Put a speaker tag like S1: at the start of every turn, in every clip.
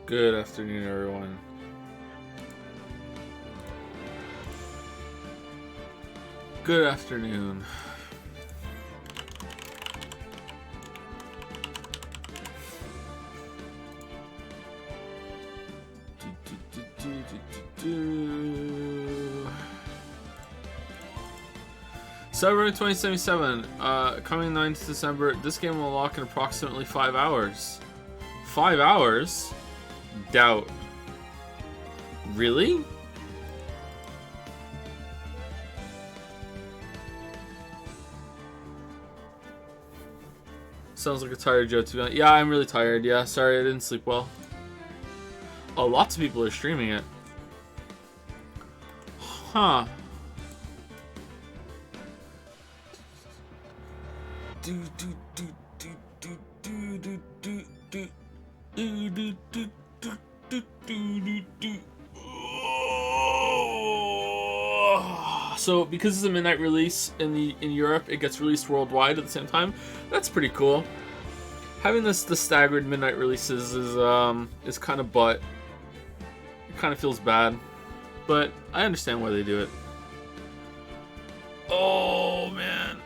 S1: Good afternoon, everyone. Good afternoon. Cyberpunk 2077, coming 9th December. This game will unlock in approximately 5 hours. 5 hours? Doubt. Really? Sounds like a tired Joe to be honest. Yeah, I'm really tired. Yeah, sorry I didn't sleep well. Oh, lots of people are streaming it. Huh. So because it's a midnight release in Europe, it gets released worldwide at the same time. That's pretty cool. Having the staggered midnight releases is kind of butt. It kind of feels bad, but I understand why they do it. Oh man.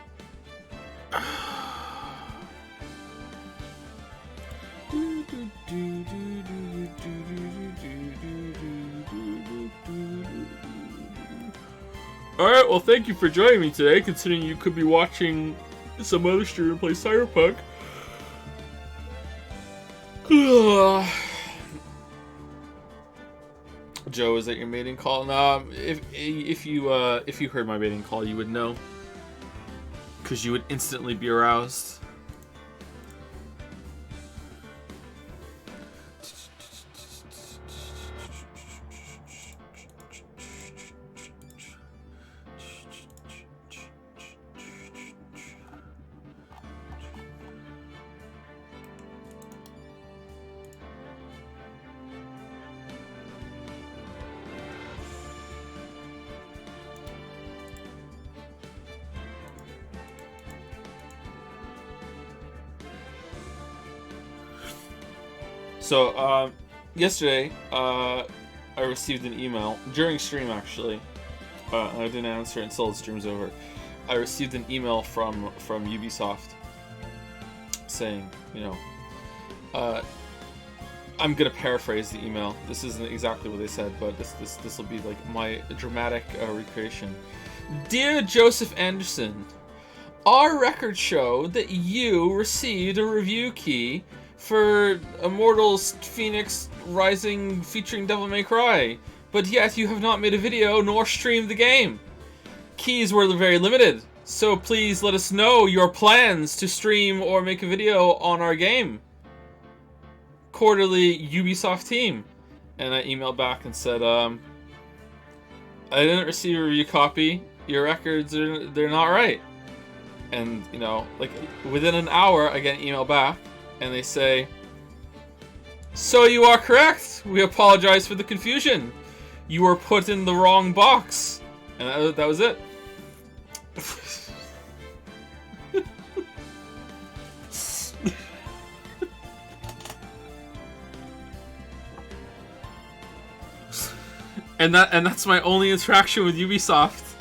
S1: Alright, well thank you for joining me today, considering you could be watching some other streamer play Cyberpunk. Joe, is that your mating call? No, if you heard my mating call, you would know, because you would instantly be aroused. So, yesterday, I received an email, during stream actually, I didn't answer it until the stream's over. I received an email from Ubisoft saying, you know, I'm gonna paraphrase the email. This isn't exactly what they said, but this will be like my dramatic recreation. Dear Joseph Anderson, our records show that you received a review key for Immortals Phoenix Rising featuring Devil May Cry, but yet you have not made a video nor streamed the game. Keys were very limited, so please let us know your plans to stream or make a video on our game. Quarterly Ubisoft team. And I emailed back and said, I didn't receive a review copy. Your records they're not right. And, you know, like within an hour I get an email back and they say, so you are correct. We apologize for the confusion. You were put in the wrong box. And that was it. and that's my only interaction with Ubisoft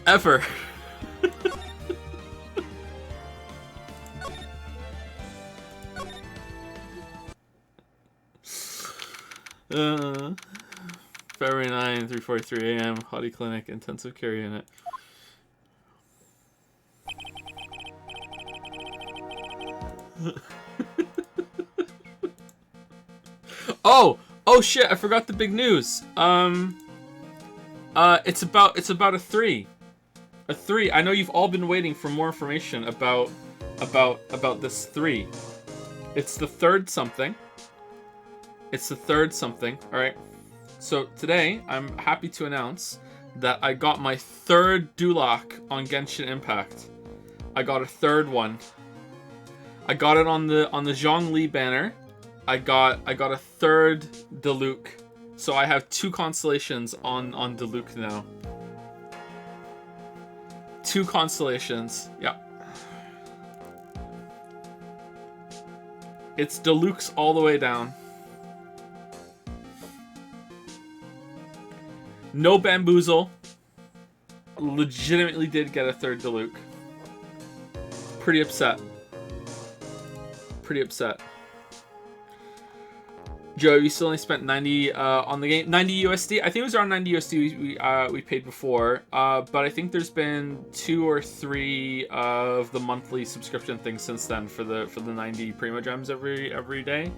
S1: ever. February 9, 3:43 a.m. Hottie Clinic, intensive care unit. Oh shit! I forgot the big news. It's about a 3. A 3. I know you've all been waiting for more information about this 3. It's the third something. It's the third something. All right. So today, I'm happy to announce that I got my third Duloc on Genshin Impact. I got a third one. I got it on the Zhongli banner. I got a third Diluc. So I have 2 constellations on Diluc now. 2 constellations. Yeah. It's Dilucs all the way down. No Bamboozle. Legitimately did get a third Diluc. Pretty upset. Pretty upset. Joe, you still only spent 90 on the game. 90 USD. I think it was around 90 USD we paid before. But I think there's been 2 or 3 of the monthly subscription things since then for the 90 Primo Gems every day.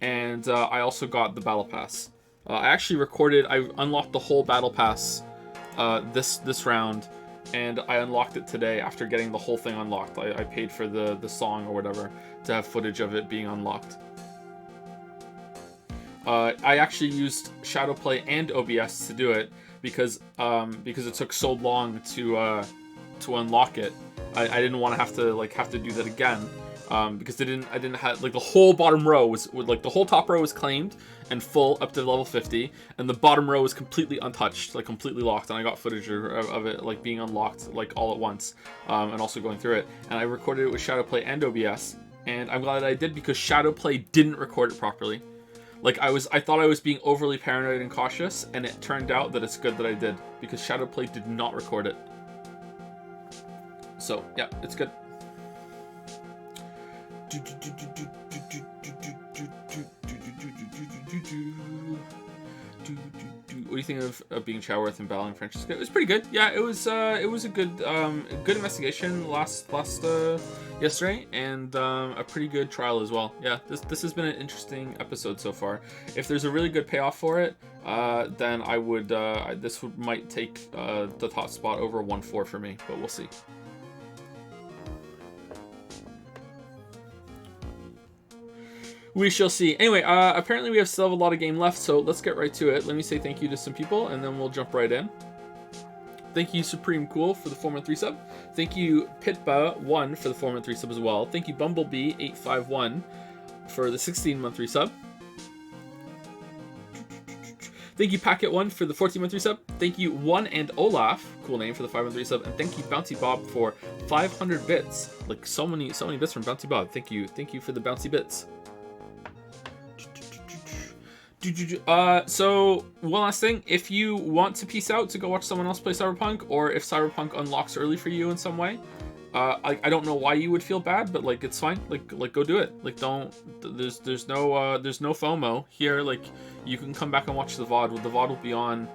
S1: And I also got the Battle Pass. I actually I unlocked the whole Battle Pass this round, and I unlocked it today after getting the whole thing unlocked. I paid for the song or whatever to have footage of it being unlocked. I actually used Shadowplay and OBS to do it because it took so long to unlock it. I didn't want to have to do that again because I didn't have like the whole bottom row was like the whole top row was claimed and full up to level 50, and the bottom row was completely untouched, like completely locked. And I got footage of it like being unlocked like all at once, and also going through it. And I recorded it with Shadowplay and OBS, and I'm glad that I did because Shadowplay didn't record it properly. Like I thought I was being overly paranoid and cautious, and it turned out that it's good that I did because Shadowplay did not record it. So yeah, it's good. What do you think of being Choworth and battling Francesca? It was pretty good. Yeah, it was a good investigation yesterday, and a pretty good trial as well. Yeah, this has been an interesting episode so far. If there's a really good payoff for it, then I would might take the top spot over 1-4 for me, but we'll see. We shall see. Anyway, apparently we still have a lot of game left, so let's get right to it. Let me say thank you to some people, and then we'll jump right in. Thank you, Supreme Cool, for the 4-month 3 sub. Thank you, Pitba1 for the 4-month 3 sub as well. Thank you, Bumblebee851 for the 16-month 3 sub. Thank you, Packet1 for the 14-month 3 sub. Thank you, One and Olaf, cool name, for the 5-month 3 sub. And thank you, Bouncy Bob, for 500 bits. Like so many bits from Bouncy Bob. Thank you for the bouncy bits. So one last thing, if you want to peace out to go watch someone else play Cyberpunk, or if Cyberpunk unlocks early for you in some way, I don't know why you would feel bad, but like it's fine. Like go do it. Like there's no FOMO here. Like you can come back and watch the VOD. The VOD will be on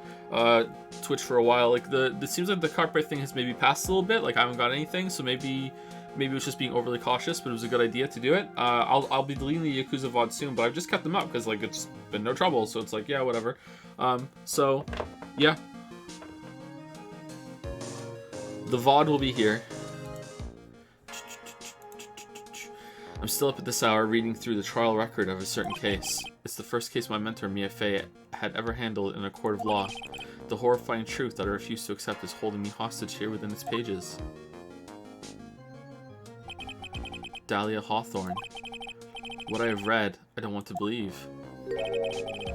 S1: Twitch for a while. Like it seems like the carpet thing has maybe passed a little bit. Like I haven't got anything, so maybe it was just being overly cautious, but it was a good idea to do it. I'll be deleting the Yakuza VOD soon, but I've just kept them up because like it's been no trouble, so it's like yeah, whatever. So yeah, the VOD will be here. I'm still up at this hour reading through the trial record of a certain case. It's the first case my mentor Mia Fey had ever handled in a court of law. The horrifying truth that I refuse to accept is holding me hostage here within its pages. Dahlia Hawthorne. What I have read, I don't want to believe.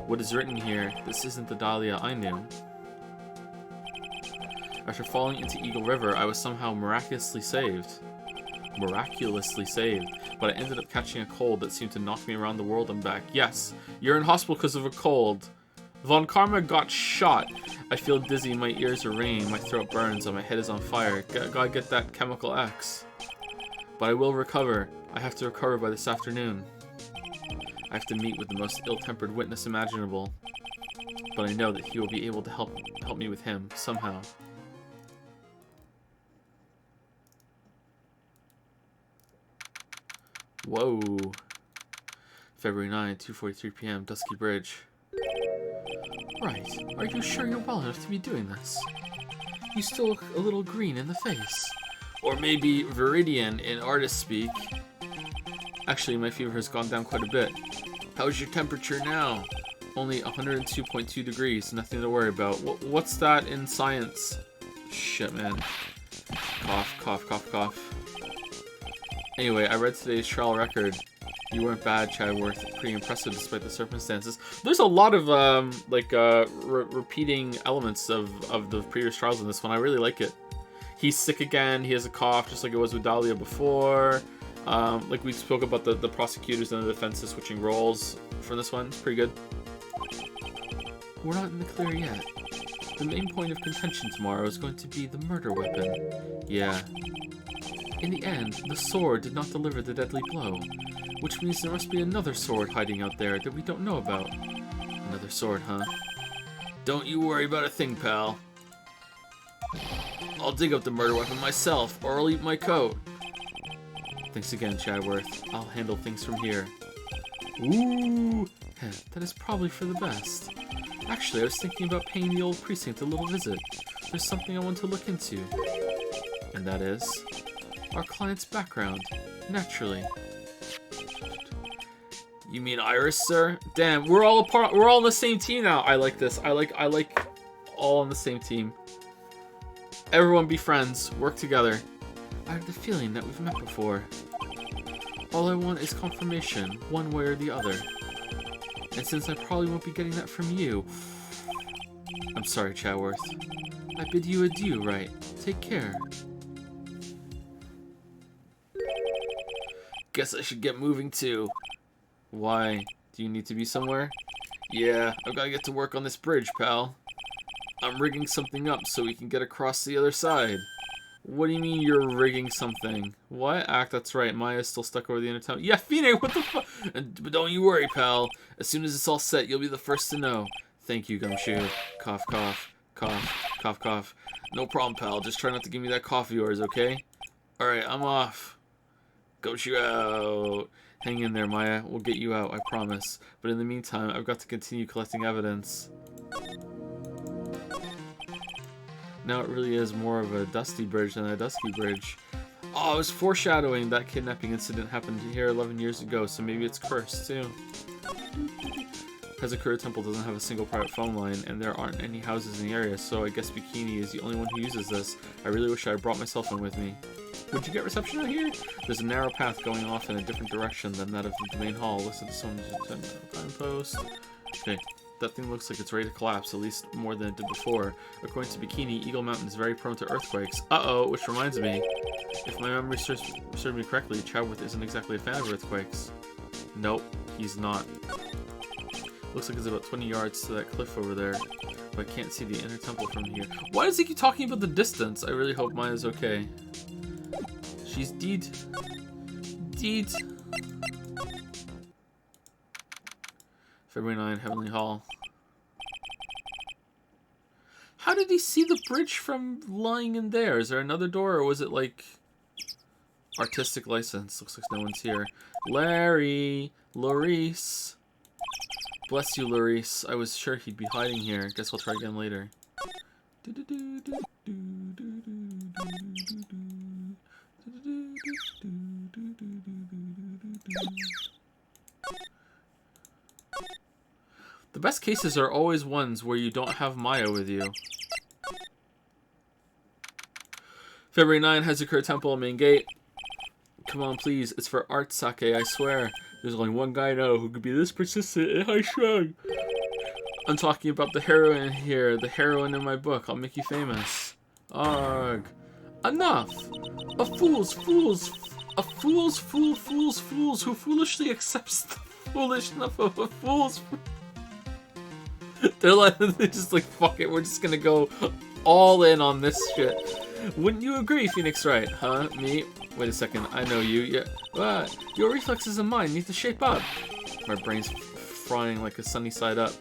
S1: What is written here, this isn't the Dahlia I knew. After falling into Eagle River, I was somehow miraculously saved. But I ended up catching a cold that seemed to knock me around the world and back. Yes, you're in hospital because of a cold. Von Karma got shot. I feel dizzy, my ears are ringing, my throat burns, and my head is on fire. Gotta get that chemical X. But I will recover. I have to recover by this afternoon. I have to meet with the most ill-tempered witness imaginable. But I know that he will be able to help me with him, somehow. Whoa. February 9, 2:43 p.m., Dusky Bridge. Right. Are you sure you're well enough to be doing this? You still look a little green in the face. Or maybe Viridian in artist speak. Actually, my fever has gone down quite a bit. How's your temperature now? Only 102.2 degrees, nothing to worry about. What's that in science? Shit, man. Cough, cough, cough, cough. Anyway, I read today's trial record. You weren't bad, Chadworth. Pretty impressive despite the circumstances. There's a lot of repeating elements of the previous trials in this one. I really like it. He's sick again. He has a cough, just like it was with Dahlia before. Like we spoke about the prosecutors and the defenses switching roles for this one. It's pretty good. We're not in the clear yet. The main point of contention tomorrow is going to be the murder weapon. Yeah. In the end, the sword did not deliver the deadly blow, which means there must be another sword hiding out there that we don't know about. Another sword, huh? Don't you worry about a thing, pal. I'll dig up the murder weapon myself, or I'll eat my coat. Thanks again, Chadworth. I'll handle things from here. Ooh! That is probably for the best. Actually, I was thinking about paying the old precinct a little visit. There's something I want to look into. And that is our client's background. Naturally. You mean Iris, sir? Damn, we're all on the same team now. I like this. I like all on the same team. Everyone be friends. Work together. I have the feeling that we've met before. All I want is confirmation, one way or the other. And since I probably won't be getting that from you... I'm sorry, Chadworth. I bid you adieu, right? Take care. Guess I should get moving too. Why? Do you need to be somewhere? Yeah, I've got to get to work on this bridge, pal. I'm rigging something up so we can get across the other side. What do you mean you're rigging something? What? That's right. Maya's still stuck over the inner tunnel. Yeah, Fine, what the fuck? But don't you worry, pal. As soon as it's all set, you'll be the first to know. Thank you, Gumshoe. Cough, cough, cough, cough, cough. No problem, pal. Just try not to give me that cough of yours, okay? Alright, I'm off. Gumshoe out. Hang in there, Maya. We'll get you out, I promise. But in the meantime, I've got to continue collecting evidence. Now it really is more of a dusty bridge than a dusky bridge. Oh, I was foreshadowing that kidnapping incident happened here 11 years ago, so maybe it's cursed too. Hazakura Temple doesn't have a single private phone line, and there aren't any houses in the area, so I guess Bikini is the only one who uses this. I really wish I had brought my cell phone with me. Would you get reception out here? There's a narrow path going off in a different direction than that of the main hall. Listen to someone's signpost. Okay. That thing looks like it's ready to collapse, at least more than it did before. According to Bikini, Eagle Mountain is very prone to earthquakes. Uh-oh, which reminds me, if my memory serves me correctly, Chadworth isn't exactly a fan of earthquakes. Nope, he's not. Looks like it's about 20 yards to that cliff over there, but I can't see the inner temple from here. Why does he keep talking about the distance? I really hope Maya's okay. She's dead. Dead. February 9, Heavenly Hall. How did he see the bridge from lying in there? Is there another door, or was it like artistic license? Looks like no one's here. Larry! Laurice! Bless you, Laurice. I was sure he'd be hiding here. Guess I'll try again later. The best cases are always ones where you don't have Maya with you. February 9, Hazakura Temple, main gate. Come on, please. It's for art sake, I swear. There's only one guy I know who could be this persistent and high strung. I'm talking about the heroine here, the heroine in my book. I'll make you famous. Arg. Enough! A fool's who foolishly accepts the foolishness of a fool's... They're just like, fuck it, we're just gonna go all in on this shit. Wouldn't you agree, Phoenix Wright? Huh? Me? Wait a second, I know you. Yeah. Your reflexes and mine need to shape up. My brain's frying like a sunny side up.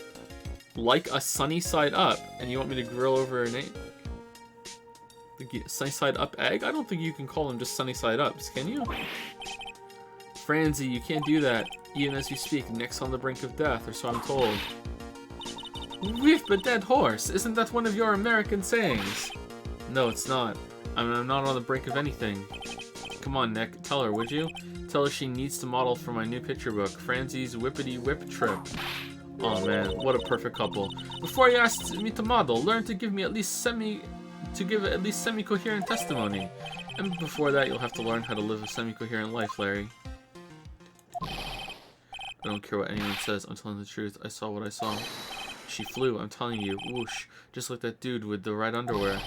S1: Like a sunny side up? And you want me to grill over an egg? Sunny side up egg? I don't think you can call them just sunny side ups, can you? Franzi, you can't do that. Even as you speak, Nick's on the brink of death, or so I'm told. We've a dead horse. Isn't that one of your American sayings? No, it's not. I'm not on the brink of anything. Come on, Nick. Tell her, would you? Tell her she needs to model for my new picture book, Franzi's Whippity Whip Trip. Oh man, what a perfect couple. Before you ask me to model, learn to give me at least semi-coherent testimony. And before that, you'll have to learn how to live a semi-coherent life, Larry. I don't care what anyone says. I'm telling the truth. I saw what I saw. She flew, I'm telling you. Whoosh. Just like that dude with the red underwear.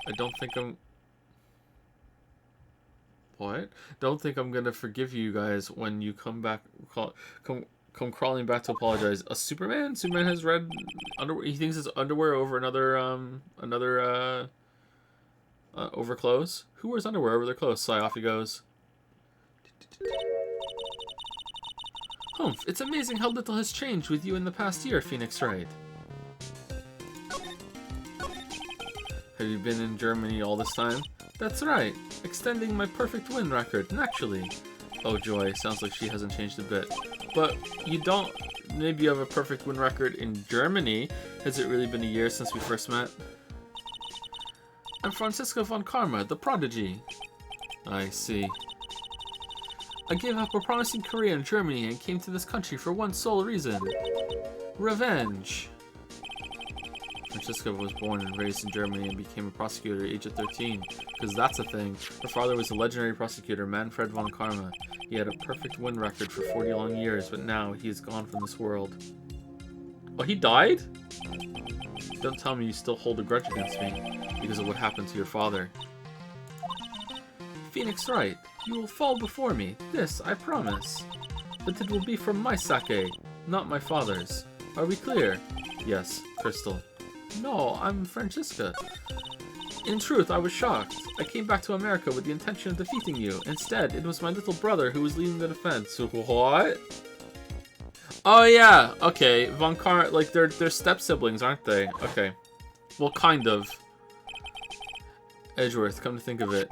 S1: I don't think I'm... What? Don't think I'm gonna forgive you guys when you come back... come crawling back to apologize. A Superman? Superman has red underwear. He thinks it's underwear over another over clothes. Who wears underwear over their clothes? So off he goes. Humph, it's amazing how little has changed with you in the past year, Phoenix Wright. Have you been in Germany all this time? That's right, extending my perfect win record, naturally. Oh joy, sounds like she hasn't changed a bit. But you don't... Maybe you have a perfect win record in Germany. Has it really been a year since we first met? I'm Francisco von Karma, the prodigy. I see. I gave up a promising career in Germany and came to this country for one sole reason. Revenge. Francisco was born and raised in Germany and became a prosecutor at the age of 13. Because that's a thing. Her father was a legendary prosecutor, Manfred von Karma. He had a perfect win record for 40 long years, but now he is gone from this world. Oh, he died? Don't tell me you still hold a grudge against me because of what happened to your father. Phoenix Wright, you will fall before me. This, I promise. But it will be from my sake, not my father's. Are we clear? Yes, Crystal. No, I'm Francisca. In truth, I was shocked. I came back to America with the intention of defeating you. Instead, it was my little brother who was leading the defense. What? Oh yeah, okay. Von Karma, like they're step siblings, aren't they? Okay. Well, kind of. Edgeworth, come to think of it.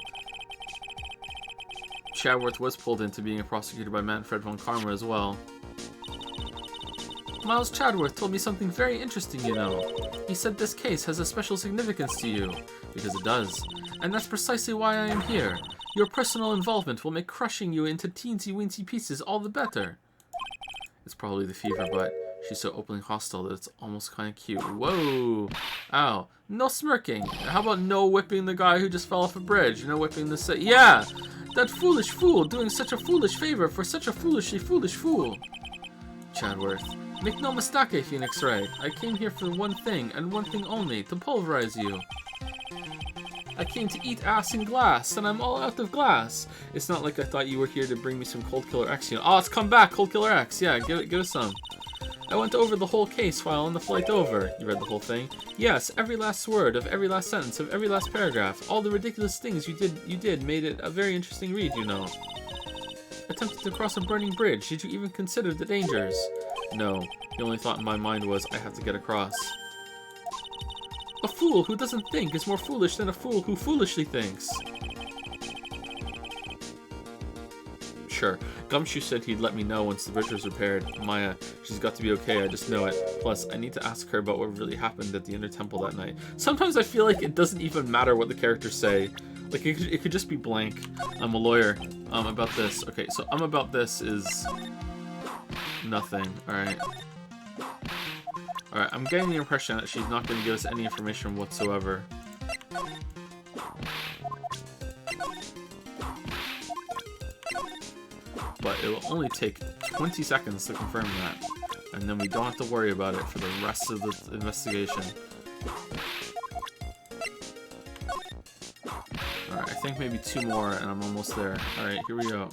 S1: Chadworth was pulled into being a prosecutor by Manfred von Karma as well. Miles Chadworth told me something very interesting, you know. He said this case has a special significance to you. Because it does. And that's precisely why I am here. Your personal involvement will make crushing you into teensy-weensy pieces all the better. It's probably the fever, but she's so openly hostile that it's almost kind of cute. Whoa! Ow. No smirking. How about no whipping the guy who just fell off a bridge? No whipping the yeah! That foolish fool doing such a foolish favor for such a foolishly foolish fool. Chadworth. Make no mistake, Phoenix Wright. I came here for one thing, and one thing only, to pulverize you. I came to eat ass in glass, and I'm all out of glass. It's not like I thought you were here to bring me some Cold Killer X. You know. Oh, it's come back, Cold Killer X. Yeah, give us some. I went over the whole case file on the flight over. You read the whole thing? Yes, every last word of every last sentence of every last paragraph. All the ridiculous things you did made it a very interesting read, you know. Attempted to cross a burning bridge. Did you even consider the dangers? No. The only thought in my mind was, I have to get across. A fool who doesn't think is more foolish than a fool who foolishly thinks. Sure. Gumshoe said he'd let me know once the bridge was repaired. Maya, she's got to be okay, I just know it. Plus, I need to ask her about what really happened at the Inner Temple that night. Sometimes I feel like it doesn't even matter what the characters say. Like, it could just be blank. I'm a lawyer. About this. Okay, so about this is... nothing. Alright. Alright, I'm getting the impression that she's not going to give us any information whatsoever. But it will only take 20 seconds to confirm that. And then we don't have to worry about it for the rest of the investigation. Alright, I think maybe 2 more and I'm almost there. Alright, here we go.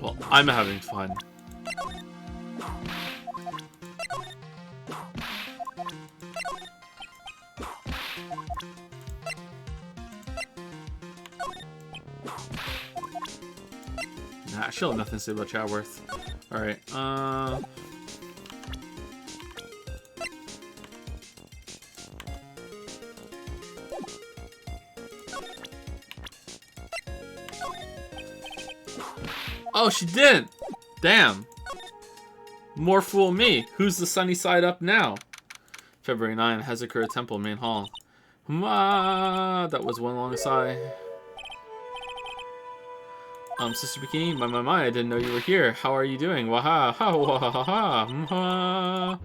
S1: Well, I'm having fun. Nah, she'll have nothing to say about Chadworth. Alright, oh, she didn't! Damn. More fool me. Who's the sunny side up now? February 9, Hazakura Temple, Main Hall. That was one long sigh. Sister Bikini, my, I didn't know you were here. How are you doing? Waha, ha, waha, ha, ha.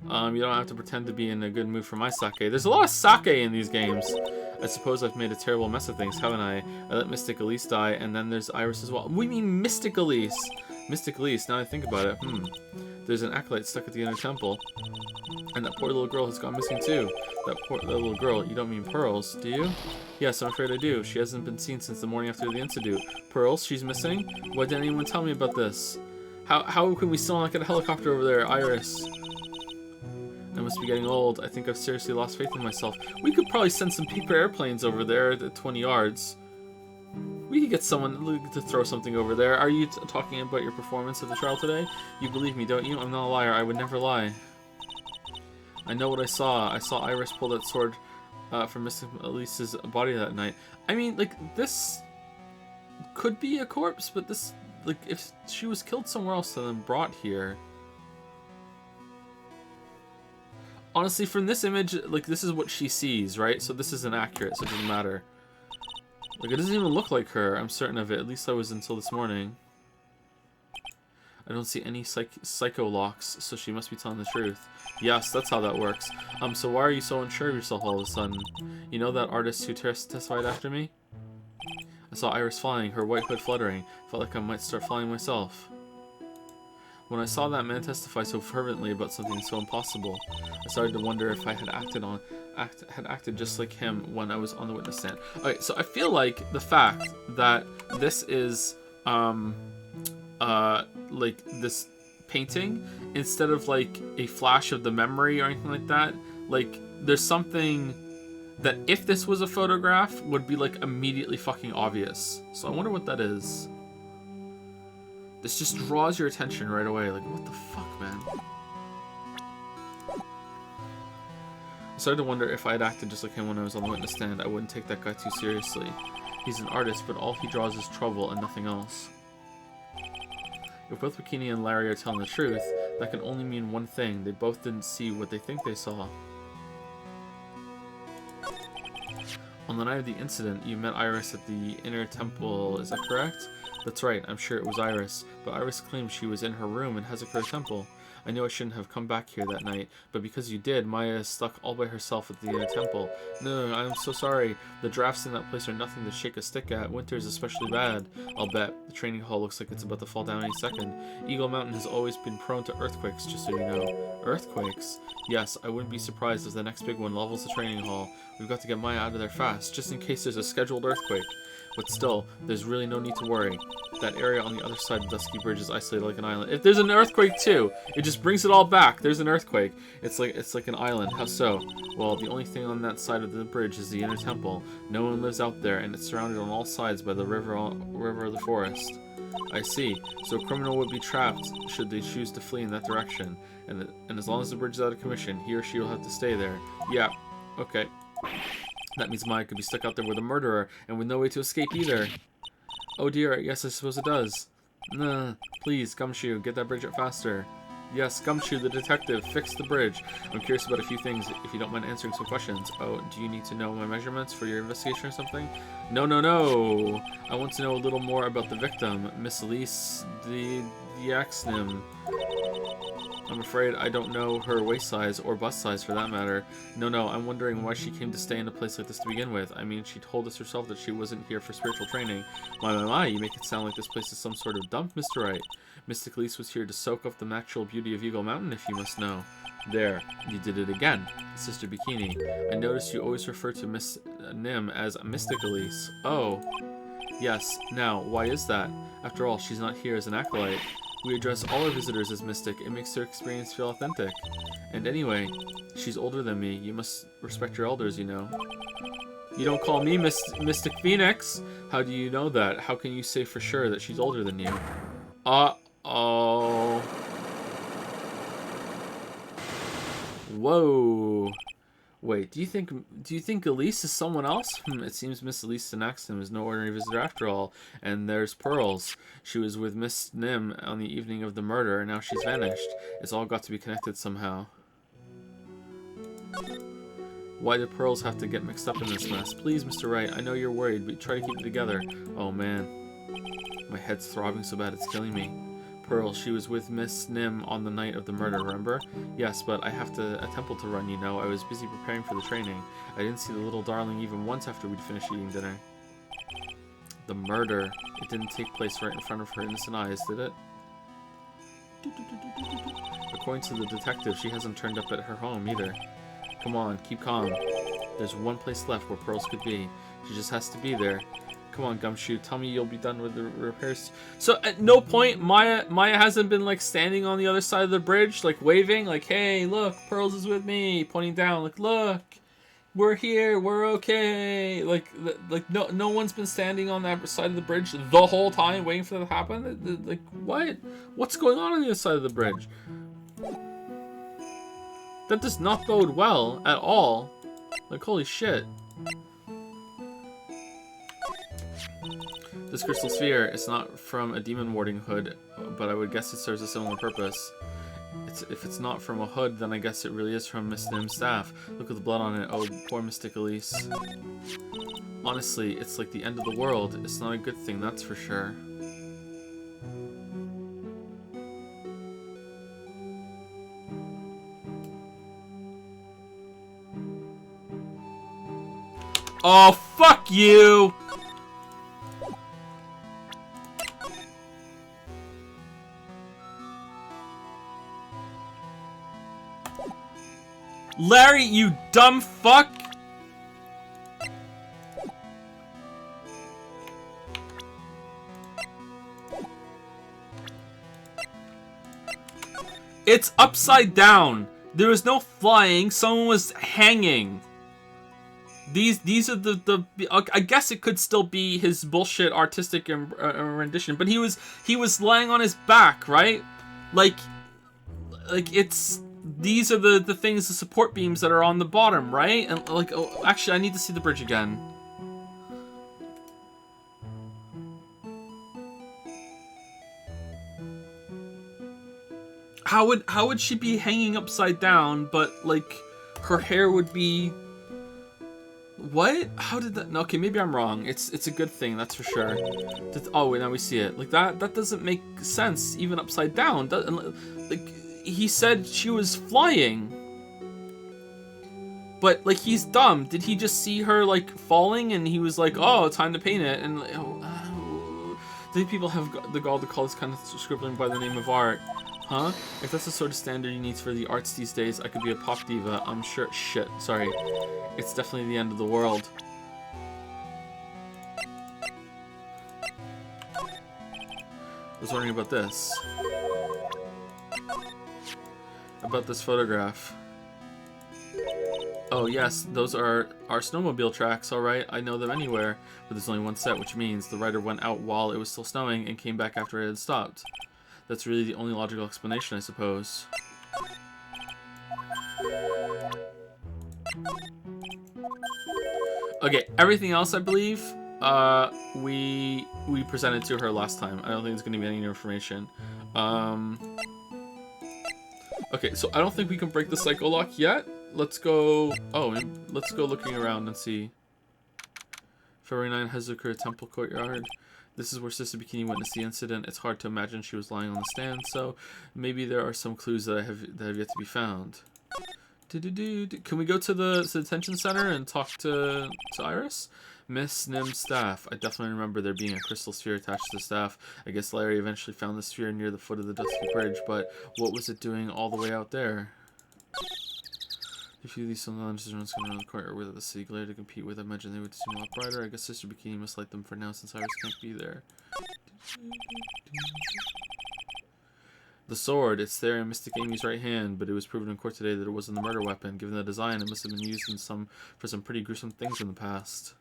S1: You don't have to pretend to be in a good mood for my sake. There's a lot of sake in these games. I suppose I've made a terrible mess of things, haven't I? I let Mystic Elise die, and then there's Iris as well. We mean Mystic Elise. Mystic Elise, now I think about it. There's an acolyte stuck at the inner temple. And that poor little girl has gone missing too. That poor little girl, you don't mean Pearls, do you? Yes, I'm afraid I do. She hasn't been seen since the morning after the incident. Pearls, she's missing? Why didn't anyone tell me about this? How can we still not get a helicopter over there, Iris? I must be getting old. I think I've seriously lost faith in myself. We could probably send some paper airplanes over there at 20 yards. We could get someone to throw something over there. Are you talking about your performance at the trial today? You believe me, don't you? I'm not a liar. I would never lie. I know what I saw. I saw Iris pull that sword from Miss Elise's body that night. I mean, like, this could be a corpse, but this, like, if she was killed somewhere else and then brought here... Honestly, from this image, like, this is what she sees, right? So this isn't accurate, so it doesn't matter. Like, it doesn't even look like her, I'm certain of it. At least I was until this morning. I don't see any psycho locks, so she must be telling the truth. Yes, that's how that works. So why are you so unsure of yourself all of a sudden? You know that artist who testified after me? I saw Iris flying, her white hood fluttering. Felt like I might start flying myself. When I saw that man testify so fervently about something so impossible, I started to wonder if I had acted just like him when I was on the witness stand. Okay, so I feel like the fact that this is like this painting instead of like a flash of the memory or anything like that, like there's something that if this was a photograph would be like immediately fucking obvious. So I wonder what that is. This just draws your attention right away. Like, what the fuck, man? I started to wonder if I had acted just like him when I was on the witness stand. I wouldn't take that guy too seriously. He's an artist, but all he draws is trouble and nothing else. If both Bikini and Larry are telling the truth, that can only mean one thing. They both didn't see what they think they saw. On the night of the incident, you met Iris at the inner temple, is that correct? That's right, I'm sure it was Iris, but Iris claimed she was in her room in Hazakura Temple. I knew I shouldn't have come back here that night, but because you did, Maya is stuck all by herself at the inner temple. No, I'm so sorry. The drafts in that place are nothing to shake a stick at. Winter is especially bad. I'll bet. The training hall looks like it's about to fall down any second. Eagle Mountain has always been prone to earthquakes, just so you know. Earthquakes? Yes, I wouldn't be surprised if the next big one levels the training hall. We've got to get Maya out of there fast, just in case there's a scheduled earthquake. But still, there's really no need to worry. That area on the other side of Dusky Bridge is isolated like an island. If there's an earthquake too, it just brings it all back. There's an earthquake. It's like an island. How so? Well, the only thing on that side of the bridge is the inner temple. No one lives out there, and it's surrounded on all sides by the river or the forest. I see. So a criminal would be trapped should they choose to flee in that direction. And as long as the bridge is out of commission, he or she will have to stay there. Yeah. Okay. That means Maya could be stuck out there with a murderer, and with no way to escape either. Oh dear, yes, I suppose it does. Nah, please, Gumshoe, get that bridge up faster. Yes, Gumshoe, the detective, fix the bridge. I'm curious about a few things, if you don't mind answering some questions. Oh, do you need to know my measurements for your investigation or something? No. I want to know a little more about the victim, Miss Elise the Axnim. I'm afraid I don't know her waist size, or bust size for that matter. No, I'm wondering why she came to stay in a place like this to begin with. I mean, she told us herself that she wasn't here for spiritual training. My, you make it sound like this place is some sort of dump, Mr. Wright. Mystic Elise was here to soak up the natural beauty of Eagle Mountain, if you must know. There, you did it again, Sister Bikini. I noticed you always refer to Miss Nim as Mystic Elise. Oh. Yes, now, why is that? After all, she's not here as an acolyte. We address all our visitors as Mystic. It makes their experience feel authentic. And anyway, she's older than me. You must respect your elders, you know. You don't call me Mystic Phoenix. How do you know that? How can you say for sure that she's older than you? Uh-oh. Whoa. Wait, do you think Elise is someone else? It seems Miss Elise Axton is no ordinary visitor after all. And there's Pearls. She was with Miss Nim on the evening of the murder, and now she's vanished. It's all got to be connected somehow. Why did Pearls have to get mixed up in this mess? Please, Mr. Wright, I know you're worried, but try to keep it together. Oh man. My head's throbbing so bad it's killing me. Pearl, she was with Miss Nim on the night of the murder, remember? Yes, but I have a temple to run, you know. I was busy preparing for the training. I didn't see the little darling even once after we'd finished eating dinner. The murder. It didn't take place right in front of her innocent eyes, did it? According to the detective, she hasn't turned up at her home either. Come on, keep calm. There's one place left where pearls could be. She just has to be there. Come on, Gumshoe, tell me you'll be done with the repairs. So at no point Maya hasn't been like standing on the other side of the bridge, like waving, like, hey, look, Pearls is with me, pointing down, like, look, we're here, we're okay. Like no one's been standing on that side of the bridge the whole time waiting for that to happen. Like, what? What's going on the other side of the bridge? That does not bode well at all. Like, holy shit. This crystal sphere is not from a demon warding hood, but I would guess it serves a similar purpose. If it's not from a hood, then I guess it really is from Miss Nim's staff. Look at the blood on it. Oh, poor Mystic Elise. Honestly, it's like the end of the world. It's not a good thing, that's for sure. Oh, fuck you! Larry, you dumb fuck! It's upside down. There was no flying. Someone was hanging. These are the I guess it could still be his bullshit artistic rendition, but he was lying on his back, right? Like it's. These are the things, the support beams that are on the bottom, right? And like, oh, actually, I need to see the bridge again. How would she be hanging upside down, but like her hair would be? What? How did that? Okay, maybe I'm wrong. It's a good thing, that's for sure. Oh, wait, now we see it. Like that doesn't make sense, even upside down. Like. He said she was flying. But, like, he's dumb. Did he just see her, like, falling and he was like, oh, time to paint it? And, do people have the gall to call this kind of scribbling by the name of art? Huh? If that's the sort of standard he needs for the arts these days, I could be a pop diva. I'm sure. Shit, sorry. It's definitely the end of the world. I was wondering about this. About this photograph. Oh yes, those are our snowmobile tracks, alright, I know them anywhere, but there's only one set, which means the rider went out while it was still snowing and came back after it had stopped. That's really the only logical explanation, I suppose. Okay, everything else, I believe, we presented to her last time. I don't think there's going to be any new information. Okay, so I don't think we can break the Psycho Lock yet. Let's go... Oh, let's go looking around and see. February 9, Hezuka Temple Courtyard. This is where Sister Bikini witnessed the incident. It's hard to imagine she was lying on the stand, so maybe there are some clues that have yet to be found. Can we go to the detention center and talk to Iris? Miss Nim's staff. I definitely remember there being a crystal sphere attached to the staff. I guess Larry eventually found the sphere near the foot of the Dusky Bridge, but what was it doing all the way out there? If you leave some lunches runs going around the court or with the city glare to compete with, I imagine they would seem a lot brighter. I guess Sister Bikini must light them for now since Iris can't be there. The sword, it's there in Mystic Amy's right hand, but it was proven in court today that it wasn't the murder weapon. Given the design, it must have been used for some pretty gruesome things in the past.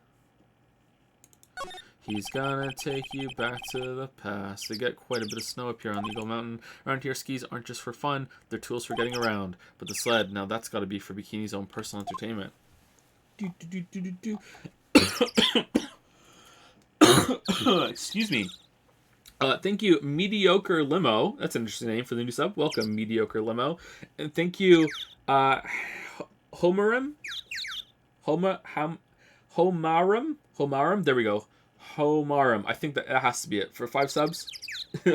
S1: He's gonna take you back to the past. They get quite a bit of snow up here on Eagle Mountain. Around here, skis aren't just for fun, they're tools for getting around. But the sled, now that's gotta be for Bikini's own personal entertainment. Excuse me. Thank you, Mediocre Limo. That's an interesting name for the new sub. Welcome, Mediocre Limo. And thank you, Homarum? Homarum? There we go. Homarum. I think that has to be it. For 5 subs.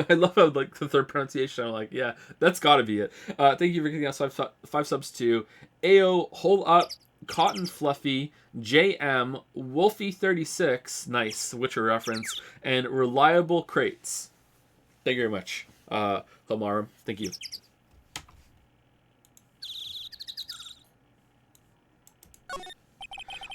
S1: I love how like the third pronunciation. I'm like, yeah, that's got to be it. Thank you for giving us five subs to Ao Hold Up, Cotton Fluffy, JM, Wolfie36, nice Witcher reference, and Reliable Crates. Thank you very much, Homarum. Thank you.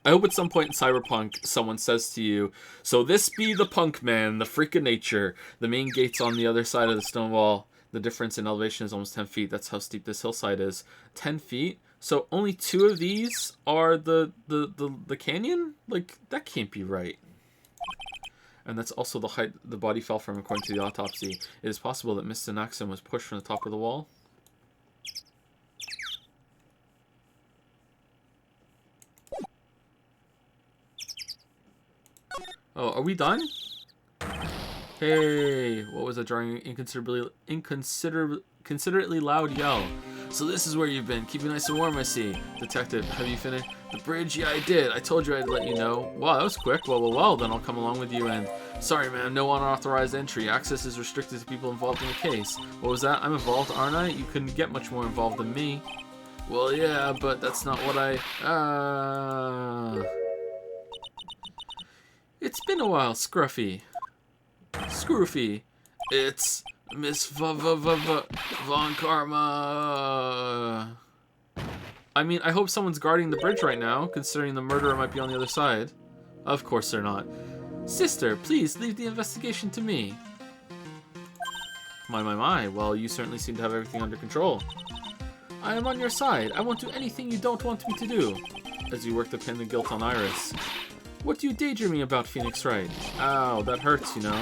S1: I hope at some point in Cyberpunk, someone says to you, "So this be the punk man, the freak of nature. The main gate's on the other side of the stone wall. The difference in elevation is almost 10 feet. That's how steep this hillside is. 10 feet? So only 2 of these are the canyon? Like, that can't be right." And that's also the height the body fell from, according to the autopsy. It is possible that Mr. Naxon was pushed from the top of the wall. Oh, are we done? Hey, what was that drawing? Inconsiderately loud yell. So this is where you've been. Keep it nice and warm, I see. Detective, have you finished? The bridge? Yeah, I did. I told you I'd let you know. Wow, that was quick. Well, then I'll come along with you and... Sorry, man, no unauthorized entry. Access is restricted to people involved in the case. What was that? I'm involved, aren't I? You couldn't get much more involved than me. Well, yeah, but that's not what I... It's been a while, Scruffy. Scroofy. It's Miss Von Karma. I mean, I hope someone's guarding the bridge right now, considering the murderer might be on the other side. Of course they're not. Sister, please leave the investigation to me. My. Well, you certainly seem to have everything under control. I am on your side. I won't do anything you don't want me to do. As you work to pin the guilt on Iris. What do you daydreaming about, Phoenix Wright? Ow, that hurts, you know.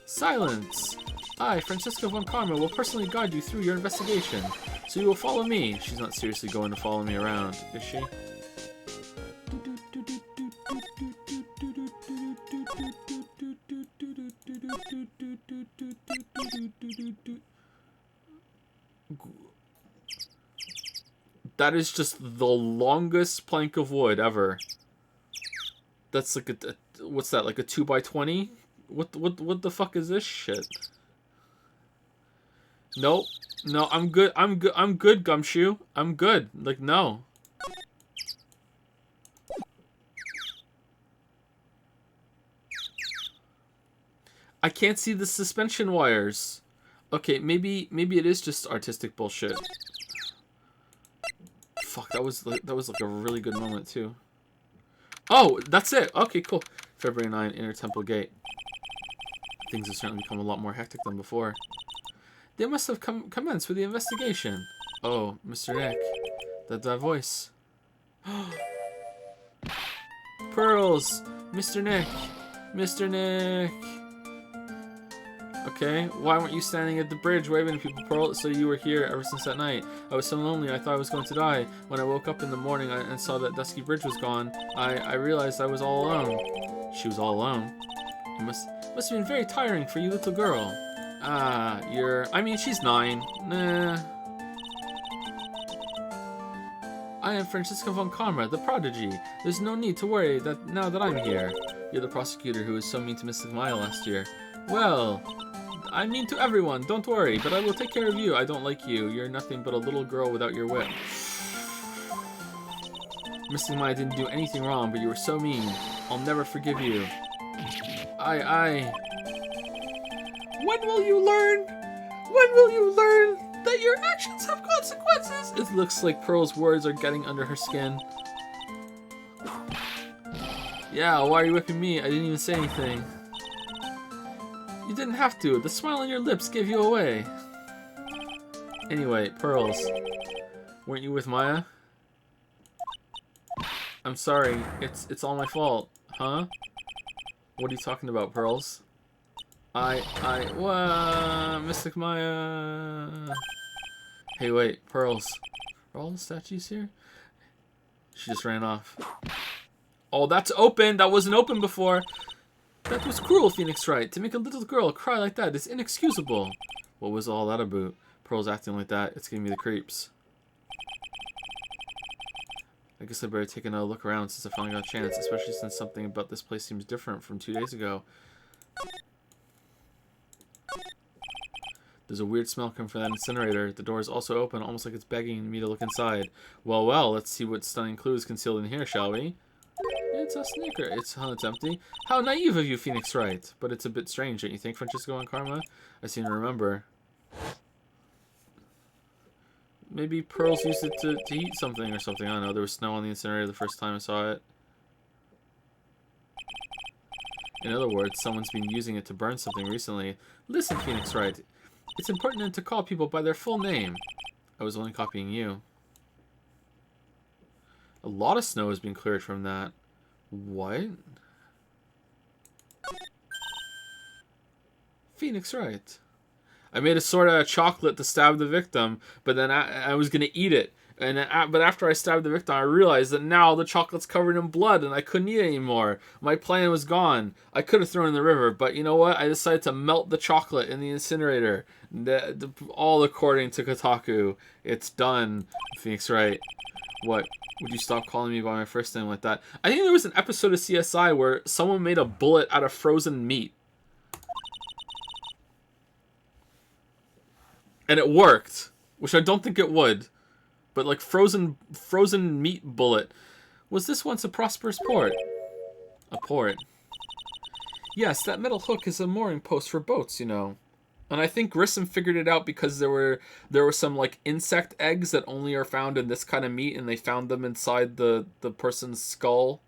S1: Silence! I, Francisca Von Karma, will personally guide you through your investigation. So you will follow me. She's not seriously going to follow me around, is she? That is just the longest plank of wood ever. That's like a what's that? Like a 2x20? What the fuck is this shit? Nope. No, I'm good. I'm good, Gumshoe. I'm good. Like, no. I can't see the suspension wires. Okay, maybe it is just artistic bullshit. Fuck, that was like a really good moment too. Oh, that's it. Okay, cool. February 9, Inner Temple Gate. Things have certainly become a lot more hectic than before. They must have commenced with the investigation. Oh, Mr. Nick. That voice. Pearls! Mr. Nick! Mr. Nick! Okay, why weren't you standing at the bridge waving at people, Pearl? So you were here ever since that night. I was so lonely, I thought I was going to die. When I woke up in the morning and saw that Dusky Bridge was gone, I realized I was all alone. She was all alone. It must have been very tiring for you, little girl. Ah, I mean, she's 9. Nah. I am Francisca Von Karma, the prodigy. There's no need to worry now that I'm here. You're the prosecutor who was so mean to Mystic Maya last year. Well, I mean to everyone, don't worry, but I will take care of you. I don't like you. You're nothing but a little girl without your wit. Mystic Maya didn't do anything wrong, but you were so mean. I'll never forgive you. When will you learn? When will you learn that your actions have consequences? It looks like Pearl's words are getting under her skin. Yeah, why are you whipping me? I didn't even say anything. You didn't have to. The smile on your lips gave you away. Anyway, Pearls. Weren't you with Maya? I'm sorry. It's all my fault. Huh? What are you talking about, Pearls? Mystic Maya. Hey, wait, Pearls. Are all the statues here? She just ran off. Oh, that's open. That wasn't open before. That was cruel, Phoenix Wright. To make a little girl cry like that is inexcusable. What was all that about? Pearl's acting like that. It's giving me the creeps. I guess I better take another look around since I finally got a chance, especially since something about this place seems different from 2 days ago. There's a weird smell coming from that incinerator. The door is also open, almost like it's begging me to look inside. Well, let's see what stunning clues concealed in here, shall we? It's a sneaker. It's empty. How naive of you, Phoenix Wright. But it's a bit strange, don't you think, Francisco and Karma? I seem to remember. Maybe Pearls used it to eat something or something. I don't know. There was snow on the incinerator the first time I saw it. In other words, someone's been using it to burn something recently. Listen, Phoenix Wright. It's important to call people by their full name. I was only copying you. A lot of snow has been cleared from that. What? Phoenix Wright. I made a sword out of chocolate to stab the victim, but then I was going to eat it. But after I stabbed the victim, I realized that now the chocolate's covered in blood and I couldn't eat it anymore. My plan was gone. I could have thrown it in the river, but you know what? I decided to melt the chocolate in the incinerator. All according to Kotaku. It's done, Phoenix Wright. What? Would you stop calling me by my first name like that? I think there was an episode of CSI where someone made a bullet out of frozen meat. And it worked, which I don't think it would. But like frozen meat bullet. Was this once a prosperous port? A port. Yes, that metal hook is a mooring post for boats, you know. And I think Grissom figured it out because there were some like insect eggs that only are found in this kind of meat, and they found them inside the person's skull.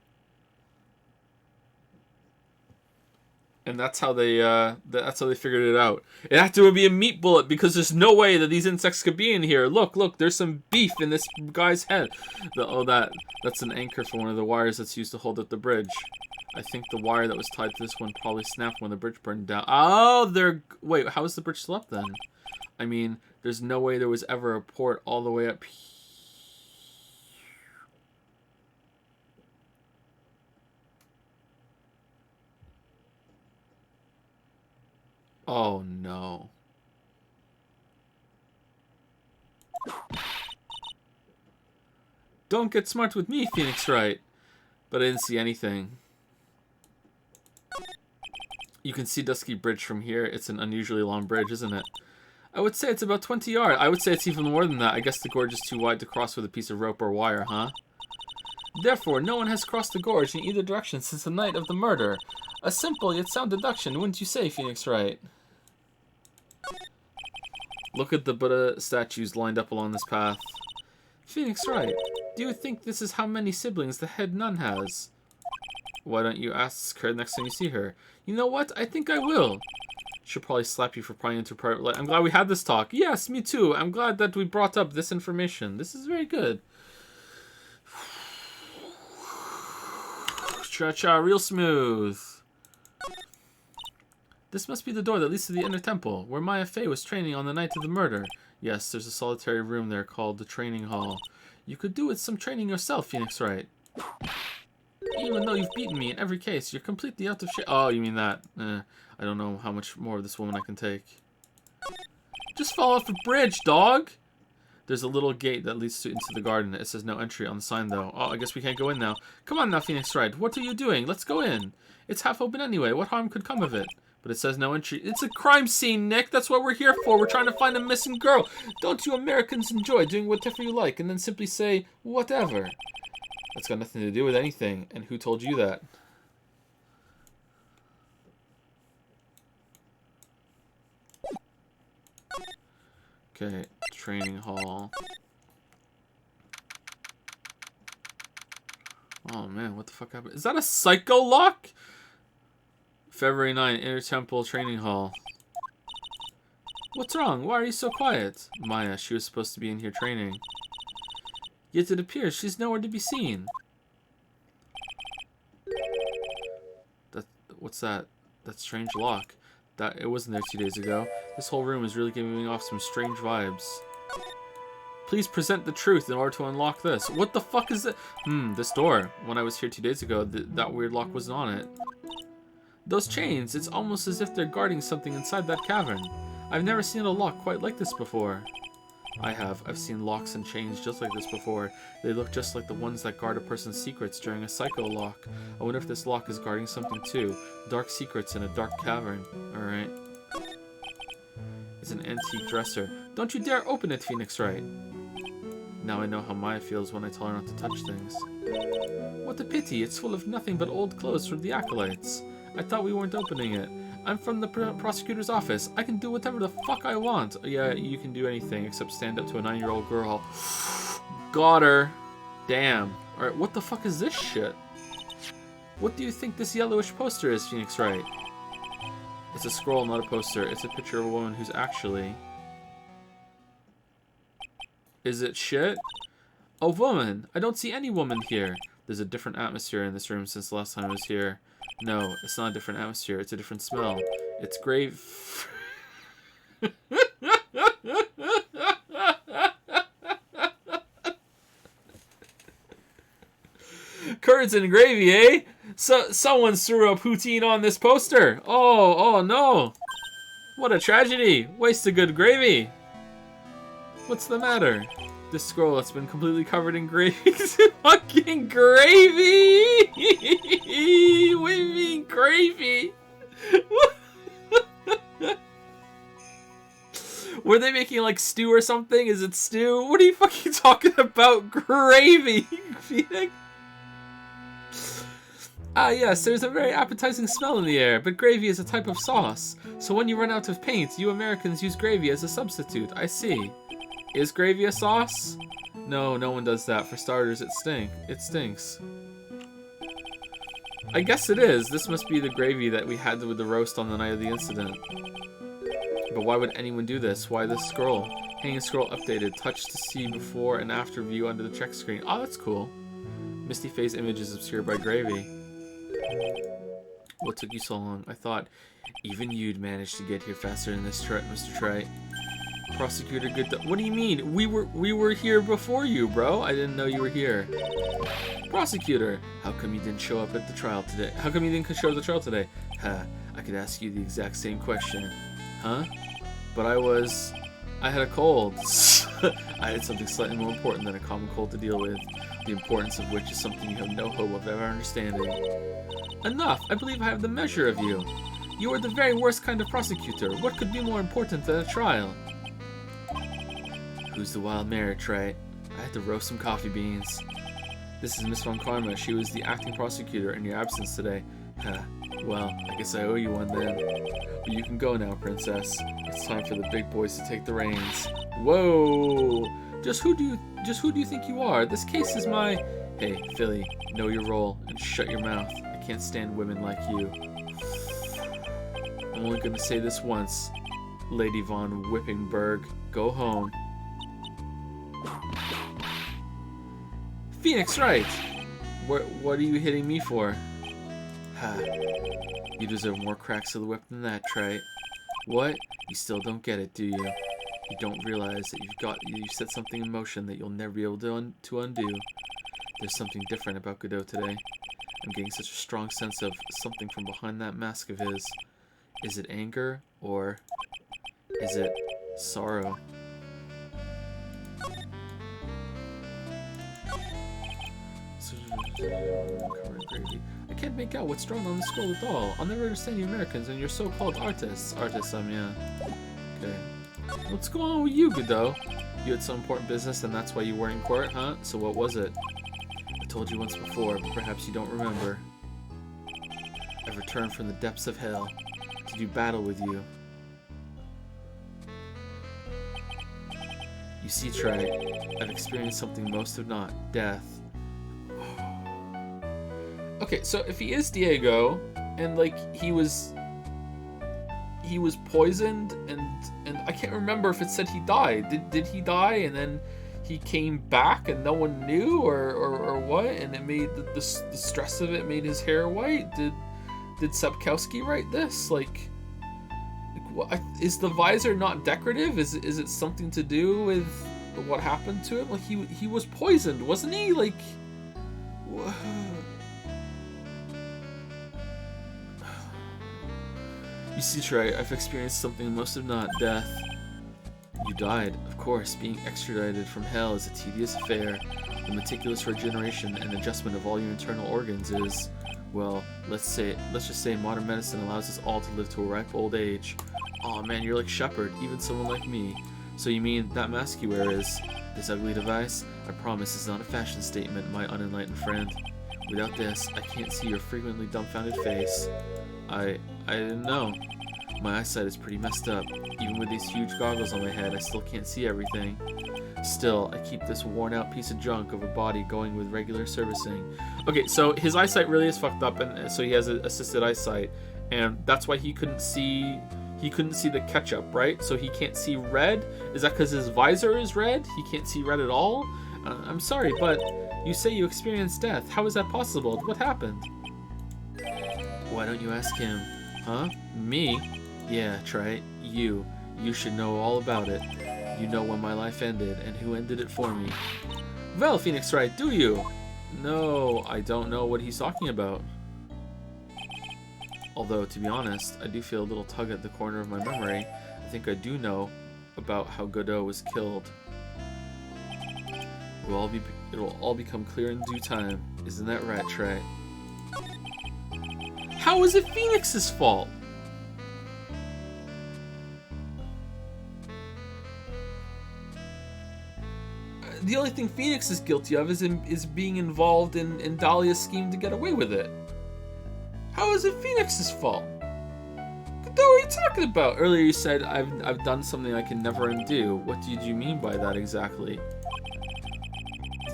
S1: And that's how they figured it out. It had to be a meat bullet because there's no way that these insects could be in here. Look, there's some beef in this guy's head. That's an anchor for one of the wires that's used to hold up the bridge. I think the wire that was tied to this one probably snapped when the bridge burned down. Oh, wait, how is the bridge still up then? I mean, there's no way there was ever a port all the way up here. Oh, no. Don't get smart with me, Phoenix Wright. But I didn't see anything. You can see Dusky Bridge from here. It's an unusually long bridge, isn't it? I would say it's about 20 yards. I would say it's even more than that. I guess the gorge is too wide to cross with a piece of rope or wire, huh? Therefore, no one has crossed the gorge in either direction since the night of the murder. A simple yet sound deduction, wouldn't you say, Phoenix Wright? Look at the Buddha statues lined up along this path. Phoenix Wright, do you think this is how many siblings the head nun has? Why don't you ask her next time you see her? You know what? I think I will. She'll probably slap you for prying into her private life. I'm glad we had this talk. Yes, me too. I'm glad that we brought up this information. This is very good. Cha-cha, real smooth. This must be the door that leads to the inner temple, where Maya Fey was training on the night of the murder. Yes, there's a solitary room there called the training hall. You could do with some training yourself, Phoenix Wright. Even though you've beaten me in every case, you're completely out of shape. Oh, you mean that? I don't know how much more of this woman I can take. Just fall off the bridge, dog! There's a little gate that leads into the garden. It says no entry on the sign, though. Oh, I guess we can't go in now. Come on now, Phoenix Wright. What are you doing? Let's go in. It's half open anyway. What harm could come of it? But it says no entry. It's a crime scene, Nick. That's what we're here for. We're trying to find a missing girl. Don't you Americans enjoy doing whatever you like and then simply say, whatever? That's got nothing to do with anything. And who told you that? Okay, training hall. Oh man, what the fuck happened? Is that a psycho lock? February 9, Inner Temple Training Hall. What's wrong? Why are you so quiet? Maya, she was supposed to be in here training. Yet it appears she's nowhere to be seen. What's that? That strange lock. It wasn't there 2 days ago. This whole room is really giving off some strange vibes. Please present the truth in order to unlock this. What the fuck is it? This door. When I was here 2 days ago, that weird lock wasn't on it. Those chains, it's almost as if they're guarding something inside that cavern. I've never seen a lock quite like this before. I have. I've seen locks and chains just like this before. They look just like the ones that guard a person's secrets during a psycho lock. I wonder if this lock is guarding something too. Dark secrets in a dark cavern. Alright. It is an antique dresser. Don't you dare open it, Phoenix Wright. Now I know how Maya feels when I tell her not to touch things. What a pity, it's full of nothing but old clothes from the Acolytes. I thought we weren't opening it. I'm from the prosecutor's office. I can do whatever the fuck I want. Yeah, you can do anything except stand up to a 9-year-old girl. Got her. Damn. Alright, what the fuck is this shit? What do you think this yellowish poster is, Phoenix Wright? It's a scroll, not a poster. It's a picture of a woman who's actually... Is it shit? A woman! I don't see any woman here. There's a different atmosphere in this room since the last time I was here. No, it's not a different atmosphere. It's a different smell. It's grave... Curds and gravy, eh? So someone threw a poutine on this poster. Oh no. What a tragedy. Waste of good gravy. What's the matter? This scroll that's been completely covered in gravy. Fucking gravy! What do you mean gravy? Were they making like stew or something? Is it stew? What are you fucking talking about? Gravy, Phoenix? Ah yes, there's a very appetizing smell in the air, but gravy is a type of sauce. So when you run out of paint, you Americans use gravy as a substitute. I see. Is gravy a sauce? No, no one does that. For starters, it stinks. I guess it is. This must be the gravy that we had with the roast on the night of the incident. But why would anyone do this? Why this scroll? Hanging scroll updated. Touch to see before and after view under the check screen. Oh, that's cool. Misty face image is obscured by gravy. What took you so long? I thought even you'd manage to get here faster than this, Mr. Trite. Prosecutor, good. What do you mean? We were here before you, bro. I didn't know you were here. Prosecutor, how come you didn't show up at the trial today? How come you didn't show up at the trial today? Ha, I could ask you the exact same question. Huh? But I had a cold. I had something slightly more important than a common cold to deal with, the importance of which is something you have no hope of ever understanding. Enough! I believe I have the measure of you. You are the very worst kind of prosecutor. What could be more important than a trial? Who's the wild mare, Trite? I had to roast some coffee beans. This is Miss Von Karma. She was the acting prosecutor in your absence today. Huh. Well, I guess I owe you one then. But you can go now, Princess. It's time for the big boys to take the reins. Whoa! Just who do you think you are? This case is my... Hey, Philly, know your role and shut your mouth. I can't stand women like you. I'm only gonna say this once. Lady Von Whippingberg, go home. Phoenix Wright! What are you hitting me for? Ha. You deserve more cracks of the whip than that, Trite. What? You still don't get it, do you? You don't realize that you set something in motion that you'll never be able to undo. There's something different about Godot today. I'm getting such a strong sense of something from behind that mask of his. Is it anger, or is it sorrow? I can't make out what's drawn on the scroll at all. I'll never understand you Americans and your so-called artists. Yeah. Okay. What's going on with you, Godot? You had some important business and that's why you were in court, huh? So what was it? I told you once before, but perhaps you don't remember. I've returned from the depths of hell to do battle with you. You see, Trite, I've experienced something most have not. Death. Okay, so if he is Diego, and like he was poisoned, and I can't remember if it said he died. Did he die and then he came back and no one knew, or what? And it made the stress of it made his hair white. Did Sapkowski write this? Like what, is the visor not decorative? Is it something to do with what happened to him? Like he was poisoned, wasn't he? Like. You see, Trey, I've experienced something most of not death. You died, of course. Being extradited from hell is a tedious affair. The meticulous regeneration and adjustment of all your internal organs is, well, let's just say modern medicine allows us all to live to a ripe old age. Aw man, you're like Shepard, even someone like me. So you mean that mask you wear is this ugly device? I promise it's not a fashion statement, my unenlightened friend. Without this, I can't see your frequently dumbfounded face. I didn't know. My eyesight is pretty messed up. Even with these huge goggles on my head, I still can't see everything. Still, I keep this worn out piece of junk of a body going with regular servicing. Okay, so his eyesight really is fucked up, and so he has assisted eyesight, and that's why he couldn't see the ketchup, right? So he can't see red. Is that because his visor is red? He can't see red at all? I'm sorry, but you say you experienced death. How is that possible? What happened? Why don't you ask him? Huh? Me? Yeah, Trey. You. You should know all about it. You know when my life ended, and who ended it for me. Well, Phoenix Wright, do you? No, I don't know what he's talking about. Although, to be honest, I do feel a little tug at the corner of my memory. I think I do know about how Godot was killed. It will all become clear in due time. Isn't that right, Trey? How is it Phoenix's fault? The only thing Phoenix is guilty of is being involved in Dahlia's scheme to get away with it. How is it Phoenix's fault? What are you talking about? Earlier you said I've done something I can never undo. What did you mean by that exactly?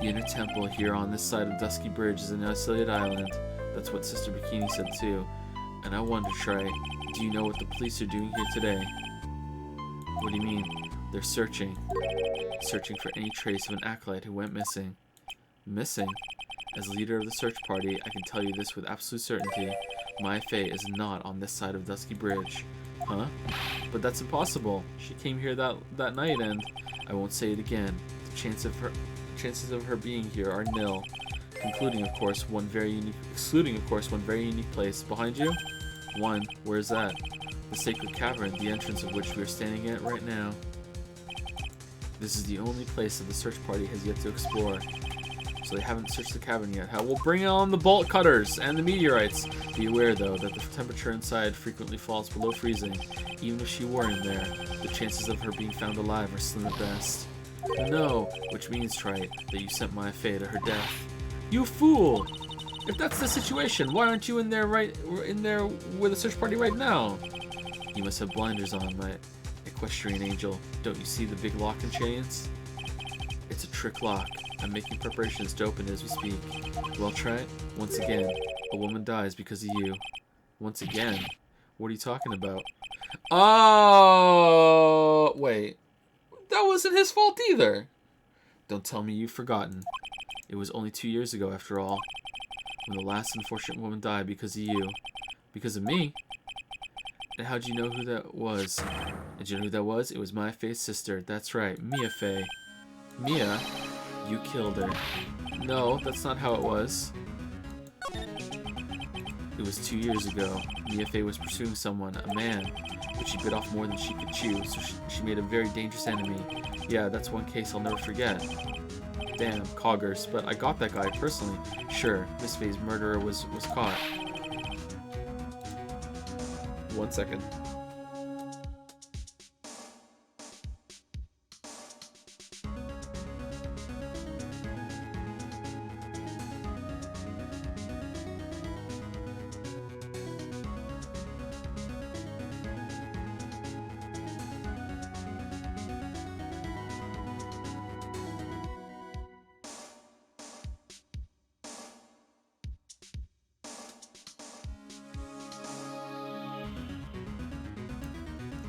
S1: The inner temple here on this side of Dusky Bridge is an isolated island. That's what Sister Bikini said too. And I wonder, Trey, do you know what the police are doing here today? What do you mean? They're searching. Searching for any trace of an acolyte who went missing. Missing? As leader of the search party, I can tell you this with absolute certainty. My Faye is not on this side of Dusky Bridge. Huh? But that's impossible. She came here that night and... I won't say it again. The chances of her being here are nil. Excluding, of course, one very unique place. Behind you? One. Where's that? The Sacred Cavern, the entrance of which we are standing at right now. This is the only place that the search party has yet to explore. So they haven't searched the cavern yet. We'll bring on the bolt cutters and the meteorites. Be aware, though, that the temperature inside frequently falls below freezing. Even if she were in there, the chances of her being found alive are slim at best. No, which means, Trite, that you sent my Faye to her death. You fool! If that's the situation, why aren't you in there with the search party right now? You must have blinders on, my equestrian angel. Don't you see the big lock and chains? It's a trick lock. I'm making preparations to open it as we speak. Well, Trent, once again, a woman dies because of you. Once again? What are you talking about? Oh, wait. That wasn't his fault either. Don't tell me you've forgotten. It was only 2 years ago, after all, when the last unfortunate woman died because of you. Because of me? And how'd you know who that was? Did you know who that was? It was my Faye's sister. That's right, Mia Faye. Mia? You killed her. No, that's not how it was. It was 2 years ago. Mia Faye was pursuing someone, a man, but she bit off more than she could chew, so she made a very dangerous enemy. Yeah, that's one case I'll never forget. Damn, Coggers, but I got that guy personally. Sure, Miss Faye's murderer was caught. 1 second.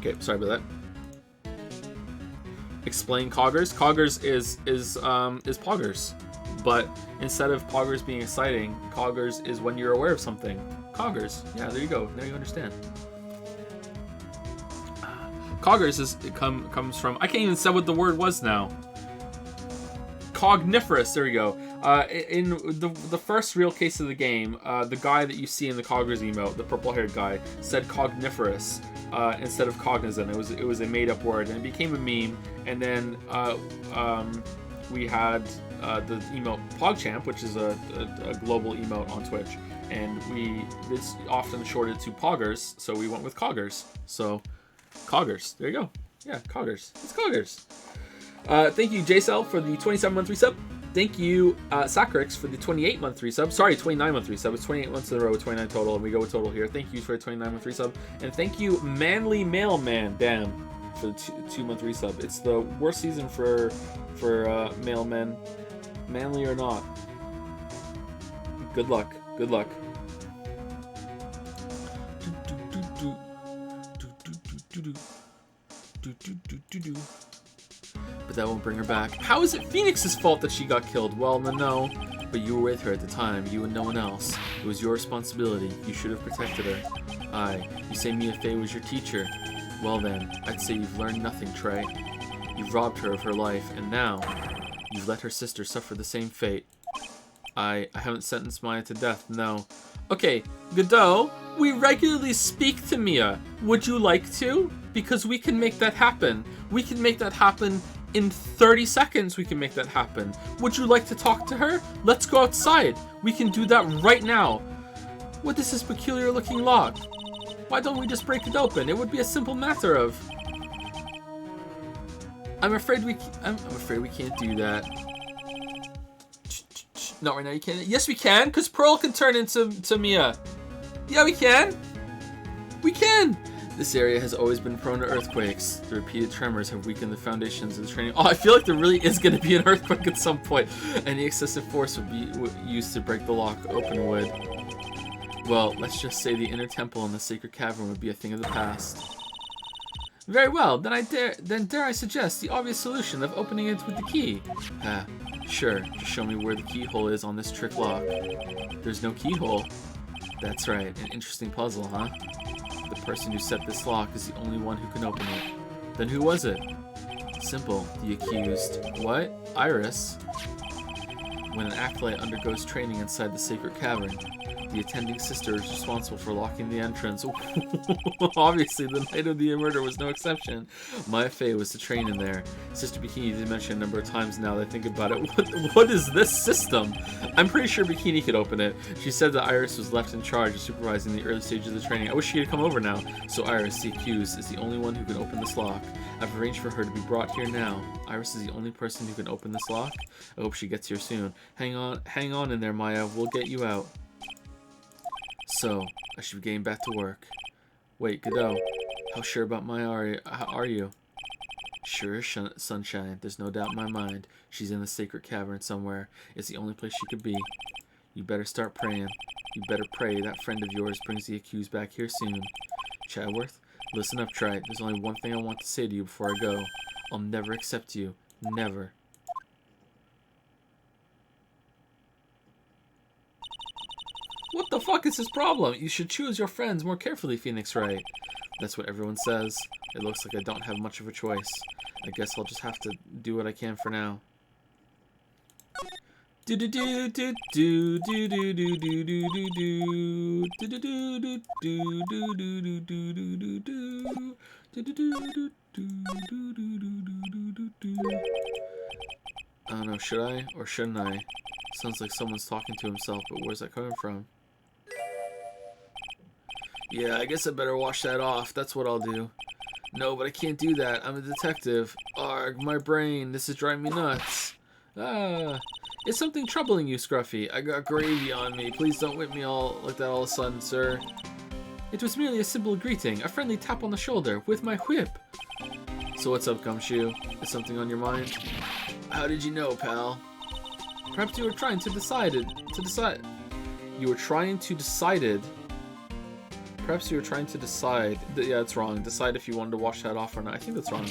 S1: Okay, sorry about that. Explain Coggers. Coggers is Poggers, but instead of Poggers being exciting, Coggers is when you're aware of something. Coggers. Yeah, there you go. Now you understand. Coggers comes from, I can't even say what the word was now. Cogniferous. There we go. In the first real case of the game, the guy that you see in the Coggers emote, the purple-haired guy, said cogniferous instead of cognizant. It was a made-up word, and it became a meme. And then we had the emote PogChamp, which is a global emote on Twitch, and it's often shorted to Poggers, so we went with Coggers. So Coggers. There you go. Yeah, Coggers. It's Coggers. Thank you, JCell, for the 27-month resub. Thank you, Sacrix, for the 28-month resub. Sorry, 29-month resub. It's 28 months in a row, 29 total, and we go with total here. Thank you for the 29-month resub. And thank you, Manly Mailman, damn, for the 2-month resub. It's the worst season for mailmen, manly or not. Good luck. Good luck. But that won't bring her back. How is it Phoenix's fault that she got killed? Well, no. But you were with her at the time, you and no one else. It was your responsibility. You should have protected her. Aye, you say Mia Fey was your teacher. Well then, I'd say you've learned nothing, Trey. You've robbed her of her life, and now you've let her sister suffer the same fate. I haven't sentenced Maya to death, no. Okay, Godot, we regularly speak to Mia. Would you like to? Because we can make that happen. We can make that happen in 30 seconds. We can make that happen. Would you like to talk to her? Let's go outside. We can do that right now. What is this peculiar looking lock? Why don't we just break it open? It would be a simple matter of... I'm afraid we can't do that. Not right now, you can't. Yes, we can, because Pearl can turn into Mia. Yeah, we can. We can. This area has always been prone to earthquakes. The repeated tremors have weakened the foundations of the training. Oh, I feel like there really is going to be an earthquake at some point. Any excessive force would be used to break the lock open would. Well, let's just say the inner temple and the sacred cavern would be a thing of the past. Very well, then dare I suggest the obvious solution of opening it with the key. Sure, just show me where the keyhole is on this trick lock. There's no keyhole. That's right, an interesting puzzle, huh? The person who set this lock is the only one who can open it. Then who was it? Simple, the accused. What? Iris? When an acolyte undergoes training inside the sacred cavern, the attending sister is responsible for locking the entrance. Obviously, the night of the murder was no exception. Maya Fey was to train in there. Sister Bikini did mention a number of times now that I think about it. What is this system? I'm pretty sure Bikini could open it. She said that Iris was left in charge of supervising the early stages of the training. I wish she had come over now. So Iris, the accused, is the only one who can open this lock. I've arranged for her to be brought here now. Iris is the only person who can open this lock. I hope she gets here soon. Hang on in there, Maya. We'll get you out. So, I should be getting back to work. Wait, Godot, how sure about Maya are you? Sure as sunshine, there's no doubt in my mind. She's in the sacred cavern somewhere. It's the only place she could be. You better start praying. You better pray that friend of yours brings the accused back here soon. Chadworth, listen up, Trite. There's only one thing I want to say to you before I go. I'll never accept you. Never. What the fuck is his problem? You should choose your friends more carefully, Phoenix Wright. That's what everyone says. It looks like I don't have much of a choice. I guess I'll just have to do what I can for now. Do do do do do do do do do do do do do do do do do do do do. I don't know, should I or shouldn't I? Sounds like someone's talking to himself, but where's that coming from? Yeah, I guess I better wash that off. That's what I'll do. No, but I can't do that. I'm a detective. Arg, my brain. This is driving me nuts. Is something troubling you, Scruffy? I got gravy on me. Please don't whip me all like that all of a sudden, sir. It was merely a simple greeting, a friendly tap on the shoulder with my whip. So what's up, Gumshoe? Is something on your mind? How did you know, pal? Perhaps you were trying to decide. You were trying to decide. Perhaps you were trying to decide. Yeah, it's wrong. Decide if you wanted to wash that off or not. I think that's wrong.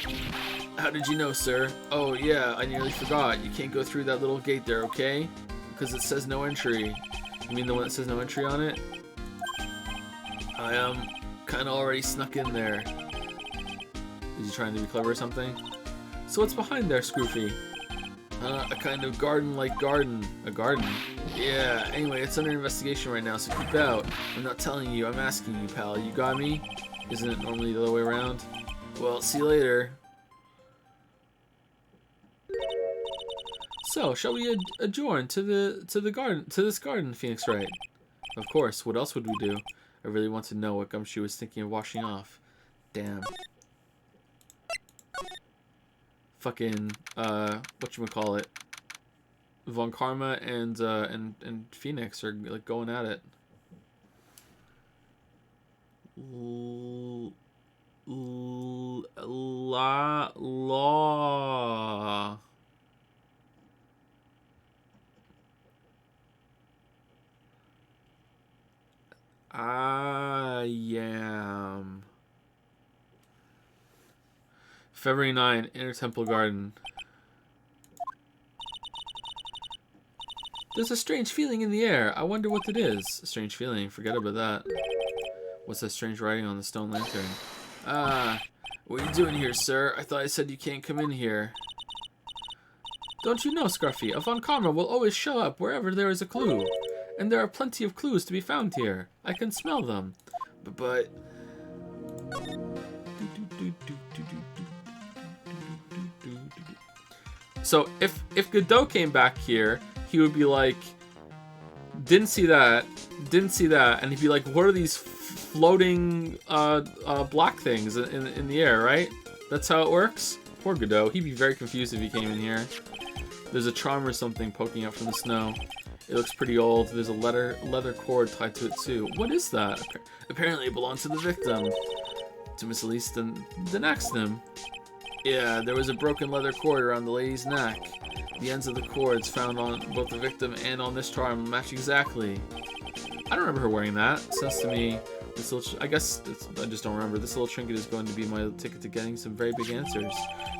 S1: How did you know, sir? Oh, yeah, I nearly forgot. You can't go through that little gate there, okay? Because it says no entry. You mean the one that says no entry on it? I am kind of already snuck in there. Is he trying to be clever or something? So what's behind there, Scroofy? A kind of garden-like garden. A garden? Yeah, anyway, it's under investigation right now, so keep out. I'm not telling you, I'm asking you, pal. You got me? Isn't it normally the other way around? Well, see you later. So, shall we adjourn to this garden, Phoenix Wright? Of course, what else would we do? I really want to know what Gumshoe was thinking of washing off. Damn. fucking whatchamacallit, Von Karma and Phoenix are like going at it. Law. I am. February 9, Inner Temple Garden. There's a strange feeling in the air. I wonder what it is. A strange feeling. Forget about that. What's that strange writing on the stone lantern? Ah, what are you doing here, sir? I thought I said you can't come in here. Don't you know, Scruffy? A Von Karma will always show up wherever there is a clue. And there are plenty of clues to be found here. I can smell them. But... So, if Godot came back here, he would be like, didn't see that, and he'd be like, what are these floating black things in the air, right? That's how it works? Poor Godot. He'd be very confused if he came in here. There's a charm or something poking out from the snow. It looks pretty old. There's a leather cord tied to it too. What is that? Apparently it belonged to the victim. To Miss Elise Denaxton. Yeah, there was a broken leather cord around the lady's neck. The ends of the cords found on both the victim and on this charm match exactly. I don't remember her wearing that. Says to me, this little I just don't remember. This little trinket is going to be my ticket to getting some very big answers.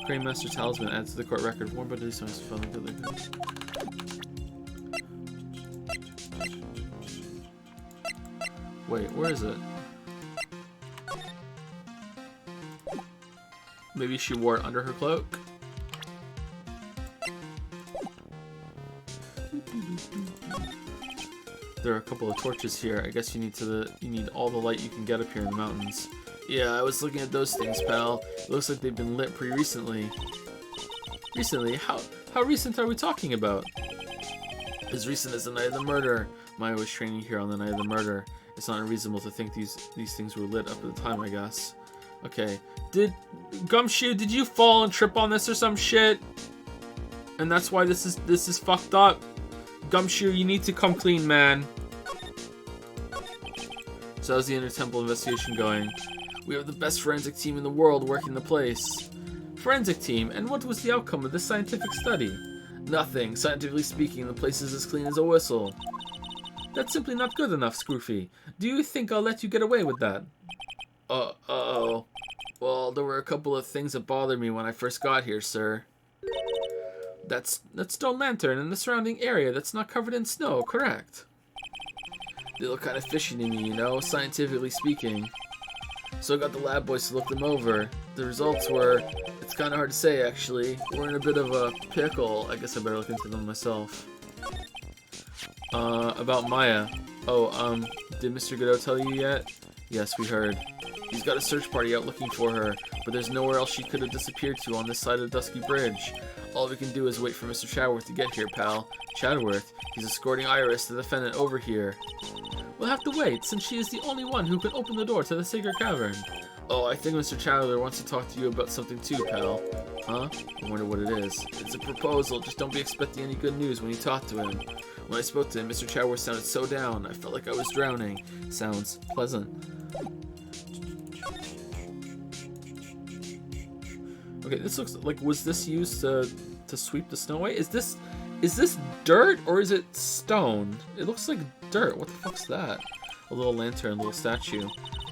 S1: Crane Master Talisman adds to the court record. Worn by the songs fun good. Wait, where is it? Maybe she wore it under her cloak? There are a couple of torches here. I guess you need all the light you can get up here in the mountains. Yeah, I was looking at those things, pal. It looks like they've been lit pretty recently. Recently? How recent are we talking about? As recent as the night of the murder. Maya was training here on the night of the murder. It's not unreasonable to think these things were lit up at the time, I guess. Okay. Gumshoe, did you fall and trip on this or some shit? And that's why this is fucked up? Gumshoe, you need to come clean, man. So how's the Inner Temple investigation going? We have the best forensic team in the world working the place. Forensic team? And what was the outcome of this scientific study? Nothing. Scientifically speaking, the place is as clean as a whistle. That's simply not good enough, Scroofy. Do you think I'll let you get away with that? Uh-oh. Well, there were a couple of things that bothered me when I first got here, sir. That stone lantern and the surrounding area that's not covered in snow, correct? They look kind of fishy to me, you know, scientifically speaking. So I got the lab boys to look them over. The results were, it's kind of hard to say, actually. We're in a bit of a pickle. I guess I better look into them myself. About Maya. Oh, did Mr. Godot tell you yet? Yes, we heard. He's got a search party out looking for her, but there's nowhere else she could have disappeared to on this side of the Dusky Bridge. All we can do is wait for Mr. Chadworth to get here, pal. Chadworth? He's escorting Iris, the defendant, over here. We'll have to wait, since she is the only one who can open the door to the Sacred Cavern. Oh, I think Mr. Chandler wants to talk to you about something too, pal. Huh? I wonder what it is. It's a proposal, just don't be expecting any good news when you talk to him. When I spoke to him, Mr. Chadworth sounded so down, I felt like I was drowning. Sounds pleasant. Okay, this looks like, was this used to sweep the snow away? Is this dirt or is it stone? It looks like dirt. What the fuck's that? A little lantern, a little statue.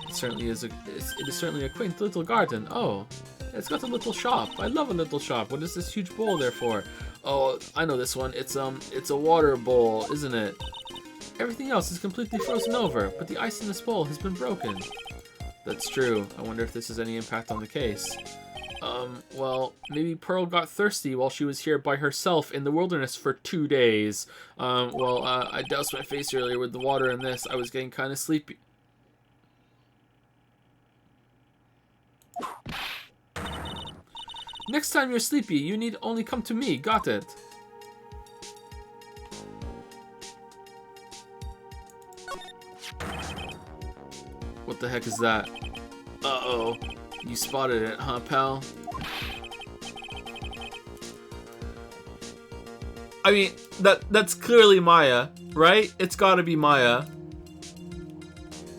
S1: It certainly is it is certainly a quaint little garden. Oh, it's got a little shop. I love a little shop. What is this huge bowl there for? Oh, I know this one. It's a water bowl, isn't it? Everything else is completely frozen over, but the ice in this bowl has been broken. That's true. I wonder if this has any impact on the case. Well, maybe Pearl got thirsty while she was here by herself in the wilderness for 2 days. I doused my face earlier with the water in this. I was getting kind of sleepy. Next time you're sleepy, you need only come to me. Got it? What the heck is that? Uh-oh. You spotted it, huh, pal? I mean, that's clearly Maya, right? It's gotta be Maya.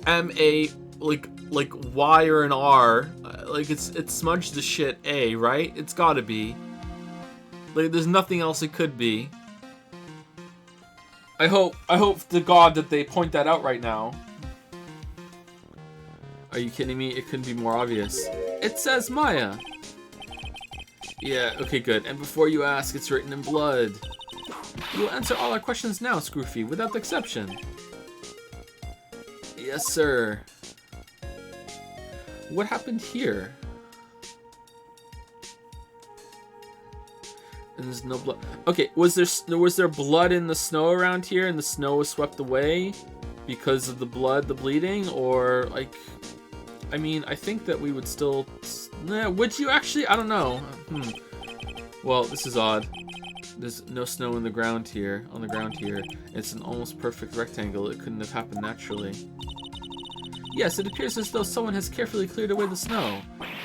S1: M-A, like Y or an R. Like, it's smudged the shit A, right? It's gotta be. Like, there's nothing else it could be. I hope to God that they point that out right now. Are you kidding me? It couldn't be more obvious. It says Maya. Yeah, okay, good. And before you ask, it's written in blood. You'll answer all our questions now, Scroofy, without exception. Yes, sir. What happened here? And there's no blood. Okay, was there blood in the snow around here, and the snow was swept away because of the blood, the bleeding, or like? I mean, I think that we would still. Would you actually? I don't know. Well, this is odd. There's no snow in the ground here. On the ground here, it's an almost perfect rectangle. It couldn't have happened naturally. Yes, it appears as though someone has carefully cleared away the snow.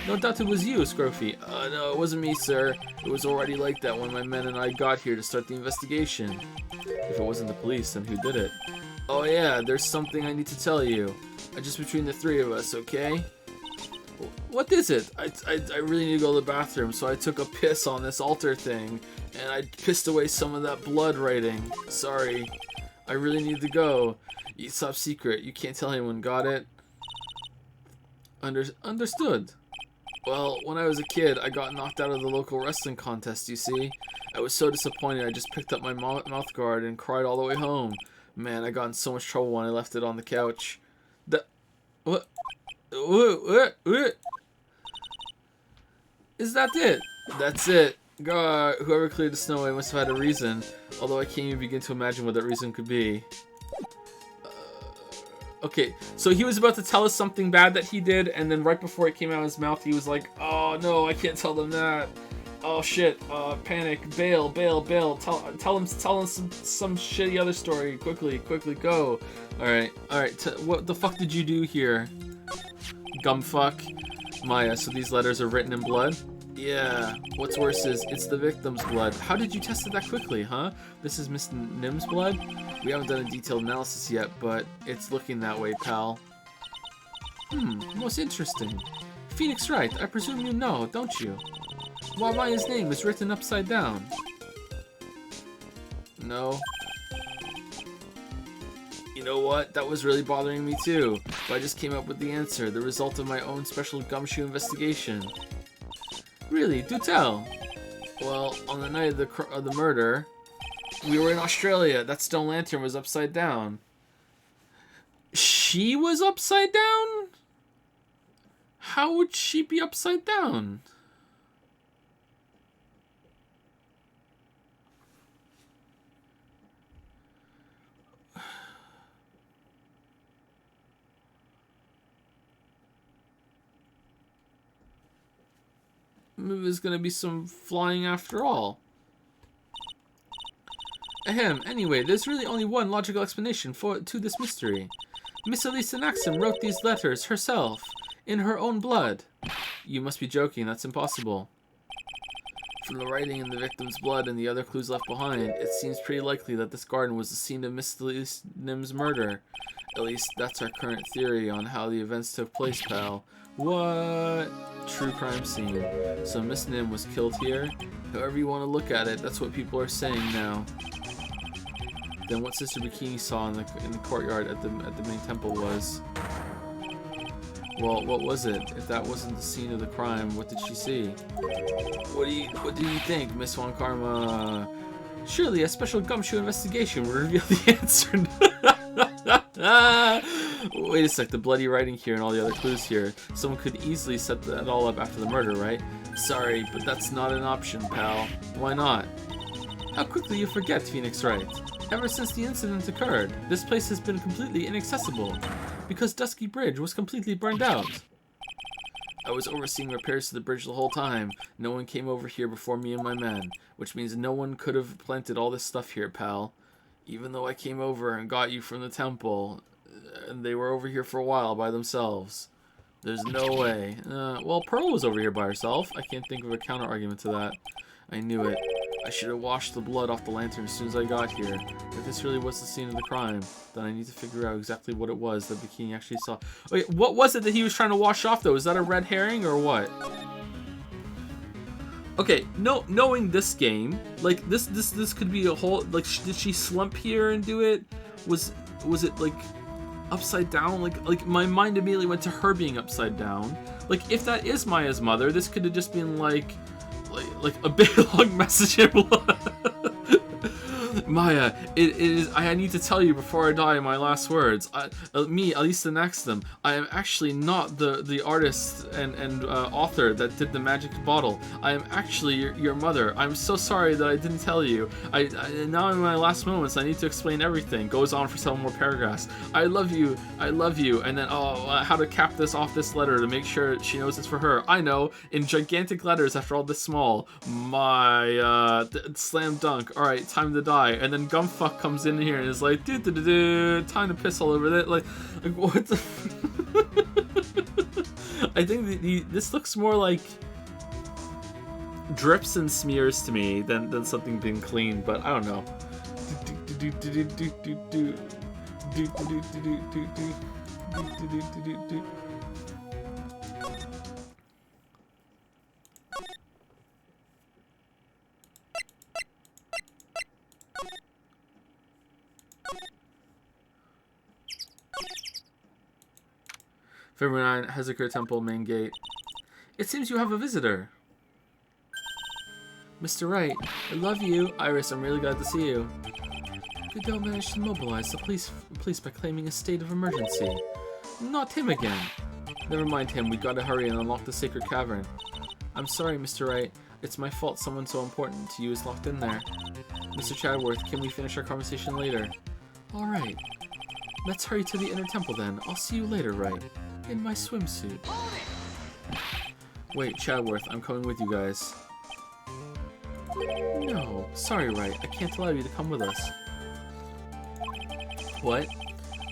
S1: No doubt it was you, Scroofy. No, it wasn't me, sir. It was already like that when my men and I got here to start the investigation. If it wasn't the police, then who did it? Oh yeah, there's something I need to tell you. Just between the three of us, okay? What is it? I really need to go to the bathroom, so I took a piss on this altar thing, and I pissed away some of that blood writing. Sorry. I really need to go. It's top secret. You can't tell anyone, got it? Understood. Well, when I was a kid, I got knocked out of the local wrestling contest, you see? I was so disappointed I just picked up my mouth guard and cried all the way home. Man, I got in so much trouble when I left it on the couch. What? Is that it? That's it. God, whoever cleared the snow away must have had a reason, although I can't even begin to imagine what that reason could be. Okay, so he was about to tell us something bad that he did, and then right before it came out of his mouth, he was like, "Oh no, I can't tell them that. Oh shit, panic, bail. Tell them some shitty other story. Quickly, go." All right. What the fuck did you do here? Gumfuck. Maya, so these letters are written in blood? Yeah. What's worse is, it's the victim's blood. How did you test it that quickly, huh? This is Miss Nim's blood? We haven't done a detailed analysis yet, but it's looking that way, pal. Most interesting. Phoenix Wright, I presume you know, don't you? Why Maya's name is written upside down. No. You know what? That was really bothering me too. But I just came up with the answer, the result of my own special gumshoe investigation. Really? Do tell. Well, on the night of the murder, we were in Australia. That stone lantern was upside down. She was upside down? How would she be upside down? Maybe there's gonna be some flying after all. Ahem, anyway, there's really only one logical explanation to this mystery. Miss Elisa Naxxam wrote these letters herself, in her own blood. You must be joking, that's impossible. From the writing in the victim's blood and the other clues left behind, it seems pretty likely that this garden was the scene of Miss Elisa Nim's murder. At least, that's our current theory on how the events took place, pal. What? True crime scene. So Miss Nim was killed here? However you want to look at it, that's what people are saying now. Then what Sister Bikini saw in the courtyard at the main temple was... Well, what was it? If that wasn't the scene of the crime, what did she see? What do you think, Miss Von Karma? Surely a special gumshoe investigation will reveal the answer. Wait a sec, the bloody writing here and all the other clues here. Someone could easily set that all up after the murder, right? Sorry, but that's not an option, pal. Why not? How quickly you forget, Phoenix Wright. Ever since the incident occurred, this place has been completely inaccessible, because Dusky Bridge was completely burned out. I was overseeing repairs to the bridge the whole time. No one came over here before me and my men, which means no one could have planted all this stuff here, pal. Even though I came over and got you from the temple, and they were over here for a while by themselves. There's no way. Well, Pearl was over here by herself. I can't think of a counter-argument to that. I knew it. I should have washed the blood off the lantern as soon as I got here. If this really was the scene of the crime, then I need to figure out exactly what it was that Bikini actually saw. Wait, what was it that he was trying to wash off, though? Is that a red herring or what? Okay, knowing this game, like this could be a whole, like, did she slump here and do it? Was it like upside down? Like my mind immediately went to her being upside down. Like, if that is Maya's mother, this could have just been like a big long message in blood. Maya, it is. I need to tell you before I die my last words. Me, Alisa Naxdom, I am actually not the artist and author that did the magic bottle. I am actually your mother. I'm so sorry that I didn't tell you. I now in my last moments, I need to explain everything. Goes on for several more paragraphs. I love you, and then how to cap this off this letter to make sure she knows it's for her. I know, in gigantic letters after all this small. My slam dunk. All right, time to die. And then Gumfuck comes in here and is like, time to piss all over that. Like what the? I think this looks more like drips and smears to me than something being clean. But I don't know. February 9, Hezekiah Temple, main gate. It seems you have a visitor. Mr. Wright, I love you. Iris, I'm really glad to see you. Goodell managed to mobilize the police by claiming a state of emergency. Not him again. Never mind him, we gotta hurry and unlock the sacred cavern. I'm sorry, Mr. Wright. It's my fault someone so important to you is locked in there. Mr. Chadworth, can we finish our conversation later? Alright. Let's hurry to the inner temple then. I'll see you later, Wright. In my swimsuit. Wait, Chadworth, I'm coming with you guys. No, sorry, Wright. I can't allow you to come with us. What?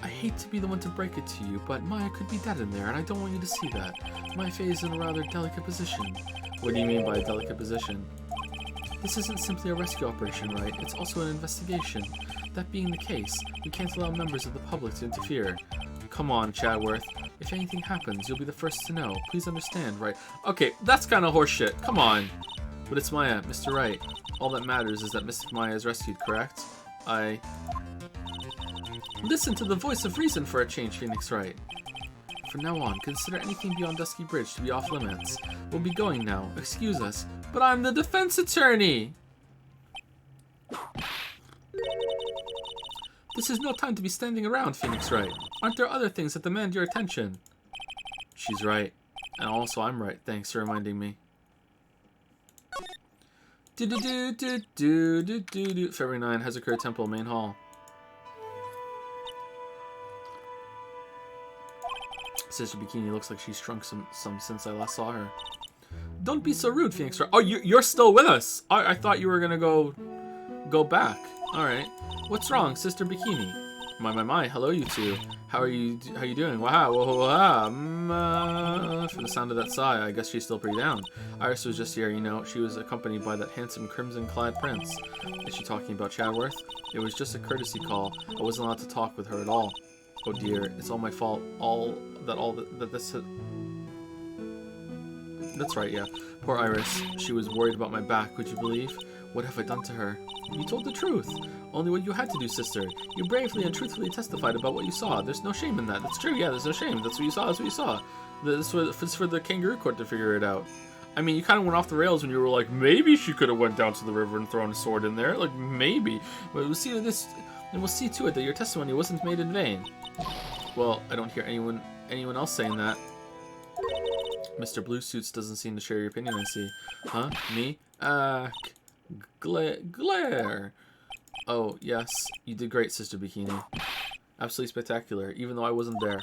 S1: I hate to be the one to break it to you, but Maya could be dead in there, and I don't want you to see that. My Faye is in a rather delicate position. What do you mean by a delicate position? This isn't simply a rescue operation, right? It's also an investigation. That being the case, we can't allow members of the public to interfere. Come on, Chadworth. If anything happens, you'll be the first to know. Please understand, right? Okay, that's kind of horseshit. Come on. But it's Maya, Mr. Wright. All that matters is that Mystic Maya is rescued, correct? Listen to the voice of reason for a change, Phoenix Wright. From now on, consider anything beyond Dusky Bridge to be off limits. We'll be going now. Excuse us. But I'm the defense attorney! This is no time to be standing around, Phoenix Wright. Aren't there other things that demand your attention? She's right. And also I'm right. Thanks for reminding me. February 9, Hezekiah Temple, main hall. Sister Bikini looks like she's shrunk some since I last saw her. Don't be so rude, Phoenix Wright. Oh, you're still with us. I thought you were gonna go back. All right. What's wrong, Sister Bikini? My. Hello, you two. How are you doing? Wow. For the sound of that sigh, I guess she's still pretty down. Iris was just here, you know. She was accompanied by that handsome crimson-clad prince. Is she talking about Chadworth? It was just a courtesy call. I wasn't allowed to talk with her at all. Oh dear, it's all my fault. That's right, yeah. Poor Iris. She was worried about my back, would you believe? What have I done to her? You told the truth. Only what you had to do, sister. You bravely and truthfully testified about what you saw. There's no shame in that. That's true, yeah, there's no shame. That's what you saw, that's what you saw. This was for the kangaroo court to figure it out. I mean, you kind of went off the rails when you were like, maybe she could have went down to the river and thrown a sword in there. Like, maybe. But we'll see this, and we'll see to it that your testimony wasn't made in vain. Well, I don't hear anyone else saying that. Mr. Blue Suits doesn't seem to share your opinion, I see. Huh? Me? Glare. Oh, yes. You did great, Sister Bikini. Absolutely spectacular, even though I wasn't there.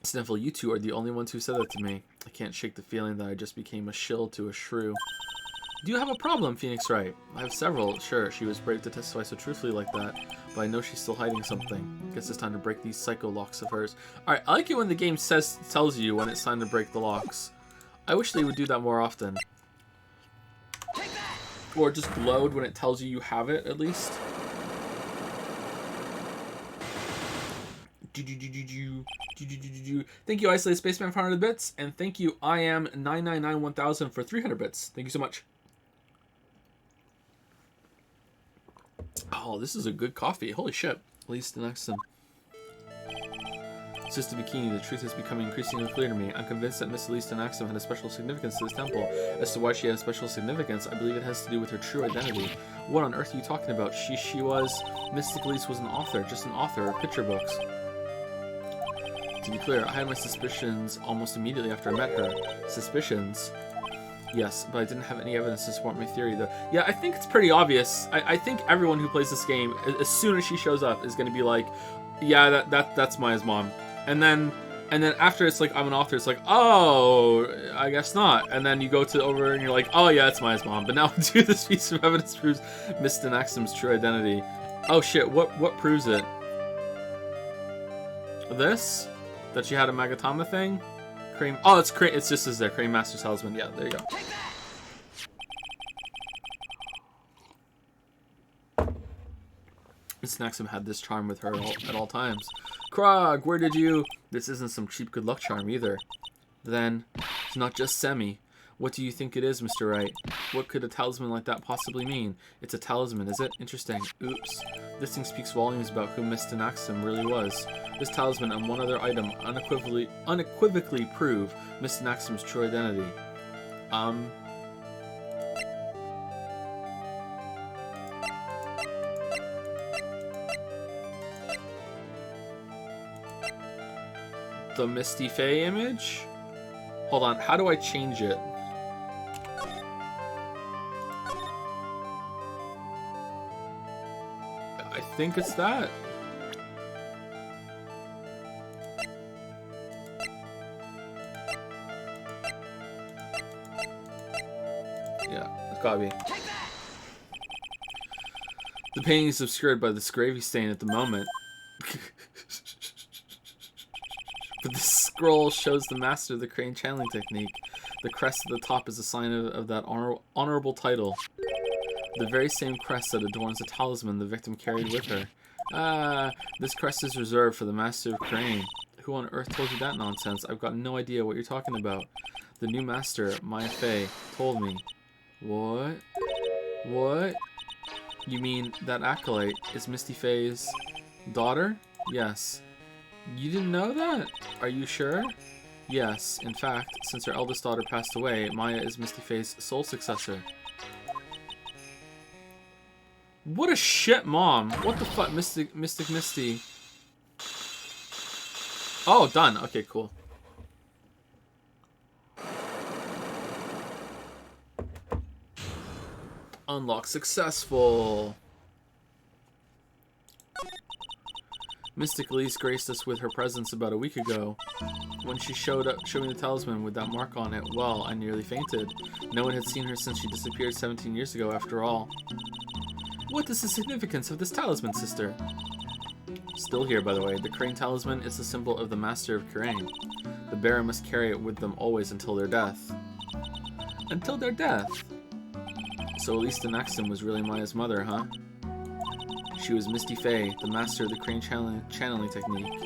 S1: Sniffle, you two are the only ones who said that to me. I can't shake the feeling that I just became a shill to a shrew. Do you have a problem, Phoenix Wright? I have several. Sure, she was brave to testify so truthfully like that, but I know she's still hiding something. Guess it's time to break these psycho locks of hers. Alright, I like it when the game tells you when it's time to break the locks. I wish they would do that more often. Or just glowed when it tells you you have it, at least. Thank you, Isolated Spaceman, for 100 bits. And thank you, I am 9991000 for 300 bits. Thank you so much. Oh, this is a good coffee. Holy shit. At least the next one. Sister Bikini, the truth is becoming increasingly clear to me. I'm convinced that Miss Elise Axum had a special significance to this temple. As to why she had a special significance, I believe it has to do with her true identity. What on earth are you talking about? She was... Mystic Elise was an author, just an author of picture books. To be clear, I had my suspicions almost immediately after I met her. Suspicions? Yes, but I didn't have any evidence to support my theory, though. Yeah, I think it's pretty obvious. I think everyone who plays this game, as soon as she shows up, is going to be like, yeah, that's Maya's mom. And then after it's like, I'm an author, it's like, oh, I guess not. And then you go to over and you're like, oh yeah, it's Maya's mom. But now this piece of evidence proves Miss Axum's true identity. Oh shit, what proves it? This? That she had a Magatama thing? Cream. Oh, it's just as there. Cream Master Talisman. Yeah, there you go. Miss Axum had this charm with her at all times. Krog, where did you... This isn't some cheap good luck charm either. Then, it's not just semi. What do you think it is, Mr. Wright? What could a talisman like that possibly mean? It's a talisman, is it? Interesting. Oops. This thing speaks volumes about who Miss Axum really was. This talisman and one other item unequivocally prove Miss Axum's true identity. The Misty Fae image? Hold on, how do I change it? I think it's that. Yeah, it's gotta be. The painting is obscured by this gravy stain at the moment. But this scroll shows the master of the crane channeling technique. The crest at the top is a sign of that honorable title. The very same crest that adorns the talisman the victim carried with her. Ah, this crest is reserved for the master of crane. Who on earth told you that nonsense? I've got no idea what you're talking about. The new master, Maya Fey, told me. What? What? You mean that acolyte is Misty Fae's daughter? Yes. You didn't know that? Are you sure? Yes. In fact, since her eldest daughter passed away, Maya is Misty Fae's sole successor. What a shit mom. What the fuck? Mystic Misty. Oh, done. Okay, cool. Unlock successful. Mystic Elise graced us with her presence about a week ago. When she showed up showing the talisman with that mark on it, well, I nearly fainted. No one had seen her since she disappeared 17 years ago, after all. What is the significance of this talisman, sister? Still here, by the way. The crane talisman is the symbol of the master of Kurain. The bearer must carry it with them always until their death. Until their death? So Elise Axum was really Maya's mother, huh? She was Misty Fae, the master of the crane channeling technique.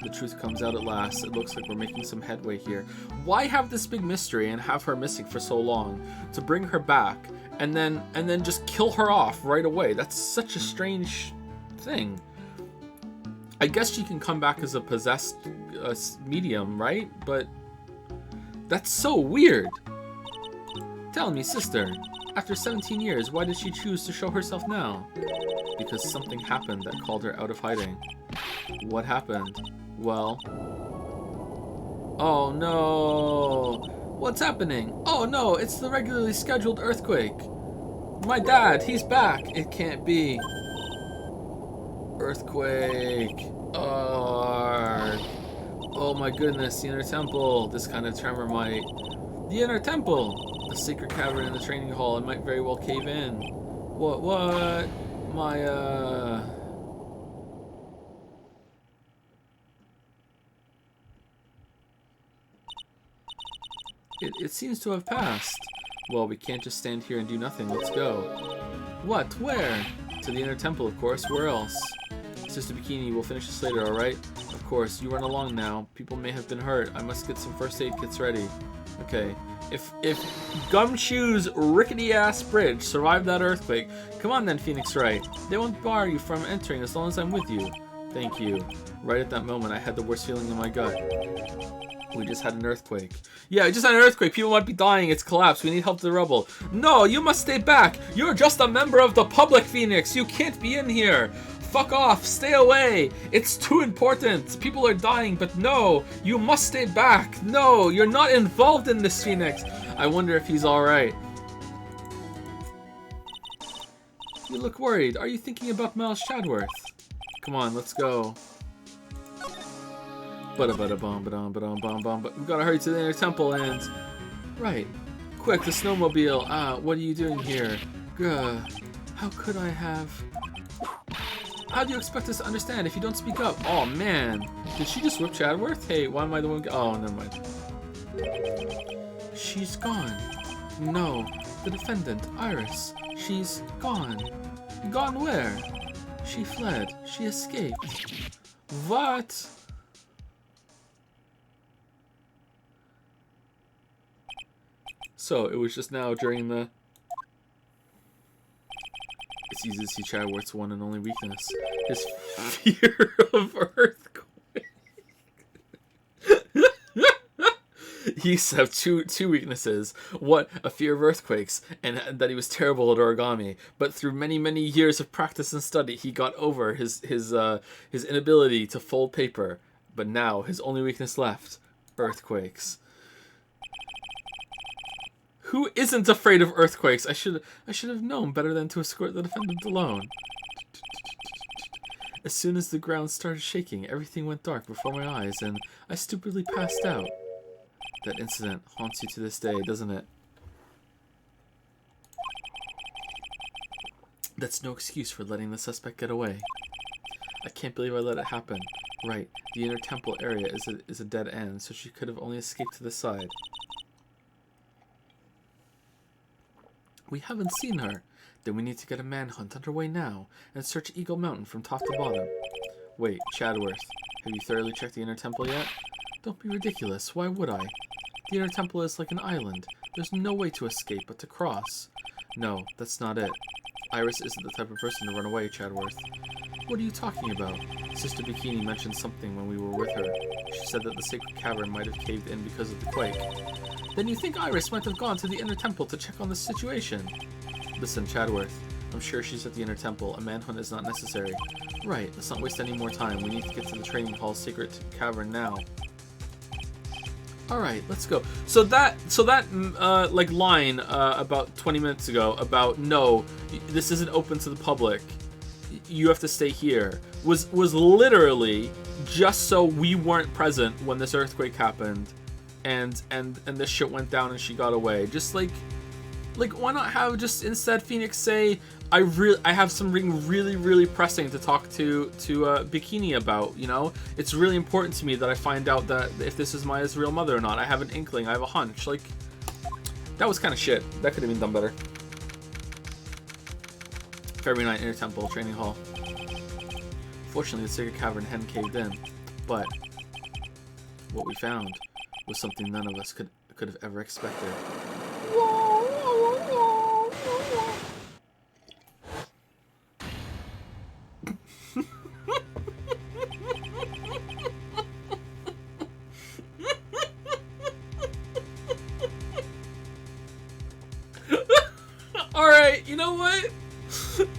S1: The truth comes out at last. It looks like we're making some headway here. Why have this big mystery and have her missing for so long? To bring her back and then just kill her off right away. That's such a strange thing. I guess she can come back as a possessed medium, right? But that's so weird. Tell me, sister, after 17 years, why did she choose to show herself now? Because something happened that called her out of hiding. What happened? Well... Oh no! What's happening? Oh no, it's the regularly scheduled earthquake! My dad, he's back! It can't be. Earthquake. Arg. Oh my goodness, the inner temple. This kind of tremor might... The inner temple! The secret cavern in the training hall. It might very well cave in. What? Maya... It seems to have passed. Well, we can't just stand here and do nothing. Let's go. What? Where? To the inner temple, of course. Where else? Sister Bikini, we'll finish this later, alright? Of course, you run along now. People may have been hurt. I must get some first aid kits ready. Okay. If Gumshoe's rickety-ass bridge survived that earthquake, come on then, Phoenix Wright. They won't bar you from entering as long as I'm with you. Thank you. Right at that moment, I had the worst feeling in my gut. We just had an earthquake. Yeah, we just had an earthquake. People might be dying. It's collapsed. We need help to the rubble. No, you must stay back. You're just a member of the public, Phoenix. You can't be in here. Fuck off. Stay away. It's too important. People are dying, but no. You must stay back. No, you're not involved in this, Phoenix. I wonder if he's alright. You look worried. Are you thinking about Miles Chadworth? Come on, let's go. We gotta hurry to the inner temple and... Right. Quick, the snowmobile. Ah, what are you doing here? Gah. How could I have... How do you expect us to understand if you don't speak up? Oh, man. Did she just whip Chadworth? Hey, why am I the one... Oh, never mind. She's gone. No. The defendant, Iris. She's gone. Gone where? She fled. She escaped. What? So, it was just now during the... It's easy to see Chadworth's one and only weakness. His fear of earthquake. He used to have two weaknesses. One, a fear of earthquakes, and that he was terrible at origami. But through many years of practice and study, he got over his inability to fold paper. But now, his only weakness left, earthquakes. Who isn't afraid of earthquakes? I should have known better than to escort the defendant alone. As soon as the ground started shaking, everything went dark before my eyes, and I stupidly passed out. That incident haunts you to this day, doesn't it? That's no excuse for letting the suspect get away. I can't believe I let it happen. Right, the inner temple area is a dead end, so she could have only escaped to the side. We haven't seen her. Then we need to get a manhunt underway now and search Eagle Mountain from top to bottom. Wait, Chadworth, have you thoroughly checked the inner temple yet? Don't be ridiculous. Why would I? The inner temple is like an island. There's no way to escape but to cross. No, that's not it. Iris isn't the type of person to run away, Chadworth. What are you talking about? Sister Bikini mentioned something when we were with her. She said that the sacred cavern might have caved in because of the quake. Then you think Iris might have gone to the inner temple to check on the situation? Listen, Chadworth. I'm sure she's at the inner temple. A manhunt is not necessary. Right, let's not waste any more time. We need to get to the training hall's secret cavern now. Alright, let's go. So that like line about 20 minutes ago about no, this isn't open to the public. You have to stay here. Was literally just so we weren't present when this earthquake happened. And this shit went down and she got away. Just like why not have just instead Phoenix say I have something really pressing to talk to Bikini about, you know? It's really important to me that I find out that if this is Maya's real mother or not. I have an inkling, I have a hunch. Like, that was kind of shit. That could have been done better. February 9th, Inner Temple Training Hall. Fortunately, the sacred cavern hadn't caved in, but what we found was something none of us could have ever expected. Alright, you know what?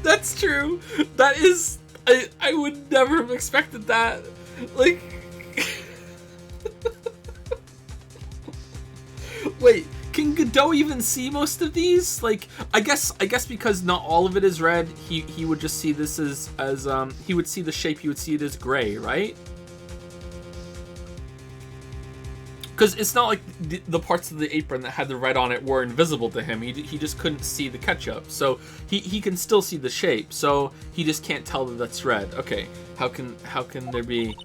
S1: That's true. That is... I would never have expected that. Like... Wait, can Godot even see most of these? Like, I guess because not all of it is red, he would just see this as he would see the shape, he would see it as gray, right? Because it's not like the parts of the apron that had the red on it were invisible to him. He just couldn't see the ketchup. So he can still see the shape. So he just can't tell that that's red. Okay, how can there be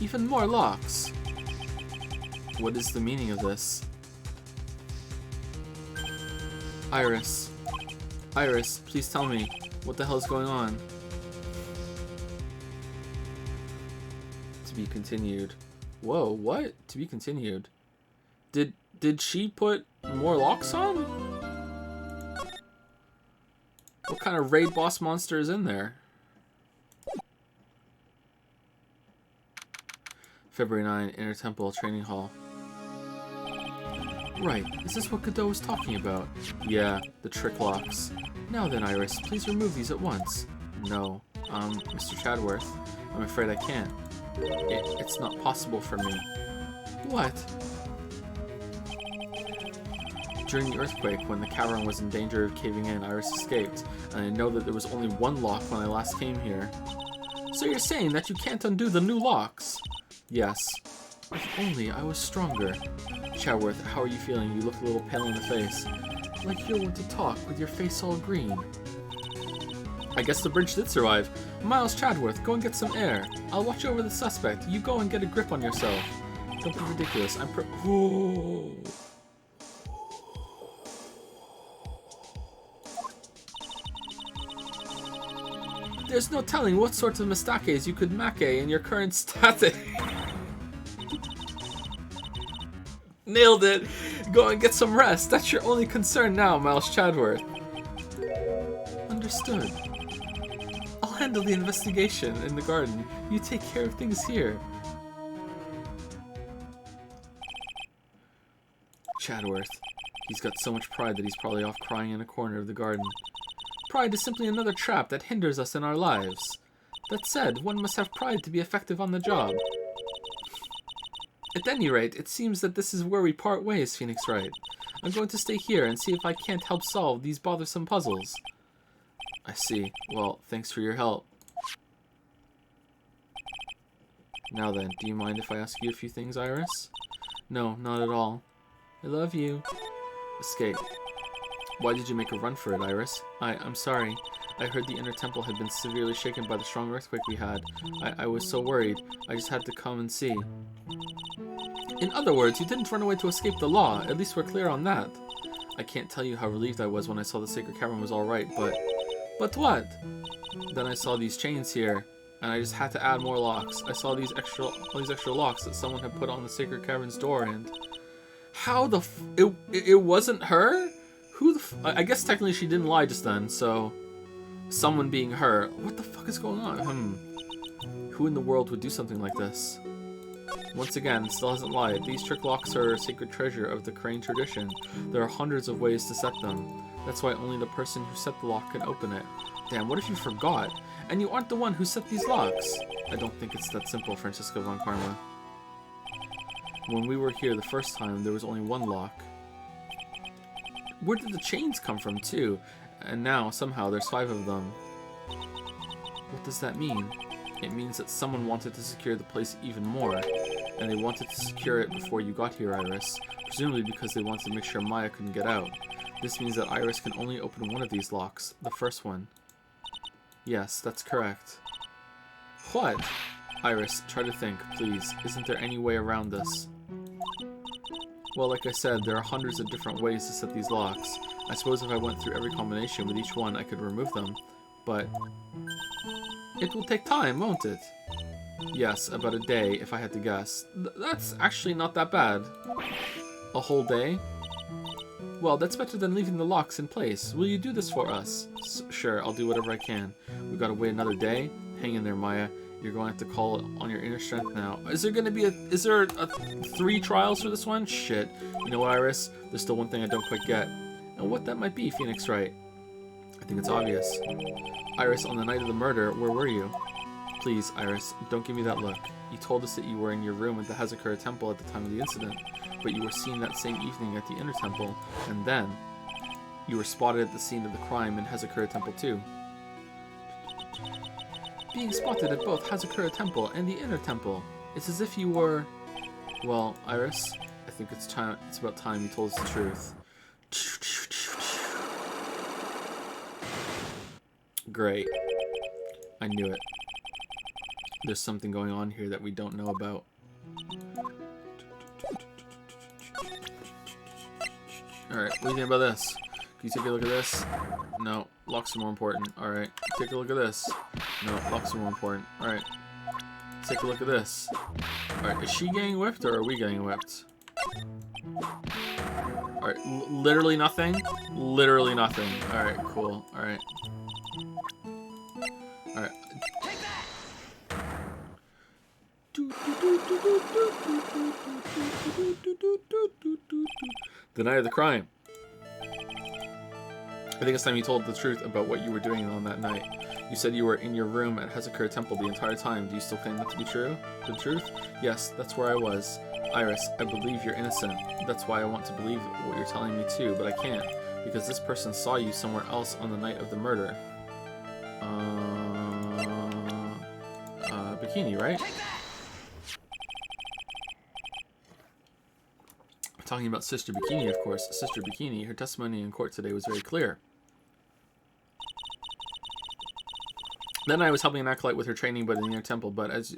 S1: even more locks? What is the meaning of this? Iris. Iris, please tell me. What the hell is going on? To be continued. Whoa, what? To be continued. Did she put more locks on? What kind of raid boss monster is in there? February 9, Inner Temple Training Hall. Right, is this what Godot was talking about? Yeah, the trick locks. Now then, Iris, please remove these at once. No, Mr. Chadworth, I'm afraid I can't. It's not possible for me. What? During the earthquake, when the cavern was in danger of caving in, Iris escaped, and I know that there was only one lock when I last came here. So you're saying that you can't undo the new locks? Yes. If only I was stronger. Chadworth, how are you feeling? You look a little pale in the face. Like you'll want to talk with your face all green. I guess the bridge did survive. Miles Chadworth, go and get some air. I'll watch over the suspect. You go and get a grip on yourself. Don't be ridiculous. Whoa. There's no telling what sorts of mistakes you could make in your current status. Nailed it! Go and get some rest. That's your only concern now, Miles Chadworth. Understood. I'll handle the investigation in the garden. You take care of things here. Chadworth. He's got so much pride that he's probably off crying in a corner of the garden. Pride is simply another trap that hinders us in our lives. That said, one must have pride to be effective on the job. At any rate, it seems that this is where we part ways, Phoenix Wright. I'm going to stay here and see if I can't help solve these bothersome puzzles. I see. Well, thanks for your help. Now then, do you mind if I ask you a few things, Iris? No, not at all. I love you. Escape. Why did you make a run for it, Iris? I'm sorry. I heard the Inner Temple had been severely shaken by the strong earthquake we had. I was so worried. I just had to come and see. In other words, you didn't run away to escape the law. At least we're clear on that. I can't tell you how relieved I was when I saw the Sacred Cavern was alright, but... But what? Then I saw these chains here, and I just had to add more locks. I saw all these extra locks that someone had put on the Sacred Cavern's door, and... How the it wasn't her? Who the I guess technically she didn't lie just then, so... Someone being her. What the fuck is going on? Who in the world would do something like this? Once again, still hasn't lied. These trick locks are a sacred treasure of the Crane tradition. There are hundreds of ways to set them. That's why only the person who set the lock can open it. Damn, what if you forgot? And you aren't the one who set these locks. I don't think it's that simple, Francisco von Karma. When we were here the first time, there was only one lock. Where did the chains come from, too? And now, somehow, there's 5 of them. What does that mean? It means that someone wanted to secure the place even more, and they wanted to secure it before you got here, Iris, presumably because they wanted to make sure Maya couldn't get out. This means that Iris can only open one of these locks, the first one. Yes, that's correct. What? Iris, try to think, please. Isn't there any way around this? Well, like I said, there are hundreds of different ways to set these locks. I suppose if I went through every combination with each one, I could remove them. But... it will take time, won't it? Yes, about a day, if I had to guess. That's actually not that bad. A whole day? Well, that's better than leaving the locks in place. Will you do this for us? Sure, I'll do whatever I can. We've got to wait another day? Hang in there, Maya. You're going to have to call on your inner strength now. Is there 3 trials for this one? Shit. You know what, Iris? There's still one thing I don't quite get. And what that might be, Phoenix Wright. I think it's obvious. Iris, on the night of the murder, where were you? Please, Iris, don't give me that look. You told us that you were in your room at the Hazakura Temple at the time of the incident, but you were seen that same evening at the Inner Temple, and then you were spotted at the scene of the crime in Hazakura Temple too. Being spotted at both Hazakura Temple and the Inner Temple. It's as if you were... Well, Iris, I think it's about time you told us the truth. Great. I knew it. There's something going on here that we don't know about. Alright, what do you think about this? you take a look at this? No, locks are more important. Alright, take a look at this. No, locks are more important. Alright, take a look at this. Alright, is she getting whipped or are we getting whipped? Alright, literally nothing? Literally nothing. Alright, cool. Alright. Alright. The night of the crime. I think it's time you told the truth about what you were doing on that night. You said you were in your room at Hazakura Temple the entire time. Do you still claim that to be true? The truth? Yes, that's where I was. Iris, I believe you're innocent. That's why I want to believe what you're telling me too, but I can't. Because this person saw you somewhere else on the night of the murder. Bikini, right? I'm talking about Sister Bikini, of course. Sister Bikini, her testimony in court today was very clear. Then I was helping an acolyte with her training by the near temple, but as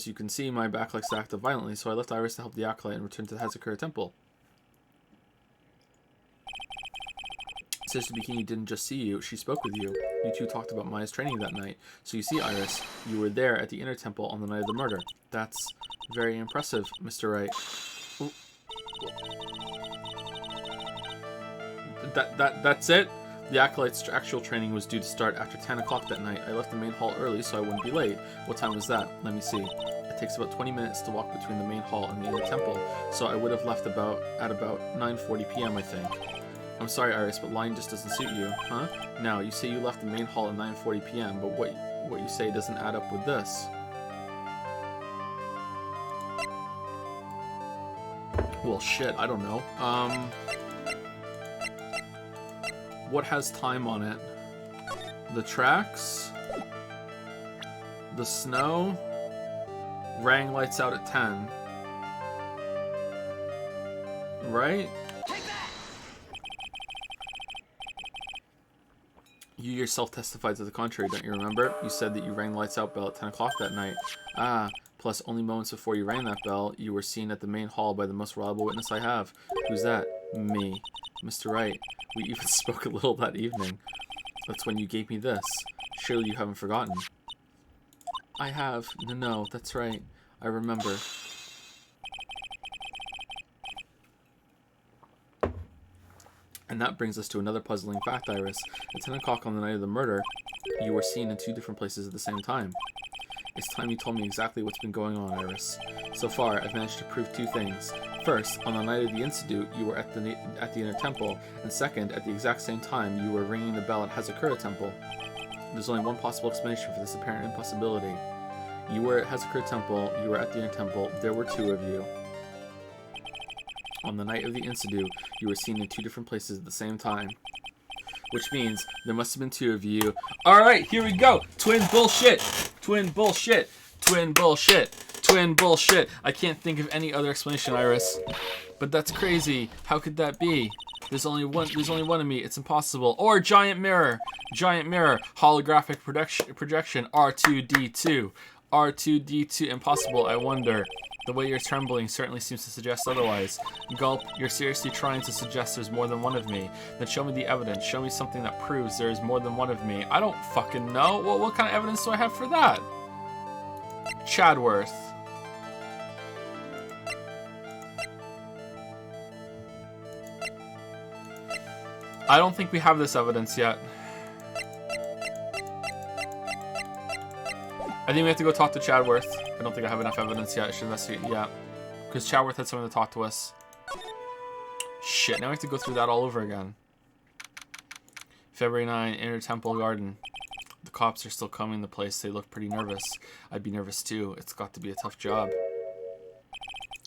S1: you can see, my back likes to act violently, so I left Iris to help the acolyte and returned to the Hazakura Temple. Sister Bikini didn't just see you, she spoke with you. You two talked about Maya's training that night. So you see, Iris, you were there at the inner temple on the night of the murder. That's very impressive, Mr. Wright. That's it? The acolyte's actual training was due to start after 10 o'clock that night. I left the main hall early so I wouldn't be late. What time was that? Let me see. It takes about 20 minutes to walk between the main hall and the inner temple, so I would have left at about 9:40 p.m. I think. I'm sorry, Iris, but lying just doesn't suit you, huh? Now, you say you left the main hall at 9:40 p.m., but what you say doesn't add up with this. Well, shit, I don't know. What has time on it? The tracks? The snow? Rang lights out at 10. Right? You yourself testified to the contrary, don't you remember? You said that you rang the lights out bell at 10 o'clock that night. Ah, plus only moments before you rang that bell, you were seen at the main hall by the most reliable witness I have. Who's that? Me. Mr. Wright. We even spoke a little that evening. That's when you gave me this. Surely you haven't forgotten. I have. No, that's right. I remember. And that brings us to another puzzling fact, Iris. At 10 o'clock on the night of the murder, you were seen in two different places at the same time. It's time you told me exactly what's been going on, Iris. So far, I've managed to prove two things. First, on the night of the incident, you were at the inner temple, and second, at the exact same time, you were ringing the bell at Hazakura Temple. There's only one possible explanation for this apparent impossibility. You were at Hazakura Temple, you were at the inner temple, there were two of you. On the night of the incident, you were seen in two different places at the same time. Which means there must have been two of you. Alright, here we go! Twin bullshit! Twin bullshit! Twin bullshit! Twin bullshit! I can't think of any other explanation, Iris. But that's crazy. How could that be? There's only one of me. It's impossible. Or giant mirror! Giant mirror. Holographic projection. R2-D2. R2-D2. Impossible, I wonder. The way you're trembling certainly seems to suggest otherwise. Gulp, you're seriously trying to suggest there's more than one of me. Then show me the evidence. Show me something that proves there is more than one of me. I don't fucking know. Well, what kind of evidence do I have for that? Chadworth. I don't think we have this evidence yet. I think we have to go talk to Chadworth. I don't think I have enough evidence yet. I should investigate. Yeah. Because Chadworth had someone to talk to us. Shit, now we have to go through that all over again. February 9, Inner Temple Garden. The cops are still combing the place. They look pretty nervous. I'd be nervous too. It's got to be a tough job.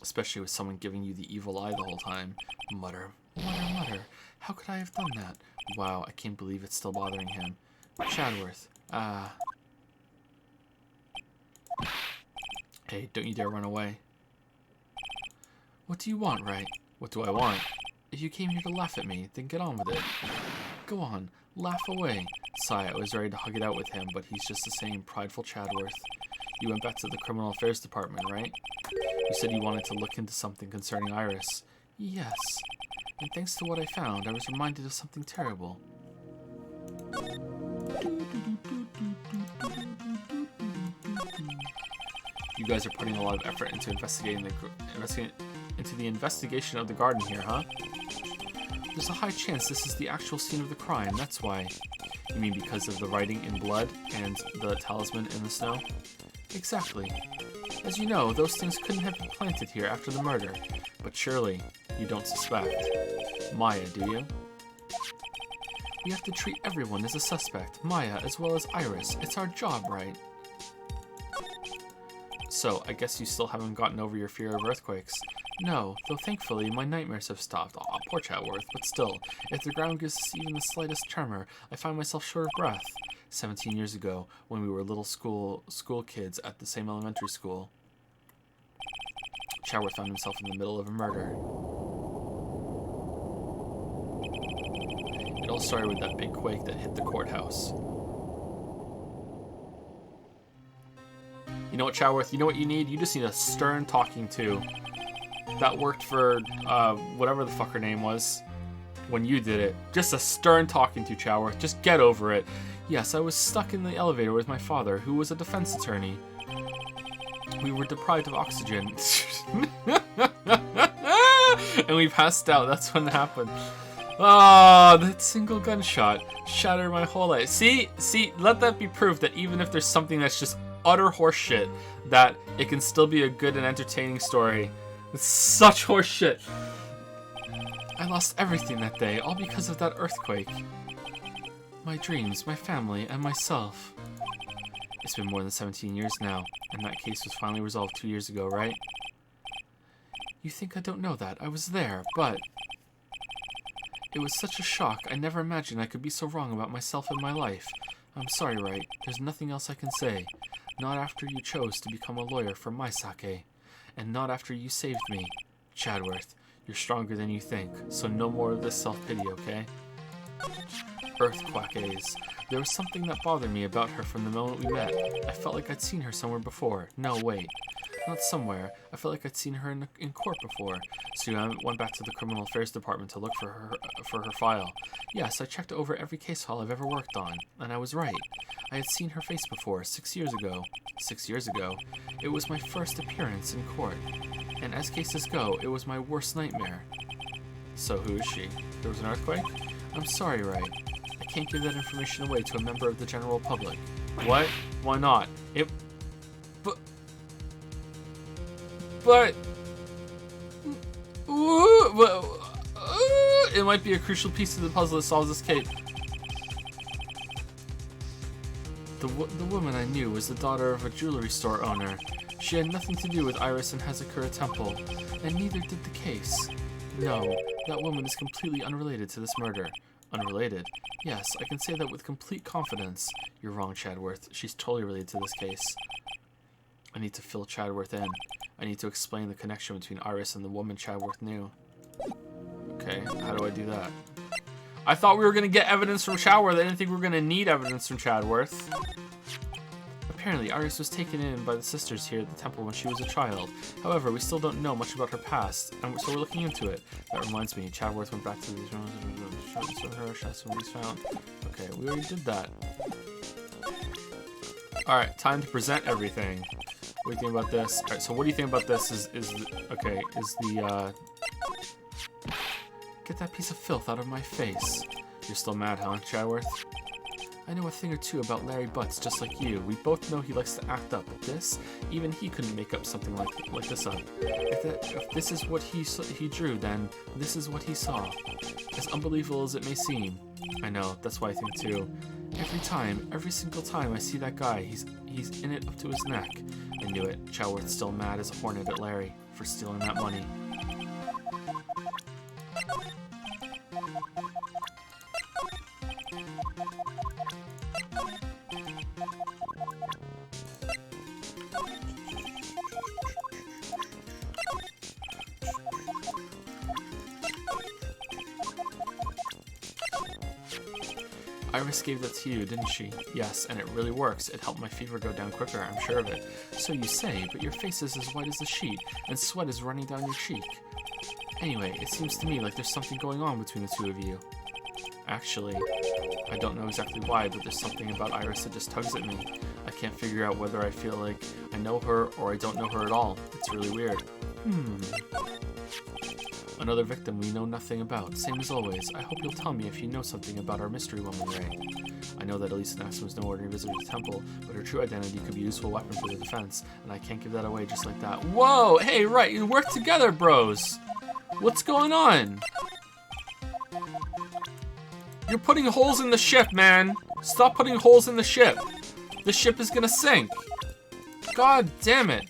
S1: Especially with someone giving you the evil eye the whole time. Mutter. Mutter, mutter. How could I have done that? Wow, I can't believe it's still bothering him. Chadworth. Hey, don't you dare run away. What do you want, Wright? What do I want? If you came here to laugh at me, then get on with it. Go on, laugh away. Sigh, I was ready to hug it out with him, but he's just the same prideful Chadworth. You went back to the Criminal Affairs Department, right? You said you wanted to look into something concerning Iris. Yes.
S2: And thanks to what I found, I was reminded of something terrible. You guys are putting a lot of effort into investigating the investigation of the garden here, huh? There's a high chance this is the actual scene of the crime, that's why. You mean because of the writing in blood and the talisman in the snow? Exactly. As you know, those things couldn't have been planted here after the murder. But surely, you don't suspect Maya, do you? We have to treat everyone as a suspect, Maya as well as Iris. It's our job, right? So, I guess you still haven't gotten over your fear of earthquakes. No, though thankfully my nightmares have stopped. Aw, poor Chatworth, but still, if the ground gives us even the slightest tremor, I find myself short of breath. 17 years ago, when we were little school kids at the same elementary school, Chatworth found himself in the middle of a murder. It all started with that big quake that hit the courthouse. You know what, Chatworth? You know what you need? You just need a stern talking to. That worked for whatever the fuck her name was when you did it. Just a stern talking to, Chatworth. Just get over it. Yes, I was stuck in the elevator with my father, who was a defense attorney. We were deprived of oxygen. And we passed out. That's what happened. Oh, that single gunshot shattered my whole life. See, let that be proof that even if there's something that's just utter horseshit, that it can still be a good and entertaining story. It's such horseshit. I lost everything that day, all because of that earthquake. My dreams, my family, and myself. It's been more than 17 years now, and that case was finally resolved 2 years ago, right? You think I don't know that? I was there, but... It was such a shock, I never imagined I could be so wrong about myself and my life. I'm sorry, Wright. There's nothing else I can say. Not after you chose to become a lawyer for my sake. And not after you saved me. Chatworth, you're stronger than you think, so no more of this self-pity, okay? Earthquakes. There was something that bothered me about her from the moment we met. I felt like I'd seen her somewhere before. No, wait. Not somewhere. I felt like I'd seen her in court before. So I went back to the Criminal Affairs Department to look for her file. Yes, I checked over every case file I've ever worked on, and I was right. I had seen her face before, 6 years ago. 6 years ago? It was my first appearance in court. And as cases go, it was my worst nightmare. So who is she? There was an earthquake? I'm sorry, Wright. I can't give that information away to a member of the general public. What? Why not? But it might be a crucial piece of the puzzle that solves this case. The woman I knew was the daughter of a jewelry store owner. She had nothing to do with Iris and Hazakura Temple, and neither did the case. No, that woman is completely unrelated to this murder. Unrelated? Yes, I can say that with complete confidence. You're wrong, Chatworth. She's totally related to this case. I need to fill Chatworth in. I need to explain the connection between Iris and the woman Chatworth knew. Okay, how do I do that? I thought we were going to get evidence from Chatworth. I didn't think we were going to need evidence from Chatworth. Apparently, Iris was taken in by the sisters here at the temple when she was a child. However, we still don't know much about her past, and so we're looking into it. That reminds me, Chatworth went back to these rooms and found. Okay, we already did that. Alright, time to present everything. What do you think about this? Alright, so what do you think about this Get that piece of filth out of my face. You're still mad, huh, Chatworth? I know a thing or two about Larry Butts, just like you. We both know he likes to act up, but this, even he couldn't make up something like this up. If this is what he drew, then this is what he saw. As unbelievable as it may seem. I know, that's why I think too. Every single time I see that guy, he's in it up to his neck. I knew it. Chatworth's still mad as a hornet at Larry for stealing that money. Iris gave that to you, didn't she? Yes, and it really works. It helped my fever go down quicker, I'm sure of it. So you say, but your face is as white as a sheet, and sweat is running down your cheek. Anyway, it seems to me like there's something going on between the two of you. Actually, I don't know exactly why, but there's something about Iris that just tugs at me. I can't figure out whether I feel like I know her or I don't know her at all. It's really weird. Another victim we know nothing about. Same as always. I hope you'll tell me if you know something about our mystery woman, Ray. I know that Elisa Naxxon was no ordinary visitor to the temple, but her true identity could be a useful weapon for the defense, and I can't give that away just like that. Whoa! Hey, right, you work together, bros! What's going on? You're putting holes in the ship, man! Stop putting holes in the ship! The ship is gonna sink! God damn it!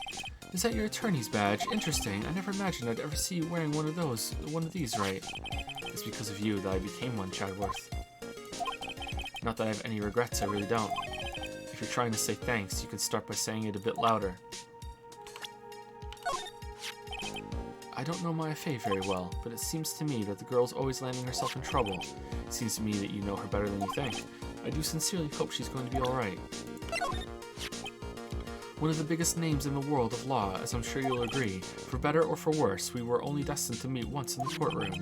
S2: Is that your attorney's badge? Interesting. I never imagined I'd ever see you wearing one of these, right? It's because of you that I became one, Chadworth. Not that I have any regrets, I really don't. If you're trying to say thanks, you can start by saying it a bit louder. I don't know Maya Fey very well, but it seems to me that the girl's always landing herself in trouble. It seems to me that you know her better than you think. I do sincerely hope she's going to be alright. One of the biggest names in the world of law, as I'm sure you'll agree. For better or for worse, we were only destined to meet once in the courtroom.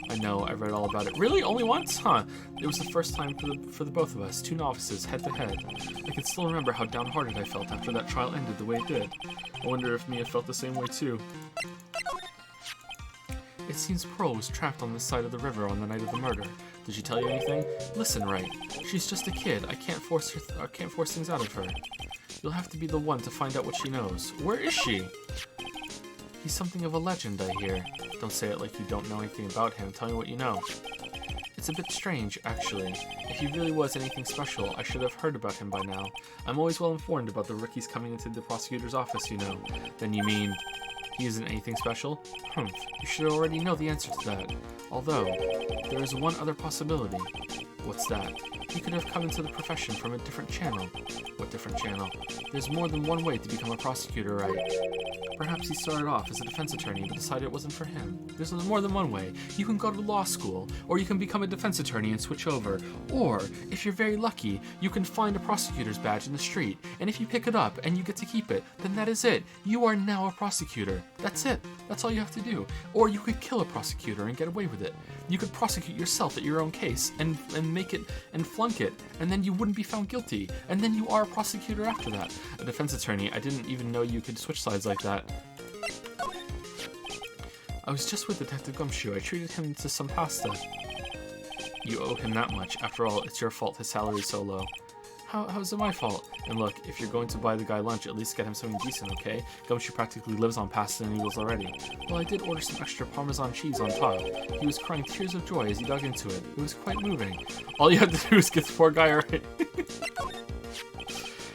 S2: I know, I read all about it. Really? Only once? Huh. It was the first time for the both of us, two novices, head to head. I can still remember how downhearted I felt after that trial ended the way it did. I wonder if Mia felt the same way too. It seems Pearl was trapped on this side of the river on the night of the murder. Did she tell you anything? Listen, Wright. She's just a kid. I can't force things out of her. You'll have to be the one to find out what she knows. Where is she? He's something of a legend, I hear. Don't say it like you don't know anything about him. Tell me what you know. It's a bit strange, actually. If he really was anything special, I should have heard about him by now. I'm always well informed about the rookies coming into the prosecutor's office, you know. Then you mean he isn't anything special? Humph. You should already know the answer to that. Although, there is one other possibility. What's that? He could have come into the profession from a different channel. What different channel? There's more than one way to become a prosecutor, right? Perhaps he started off as a defense attorney but decided it wasn't for him. There's more than one way. You can go to law school, or you can become a defense attorney and switch over. Or, if you're very lucky, you can find a prosecutor's badge in the street, and if you pick it up and you get to keep it, then that is it. You are now a prosecutor. That's it. That's all you have to do. Or you could kill a prosecutor and get away with it. You could prosecute yourself at your own case and make it and flunk it, and then you wouldn't be found guilty, and then you are a prosecutor after that. A defense attorney, I didn't even know you could switch sides like that. I was just with Detective Gumshoe. I treated him to some pasta. You owe him that much. After all, it's your fault his salary's so low. How's it my fault? And look, if you're going to buy the guy lunch, at least get him something decent, okay? Gumshoe practically lives on pasta and noodles already. Well, I did order some extra Parmesan cheese on top. He was crying tears of joy as he dug into it. It was quite moving. All you had to do is get the poor guy right.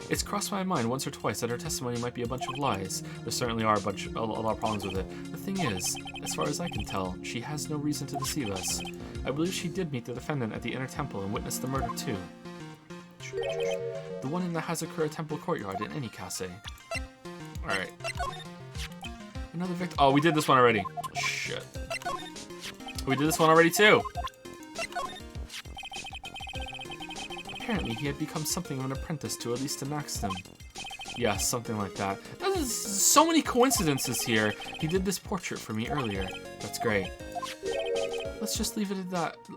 S2: It's crossed my mind once or twice that her testimony might be a bunch of lies. There certainly are a lot of problems with it. The thing is, as far as I can tell, she has no reason to deceive us. I believe she did meet the defendant at the Inner Temple and witnessed the murder too. The one in the Hazakura Temple courtyard in Enikase. Alright. Another victim. Oh, we did this one already. Shit. We did this one already too. Apparently, he had become something of an apprentice to Elisa Naxxon. Yeah, something like that. There's so many coincidences here. He did this portrait for me earlier. That's great. Let's just leave it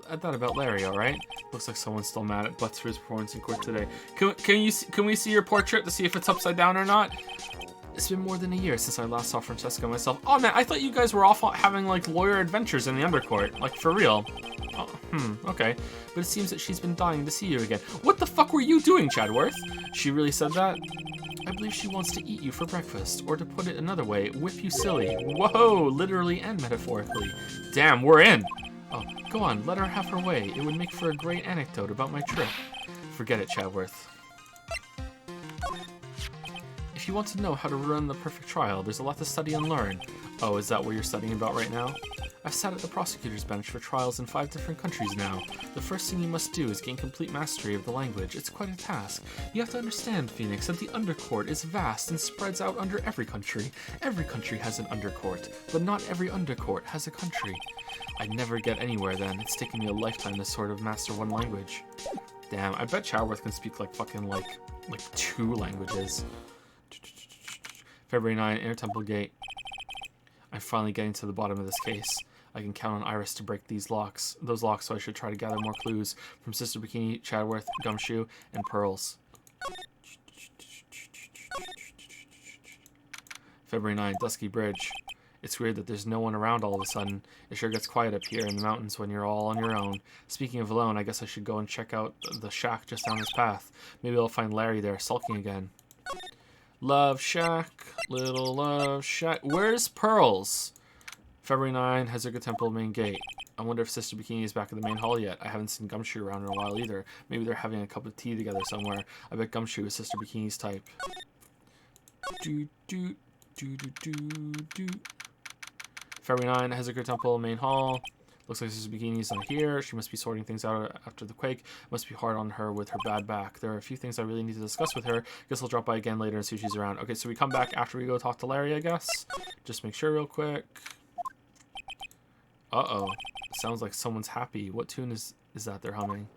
S2: at that about Larry, alright? Looks like someone's still mad at Butts for his performance in court today. Can we see your portrait to see if it's upside down or not? It's been more than a year since I last saw Francesca myself. Oh man, I thought you guys were off having like lawyer adventures in the undercourt. Like for real. Oh, okay. But it seems that she's been dying to see you again. What the fuck were you doing, Chadworth? She really said that? I believe she wants to eat you for breakfast, or to put it another way, whip you silly. Whoa, literally and metaphorically. Damn, we're in. Oh, go on, let her have her way. It would make for a great anecdote about my trip. Forget it, Chadworth. If you want to know how to run the perfect trial, there's a lot to study and learn. Oh, is that what you're studying about right now? I've sat at the prosecutor's bench for trials in 5 different countries now. The first thing you must do is gain complete mastery of the language. It's quite a task. You have to understand, Phoenix, that the undercourt is vast and spreads out under every country. Every country has an undercourt, but not every undercourt has a country. I'd never get anywhere then. It's taken me a lifetime to sort of master one language. Damn, I bet Chadworth can speak like fucking like 2 languages. February 9, Inner Temple Gate. I'm finally getting to the bottom of this case. I can count on Iris to break those locks, so I should try to gather more clues from Sister Bikini, Chadworth, Gumshoe, and Pearls. February 9, Dusky Bridge. It's weird that there's no one around all of a sudden. It sure gets quiet up here in the mountains when you're all on your own. Speaking of alone, I guess I should go and check out the shack just down this path. Maybe I'll find Larry there, sulking again. Love Shack, little Love Shack. Where's Pearls? February 9, Hezuka Temple main gate. I wonder if Sister Bikini is back in the main hall yet. I haven't seen Gumshoe around in a while either. Maybe they're having a cup of tea together somewhere. I bet Gumshoe is Sister Bikini's type. February 9, Hezuka Temple main hall. Looks like Sister Bikini's not here. She must be sorting things out after the quake. Must be hard on her with her bad back. There are a few things I really need to discuss with her. Guess I'll drop by again later and see if she's around. Okay, so we come back after we go talk to Larry, I guess. Just make sure real quick. Uh-oh. Sounds like someone's happy. What tune is that they're humming?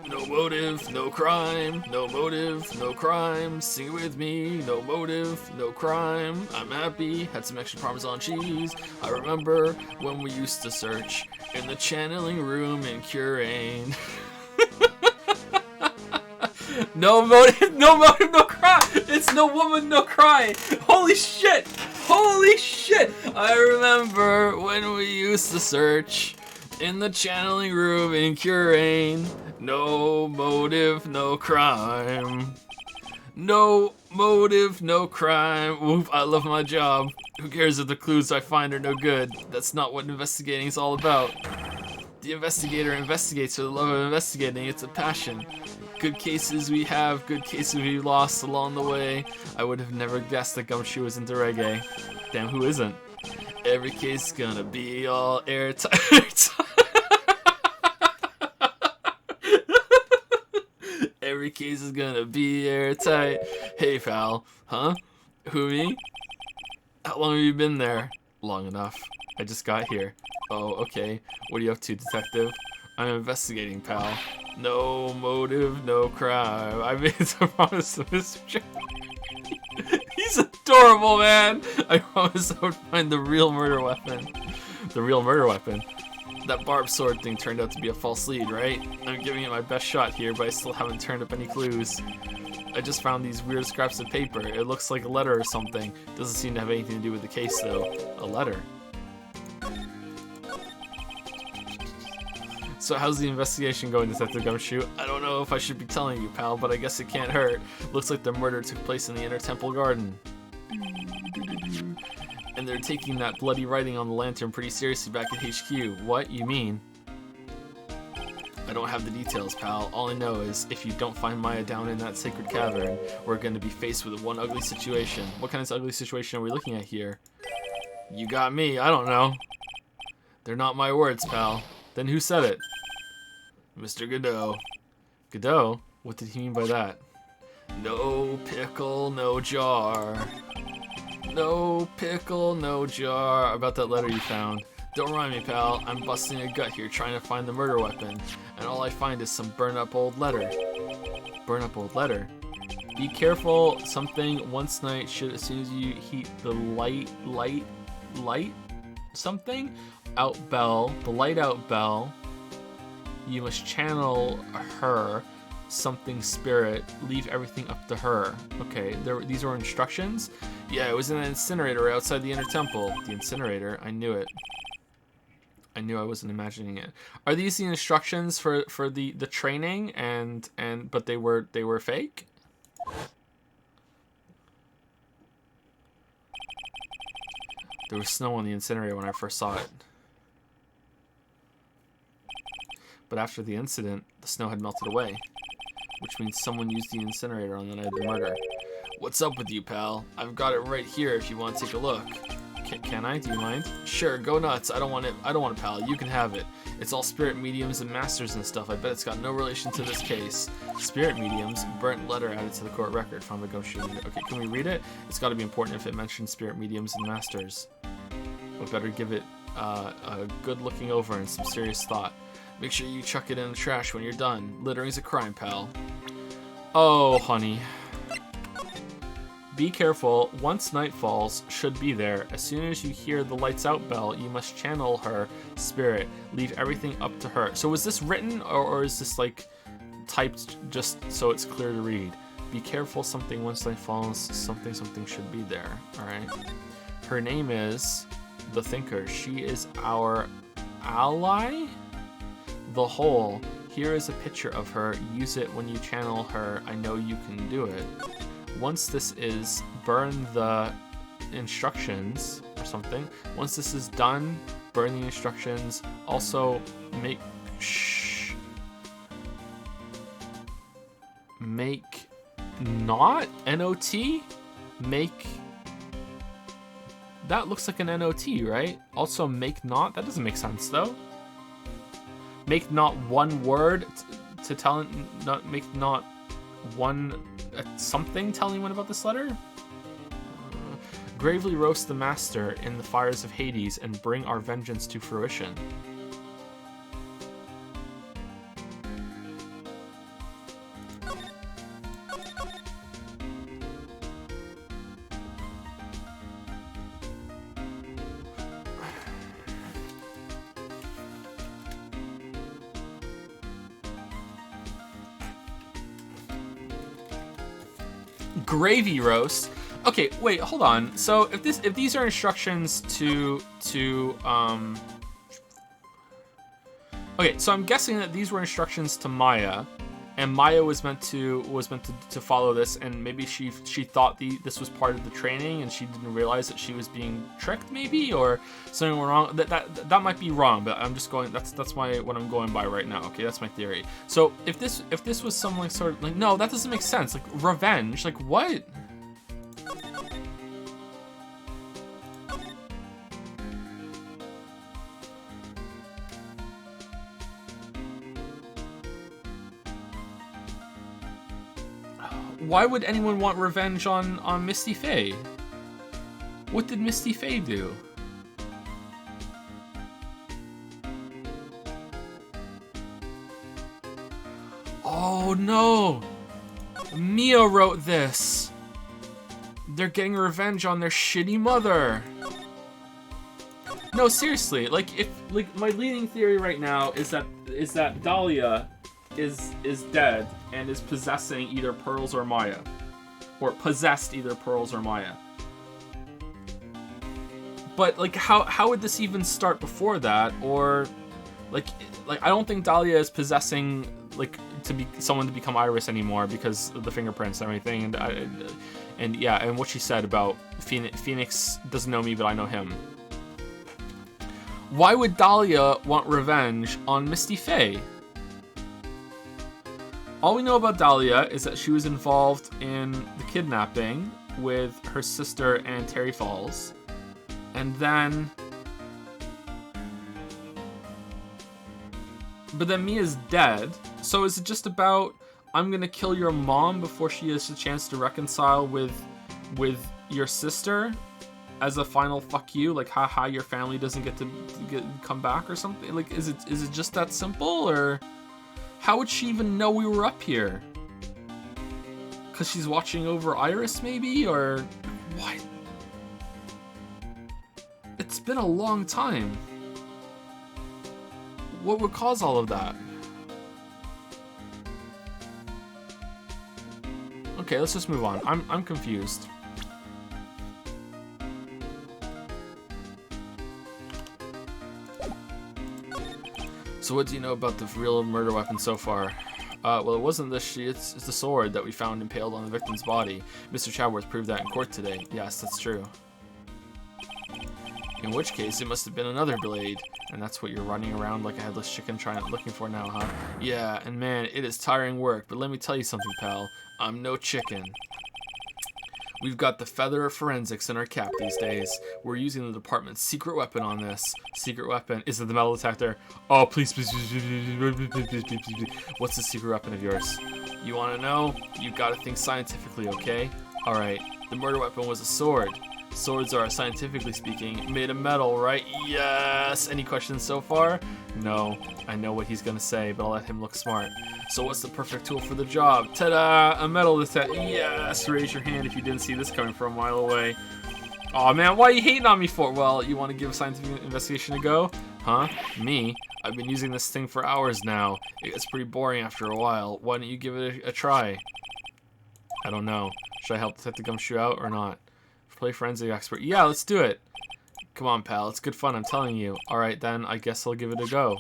S2: No motive, no crime. No motive, no crime. Sing it with me. No motive, no crime. I'm happy. Had some extra Parmesan cheese. I remember when we used to search in the channeling room in Curane. No motive, no cry. It's no woman, no cry. Holy shit. Holy shit. I remember when we used to search in the channeling room in Curane. No motive, no crime. No motive, no crime. Oof, I love my job. Who cares if the clues I find are no good? That's not what investigating is all about. The investigator investigates for the love of investigating. It's a passion. Good cases we have, good cases we lost along the way. I would have never guessed that Gumshoe was into reggae. Damn, who isn't? Every case is gonna be all airtight. Every case is gonna be airtight. Hey, pal. Huh? Who, me? How long have you been there? Long enough. I just got here. Oh, okay. What are you up to, detective? I'm investigating, pal. No motive, no crime. I made a promise to Mr. J. He's adorable, man! I promised I would find the real murder weapon. The real murder weapon. That barbed sword thing turned out to be a false lead, right? I'm giving it my best shot here, but I still haven't turned up any clues. I just found these weird scraps of paper. It looks like a letter or something. Doesn't seem to have anything to do with the case, though. A letter. So how's the investigation going, Detective Gumshoe? I don't know if I should be telling you, pal, but I guess it can't hurt. Looks like the murder took place in the Inner Temple Garden. And they're taking that bloody writing on the lantern pretty seriously back at HQ. What? You mean? I don't have the details, pal. All I know is, if you don't find Maya down in that sacred cavern, we're going to be faced with one ugly situation. What kind of ugly situation are we looking at here? You got me. I don't know. They're not my words, pal. Then who said it? Mr. Godot. Godot? What did he mean by that? No pickle, no jar. No pickle, no jar. About that letter you found. Don't remind me, pal. I'm busting a gut here trying to find the murder weapon. And all I find is some burn up old letter. Burn up old letter? Be careful. Something once night should, as soon as you heat the light? Something? Out bell. The light out bell. You must channel her. Something spirit. Leave everything up to her. Okay, these were instructions? Yeah, it was in an incinerator outside the Inner Temple. The incinerator? I knew it. I knew I wasn't imagining it. Are these the instructions for the training but they were fake? There was snow on the incinerator when I first saw it. But after the incident, the snow had melted away, which means someone used the incinerator on the night of the murder. What's up with you, pal? I've got it right here if you want to take a look. Can I? Do you mind? Sure, go nuts. I don't want it, pal. You can have it. It's all spirit mediums and masters and stuff. I bet it's got no relation to this case. Spirit mediums, burnt letter added to the court record from the Gumshoe. Okay, can we read it? It's got to be important if it mentions spirit mediums and masters. We better give it a good looking over and some serious thought. Make sure you chuck it in the trash when you're done. Littering's a crime, pal. Oh, honey. Be careful, once night falls, should be there. As soon as you hear the lights out bell, you must channel her spirit. Leave everything up to her. So was this written, or is this like typed just so it's clear to read? Be careful, something once night falls, something should be there. Alright. Her name is the Thinker. She is our ally? The Whole. Here is a picture of her. Use it when you channel her. I know you can do it. Once this is, burn the instructions or something. Once this is done, burn the instructions. Also, make not N-O-T? Make... That looks like an N-O-T, right? Also, make not? That doesn't make sense, though. Make not one word to tell... Make not one... something tell anyone about this letter? Gravely roast the master in the fires of Hades and bring our vengeance to fruition. Gravy roast. Okay, wait, hold on. So if these are instructions to okay, so I'm guessing that these were instructions to Maya, and Maya was meant to follow this, and maybe she thought this was part of the training, and she didn't realize that she was being tricked, maybe, or something went wrong. That might be wrong, but I'm just going. That's what I'm going by right now. Okay, that's my theory. So if this was some like sort of like, no, that doesn't make sense. Like revenge, like what? Why would anyone want revenge on Misty Faye? What did Misty Faye do? Oh no! Mia wrote this! They're getting revenge on their shitty mother! No, seriously, like my leading theory right now is that Dahlia is dead and is possessing either Pearls or Maya. Or possessed either Pearls or Maya. But like how would this even start before that? Or like I don't think Dahlia is possessing like someone to become Iris anymore because of the fingerprints and everything, and yeah, and what she said about Phoenix doesn't know me but I know him. Why would Dahlia want revenge on Misty Faye? All we know about Dahlia is that she was involved in the kidnapping with her sister and Terry Falls. And then... But then Mia's dead. So is it just about, I'm gonna kill your mom before she has a chance to reconcile with your sister? As a final fuck you? Like, haha, your family doesn't get to come back or something? Like, is it just that simple, or... How would she even know we were up here? Because she's watching over Iris, maybe? Or what? It's been a long time. What would cause all of that? Okay, let's just move on. I'm confused. So what do you know about the real murder weapon so far? Well, it wasn't it's the sword that we found impaled on the victim's body. Mr. Chadworth proved that in court today. Yes, that's true. In which case, it must have been another blade. And that's what you're running around like a headless chicken looking for now, huh? Yeah, and man, it is tiring work, but let me tell you something, pal. I'm no chicken. We've got the feather of forensics in our cap these days. We're using the department's secret weapon on this. Secret weapon? Is it the metal detector? Oh, please. What's the secret weapon of yours? You want to know? You gotta think scientifically, okay? Alright, the murder weapon was a sword. Swords are, scientifically speaking, made of metal, right? Yes! Any questions so far? No, I know what he's gonna say, but I'll let him look smart. So what's the perfect tool for the job? Ta-da! A metal detector. Yes! Raise your hand if you didn't see this coming from a mile away. Aw, man, why are you hating on me for? Well, you want to give a scientific investigation a go? Huh? Me? I've been using this thing for hours now. It gets pretty boring after a while. Why don't you give it a try? I don't know. Should I help Detective Gumshoe out or not? Play forensic expert. Yeah, let's do it. Come on, pal. It's good fun, I'm telling you. Alright, then, I guess I'll give it a go.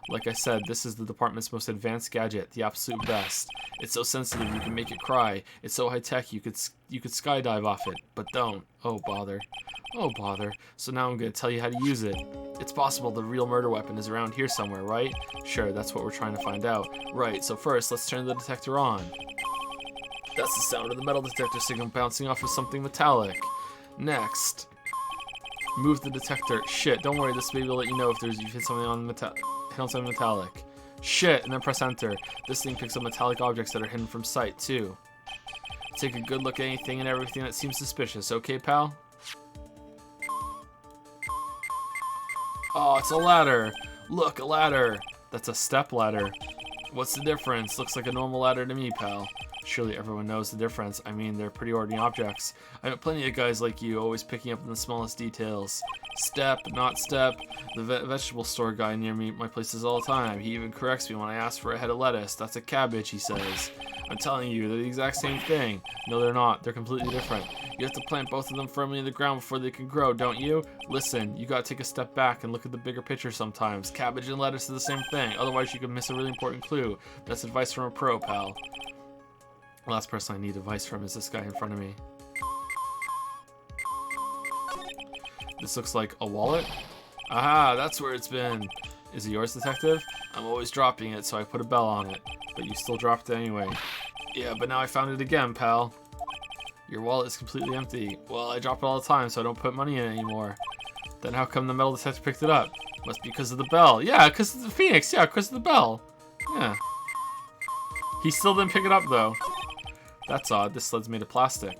S2: Like I said, this is the department's most advanced gadget, the absolute best. It's so sensitive you can make it cry. It's so high-tech you could skydive off it. But don't. Oh, bother. Oh, bother. So now I'm going to tell you how to use it. It's possible the real murder weapon is around here somewhere, right? Sure, that's what we're trying to find out. Right, so first, let's turn the detector on. That's the sound of the metal detector signal bouncing off of something metallic. Next, move the detector. Shit, don't worry, this maybe will let you know if you've hit something on something metallic. Shit, and then press enter. This thing picks up metallic objects that are hidden from sight, too. Take a good look at anything and everything that seems suspicious, okay, pal? Oh, it's a ladder. Look, a ladder. That's a step ladder. What's the difference? Looks like a normal ladder to me, pal. Surely everyone knows the difference. I mean, they're pretty ordinary objects. I met plenty of guys like you, always picking up on the smallest details. Step, not step. The vegetable store guy near me, my place is all the time. He even corrects me when I ask for a head of lettuce. That's a cabbage, he says. I'm telling you, they're the exact same thing. No, they're not. They're completely different. You have to plant both of them firmly in the ground before they can grow, don't you? Listen, you gotta take a step back and look at the bigger picture sometimes. Cabbage and lettuce are the same thing. Otherwise, you could miss a really important clue. That's advice from a pro, pal. The last person I need advice from is this guy in front of me. This looks like a wallet. Aha, that's where it's been. Is it yours, detective? I'm always dropping it, so I put a bell on it. But you still dropped it anyway. Yeah, but now I found it again, pal. Your wallet is completely empty. Well, I drop it all the time, so I don't put money in it anymore. Then how come the metal detector picked it up? Must be because of the bell. Yeah, because of the Phoenix. Yeah, because of the bell. Yeah. He still didn't pick it up, though. That's odd. This sled's made of plastic.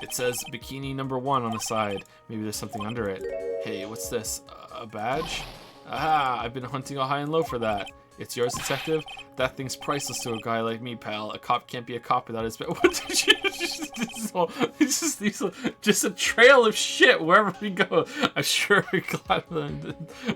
S2: It says Bikini number 1 on the side. Maybe there's something under it. Hey, what's this? A badge? Aha! I've been hunting all high and low for that. It's yours, detective? That thing's priceless to a guy like me, pal. A cop can't be a cop without his... What did you... Just a trail of shit wherever we go. I'm sure we're glad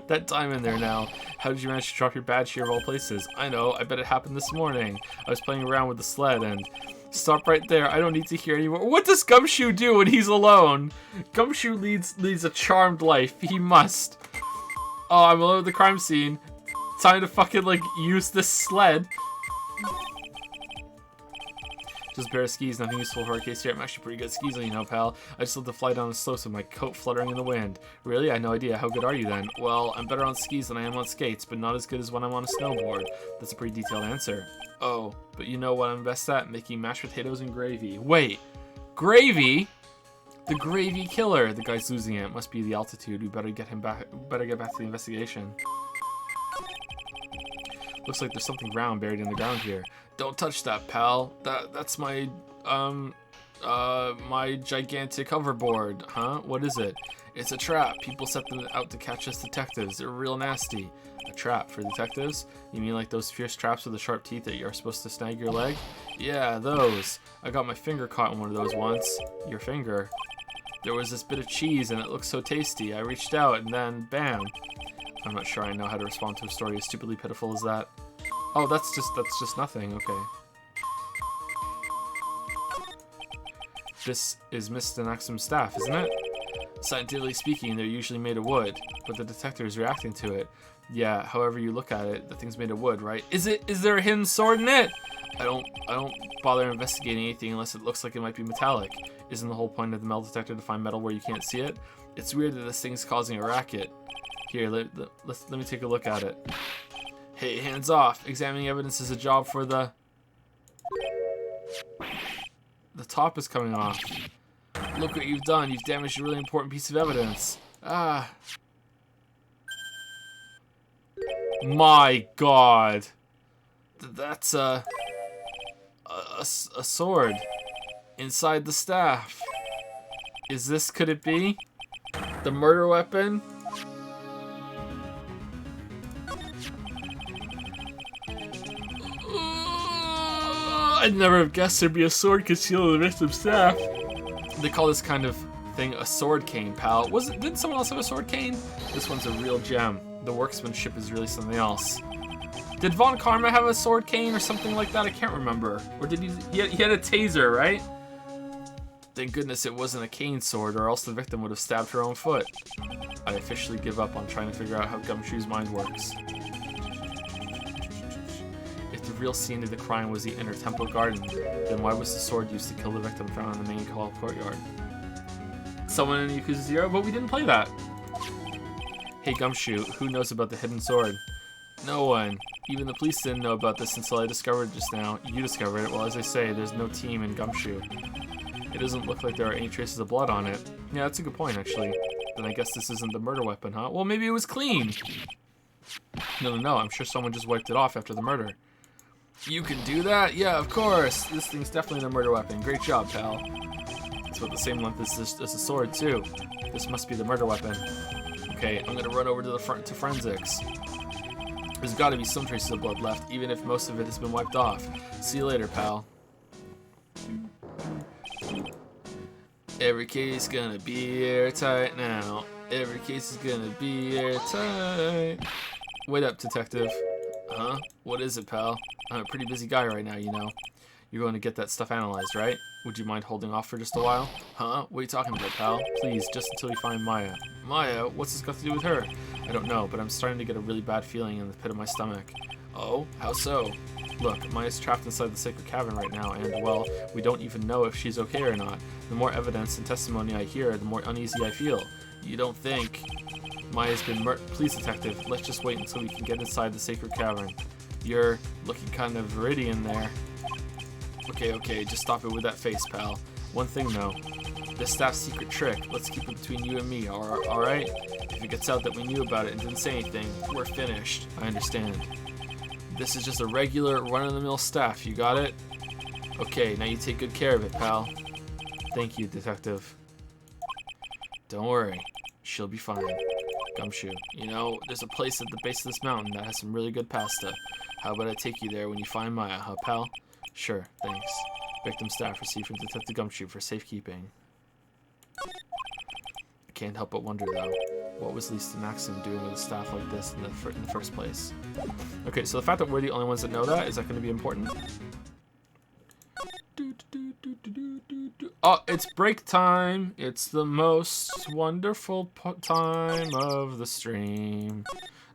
S2: that time in there now. How did you manage to drop your badge here of all places? I know. I bet it happened this morning. I was playing around with the sled and... Stop right there. I don't need to hear anymore. What does Gumshoe do when he's alone? Gumshoe leads a charmed life. He must. Oh, I'm alone at the crime scene. Time to fucking, like, use this sled. Just a pair of skis, nothing useful for our case here. I'm actually pretty good at skis, you know, pal. I just love to fly down the slopes with my coat fluttering in the wind. Really? I had no idea. How good are you then? Well, I'm better on skis than I am on skates, but not as good as when I'm on a snowboard. That's a pretty detailed answer. Oh, but you know what I'm best at? Making mashed potatoes and gravy. Wait, gravy? The gravy killer. The guy's losing it. Must be the altitude. We better get him back. Better get back to the investigation. Looks like there's something round buried in the ground here. Don't touch that, pal. That's my my gigantic hoverboard. Huh? What is it? It's a trap. People set them out to catch us detectives. They're real nasty. A trap for detectives? You mean like those fierce traps with the sharp teeth that you're supposed to snag your leg? Yeah, those. I got my finger caught in one of those once. Your finger? There was this bit of cheese and it looked so tasty. I reached out and then, bam. I'm not sure I know how to respond to a story as stupidly pitiful as that. Oh, that's just nothing. Okay. This is Mr. Naxum's staff, isn't it? Scientifically speaking, they're usually made of wood, but the detector is reacting to it. Yeah, however you look at it, the thing's made of wood, right? Is there a hidden sword in it? I don't bother investigating anything unless it looks like it might be metallic. Isn't the whole point of the metal detector to find metal where you can't see it? It's weird that this thing's causing a racket. Here, let me take a look at it. Hey, hands off. Examining evidence is a job for the... The top is coming off. Look what you've done. You've damaged a really important piece of evidence. Ah. My God. That's a sword inside the staff. Could it be the murder weapon? I'd never have guessed there'd be a sword concealed in the victim's staff. They call this kind of thing a sword cane, pal. Didn't someone else have a sword cane? This one's a real gem. The workmanship is really something else. Did Von Karma have a sword cane or something like that? I can't remember. Or did he had a taser, right? Thank goodness it wasn't a cane sword, or else the victim would have stabbed her own foot. I officially give up on trying to figure out how Gumshoe's mind works. If the real scene of the crime was the inner temple garden, then why was the sword used to kill the victim found in the main hall courtyard? Someone in Yakuza 0, but we didn't play that. Hey Gumshoe, who knows about the hidden sword? No one. Even the police didn't know about this until I discovered it just now. You discovered it. Well, as I say, there's no team in Gumshoe. It doesn't look like there are any traces of blood on it. Yeah, that's a good point, actually. Then I guess this isn't the murder weapon, huh? Well, maybe it was clean. No. I'm sure someone just wiped it off after the murder. You can do that? Yeah, of course. This thing's definitely the murder weapon. Great job, pal. It's about the same length as the sword, too. This must be the murder weapon. Okay, I'm gonna run over to the front to forensics. There's gotta be some traces of blood left, even if most of it has been wiped off. See you later, pal. Every case gonna be airtight now. Every case is gonna be airtight. Wait up, detective. Huh? What is it, pal? I'm a pretty busy guy right now, you know. You're going to get that stuff analyzed, right? Would you mind holding off for just a while? Huh? What are you talking about, pal? Please, just until we find Maya. Maya? What's this got to do with her? I don't know, but I'm starting to get a really bad feeling in the pit of my stomach. Oh? How so? Look, Maya's trapped inside the sacred cavern right now, and, well, we don't even know if she's okay or not. The more evidence and testimony I hear, the more uneasy I feel. You don't think... Maya's been Please, detective, let's just wait until we can get inside the sacred cavern. You're looking kind of viridian there. Okay, just stop it with that face, pal. One thing, though. This staff's secret trick, let's keep it between you and me, alright? If it gets out that we knew about it and didn't say anything, we're finished. I understand. This is just a regular, run-of-the-mill staff, you got it? Okay, now you take good care of it, pal. Thank you, detective. Don't worry. She'll be fine. Gumshoe, you know, there's a place at the base of this mountain that has some really good pasta. How about I take you there when you find Maya, huh, pal? Sure, thanks. Victim staff received from Detective Gumshoe for safekeeping. I can't help but wonder, though, what was Lisa Maxim doing with a staff like this in the first place? Okay, so the fact that we're the only ones that know that, is that going to be important? Oh, it's break time. It's the most wonderful time of the stream.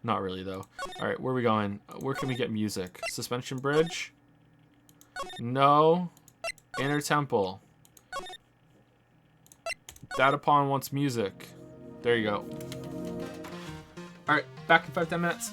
S2: Not really, though. Alright, where are we going? Where can we get music? Suspension Bridge? No. Inner Temple. Datapon wants music. There you go. Alright, back in 5-10 minutes.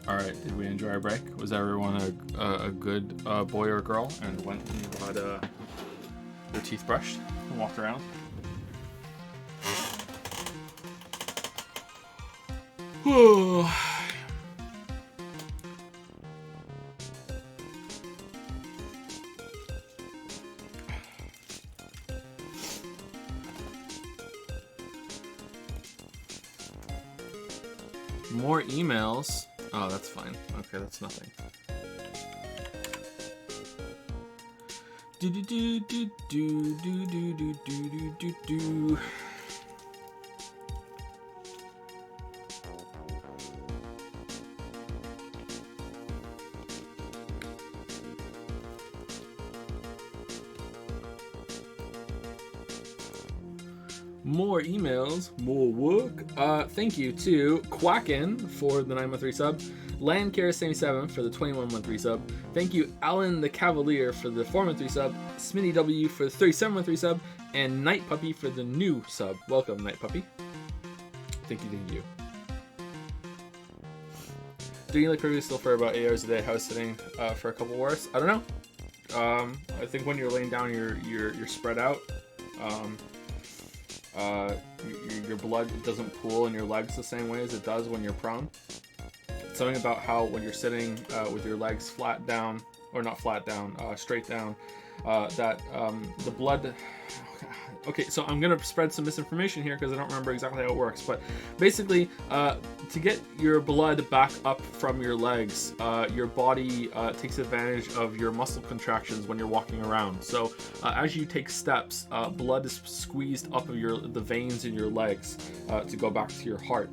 S2: Alright, did we enjoy our break? Was everyone a good boy or girl and went and got their teeth brushed and walked around? More emails. Oh, that's fine. Okay, that's nothing. Do do do do do do do do do do do. More emails, more work. Thank you to Quacken for the 9-month resub, Landcare77 for the 21-month resub. Thank you, Alan the Cavalier for the 4-month resub, Smitty W for the 37-month resub, and Night Puppy for the new sub. Welcome, Night Puppy. Thank you, thank you. Do you like previously still for about 8 hours a day? How is sitting for a couple hours? I don't know. I think when you're laying down, you're spread out. Your blood doesn't pool in your legs the same way as it does when you're prone. Something about how when you're sitting with your legs flat down, or not flat down, straight down, that the blood... Okay, so I'm going to spread some misinformation here because I don't remember exactly how it works, but basically, to get your blood back up from your legs, your body takes advantage of your muscle contractions when you're walking around. So as you take steps, blood is squeezed up of the veins in your legs to go back to your heart.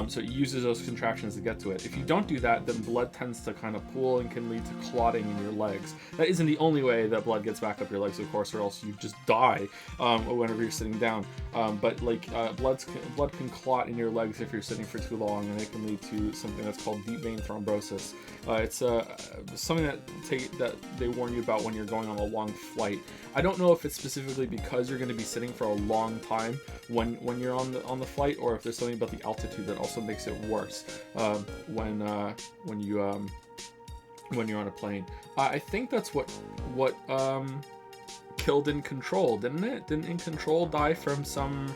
S2: So it uses those contractions to get to it. If you don't do that, then blood tends to kind of pool and can lead to clotting in your legs. That isn't the only way that blood gets back up your legs, of course, or else you just die whenever you're sitting down. But like blood can clot in your legs if you're sitting for too long, and it can lead to something that's called deep vein thrombosis. It's something that they warn you about when you're going on a long flight. I don't know if it's specifically because you're going to be sitting for a long time when you're on the flight, or if there's something about the altitude that also makes it worse when you're on a plane. I think that's what killed In Control, didn't it? Didn't In Control die from some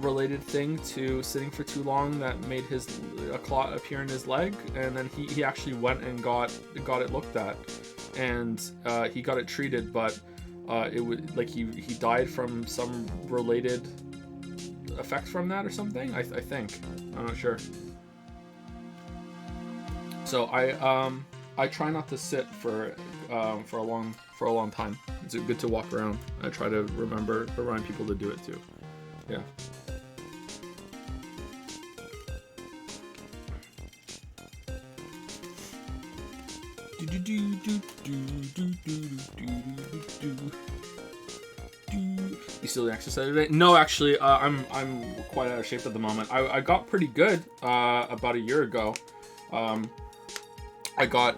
S2: related thing to sitting for too long that made a clot appear in his leg, and then he actually went and got it looked at, and he got it treated, but it was like he died from some related effect from that or something. I think I'm not sure. So I try not to sit for a long time. It's good to walk around. I try to remind people to do it too. Yeah. You still exercise today? No, actually, I'm quite out of shape at the moment. I got pretty good about a year ago. I got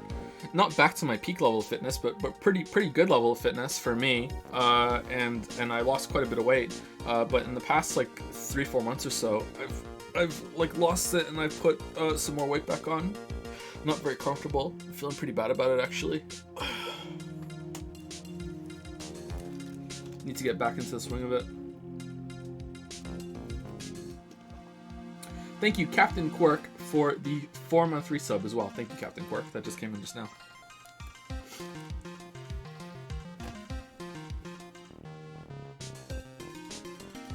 S2: not back to my peak level of fitness, but pretty good level of fitness for me. And I lost quite a bit of weight. But in the past like 3-4 months or so, I've like lost it, and I've put some more weight back on. Not very comfortable. I'm feeling pretty bad about it, actually. Need to get back into the swing of it. Thank you, Captain Quirk, for the 4-month resub as well. Thank you, Captain Quirk. That just came in just now.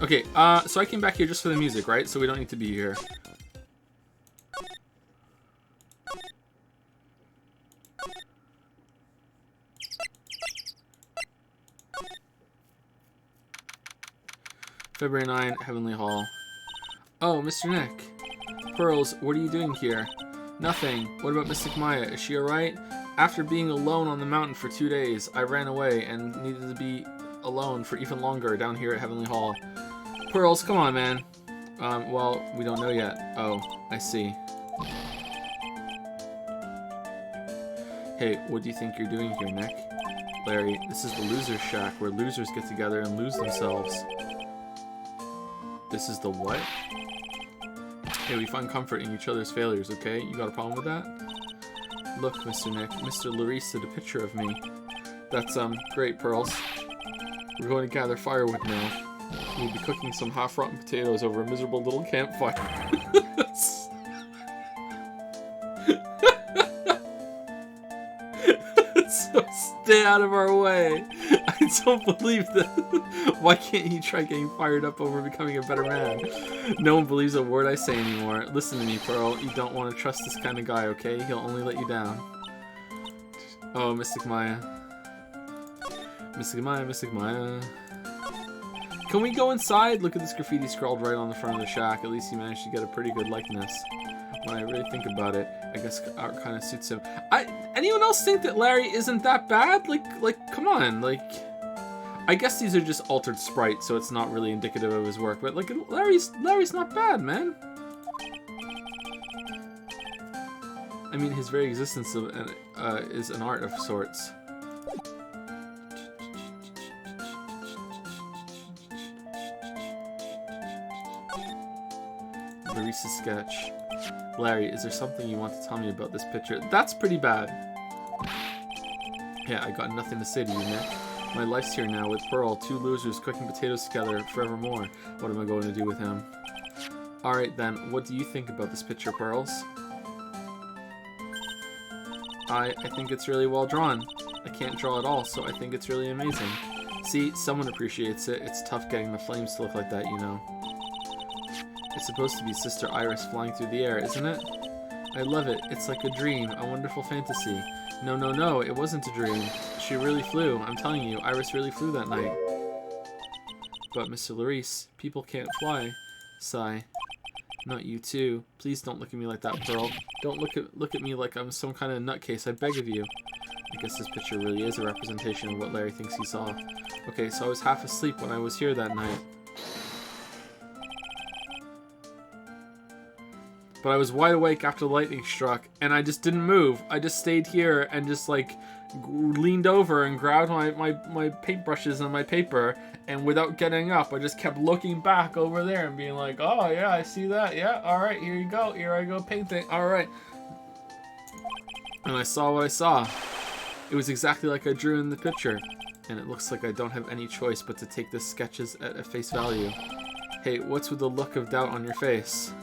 S2: Okay, so I came back here just for the music, right? So we don't need to be here. February 9, Heavenly Hall. Oh, Mr. Nick. Pearls, what are you doing here? Nothing. What about Mystic Maya? Is she alright? After being alone on the mountain for 2 days, I ran away and needed to be alone for even longer down here at Heavenly Hall. Pearls, come on, man. Well, we don't know yet. Oh, I see. Hey, what do you think you're doing here, Nick? Larry, this is the Loser's Shack, where losers get together and lose themselves. This is the what? Hey, we find comfort in each other's failures, okay? You got a problem with that? Look, Mr. Nick, Mr. Larice did a picture of me. That's, great, Pearls. We're going to gather firewood now. We'll be cooking some half-rotten potatoes over a miserable little campfire. So stay out of our way. I don't believe that. Why can't he try getting fired up over becoming a better man? No one believes a word I say anymore. Listen to me, Pearl. You don't want to trust this kind of guy, okay? He'll only let you down. Oh, Mystic Maya. Mystic Maya, Mystic Maya. Can we go inside? Look at this graffiti scrawled right on the front of the shack. At least he managed to get a pretty good likeness. When I really think about it, I guess art kind of suits him. Anyone else think that Larry isn't that bad? Like, come on, like... I guess these are just altered sprites, so it's not really indicative of his work, but, like, Larry's not bad, man. I mean, his very existence is an art of sorts. Larice's sketch. Larry, is there something you want to tell me about this picture? That's pretty bad. Yeah, I got nothing to say to you, Nick. My life's here now with Pearl, two losers cooking potatoes together forevermore. What am I going to do with him? Alright then, what do you think about this picture, Pearls? I think it's really well drawn. I can't draw at all, so I think it's really amazing. See, someone appreciates it. It's tough getting the flames to look like that, you know. It's supposed to be Sister Iris flying through the air, isn't it? I love it. It's like a dream, a wonderful fantasy. No, it wasn't a dream. She really flew. I'm telling you, Iris really flew that night. But, Mr. Larice, people can't fly. Sigh. Not you too. Please don't look at me like that, Pearl. Don't look at me like I'm some kind of nutcase, I beg of you. I guess this picture really is a representation of what Larry thinks he saw. Okay, so I was half asleep when I was here that night. But I was wide awake after the lightning struck, and I just didn't move. I just stayed here and just, like, leaned over and grabbed my paintbrushes and my paper, and without getting up, I just kept looking back over there and being like, oh, yeah, I see that. Yeah, all right, here you go. Here I go painting. All right. And I saw what I saw. It was exactly like I drew in the picture, and it looks like I don't have any choice but to take the sketches at face value. Hey, what's with the look of doubt on your face?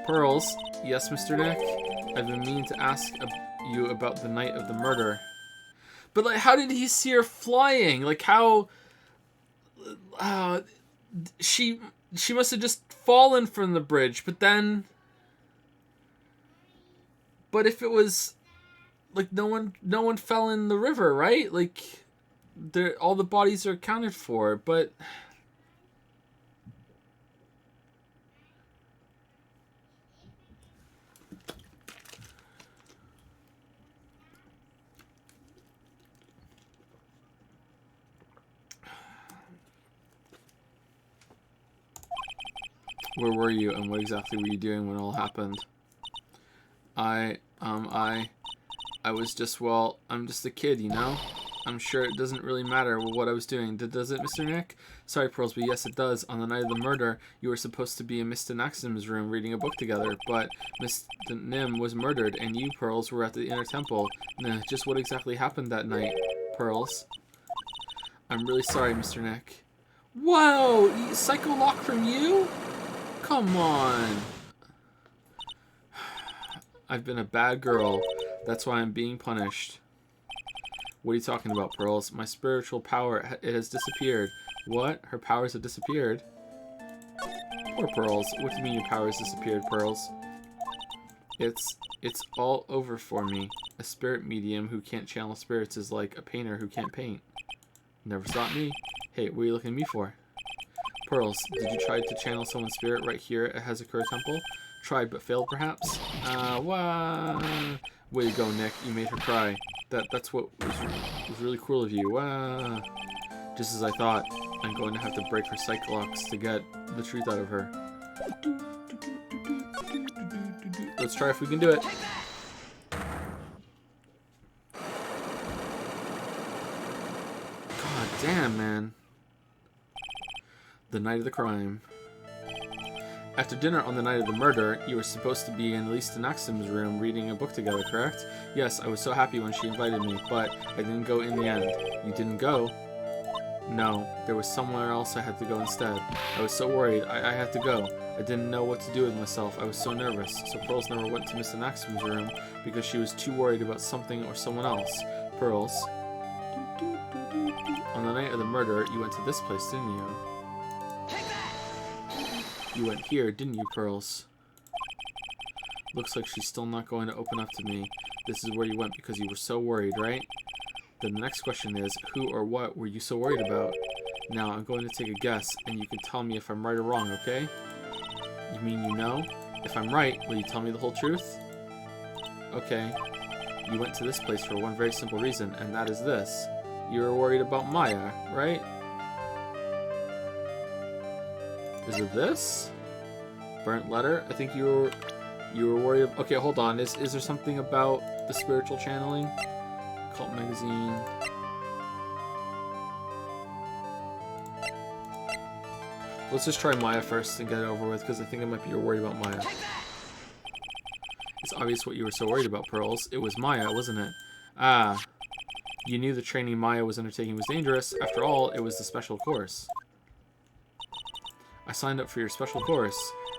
S2: Pearls. Yes, Mr. Nick? I've been meaning to ask you about the night of the murder. But, like, how did he see her flying? Like, how... she must have just fallen from the bridge, but then... But if it was... Like, no one fell in the river, right? Like, all the bodies are accounted for, but... Where were you, and what exactly were you doing when it all happened? I was just, well, I'm just a kid, you know? I'm sure it doesn't really matter what I was doing. Does it, Mr. Nick? Sorry, Pearls, but yes, it does. On the night of the murder, you were supposed to be in Mr. Naxim's room reading a book together, but Mr. Nim was murdered, and you, Pearls, were at the inner temple. Nah, just what exactly happened that night, Pearls? I'm really sorry, Mr. Nick. Whoa! Psycho lock from you? Come on. I've been a bad girl. That's why I'm being punished. What are you talking about, Pearls? My spiritual power, it has disappeared. What? Her powers have disappeared? Poor Pearls. What do you mean your powers disappeared, Pearls? It's all over for me. A spirit medium who can't channel spirits is like a painter who can't paint. Never stopped me. Hey, what are you looking at me for? Pearls, did you try to channel someone's spirit right here at Hazakura Temple? Tried but failed, perhaps? Wow. Way to go, Nick. You made her cry. That's what was really cool of you. Wow. Just as I thought, I'm going to have to break her psycholocks to get the truth out of her. Let's try if we can do it. God damn, man. The night of the crime. After dinner on the night of the murder, you were supposed to be in Lisa Naxim's room reading a book together, correct? Yes, I was so happy when she invited me, but I didn't go in the end. You didn't go? No, there was somewhere else I had to go instead. I was so worried, I had to go. I didn't know what to do with myself, I was so nervous. So Pearls never went to Mr. Naxim's room because she was too worried about something or someone else. Pearls. On the night of the murder, you went to this place, didn't you? You went here, didn't you, Pearls? Looks like she's still not going to open up to me. This is where you went because you were so worried, right? Then the next question is, who or what were you so worried about? Now, I'm going to take a guess, and you can tell me if I'm right or wrong, okay? You mean you know? If I'm right, will you tell me the whole truth? Okay. You went to this place for one very simple reason, and that is this. You were worried about Maya, right? Is it this? Burnt letter? I think you were worried. Okay, hold on. Is there something about the spiritual channeling? Cult magazine. Let's just try Maya first and get it over with, because I think it might be you're worried about Maya. It's obvious what you were so worried about, Pearls. It was Maya, wasn't it? Ah. You knew the training Maya was undertaking was dangerous. After all, it was the special course. I signed up for your special course.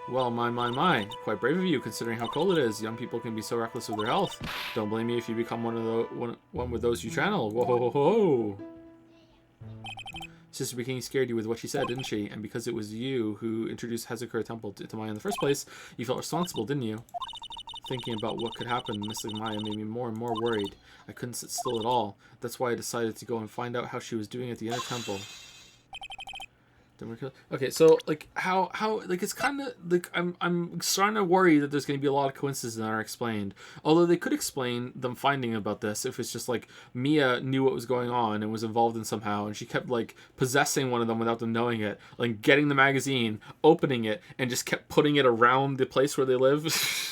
S2: Well, my. Quite brave of you, considering how cold it is. Young people can be so reckless with their health. Don't blame me if you become one with those you channel. Whoa, ho, ho, ho. Sister Bikini scared you with what she said, didn't she? And because it was you who introduced Hazakura Temple to Maya in the first place, you felt responsible, didn't you? Thinking about what could happen to Mystic Maya made me more and more worried. I couldn't sit still at all. That's why I decided to go and find out how she was doing at the inner temple. Okay, so like how like it's kind of like I'm starting to worry that there's going to be a lot of coincidences that are explained. Although they could explain them finding about this if it's just like Mia knew what was going on and was involved in somehow, and she kept like possessing one of them without them knowing it, like getting the magazine, opening it, and just kept putting it around the place where they live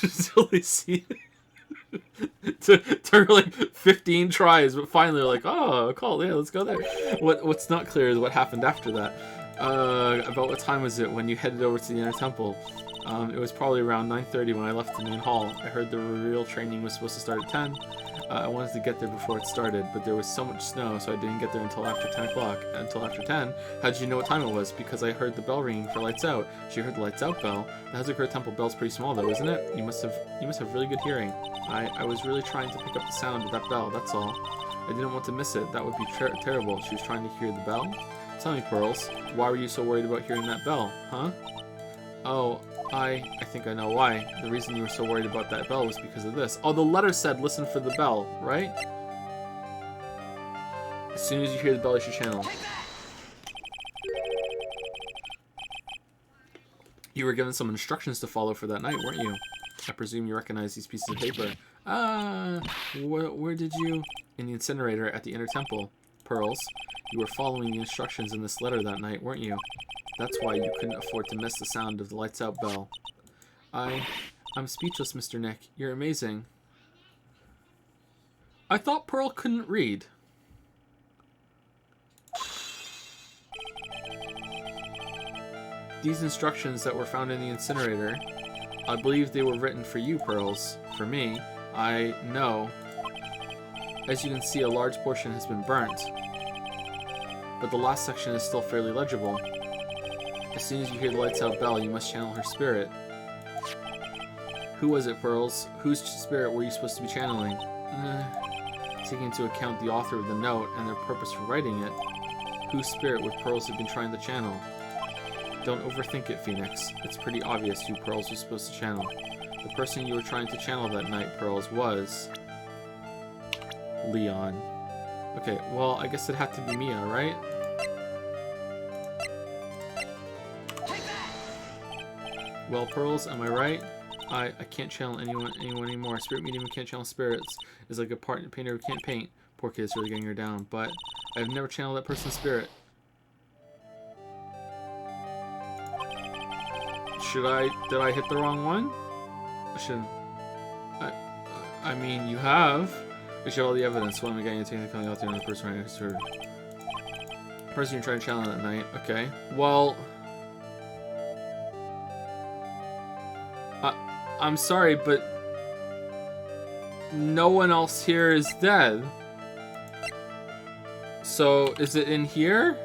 S2: until they see it. Took like 15 tries, but finally they're like, oh, cool, yeah, let's go there. What's not clear is what happened after that. About what time was it when you headed over to the inner temple? It was probably around 9:30 when I left the main hall. I heard the real training was supposed to start at 10. I wanted to get there before it started, but there was so much snow, so I didn't get there until after 10 o'clock. Until after 10, how did you know what time it was? Because I heard the bell ringing for lights out. She heard the lights out bell. The Hazakura Temple bell's pretty small though, isn't it? You must have really good hearing. I was really trying to pick up the sound of that bell, that's all. I didn't want to miss it. That would be terrible. She was trying to hear the bell? Tell me, Pearls, why were you so worried about hearing that bell, huh? Oh, I think I know why. The reason you were so worried about that bell was because of this. Oh, the letter said listen for the bell, right? As soon as you hear the bell, you should channel. You were given some instructions to follow for that night, weren't you? I presume you recognize these pieces of paper. Where did you? In the incinerator at the inner temple. Pearls, you were following the instructions in this letter that night, weren't you? That's why you couldn't afford to miss the sound of the lights out bell. I'm speechless, Mr. Nick. You're amazing. I thought Pearl couldn't read. These instructions that were found in the incinerator, I believe they were written for you, Pearls. For me, I know. As you can see, a large portion has been burnt, but the last section is still fairly legible. As soon as you hear the lights out bell, you must channel her spirit. Who was it, Pearls? Whose spirit were you supposed to be channeling? Taking into account the author of the note and their purpose for writing it, whose spirit would Pearls have been trying to channel? Don't overthink it, Phoenix. It's pretty obvious who Pearls was supposed to channel. The person you were trying to channel that night, Pearls, was Leon. Okay, well, I guess it had to be Mia, right? Well, Pearls, am I right? I can't channel anyone anymore. Spirit medium who can't channel spirits is like a painter who can't paint. Poor kid's really getting her down, but I've never channeled that person's spirit. Did I hit the wrong one? I shouldn't. I mean, you have. We should have all the evidence. One of the guy taking coming out there on the person right next to her. Person you're trying to channel that night. Okay. Well. I'm sorry, but no one else here is dead. So, is it in here?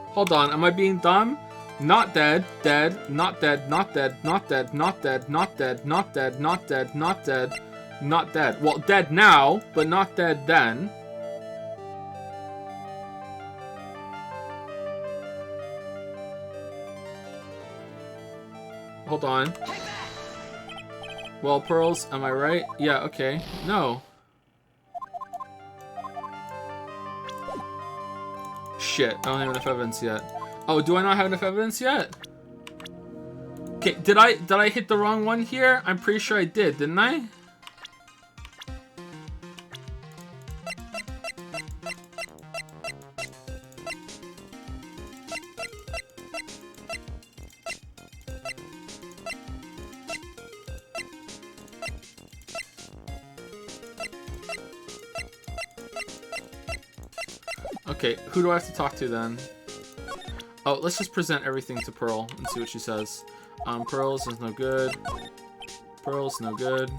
S2: Hold on, am I being dumb? Not dead, dead, not dead, not dead, not dead, not dead, not dead, not dead, not dead, not dead, not dead. Well, dead now, but not dead then. Hold on. Well, Pearls, am I right? Yeah, okay. No. Shit, I don't have enough evidence yet. Oh, do I not have enough evidence yet? Okay, did I hit the wrong one here? I'm pretty sure I did, didn't I? Okay, who do I have to talk to then? Oh, let's just present everything to Pearl and see what she says. Pearls is no good. Pearls no good.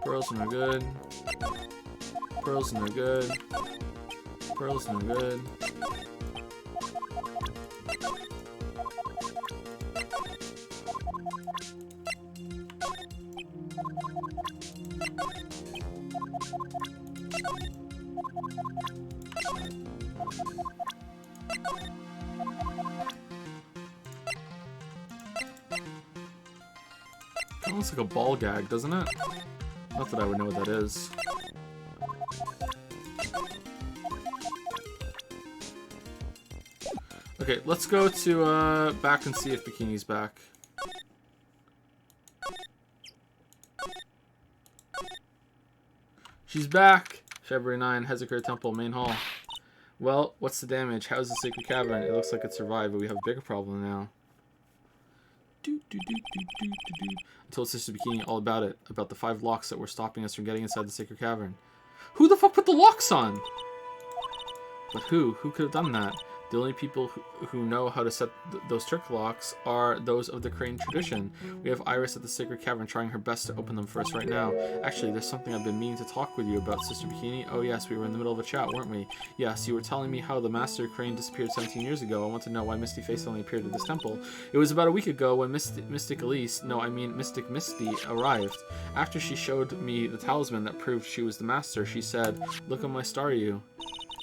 S2: Pearls no good. Pearls no good. Pearls no good. Kind of looks like a ball gag, doesn't it? Not that I would know what that is. Okay, let's go to back and see if Bikini's back. She's back! February 9, Hezekiah Temple, main hall. Well, what's the damage? How's the Sacred Cavern? It looks like it survived, but we have a bigger problem now. I told Sister Bikini all about it, about the 5 locks that were stopping us from getting inside the Sacred Cavern. Who the fuck put the locks on? But who? Who could have done that? The only people who know how to set those trick locks are those of the Crane tradition. We have Iris at the Sacred Cavern trying her best to open them for us right now. Actually, there's something I've been meaning to talk with you about, Sister Bikini. Oh yes, we were in the middle of a chat, weren't we? Yes, you were telling me how the Master Crane disappeared 17 years ago. I want to know why Misty Face only appeared at this temple. It was about a week ago when Mystic Misty arrived. After she showed me the talisman that proved she was the Master, she said, "Look at my star, you.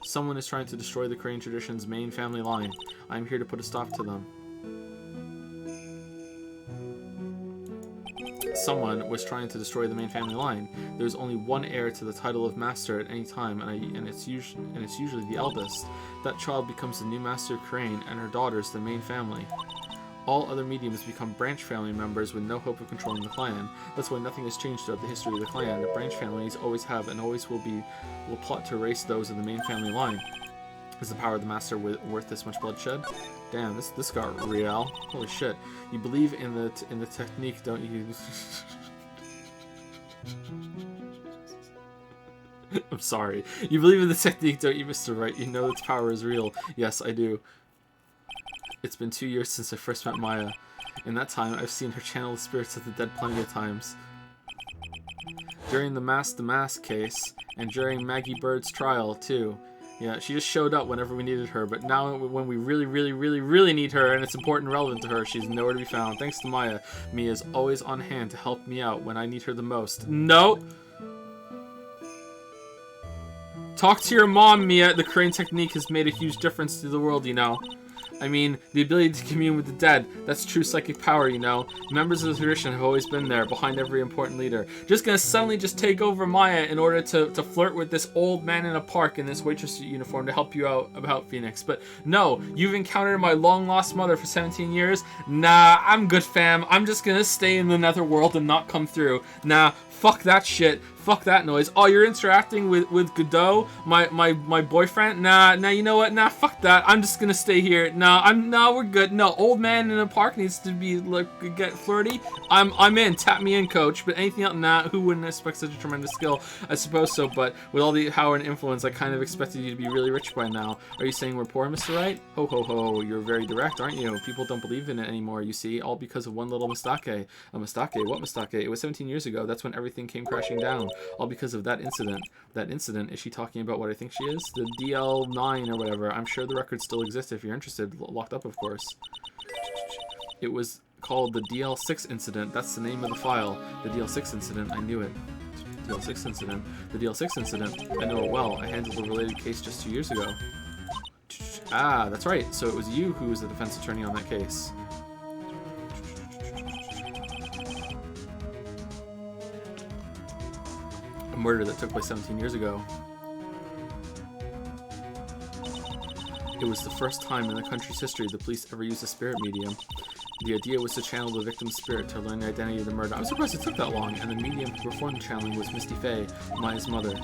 S2: Someone is trying to destroy the Crane tradition's main family line. I am here to put a stop to them." Someone was trying to destroy the main family line. There's only one heir to the title of Master at any time, and it's usually the eldest. That child becomes the new Master Crane, and her daughters the main family. All other mediums become branch family members with no hope of controlling the clan. That's why nothing has changed throughout the history of the clan. The branch families always have and always will plot to erase those of the main family line. Is the power of the Master worth this much bloodshed? Damn, this got real. Holy shit! You believe in the technique, don't you? I'm sorry. You believe in the technique, don't you, Mr. Wright? You know its power is real. Yes, I do. It's been 2 years since I first met Maya. In that time, I've seen her channel the spirits of the dead plenty of times. During the Mask case, and during Maggie Bird's trial, too. Yeah, she just showed up whenever we needed her, but now when we really need her, and it's important and relevant to her, she's nowhere to be found. Thanks to Maya, Mia's always on hand to help me out when I need her the most. No! Talk to your mom, Mia. The Crane technique has made a huge difference to the world, you know. I mean, the ability to commune with the dead, that's true psychic power, you know. Members of the tradition have always been there, behind every important leader. Just gonna suddenly just take over Maya in order to flirt with this old man in a park in this waitress uniform to help you out about Phoenix. But no, you've encountered my long-lost mother for 17 years? Nah, I'm good, fam. I'm just gonna stay in the netherworld and not come through. Nah, Fuck that shit. Fuck that noise. Oh, you're interacting with Godot, my boyfriend? Nah, you know what? Nah, fuck that. I'm just gonna stay here. No, we're good. No, old man in a park needs to be like get flirty. I'm in. Tap me in, coach. But anything else? Nah, who wouldn't expect such a tremendous skill? I suppose so, but with all the power and influence, I kind of expected you to be really rich by now. Are you saying we're poor, Mr. Wright? Ho ho ho, you're very direct, aren't you? People don't believe in it anymore, you see, all because of one little mistake. A mistake? What mistake? It was 17 years ago. That's when everything came crashing down. All because of that incident. That incident? Is she talking about what I think she is? The DL9 or whatever. I'm sure the records still exist if you're interested. Locked up, of course. It was called the DL6 incident. That's the name of the file. The DL6 incident. I knew it. DL6 incident. The DL6 incident. I know it well. I handled a related case just 2 years ago. Ah, that's right. So it was you who was the defense attorney on that case. A murder that took place 17 years ago. It was the first time in the country's history the police ever used a spirit medium. The idea was to channel the victim's spirit to learn the identity of the murder. I'm surprised it took that long, and the medium who performed the channeling was Misty Fey, Maya's mother.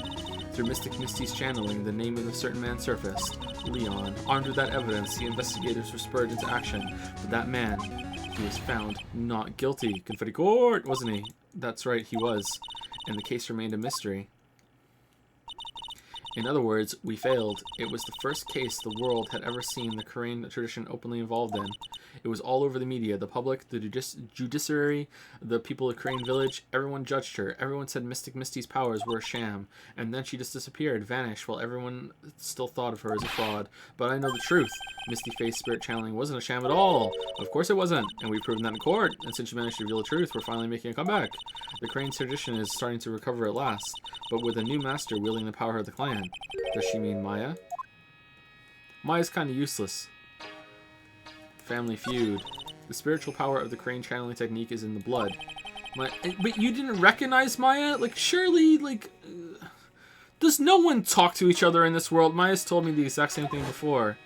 S2: Through Mystic Misty's channeling, the name of a certain man surfaced, Leon. Armed with that evidence, the investigators were spurred into action. But that man, he was found not guilty. Confetti court, wasn't he? That's right, he was. And the case remained a mystery. In other words, we failed. It was the first case the world had ever seen the Korean tradition openly involved in. It was all over the media, the public, the judiciary, the people of Korean Village. Everyone judged her. Everyone said Mystic Misty's powers were a sham. And then she just disappeared, vanished, while everyone still thought of her as a fraud. But I know the truth. Misty Faye's spirit channeling wasn't a sham at all. Of course it wasn't. And we've proven that in court. And since she managed to reveal the truth, we're finally making a comeback. The Korean tradition is starting to recover at last, but with a new master wielding the power of the clan. Does she mean Maya? Maya's kind of useless. Family feud. The spiritual power of the Korean channeling technique is in the blood. But you didn't recognize Maya? Like, surely, like... does no one talk to each other in this world? Maya's told me the exact same thing before.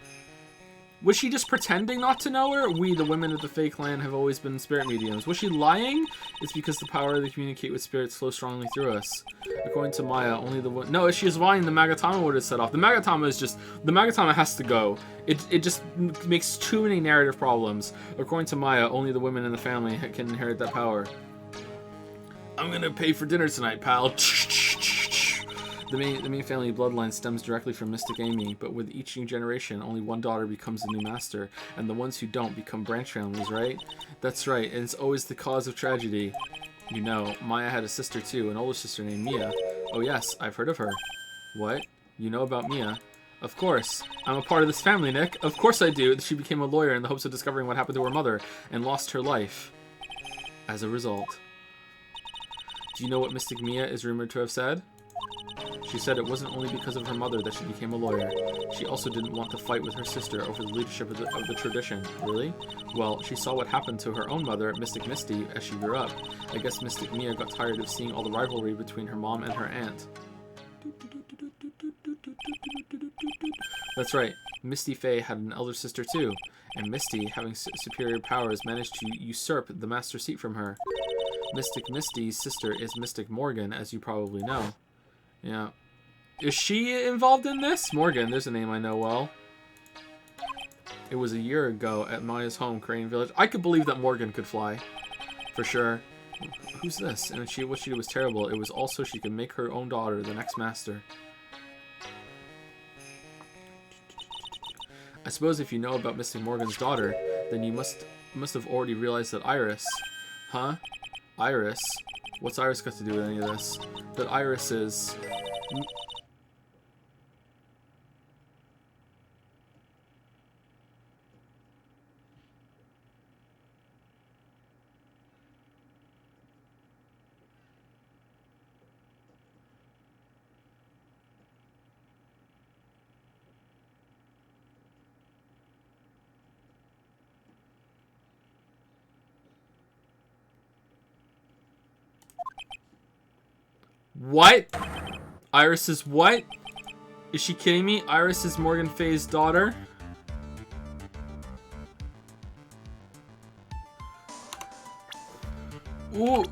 S2: Was she just pretending not to know her? We, the women of the Fae clan, have always been spirit mediums. Was she lying? It's because the power to communicate with spirits flows strongly through us. According to Maya, only the one... No, if she was lying, the Magatama would have set off. The Magatama is just... The Magatama has to go. It just makes too many narrative problems. According to Maya, only the women in the family can inherit that power. I'm gonna pay for dinner tonight, pal. The main family bloodline stems directly from Mystic Amy, but with each new generation, only one daughter becomes the new master, and the ones who don't become branch families, right? That's right, and it's always the cause of tragedy. You know, Maya had a sister too, an older sister named Mia. Oh yes, I've heard of her. What? You know about Mia? Of course. I'm a part of this family, Nick. Of course I do. She became a lawyer in the hopes of discovering what happened to her mother, and lost her life. As a result. Do you know what Mystic Mia is rumored to have said? She said it wasn't only because of her mother that she became a lawyer. She also didn't want to fight with her sister over the leadership of the tradition. Really? Well, she saw what happened to her own mother, Mystic Misty, as she grew up. I guess Mystic Mia got tired of seeing all the rivalry between her mom and her aunt. That's right. Misty Faye had an elder sister too, and Misty, having superior powers, managed to usurp the master seat from her. Mystic Misty's sister is Mystic Morgan, as you probably know. Yeah. Is she involved in this? Morgan, there's a name I know well. It was a year ago at Maya's home, Korean Village. I could believe that Morgan could fly. For sure. Who's this? And what she did was terrible. It was also she could make her own daughter the next master. I suppose if you know about Mystic Morgan's daughter, then you must have already realized that Iris... Huh? Iris? What's Iris got to do with any of this? That Iris is... What? Iris is what? Is she kidding me? Iris is Morgan Faye's daughter? Ooh.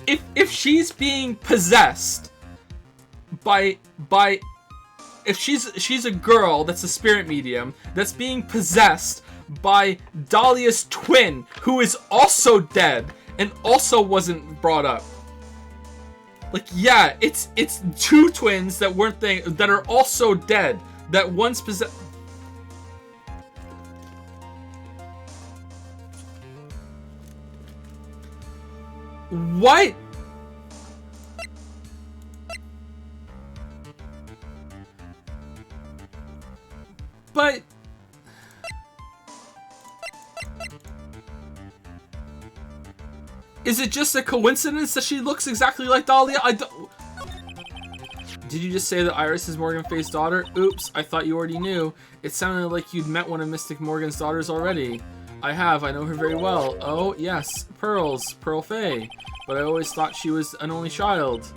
S2: if she's being possessed by if she's a girl that's a spirit medium that's being possessed by Dahlia's twin, who is also dead and also wasn't brought up. Like, yeah, it's two twins that weren't that are also dead. That one's possessed. What? But is it just a coincidence that she looks exactly like Dahlia? I don't... Did you just say that Iris is Morgan Fay's daughter? Oops, I thought you already knew. It sounded like you'd met one of Mystic Morgan's daughters already. I have, I know her very well. Oh, yes, Pearl Fay. But I always thought she was an only child.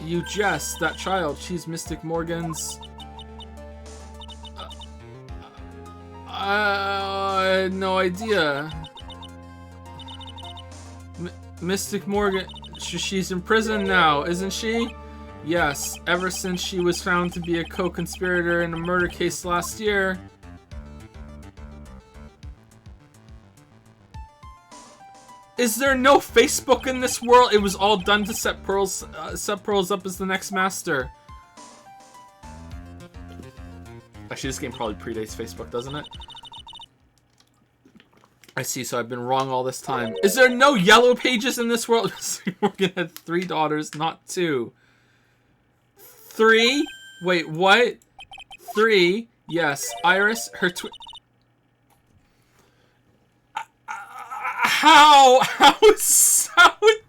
S2: You jest, that child, she's Mystic Morgan's... I had no idea. Mystic Morgan, she's in prison now, isn't she? Yes, ever since she was found to be a co-conspirator in a murder case last year. Is there no Facebook in this world? It was all done to set Pearls up as the next master. Actually, this game probably predates Facebook, doesn't it? I see, so I've been wrong all this time. Is there no yellow pages in this world? Morgan had 3 daughters, not 2. 3? Wait, what? 3? Yes. Iris, her twin... How is... What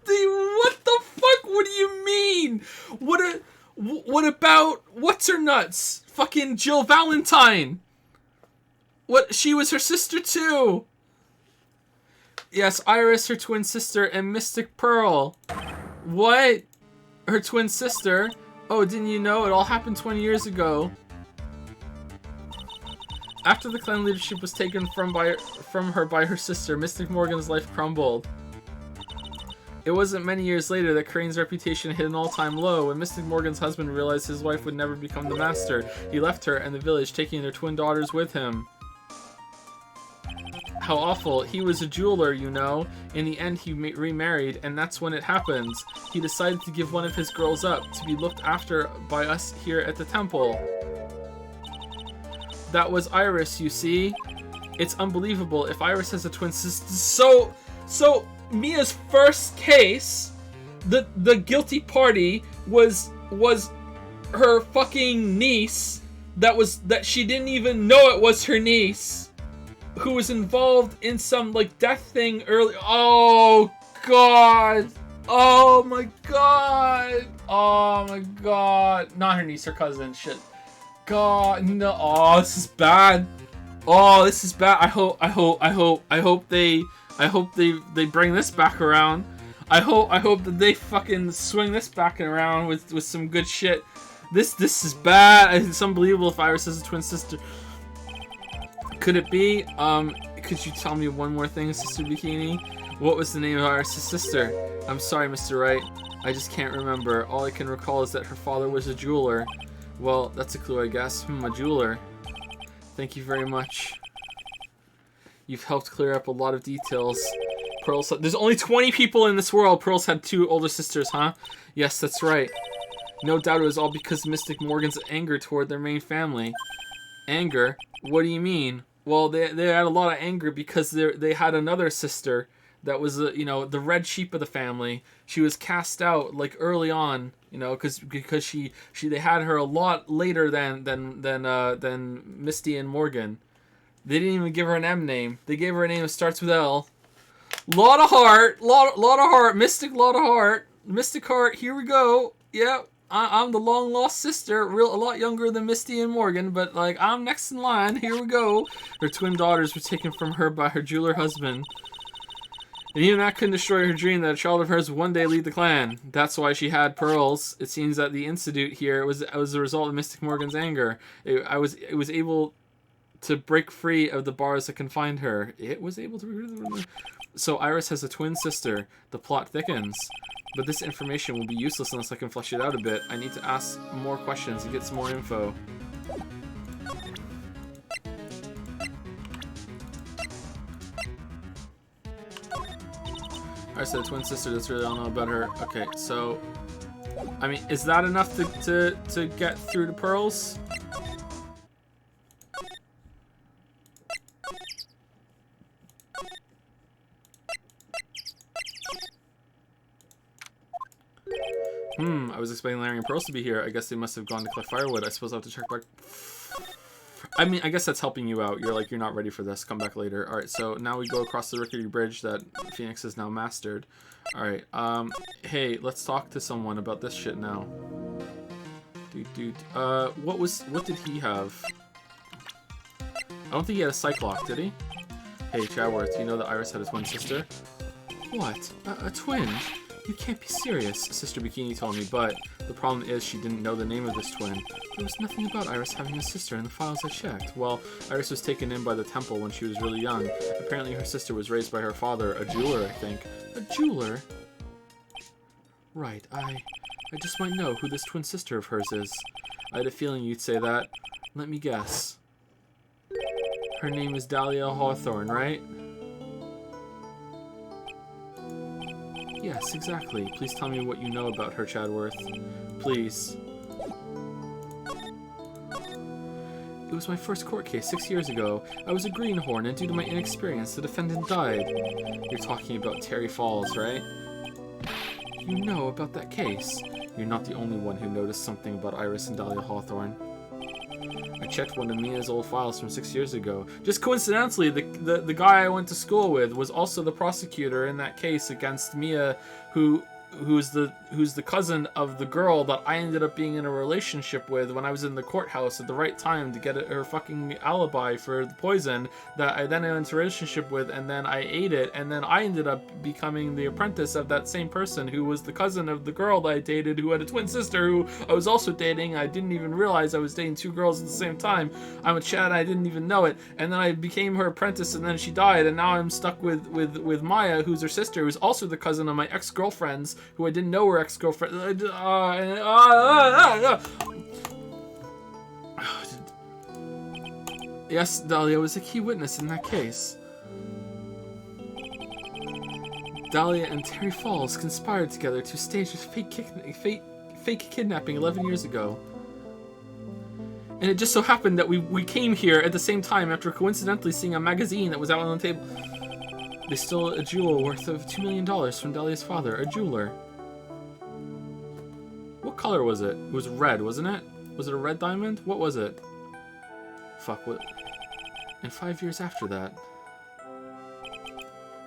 S2: the fuck? What do you mean? What about... What's her nuts? Fucking Jill Valentine. What? She was her sister too. Yes, Iris, her twin sister, and Mystic Pearl. What? Her twin sister? Oh, didn't you know? It all happened 20 years ago. After the clan leadership was taken from her by her sister, Mystic Morgan's life crumbled. It wasn't many years later that Crane's reputation hit an all-time low. When Mystic Morgan's husband realized his wife would never become the master, he left her and the village, taking their twin daughters with him. How awful. He was a jeweler, you know. In the end, he remarried, and that's when it happens. He decided to give one of his girls up to be looked after by us here at the temple. That was Iris, you see. It's unbelievable. If Iris has a twin sister... So Mia's first case, the guilty party was her fucking niece that she didn't even know it was her niece, who was involved in some like death thing early. Oh god. Oh my god. Oh my god. Not her niece, her cousin. Shit. God, no. Oh, this is bad. Oh, this is bad. I hope they bring this back around. I hope that they fucking swing this back around with some good shit. This is bad. It's unbelievable if Iris has a twin sister. Could it be? Could you tell me one more thing, Sister Bikini? What was the name of Iris' sister? I'm sorry, Mr. Wright. I just can't remember. All I can recall is that her father was a jeweler. Well, that's a clue, I guess. A jeweler. Thank you very much. You've helped clear up a lot of details. Pearl's... There's only 20 people in this world. Pearl's had 2 older sisters, huh? Yes, that's right. No doubt it was all because of Mystic Morgan's anger toward their main family. Anger? What do you mean? Well, they had a lot of anger because they had another sister that was, you know, the red sheep of the family. She was cast out like early on, you know, because they had her a lot later than Misty and Morgan. They didn't even give her an M name. They gave her a name that starts with L. Lot of heart, lot of heart, Mystic, lot of heart, Mystic Heart. Here we go. Yep. I'm the long lost sister, a lot younger than Misty and Morgan, but like I'm next in line. Here we go. Her twin daughters were taken from her by her jeweler husband. And even that couldn't destroy her dream that a child of hers would one day lead the clan. That's why she had pearls. It seems that the incident here was a result of Mystic Morgan's anger. It was able to break free of the bars that confined her. It was able to... So Iris has a twin sister. The plot thickens. But this information will be useless unless I can flesh it out a bit. I need to ask more questions and get some more info. Iris had a twin sister. That's really all I know about her. Okay, so... I mean, is that enough to get through to Pearls? I was expecting Larry and Pearls to be here. I guess they must have gone to collect firewood. I suppose I'll have to check back. I mean, I guess that's helping you out. You're like, you're not ready for this. Come back later. Alright, so now we go across the rickety bridge that Phoenix has now mastered. Alright, hey, let's talk to someone about this shit now. What did he have? I don't think he had a Cyclock, did he? Hey, Chadworth, you know that Iris had a twin sister? What? A twin? You can't be serious, Sister Bikini told me, but the problem is she didn't know the name of this twin. There was nothing about Iris having a sister in the files I checked. Well, Iris was taken in by the temple when she was really young. Apparently her sister was raised by her father, a jeweler, I think. A jeweler? Right, I just might know who this twin sister of hers is. I had a feeling you'd say that. Let me guess. Her name is Dahlia Hawthorne, right? Yes, exactly. Please tell me what you know about her, Chadworth. Please. It was my first court case 6 years ago. I was a greenhorn, and due to my inexperience, the defendant died. You're talking about Terry Falls, right? You know about that case. You're not the only one who noticed something about Iris and Dahlia Hawthorne. I checked one of Mia's old files from 6 years ago. Just coincidentally, the guy I went to school with was also the prosecutor in that case against Mia, who's the cousin of the girl that I ended up being in a relationship with when I was in the courthouse at the right time to get her fucking alibi for the poison that I then went into a relationship with, and then I ate it, and then I ended up becoming the apprentice of that same person who was the cousin of the girl that I dated, who had a twin sister who I was also dating. I didn't even realize I was dating two girls at the same time. I'm a Chad, I didn't even know it, and then I became her apprentice, and then she died, and now I'm stuck with Maya, who's her sister, who's also the cousin of my ex-girlfriends, who I didn't know were ex-girlfriend. Yes, Dahlia was a key witness in that case. Dahlia and Terry Falls conspired together to stage a fake kidnapping 11 years ago. And it just so happened that we came here at the same time after coincidentally seeing a magazine that was out on the table. They stole a jewel worth of $2 million from Dahlia's father, a jeweler. What color was it? It was red, wasn't it? Was it a red diamond? What was it? Fuck, what? And 5 years after that.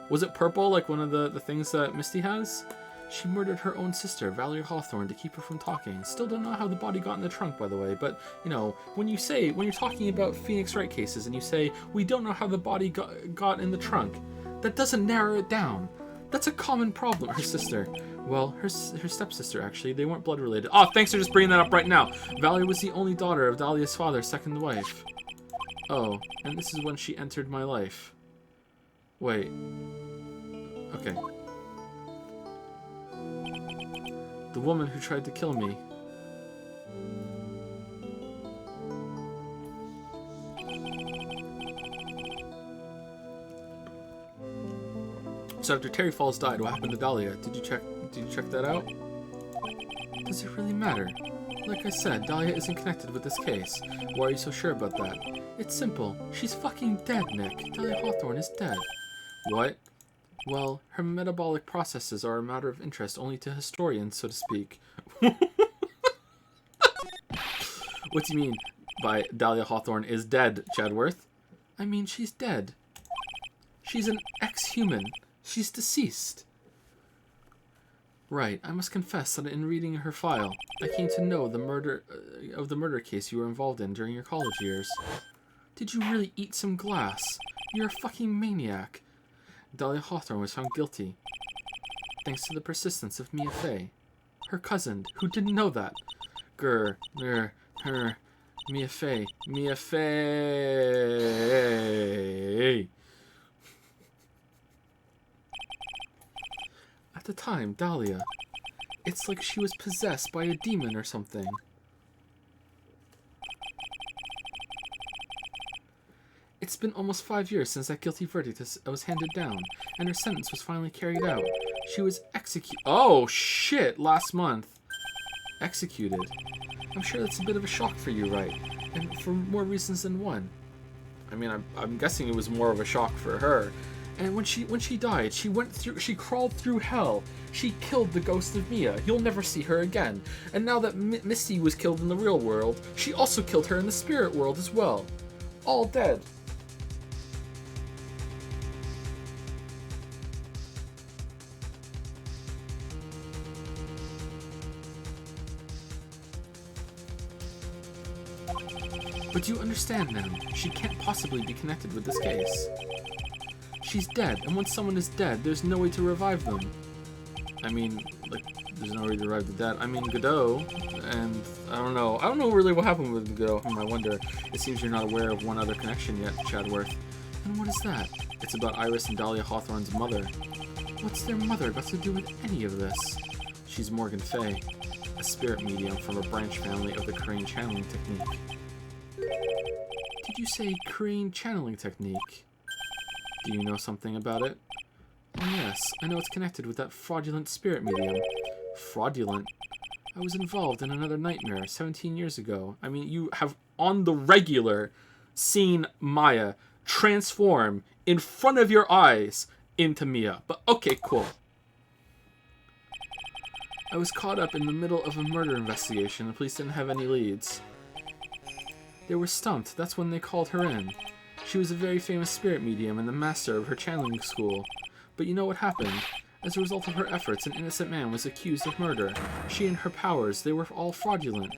S2: Was it purple, like one of the things that Misty has? She murdered her own sister, Valerie Hawthorne, to keep her from talking. Still don't know how the body got in the trunk, by the way, but, you know, when you're talking about Phoenix Wright cases and you say, we don't know how the body got in the trunk, that doesn't narrow it down. That's a common problem. Her sister. Well, her stepsister, actually. They weren't blood related. Oh, thanks for just bringing that up right now. Valerie was the only daughter of Dahlia's father's second wife. Oh, and this is when she entered my life. Wait. Okay. The woman who tried to kill me. So after Terry Falls died, what happened to Dahlia? Did you check that out? Does it really matter? Like I said, Dahlia isn't connected with this case. Why are you so sure about that? It's simple. She's fucking dead, Nick. Dahlia Hawthorne is dead. What? Well, her metabolic processes are a matter of interest only to historians, so to speak. What do you mean by Dahlia Hawthorne is dead, Chadworth? I mean, she's dead. She's an ex-human. She's deceased. Right, I must confess that in reading her file, I came to know the murder case you were involved in during your college years. Did you really eat some glass? You're a fucking maniac. Dahlia Hawthorne was found guilty, thanks to the persistence of Mia Fey, her cousin, who didn't know that. Mia Fey. Mia Fey. At the time, Dahlia. It's like she was possessed by a demon or something. It's been almost 5 years since that guilty verdict was handed down, and her sentence was finally carried out. She was executed. Oh, shit! Last month. Executed. I'm sure that's a bit of a shock for you, right? And for more reasons than one. I mean, I'm guessing it was more of a shock for her. And when she died, she crawled through hell. She killed the ghost of Mia. You'll never see her again. And now that Misty was killed in the real world, she also killed her in the spirit world as well. All dead. But you understand now, she can't possibly be connected with this case. She's dead, and once someone is dead, there's no way to revive them. I mean, like, there's no way to revive the dead. I mean, Godot, and I don't know really what happened with Godot. I wonder. It seems you're not aware of one other connection yet, Chadworth. And what is that? It's about Iris and Dahlia Hawthorne's mother. What's their mother got to do with any of this? She's Morgan Fey, a spirit medium from a branch family of the Crane channeling technique. Did you say Crane channeling technique? Do you know something about it? Yes, I know it's connected with that fraudulent spirit medium. Fraudulent? I was involved in another nightmare 17 years ago. I mean, you have on the regular seen Maya transform in front of your eyes into Mia. But okay, cool. I was caught up in the middle of a murder investigation. The police didn't have any leads. They were stumped. That's when they called her in. She was a very famous spirit medium and the master of her channeling school. But you know what happened? As a result of her efforts, an innocent man was accused of murder. She and her powers, they were all fraudulent.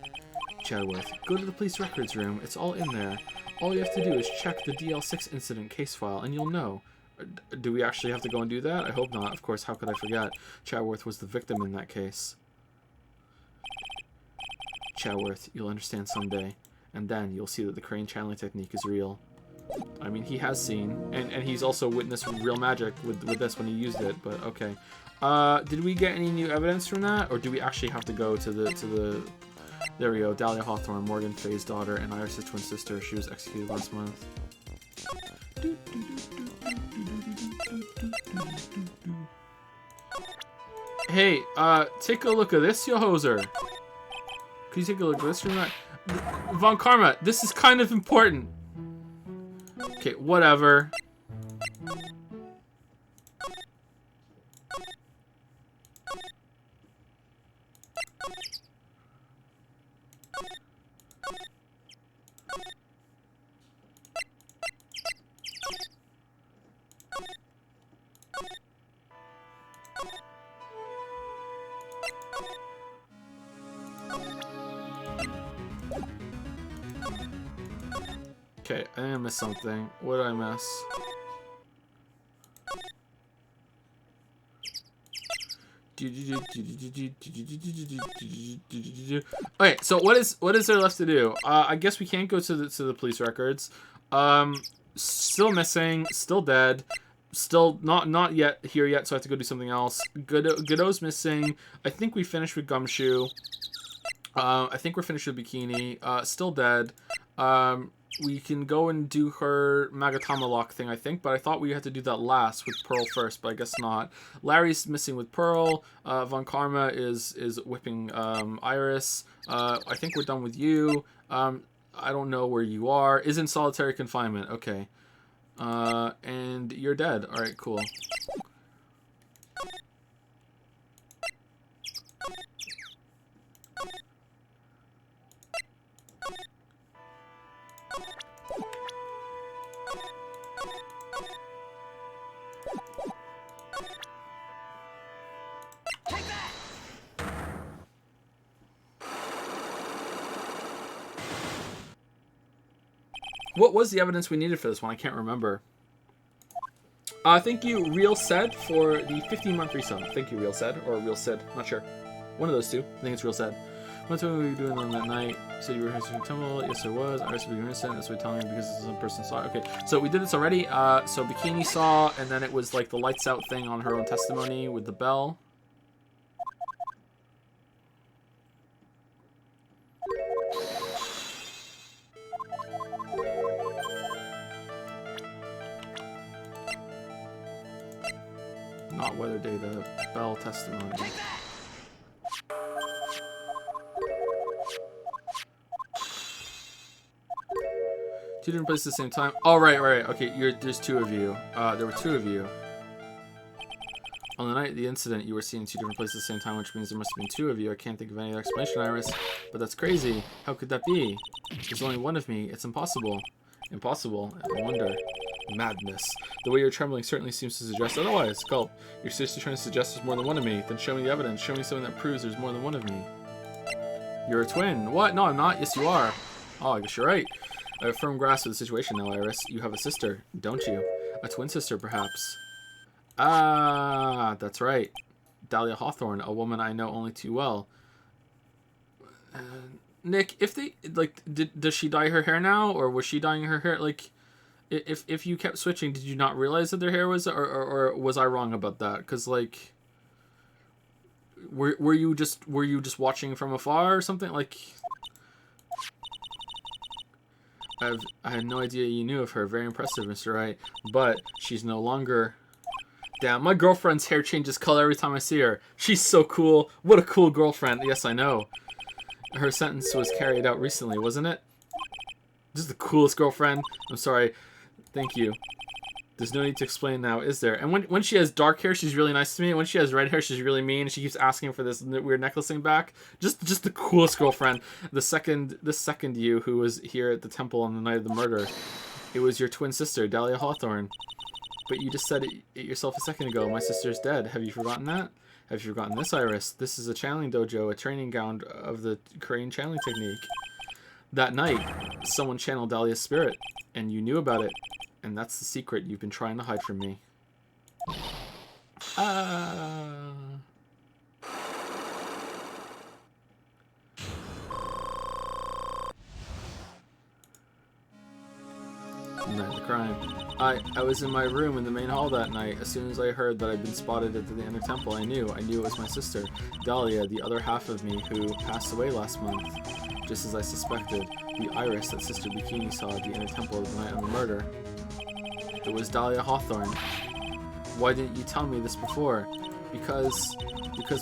S2: Chadworth, go to the police records room. It's all in there. All you have to do is check the DL6 incident case file, and you'll know. Do we actually have to go and do that? I hope not. Of course, how could I forget? Chadworth was the victim in that case. Chadworth, you'll understand someday. And then you'll see that the Crane channeling technique is real. I mean, he has seen, and he's also witnessed real magic with this when he used it, but okay. Did we get any new evidence from that? Or do we actually have to go to the there we go, Dahlia Hawthorne, Morgan Fey's daughter, and Iris' twin sister. She was executed last month. Hey, take a look at this, yo hoser. Can you take a look at this from that? Von Karma, this is kind of important. Okay, whatever. Okay, I think I missed something. What did I miss? Okay, so what is there left to do? I guess we can't go to the police records. Still missing, still dead, still not yet here yet, so I have to go do something else. Godot's missing. I think we finished with Gumshoe. I think we're finished with Bikini. Still dead. We can go and do her Magatama lock thing, I think, but I thought we had to do that last with Pearl first, but I guess not. Larry's missing with Pearl. Von Karma is whipping Iris. I think we're done with you. I don't know where you are. Is in solitary confinement. Okay. And you're dead. Alright, cool. What was the evidence we needed for this one? I can't remember. Thank you, Real Said, for the 15-month resub. Thank you, Real Said, or Real Sid, not sure. One of those two. I think it's Real Said. What time were we doing on that night? So you were here in temple? Yes, there was. Iris was innocent. That's what you're telling me because some person saw it. Okay, so we did this already. So Bikini saw, and then it was like the lights out thing on her own testimony with the bell. Not weather data, bell testimony. Two different places at the same time. Oh, right. Okay, there's two of you. There were two of you. On the night of the incident, you were seen in two different places at the same time, which means there must have been two of you. I can't think of any other explanation, Iris. But that's crazy. How could that be? There's only one of me. It's impossible. Impossible. I wonder. Madness. The way you're trembling certainly seems to suggest otherwise. Gulp. You're seriously trying to suggest there's more than one of me. Then show me the evidence. Show me something that proves there's more than one of me. You're a twin. What? No, I'm not. Yes, you are. Oh, I guess you're right. I have a firm grasp of the situation now, Iris. You have a sister, don't you? A twin sister, perhaps. Ah, that's right. Dahlia Hawthorne, a woman I know only too well. Nick, if they, like, does she dye her hair now? Or was she dyeing her hair? Like, if you kept switching, did you not realize that their hair was, or was I wrong about that? Because, like, were you just watching from afar or something? Like, I had no idea you knew of her. Very impressive, Mr. Wright. But she's no longer... Damn, my girlfriend's hair changes color every time I see her. She's so cool. What a cool girlfriend. Yes, I know. Her sentence was carried out recently, wasn't it? This is the coolest girlfriend. I'm sorry. Thank you. There's no need to explain now, is there? And when she has dark hair, she's really nice to me. When she has red hair, she's really mean. She keeps asking for this weird necklace thing back. Just the coolest girlfriend. The second you who was here at the temple on the night of the murder, it was your twin sister, Dahlia Hawthorne. But you just said it yourself a second ago. My sister's dead. Have you forgotten that? Have you forgotten this, Iris? This is a channeling dojo, a training ground of the Crane channeling technique. That night, someone channeled Dahlia's spirit, and you knew about it. And that's the secret you've been trying to hide from me. Night of the crime. I was in my room in the main hall that night. As soon as I heard that I'd been spotted at the inner temple, I knew it was my sister, Dahlia, the other half of me, who passed away last month. Just as I suspected, the Iris that Sister Bikini saw at the inner temple the night of the murder. It was Dahlia Hawthorne. Why didn't you tell me this before? Because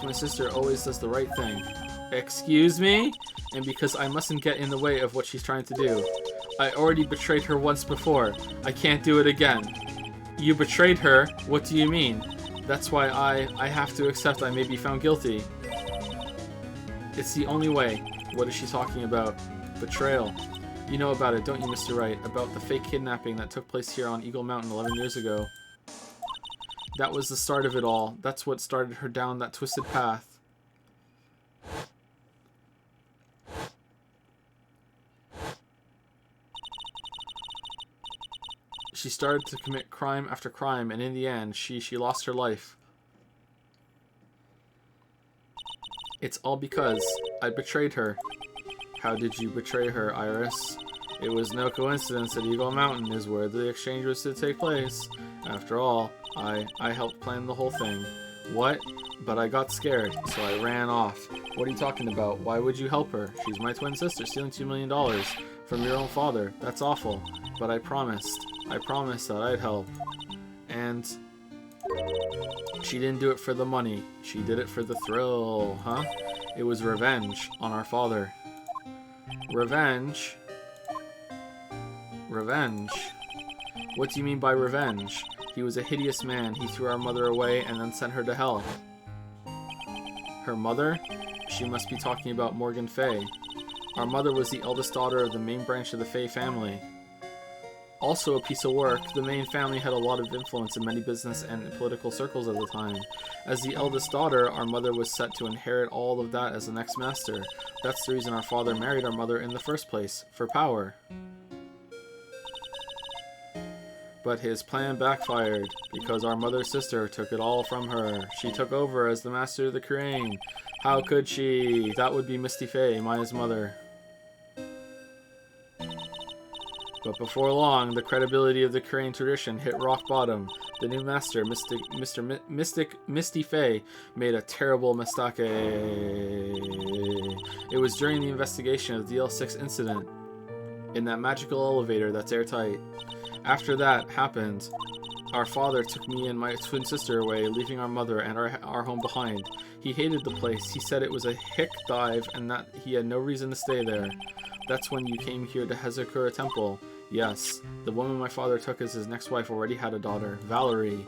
S2: my sister always does the right thing. Excuse me? And because I mustn't get in the way of what she's trying to do. I already betrayed her once before. I can't do it again. You betrayed her? What do you mean? That's why I have to accept I may be found guilty. It's the only way. What is she talking about? Betrayal. You know about it, don't you, Mr. Wright? About the fake kidnapping that took place here on Eagle Mountain 11 years ago. That was the start of it all. That's what started her down that twisted path. She started to commit crime after crime, and in the end, she lost her life. It's all because I betrayed her. How did you betray her, Iris? It was no coincidence that Eagle Mountain is where the exchange was to take place. After all, I helped plan the whole thing. What? But I got scared, so I ran off. What are you talking about? Why would you help her? She's my twin sister, stealing $2 million from your own father. That's awful. But I promised that I'd help. And she didn't do it for the money. She did it for the thrill, huh? It was revenge on our father. Revenge? Revenge? What do you mean by revenge? He was a hideous man. He threw our mother away and then sent her to hell. Her mother? She must be talking about Morgan Fay. Our mother was the eldest daughter of the main branch of the Fay family. Also a piece of work, the main family had a lot of influence in many business and political circles at the time. As the eldest daughter, our mother was set to inherit all of that as the next master. That's the reason our father married our mother in the first place, for power. But his plan backfired, because our mother's sister took it all from her. She took over as the master of the Crane. How could she? That would be Misty Fay, Maya's mother.
S1: But before long, the credibility of the Korean tradition hit rock bottom. The new master, Mystic Misty Faye, made a terrible mistake. It was during the investigation of the DL6 incident, in that magical elevator that's airtight. After that happened, our father took me and my twin sister away, leaving our mother and our home behind. He hated the place. He said it was a hick dive and that he had no reason to stay there. That's when you came here to Hazakura Temple. Yes, the woman my father took as his next wife already had a daughter, Valerie.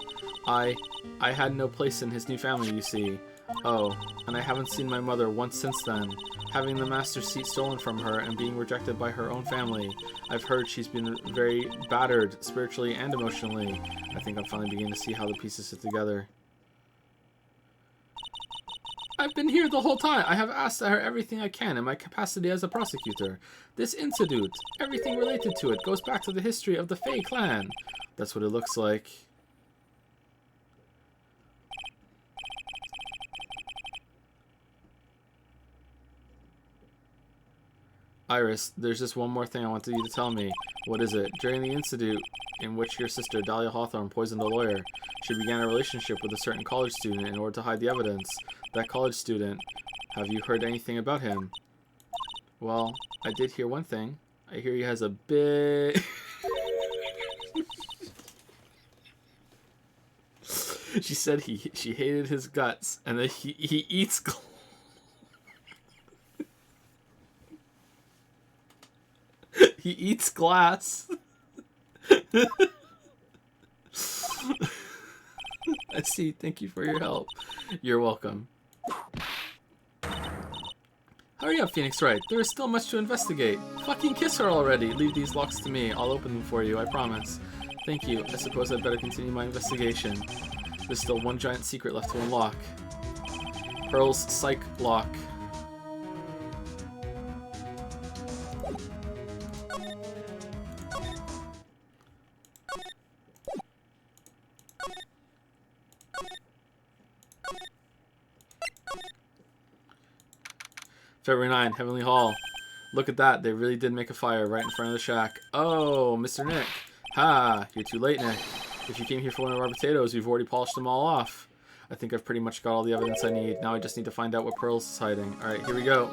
S1: I had no place in his new family, you see. Oh, and I haven't seen my mother once since then. Having the master's seat stolen from her and being rejected by her own family. I've heard she's been very battered, spiritually and emotionally. I think I'm finally beginning to see how the pieces fit together. I've been here the whole time. I have asked her everything I can in my capacity as a prosecutor. This institute, everything related to it, goes back to the history of the Faye clan. That's what it looks like. Iris, there's just one more thing I wanted you to tell me. What is it? During the incident in which your sister, Dahlia Hawthorne, poisoned a lawyer, she began a relationship with a certain college student in order to hide the evidence. That college student, have you heard anything about him? Well, I did hear one thing. I hear he has a big... She said she hated his guts and that he eats... He eats glass. I see. Thank you for your help. You're welcome. Hurry up, Phoenix Wright. There is still much to investigate. Fucking kiss her already. Leave these locks to me. I'll open them for you, I promise. Thank you. I suppose I'd better continue my investigation. There's still one giant secret left to unlock. Pearl's Psych Lock. February 9, Heavenly Hall. Look at that, they really did make a fire right in front of the shack. Oh, Mr. Nick. Ha, you're too late, Nick. If you came here for one of our potatoes, we've already polished them all off. I think I've pretty much got all the evidence I need. Now I just need to find out what Pearls is hiding. Alright, here we go.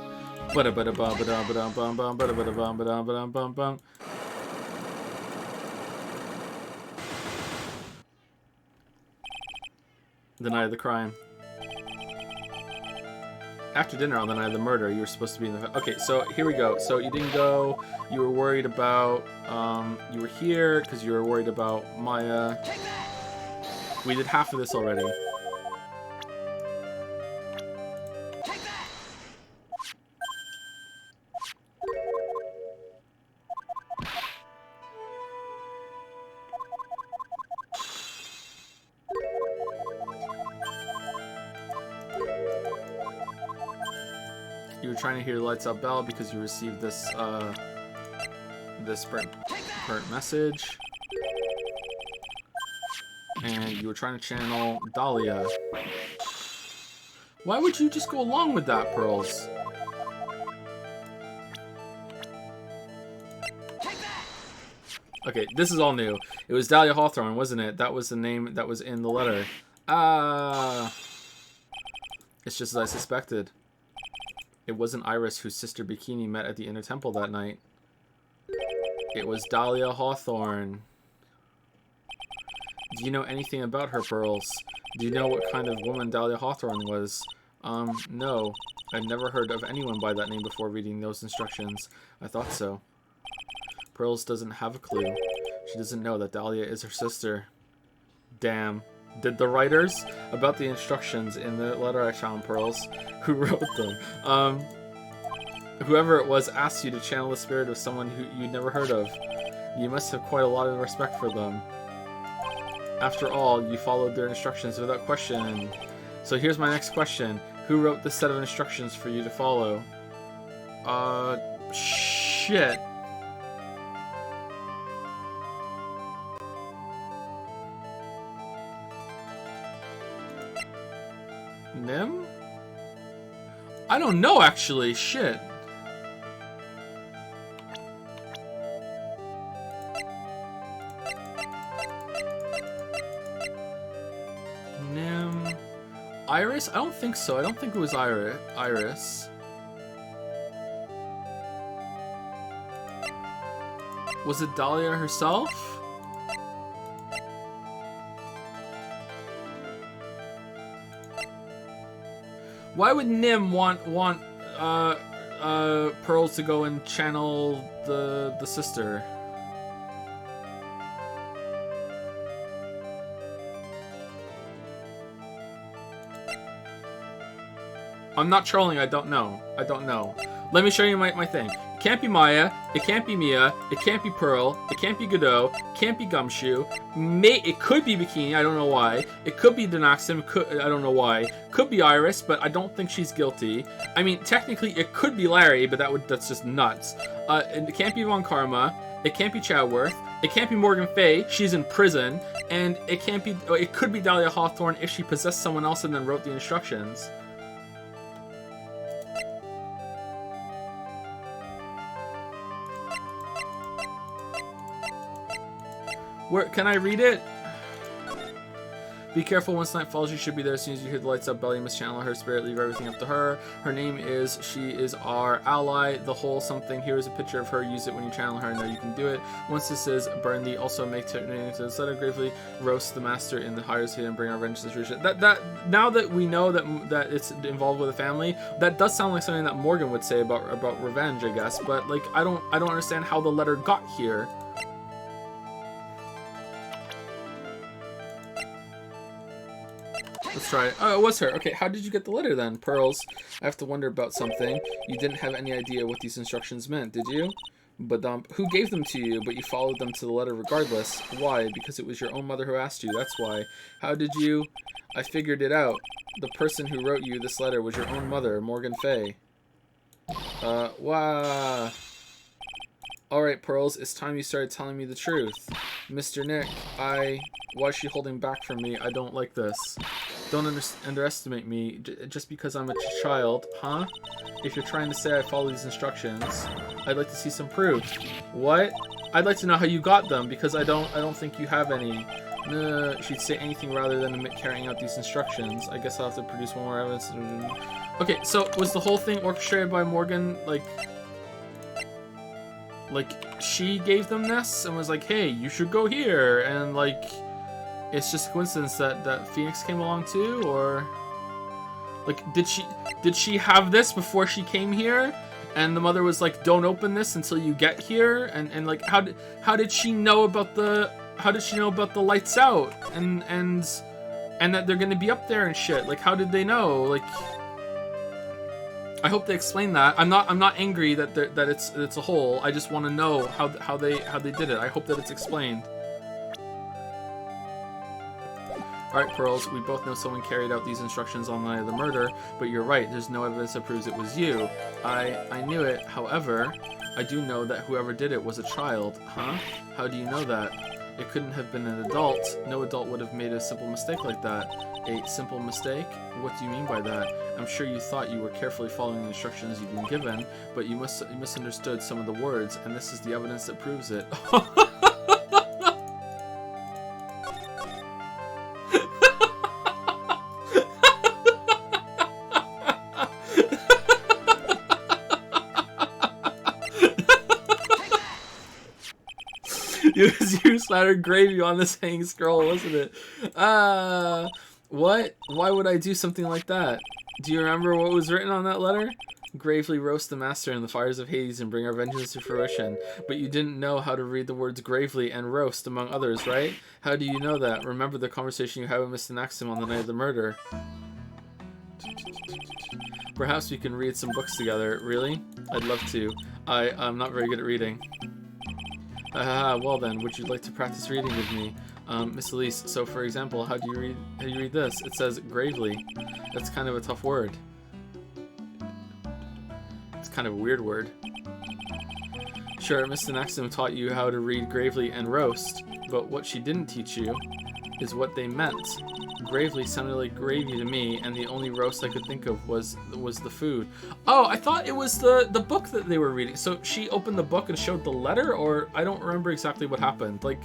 S1: Deny the crime. After dinner on the night of the murder, you were supposed to be in the... Okay, so here we go. So you didn't go. You were worried about... you were here because you were worried about Maya. We did half of this already. You were trying to hear the lights out bell because you received this this burnt message, and you were trying to channel Dahlia. Why would you just go along with that, Pearls? Okay, this is all new. It was Dahlia Hawthorne, wasn't it? That was the name that was in the letter. It's just as I suspected. It wasn't Iris whose sister Bikini met at the Inner Temple that night. It was Dahlia Hawthorne. Do you know anything about her, Pearls? Do you know what kind of woman Dahlia Hawthorne was? No. I've never heard of anyone by that name before reading those instructions. I thought so. Pearls doesn't have a clue. She doesn't know that Dahlia is her sister. Damn. Did the writers about the instructions in the letter I found, Pearls? Who wrote them? Whoever it was asked you to channel the spirit of someone who you'd never heard of. You must have quite a lot of respect for them. After all, you followed their instructions without question. So here's my next question. Who wrote this set of instructions for you to follow? Shit. Nim? I don't know, actually. Shit.
S2: Iris? I don't think so. I don't think it was Iris. Was it Dahlia herself? Why would Nim want Pearls to go and channel the sister? I'm not trolling, I don't know. Let me show you my thing. It can't be Maya, it can't be Mia, it can't be Pearl, it can't be Godot, it can't be Gumshoe. It could be Bikini, I don't know why. It could be Denaxim, I don't know why. Could be Iris, but I don't think she's guilty. I mean, technically it could be Larry, but that's just nuts. And it can't be Von Karma, it can't be Chadworth, it can't be Morgan Fay, she's in prison, and it could be Dahlia Hawthorne if she possessed someone else and then wrote the instructions. Where can I read it? Be careful, once night falls, you should be there as soon as you hear the lights up. Belly must channel her spirit, leave everything up to her. Her name is, she is our ally, the whole something. Here is a picture of her, use it when you channel her, and there you can do it. Once this is, burn the, also make her name into the letter, gravely roast the master in the highest heat and bring our vengeance to fruition. Now that we know that it's involved with a family, that does sound like something that Morgan would say about revenge, I guess, but like, I don't understand how the letter got here. Let's try it. Oh, it was her. Okay, how did you get the letter then? Pearls, I have to wonder about something. You didn't have any idea what these instructions meant, did you? But who gave them to you, but you followed them to the letter regardless? Why? Because it was your own mother who asked you, that's why. How did you? I figured it out. The person who wrote you this letter was your own mother, Morgan Fay. Wow. Alright, Pearls, it's time you started telling me the truth. Mr. Nick, why is she holding back from me? I don't like this. Don't underestimate me just because I'm a child, huh? If you're trying to say I follow these instructions, I'd like to see some proof. What? I'd like to know how you got them, because I don't think you have any. She'd say anything rather than admit carrying out these instructions. I guess I'll have to produce one more evidence. Okay, so was the whole thing orchestrated by Morgan, like she gave them this and was like, hey, you should go here, and like it's just a coincidence that Phoenix came along too? Or like did she have this before she came here and the mother was like, don't open this until you get here? And like how did she know about the lights out and that they're gonna be up there and shit? Like how did they know? Like I hope they explain that. I'm not angry that it's a hole. I just want to know how they did it. I hope that it's explained. All right, Pearls. We both know someone carried out these instructions on the night of the murder, but you're right. There's no evidence that proves it was you. I knew it. However, I do know that whoever did it was a child. Huh? How do you know that? It couldn't have been an adult. No adult would have made a simple mistake like that. A simple mistake? What do you mean by that? I'm sure you thought you were carefully following the instructions you've been given, but you misunderstood some of the words, and this is the evidence that proves it. You splattered gravy on this hanging scroll, wasn't it? What? Why would I do something like that? Do you remember what was written on that letter? Gravely roast the master in the fires of Hades and bring our vengeance to fruition. But you didn't know how to read the words gravely and roast, among others, right? How do you know that? Remember the conversation you had with Mr. Naxim on the night of the murder. Perhaps we can read some books together. Really? I'd love to. I'm not very good at reading. Well then, would you like to practice reading with me? Miss Elise, so for example, how do you read this? It says gravely. That's kind of a tough word. It's kind of a weird word. Sure, Mr. Naxim taught you how to read gravely and roast, but what she didn't teach you is what they meant. Gravely sounded like gravy to me, and the only roast I could think of was the food. Oh, I thought it was the book that they were reading. So she opened the book and showed the letter, or I don't remember exactly what happened. Like,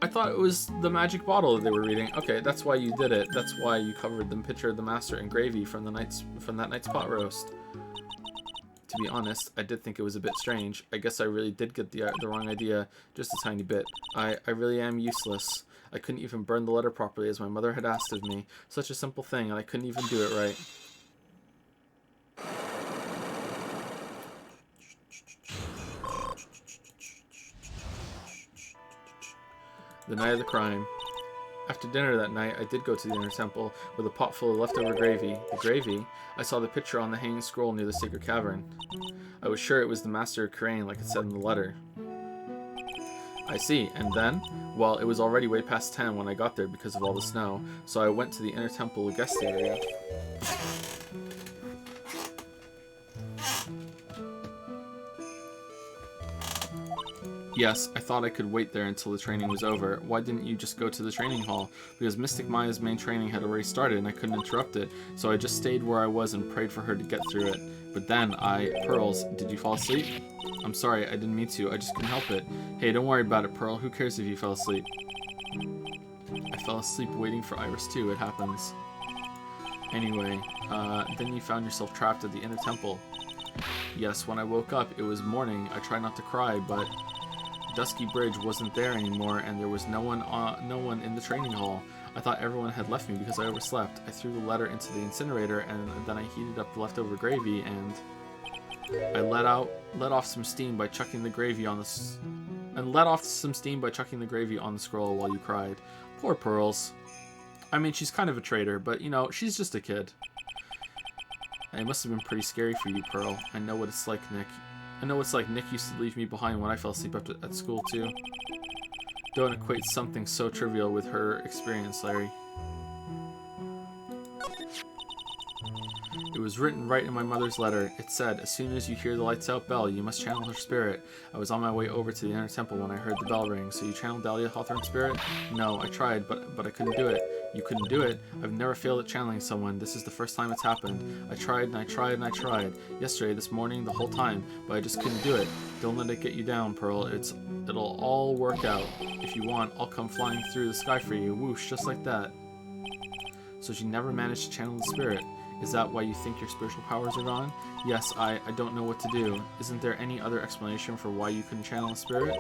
S2: I thought it was the magic bottle that they were reading. Okay, that's why you did it. That's why you covered the picture of the master in gravy from that night's pot roast. To be honest, I did think it was a bit strange. I guess I really did get the wrong idea, just a tiny bit. I really am useless. I couldn't even burn the letter properly as my mother had asked of me. Such a simple thing, and I couldn't even do it right. The night of the crime. After dinner that night, I did go to the inner temple with a pot full of leftover gravy. The gravy? I saw the picture on the hanging scroll near the sacred cavern. I was sure it was the Master of Crane, like it said in the letter. I see. And then? Well, it was already way past 10 when I got there because of all the snow, so I went to the inner temple guest area. Yes, I thought I could wait there until the training was over. Why didn't you just go to the training hall? Because Mystic Maya's main training had already started and I couldn't interrupt it, so I just stayed where I was and prayed for her to get through it. But then Pearls, did you fall asleep? I'm sorry, I didn't mean to. I just couldn't help it. Hey, don't worry about it, Pearl. Who cares if you fell asleep? I fell asleep waiting for Iris too. It happens. Anyway, then you found yourself trapped at the inner temple. Yes, when I woke up, it was morning. I tried not to cry, but Dusky Bridge wasn't there anymore, and there was no one in the training hall. I thought everyone had left me because I overslept. I threw the letter into the incinerator, and then I heated up the leftover gravy, and I let off some steam by chucking the gravy on the scroll while you cried. Poor Pearls. I mean, she's kind of a traitor, but you know, she's just a kid. It must have been pretty scary for you, Pearl. I know what it's like, Nick. I know it's like Nick used to leave me behind when I fell asleep at school, too. Don't equate something so trivial with her experience, Larry. It was written right in my mother's letter. It said, as soon as you hear the lights out bell, you must channel her spirit. I was on my way over to the inner temple when I heard the bell ring. So you channeled Dahlia Hawthorne's spirit? No, I tried, but I couldn't do it. You couldn't do it? I've never failed at channeling someone. This is the first time it's happened. I tried and I tried and I tried. Yesterday, this morning, the whole time, but I just couldn't do it. Don't let it get you down, Pearl. It'll all work out. If you want, I'll come flying through the sky for you. Whoosh, just like that. So she never managed to channel the spirit. Is that why you think your spiritual powers are gone? Yes, I don't know what to do. Isn't there any other explanation for why you couldn't channel a spirit?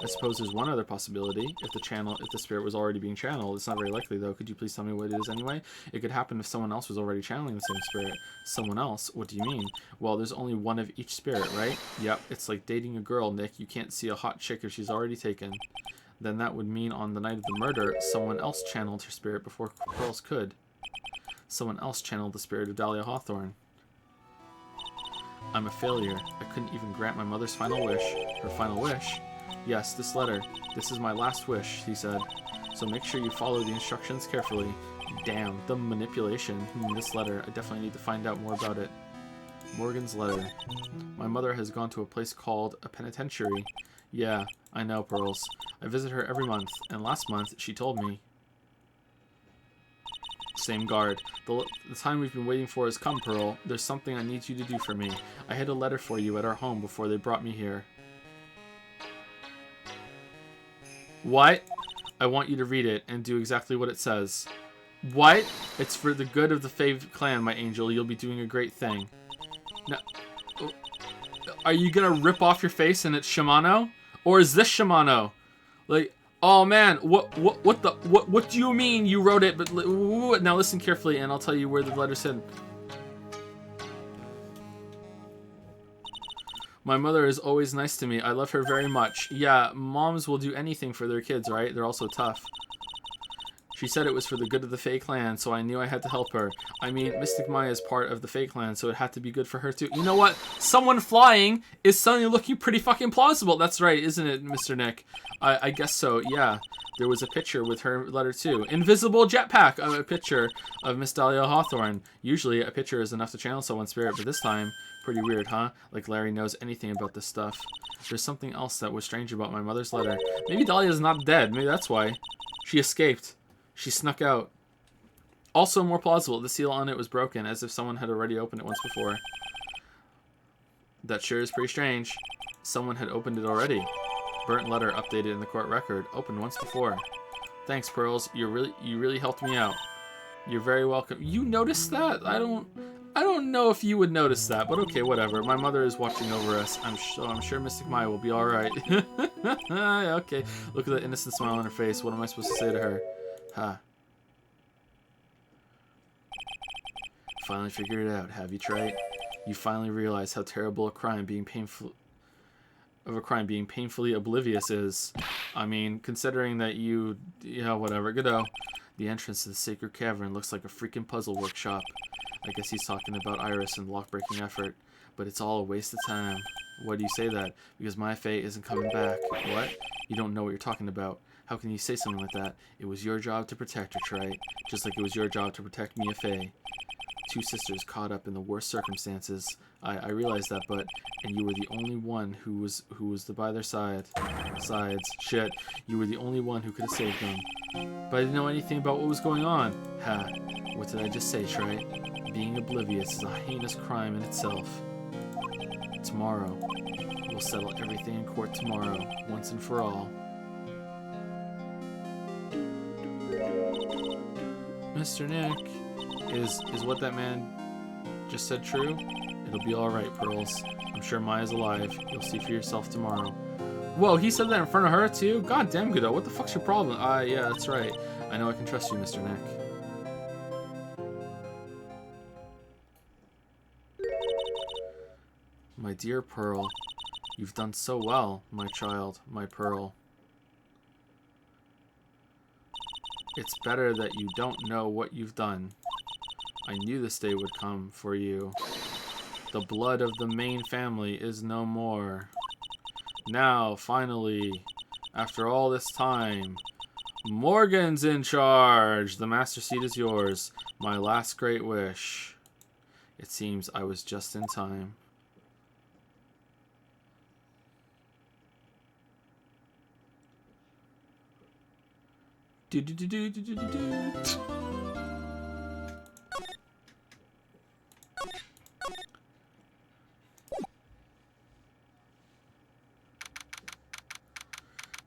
S2: I suppose there's one other possibility. If the spirit was already being channeled. It's not very likely, though. Could you please tell me what it is anyway? It could happen if someone else was already channeling the same spirit. Someone else? What do you mean? Well, there's only one of each spirit, right? Yep, it's like dating a girl, Nick. You can't see a hot chick if she's already taken. Then that would mean on the night of the murder, someone else channeled her spirit before Pearls could. Someone else channeled the spirit of Dahlia Hawthorne. I'm a failure. I couldn't even grant my mother's final wish. Her final wish? Yes, this letter. This is my last wish, he said. So make sure you follow the instructions carefully. Damn, the manipulation. This letter. I definitely need to find out more about it. Morgan's letter. My mother has gone to a place called a penitentiary. Yeah, I know, Pearls. I visit her every month, and last month she told me. Same guard. The time we've been waiting for has come, Pearl. There's something I need you to do for me. I hid a letter for you at our home before they brought me here. What? I want you to read it and do exactly what it says. What? It's for the good of the Fave clan, my angel. You'll be doing a great thing. Now, are you gonna rip off your face and it's Shimano? Or is this Shimano? Like... Oh man, what do you mean you wrote it? But now listen carefully, and I'll tell you where the letter's hidden. My mother is always nice to me. I love her very much. Yeah, moms will do anything for their kids, right? They're also tough. She said it was for the good of the Fae clan, so I knew I had to help her. I mean, Mystic Maya is part of the Fae clan, so it had to be good for her too. You know what? Someone flying is suddenly looking pretty fucking plausible. That's right, isn't it, Mr. Nick? I guess so, yeah. There was a picture with her letter too. Invisible jetpack! A picture of Miss Dahlia Hawthorne. Usually, a picture is enough to channel someone's spirit, but this time, pretty weird, huh? Like Larry knows anything about this stuff. There's something else that was strange about my mother's letter. Maybe Dahlia's not dead. Maybe that's why. She escaped. She snuck out. Also more plausible, the seal on it was broken, as if someone had already opened it once before. That sure is pretty strange. Someone had opened it already. Burnt letter updated in the court record. Opened once before. Thanks, Pearls. You really helped me out. You're very welcome. You noticed that? I don't know if you would notice that, but okay, whatever. My mother is watching over us. I'm sure Mystic Maya will be all right. Okay. Look at the innocent smile on her face. What am I supposed to say to her? Ha. Finally figured it out, have you, Trey? You finally realize how terrible a crime being painfully oblivious is. I mean, considering that whatever. Godot. The entrance to the sacred cavern looks like a freaking puzzle workshop. I guess he's talking about Iris and the lock-breaking effort, but it's all a waste of time. Why do you say that? Because Maya Fey isn't coming back. What? You don't know what you're talking about. How can you say something like that? It was your job to protect her, Trey. Just like it was your job to protect Mia Fey. Two sisters caught up in the worst circumstances. I realized that, and you were the only one who was by their sides. Shit, you were the only one who could have saved them. But I didn't know anything about what was going on. Ha, what did I just say, Trey? Being oblivious is a heinous crime in itself. Tomorrow, we'll settle everything in court tomorrow, once and for all. Mr. Nick, is what that man just said true? It'll be alright, Pearls. I'm sure Maya's alive. You'll see for yourself tomorrow. Whoa, he said that in front of her, too? God damn, Godot. What the fuck's your problem? Yeah, that's right. I know I can trust you, Mr. Nick. My dear Pearl, you've done so well, my child, my Pearl. It's better that you don't know what you've done. I knew this day would come for you. The blood of the main family is no more. Now, finally, after all this time, Morgan's in charge. The master seat is yours. My last great wish. It seems I was just in time.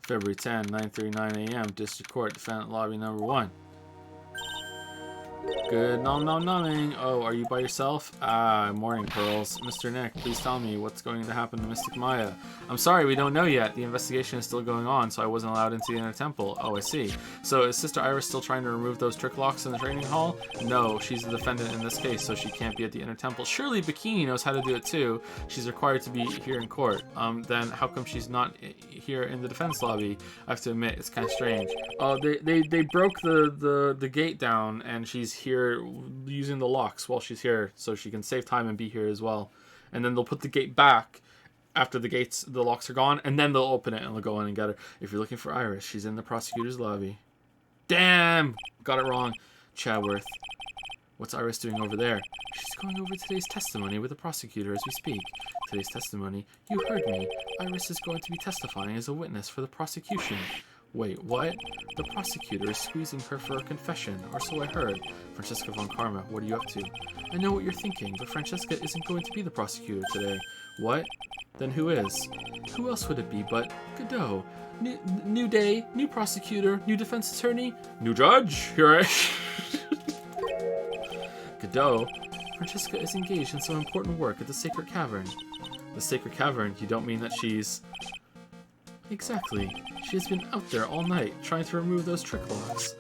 S2: February 10, 9:39 a.m. District Court, Defendant Lobby Number 1. Good nom-nom-nomming. Oh, are you by yourself? Morning, Pearls. Mr. Nick, please tell me what's going to happen to Mystic Maya. I'm sorry, we don't know yet. The investigation is still going on, so I wasn't allowed into the inner temple. Oh, I see. So is Sister Iris still trying to remove those trick locks in the training hall? No, she's the defendant in this case, so she can't be at the inner temple. Surely Bikini knows how to do it too. She's required to be here in court. Then how come she's not here in the defense lobby? I have to admit, it's kind of strange. Oh, they broke the gate down, and she's here using the locks while she's here, so she can save time and be here as well. And then they'll put the gate back after the locks are gone, and then they'll open it and they'll go in and get her. If you're looking for Iris, she's in the prosecutor's lobby. Damn! Got it wrong. Chadworth. What's Iris doing over there? She's going over today's testimony with the prosecutor as we speak. Today's testimony? You heard me. Iris is going to be testifying as a witness for the prosecution. Wait, what? The prosecutor is squeezing her for a confession, or so I heard. Francesca von Karma, what are you up to? I know what you're thinking, but Francesca isn't going to be the prosecutor today. What? Then who is? Who else would it be but Godot? New day, new prosecutor, new defense attorney, new judge. Here I Godot, Francesca is engaged in some important work at the Sacred Cavern. The Sacred Cavern? You don't mean that she's... Exactly. She has been out there all night, trying to remove those trick locks.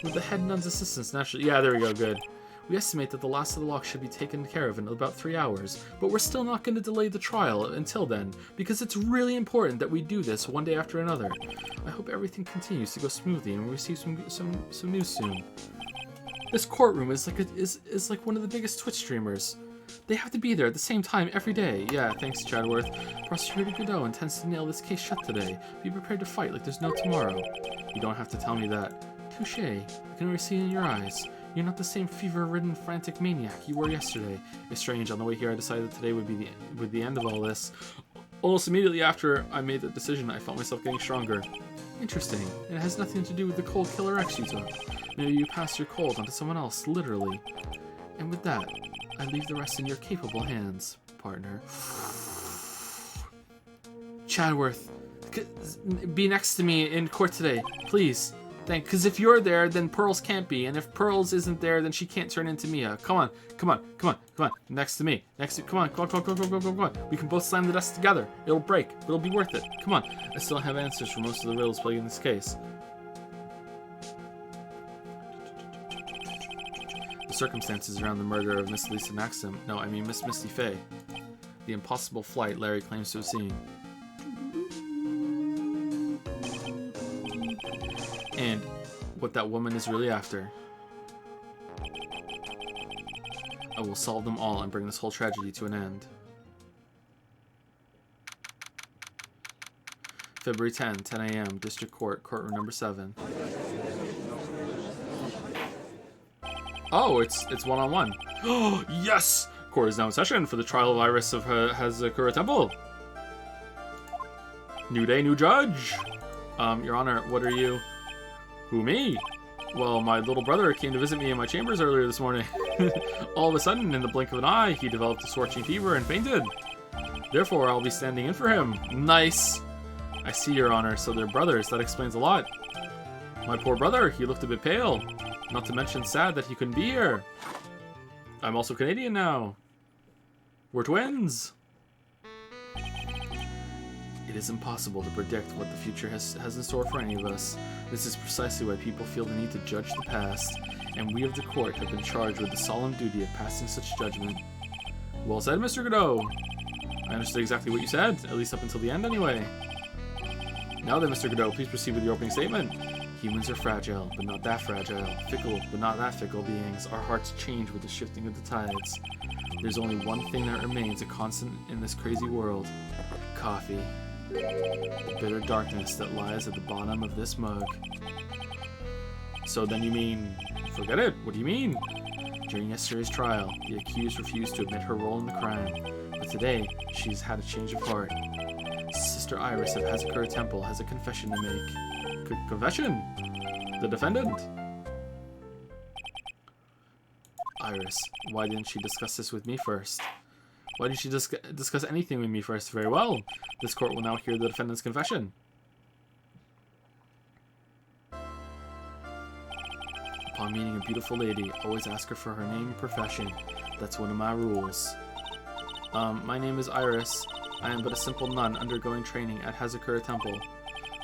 S2: With the head nun's assistance naturally... Yeah, there we go, good. We estimate that the last of the locks should be taken care of in about 3 hours, but we're still not going to delay the trial until then, because it's really important that we do this one day after another. I hope everything continues to go smoothly and we receive some news soon. This courtroom is like one of the biggest Twitch streamers. They have to be there at the same time every day. Yeah, thanks, Chadworth. Prosecutor Godot intends to nail this case shut today. Be prepared to fight like there's no tomorrow. You don't have to tell me that. Touché. I can already see it in your eyes. You're not the same fever-ridden, frantic maniac you were yesterday. It's strange, on the way here I decided that today would be the end of all this. Almost immediately after I made that decision, I felt myself getting stronger. Interesting. It has nothing to do with the cold Killer X you took. Maybe you passed your cold onto someone else, literally. And with that, I leave the rest in your capable hands, partner. Chadworth, be next to me in court today, please. Because if you're there, then Pearls can't be, and if Pearls isn't there, then she can't turn into Mia. Come on, come on, come on, come on. Next to me. Come on, come on, come on, come on, come on, come on, come on. We can both slam the desk together. It'll break, but it'll be worth it. Come on. I still have answers for most of the riddles plaguing this case. The circumstances around the murder of Miss Lisa Maxim, no, I mean Miss Misty Fey. The impossible flight Larry claims to have seen. And what that woman is really after. I will solve them all and bring this whole tragedy to an end. February 10, 10 a.m., District Court, Courtroom number 7. Oh, it's one-on-one. Oh, yes! Court is now in session for the trial of Iris of Hazakura Temple. New day, new judge. Your Honor, what are you... Who, me? Well, my little brother came to visit me in my chambers earlier this morning. All of a sudden, in the blink of an eye, he developed a scorching fever and fainted. Therefore, I'll be standing in for him. Nice. I see, Your Honor, so they're brothers. That explains a lot. My poor brother, he looked a bit pale. Not to mention sad that he couldn't be here. I'm also Canadian now. We're twins. It is impossible to predict what the future has in store for any of us. This is precisely why people feel the need to judge the past, and we of the court have been charged with the solemn duty of passing such judgment. Well said, Mr. Godot. I understood exactly what you said, at least up until the end anyway. Now then, Mr. Godot, please proceed with your opening statement. Humans are fragile, but not that fragile. Fickle, but not that fickle beings. Our hearts change with the shifting of the tides. There's only one thing that remains a constant in this crazy world. Coffee. The bitter darkness that lies at the bottom of this mug. So then you mean... Forget it. What do you mean? During yesterday's trial, the accused refused to admit her role in the crime. But today, she's had a change of heart. Sister Iris of Hazakura Temple has a confession to make. Confession? The defendant? Iris, why didn't she discuss this with me first? Why didn't she discuss anything with me first? Very well. This court will now hear the defendant's confession. Upon meeting a beautiful lady, always ask her for her name and profession. That's one of my rules. My name is Iris. I am but a simple nun undergoing training at Hazakura Temple.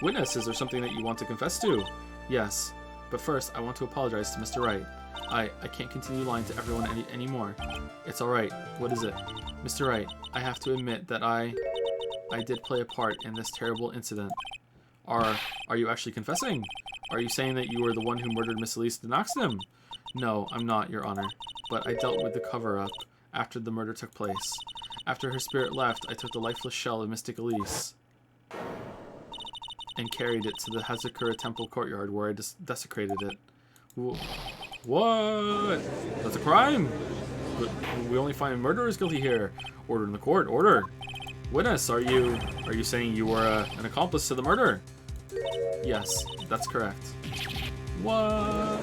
S2: Witness, is there something that you want to confess to? Yes. But first, I want to apologize to Mr. Wright. I can't continue lying to everyone anymore. It's alright. What is it? Mr. Wright, I have to admit that I did play a part in this terrible incident. Are you actually confessing? Are you saying that you were the one who murdered Miss Elise de Noxnam? No, I'm not, Your Honor. But I dealt with the cover-up after the murder took place. After her spirit left, I took the lifeless shell of Mystic Elise and carried it to the Hazakura Temple courtyard where I desecrated it. What? That's a crime! But we only find murderers guilty here. Order in the court. Order. Witness, are you saying you were an accomplice to the murder? Yes, that's correct. What?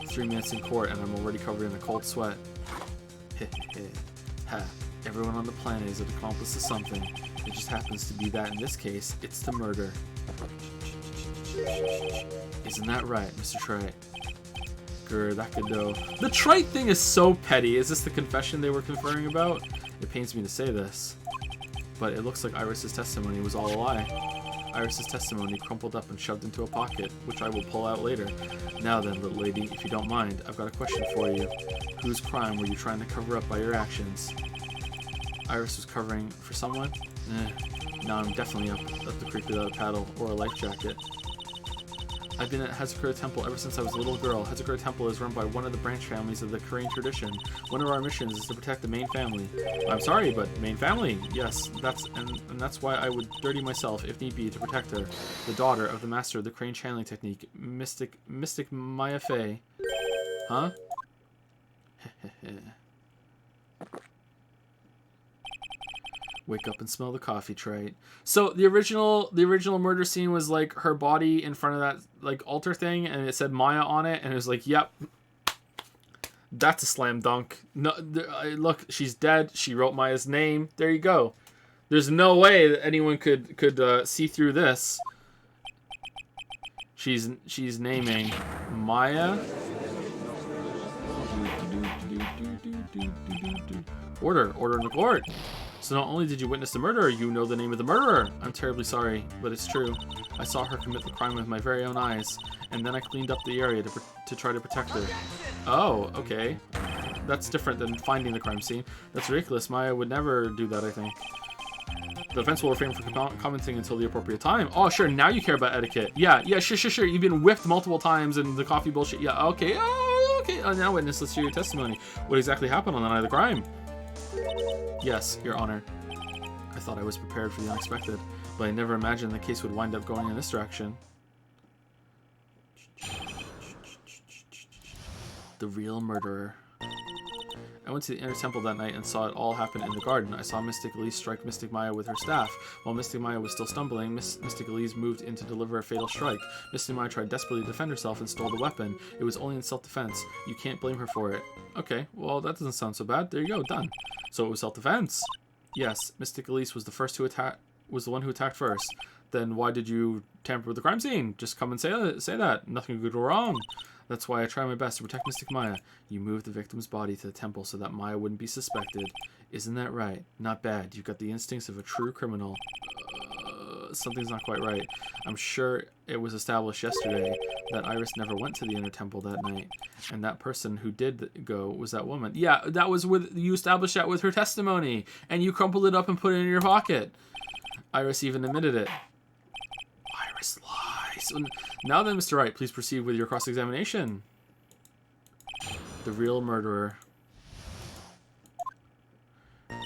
S2: 3 minutes in court and I'm already covered in a cold sweat. Ha. Everyone on the planet is an accomplice to something. It just happens to be that in this case, it's the murder. Isn't that right, Mr. Trite? Grr, that could go. The Trite thing is so petty. Is this the confession they were conferring about? It pains me to say this, but it looks like Iris's testimony was all a lie. Iris's testimony crumpled up and shoved into a pocket, which I will pull out later. Now then, little lady, if you don't mind, I've got a question for you. Whose crime were you trying to cover up by your actions? Iris was covering for someone? Now I'm definitely up the creek without a paddle or a life jacket. I've been at Hazakura Temple ever since I was a little girl. Hazakura Temple is run by one of the branch families of the Korean tradition. One of our missions is to protect the main family. I'm sorry, but main family? Yes, that's why I would dirty myself, if need be, to protect her. The daughter of the master of the crane channeling technique, Mystic Maya Fey. Huh? Wake up and smell the coffee, Trite. So the original murder scene was like her body in front of that like altar thing, and it said Maya on it, and it was like, yep, That's a slam dunk. No, look, she's dead. She wrote Maya's name. There you go. There's no way that anyone could see through this. She's naming Maya. Order in the court. So not only did you witness the murder, you know the name of the murderer. I'm terribly sorry, but it's true. I saw her commit the crime with my very own eyes, and then I cleaned up the area to try to protect her. Oh, okay. That's different than finding the crime scene. That's ridiculous. Maya would never do that, I think. The defense will refrain from commenting until the appropriate time. Oh, sure, now you care about etiquette. Yeah, sure. You've been whipped multiple times and the coffee bullshit. Yeah, okay. Oh, okay. Now, witness, let's hear your testimony. What exactly happened on the night of the crime? Yes, Your Honor. I thought I was prepared for the unexpected, but I never imagined the case would wind up going in this direction. The real murderer. I went to the inner temple that night and saw it all happen in the garden. I saw Mystic Elise strike Mystic Maya with her staff. While Mystic Maya was still stumbling, Mystic Elise moved in to deliver a fatal strike. Mystic Maya tried desperately to defend herself and stole the weapon. It was only in self-defense. You can't blame her for it. Okay, well, that doesn't sound so bad. There you go, done. So it was self-defense. Yes, Mystic Elise was the one who attacked first. Then why did you tamper with the crime scene? Just come and say that. Nothing could go wrong. That's why I try my best to protect Mystic Maya. You moved the victim's body to the temple so that Maya wouldn't be suspected. Isn't that right? Not bad. You've got the instincts of a true criminal. Something's not quite right. I'm sure it was established yesterday that Iris never went to the inner temple that night. And that person who did go was that woman. Yeah, that was you established that with her testimony. And you crumpled it up and put it in your pocket. Iris even admitted it. Iris lies. Now then, Mr. Wright, please proceed with your cross-examination. The real murderer.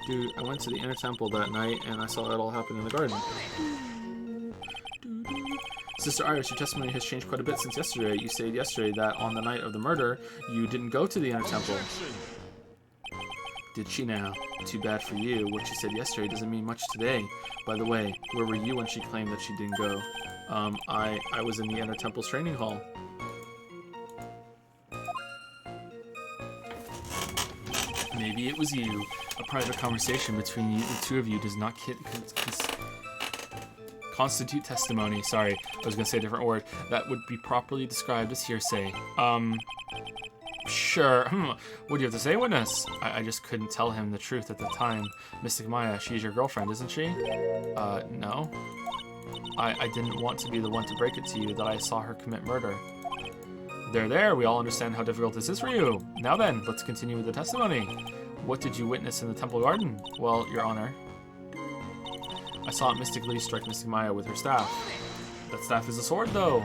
S2: Dude, I went to the inner temple that night and I saw it all happen in the garden. Sister Iris, your testimony has changed quite a bit since yesterday. You stated yesterday that on the night of the murder, you didn't go to the inner temple. Did she now? Too bad for you. What she said yesterday doesn't mean much today. By the way, where were you when she claimed that she didn't go? I was in the inner temple's training hall. Maybe it was you. A private conversation between you, the two of you does not constitute testimony. Sorry, I was going to say a different word. That would be properly described as hearsay. Sure. What do you have to say, witness? I just couldn't tell him the truth at the time. Mystic Maya, she's your girlfriend, isn't she? No. I didn't want to be the one to break it to you that I saw her commit murder. There, we all understand how difficult this is for you. Now then, let's continue with the testimony. What did you witness in the temple garden? Well, Your Honor, I saw Mystic Elise strike Mystic Maya with her staff. That staff is a sword, though.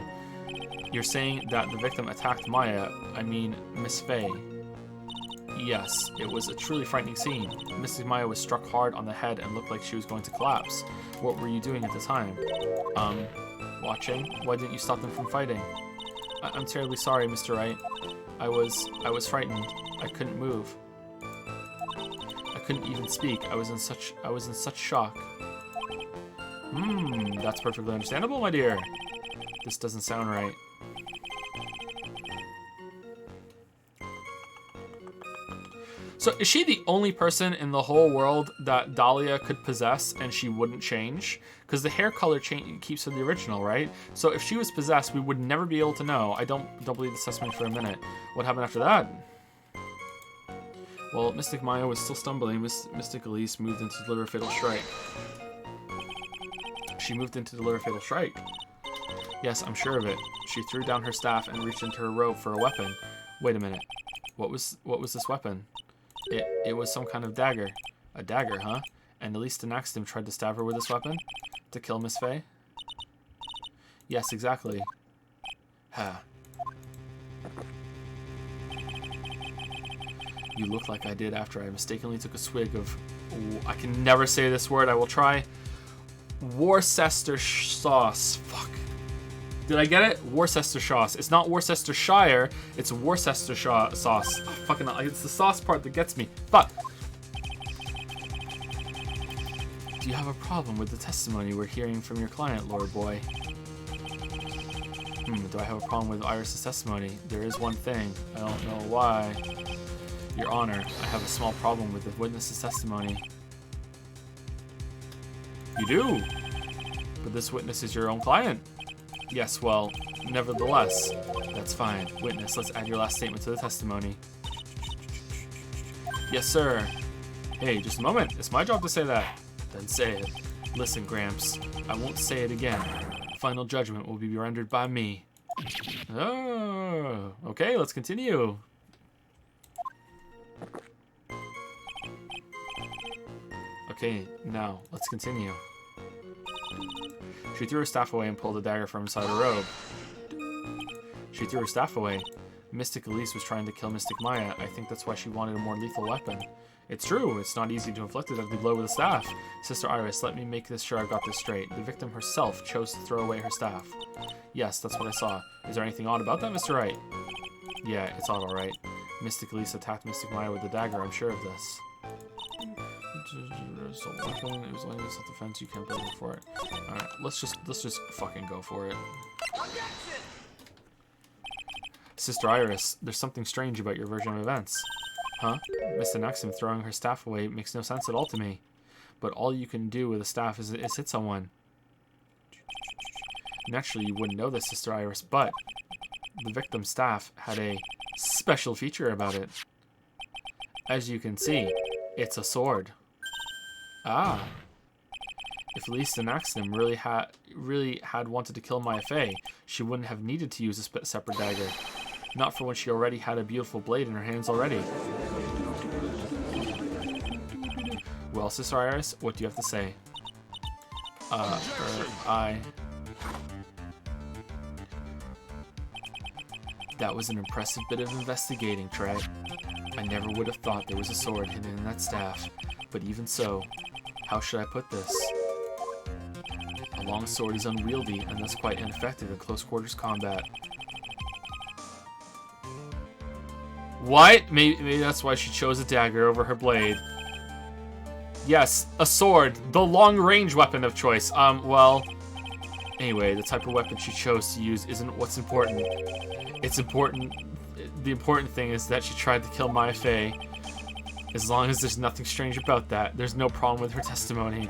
S2: You're saying that the victim attacked Maya, I mean Miss Faye. Yes, it was a truly frightening scene. Mystic Maya was struck hard on the head and looked like she was going to collapse. What were you doing at the time? Watching. Why didn't you stop them from fighting? I'm terribly sorry, Mr. Wright. I was frightened. I couldn't move. I couldn't even speak. I was in such shock. That's perfectly understandable, my dear. This doesn't sound right. So is she the only person in the whole world that Dahlia could possess and she wouldn't change? Because the hair color keeps her the original, right? So if she was possessed, we would never be able to know. I don't believe this testimony for a minute. What happened after that? Well, Mystic Maya was still stumbling. Mystic Elise moved in to deliver a fatal strike. She moved in to deliver a fatal strike. Yes, I'm sure of it. She threw down her staff and reached into her robe for a weapon. Wait a minute. What was this weapon? It was some kind of dagger. A dagger, huh? And Elise Denaxtum tried to stab her with this weapon? To kill Miss Faye? Yes, exactly. Ha. You look like I did after I mistakenly took a swig of... I can never say this word. I will try. Worcester sauce. Fuck. Did I get it? Worcester sauce. It's not Worcestershire. It's Worcester sauce. Oh, fucking hell. It's the sauce part that gets me. Fuck. Do you have a problem with the testimony we're hearing from your client, Lord Boy? Do I have a problem with Iris' testimony? There is one thing. I don't know why. Your Honor, I have a small problem with the witness's testimony. You do? But this witness is your own client. Yes, well, nevertheless. That's fine. Witness, let's add your last statement to the testimony. Yes, sir. Hey, just a moment. It's my job to say that. Then say it. Listen, Gramps. I won't say it again. Final judgment will be rendered by me. Oh, okay, let's continue. Okay, now, let's continue. She threw her staff away and pulled a dagger from inside her robe. She threw her staff away. Mystic Elise was trying to kill Mystic Maya. I think that's why she wanted a more lethal weapon. It's true, it's not easy to inflict a deadly blow with a staff. Sister Iris, let me make sure I've got this straight. The victim herself chose to throw away her staff. Yes, that's what I saw. Is there anything odd about that, Mr. Wright? Yeah, it's odd, alright. Mystic Elise attacked Mystic Maya with the dagger, I'm sure of this. It was only self-defense, you can't blame her for it. Alright, let's just fucking go for it. Sister Iris, there's something strange about your version of events. Huh? Mr. Naxim throwing her staff away makes no sense at all to me. But all you can do with a staff is hit someone. Naturally, you wouldn't know this, Sister Iris, but the victim's staff had a special feature about it. As you can see, it's a sword. Ah. If Elise Naxim really had wanted to kill Maya Fey, she wouldn't have needed to use a separate dagger. Not for when she already had a beautiful blade in her hands already. Well, Sister Iris, what do you have to say? That was an impressive bit of investigating, Trey. I never would have thought there was a sword hidden in that staff. But even so, how should I put this? A long sword is unwieldy and thus quite ineffective in close quarters combat. What? Maybe that's why she chose a dagger over her blade. Yes, a sword, the long-range weapon of choice. Well, anyway, the type of weapon she chose to use isn't what's important. It's important. The important thing is that she tried to kill Maya Fey. As long as there's nothing strange about that, there's no problem with her testimony.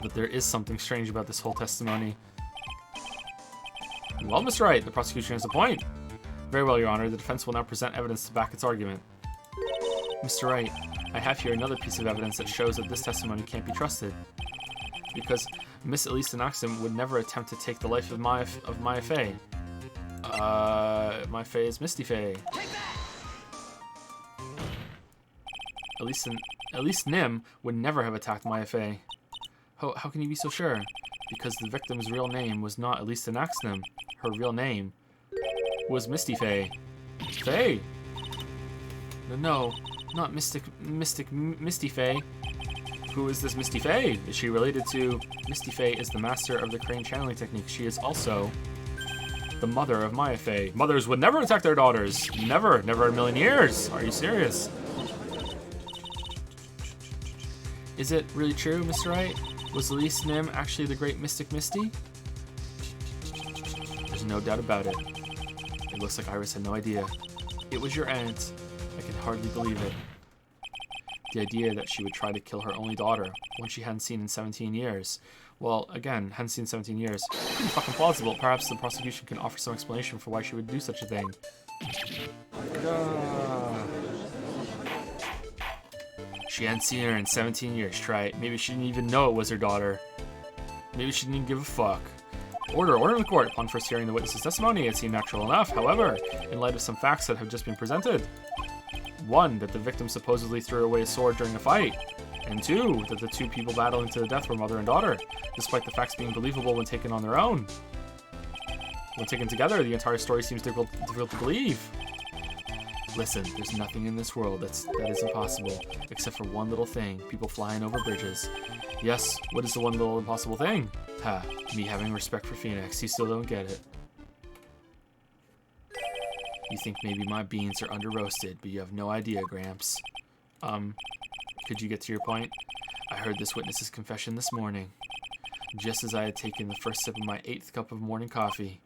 S2: But there is something strange about this whole testimony. Well, Mr. Wright, the prosecution has a point. Very well, Your Honor. The defense will now present evidence to back its argument. Mr. Wright, I have here another piece of evidence that shows that this testimony can't be trusted. Because Miss Elise Naxim would never attempt to take the life of Maya Fey. Maya Fey is Misty Fey. Elise Nim would never have attacked Maya Fey. How can you be so sure? Because the victim's real name was not Elise Naxim. Her real name was Misty Fey. Fey? No, not Misty Fey. Who is this Misty Fey? Is she related to... Misty Fey is the master of the crane channeling technique. She is also the mother of Maya Fey. Mothers would never attack their daughters. Never in a million years. Are you serious? Is it really true, Mr. Wright? Was Elise Nim actually the great Mystic Misty? There's no doubt about it. It looks like Iris had no idea. It was your aunt. I can hardly believe it. The idea that she would try to kill her only daughter, one she hadn't seen in 17 years. Well, again, hadn't seen in 17 years. Pretty fucking plausible. Perhaps the prosecution can offer some explanation for why she would do such a thing. She hadn't seen her in 17 years, try it. Maybe she didn't even know it was her daughter. Maybe she didn't even give a fuck. Order in the court. Upon first hearing the witness's testimony, it seemed natural enough. However, in light of some facts that have just been presented. 1, that the victim supposedly threw away a sword during a fight. And 2, that the two people battling to the death were mother and daughter, despite the facts being believable when taken on their own. When taken together, the entire story seems difficult to believe. Listen, there's nothing in this world that is impossible, except for one little thing, people flying over bridges. Yes, what is the one little impossible thing? Ha, me having respect for Phoenix, you still don't get it. You think maybe my beans are under-roasted, but you have no idea, Gramps. Could you get to your point? I heard this witness's confession this morning, just as I had taken the first sip of my 8th cup of morning coffee.